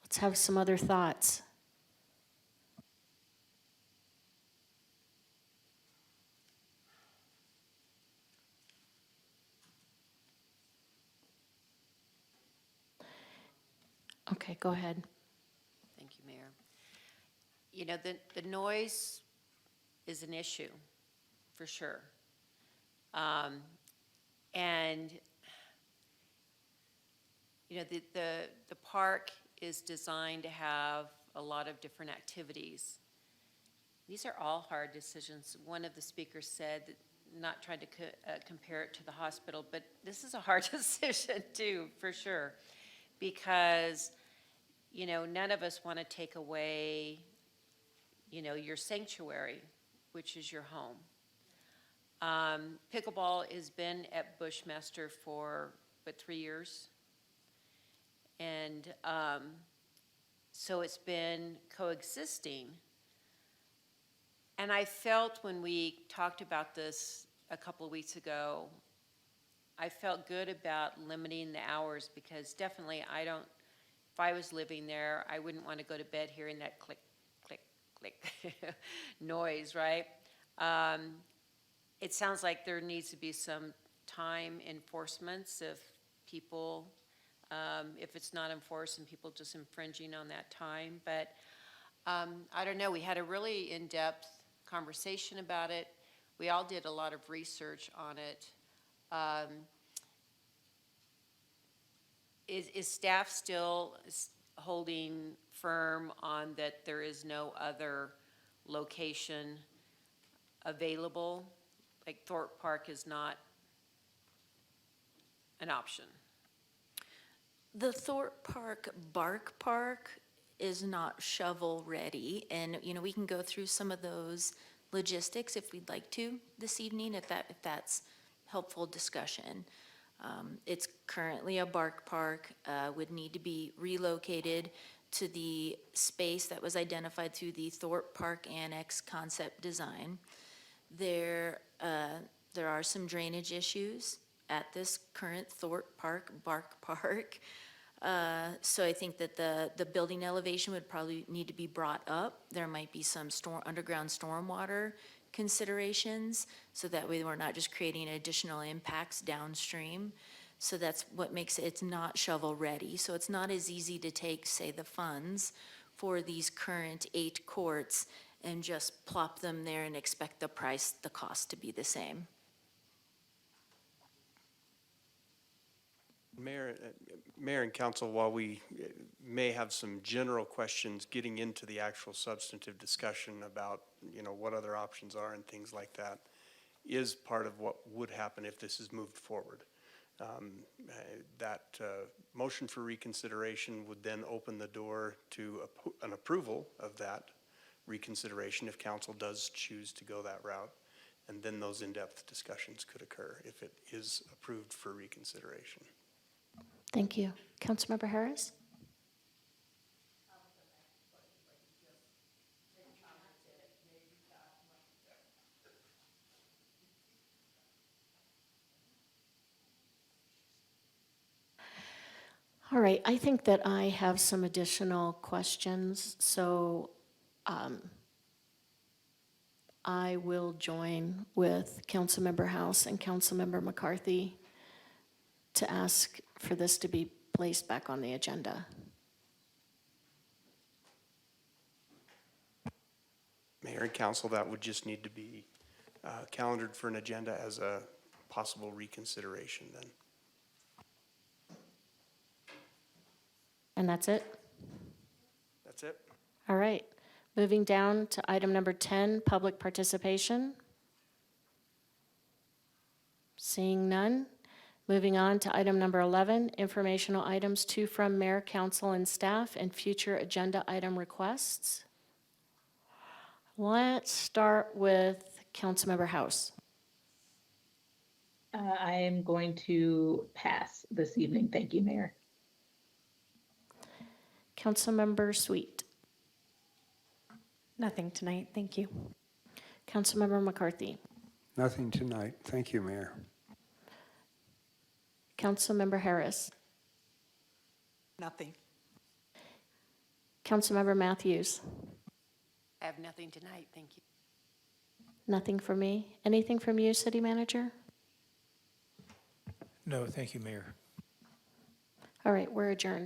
let's have some other thoughts. Okay, go ahead. Thank you, Mayor. You know, the noise is an issue, for sure. And, you know, the park is designed to have a lot of different activities. These are all hard decisions. One of the speakers said that not trying to compare it to the hospital, but this is a hard decision too, for sure. Because, you know, none of us want to take away, you know, your sanctuary, which is your home. Pickleball has been at Bushmaster for, 3 years? And so it's been coexisting. And I felt when we talked about this a couple of weeks ago, I felt good about limiting the hours because definitely if I was living there, I wouldn't want to go to bed hearing that click, click, click noise, right? It sounds like there needs to be some time enforcements if people, if it's not enforced and people just infringing on that time. But I don't know, we had a really in-depth conversation about it. We all did a lot of research on it. Is staff still holding firm on that there is no other location available? Like Thorpe Park is not an option? The Thorpe Park Bark Park is not shovel-ready, and, you know, we can go through some of those logistics if we'd like to this evening, if that's helpful discussion. It's currently a bark park, would need to be relocated to the space that was identified through the Thorpe Park Annex concept design. There are some drainage issues at this current Thorpe Park Bark Park. So I think that the building elevation would probably need to be brought up. There might be some underground stormwater considerations, so that way we're not just creating additional impacts downstream. So that's what makes it's not shovel-ready. So it's not as easy to take, say, the funds for these current 8 courts and just plop them there and expect the cost to be the same. Mayor and council, while we may have some general questions getting into the actual substantive discussion about, what other options are and things like that, is part of what would happen if this is moved forward. That motion for reconsideration would then open the door to an approval of that reconsideration if council does choose to go that route. And then those in-depth discussions could occur if it is approved for reconsideration. Thank you. Councilmember Harris? All right, I think that I have some additional questions, so I will join with Councilmember House and Councilmember McCarthy to ask for this to be placed back on the agenda. Mayor and council, that would just need to be calendared for an agenda as a possible reconsideration then. And that's it? That's it. All right. Moving down to item number 10, public participation. Seeing none. Moving on to item number 11, informational items to, from mayor, council, and staff, and future agenda item requests. Let's start with Councilmember House. I am going to pass this evening. Thank you, Mayor. Councilmember Sweet. Nothing tonight, thank you. Councilmember McCarthy. Nothing tonight. Thank you, Mayor. Councilmember Harris. Nothing. Councilmember Matthews. I have nothing tonight, thank you. Nothing from me. Anything from you, City Manager? No, thank you, Mayor. All right, we're adjourned.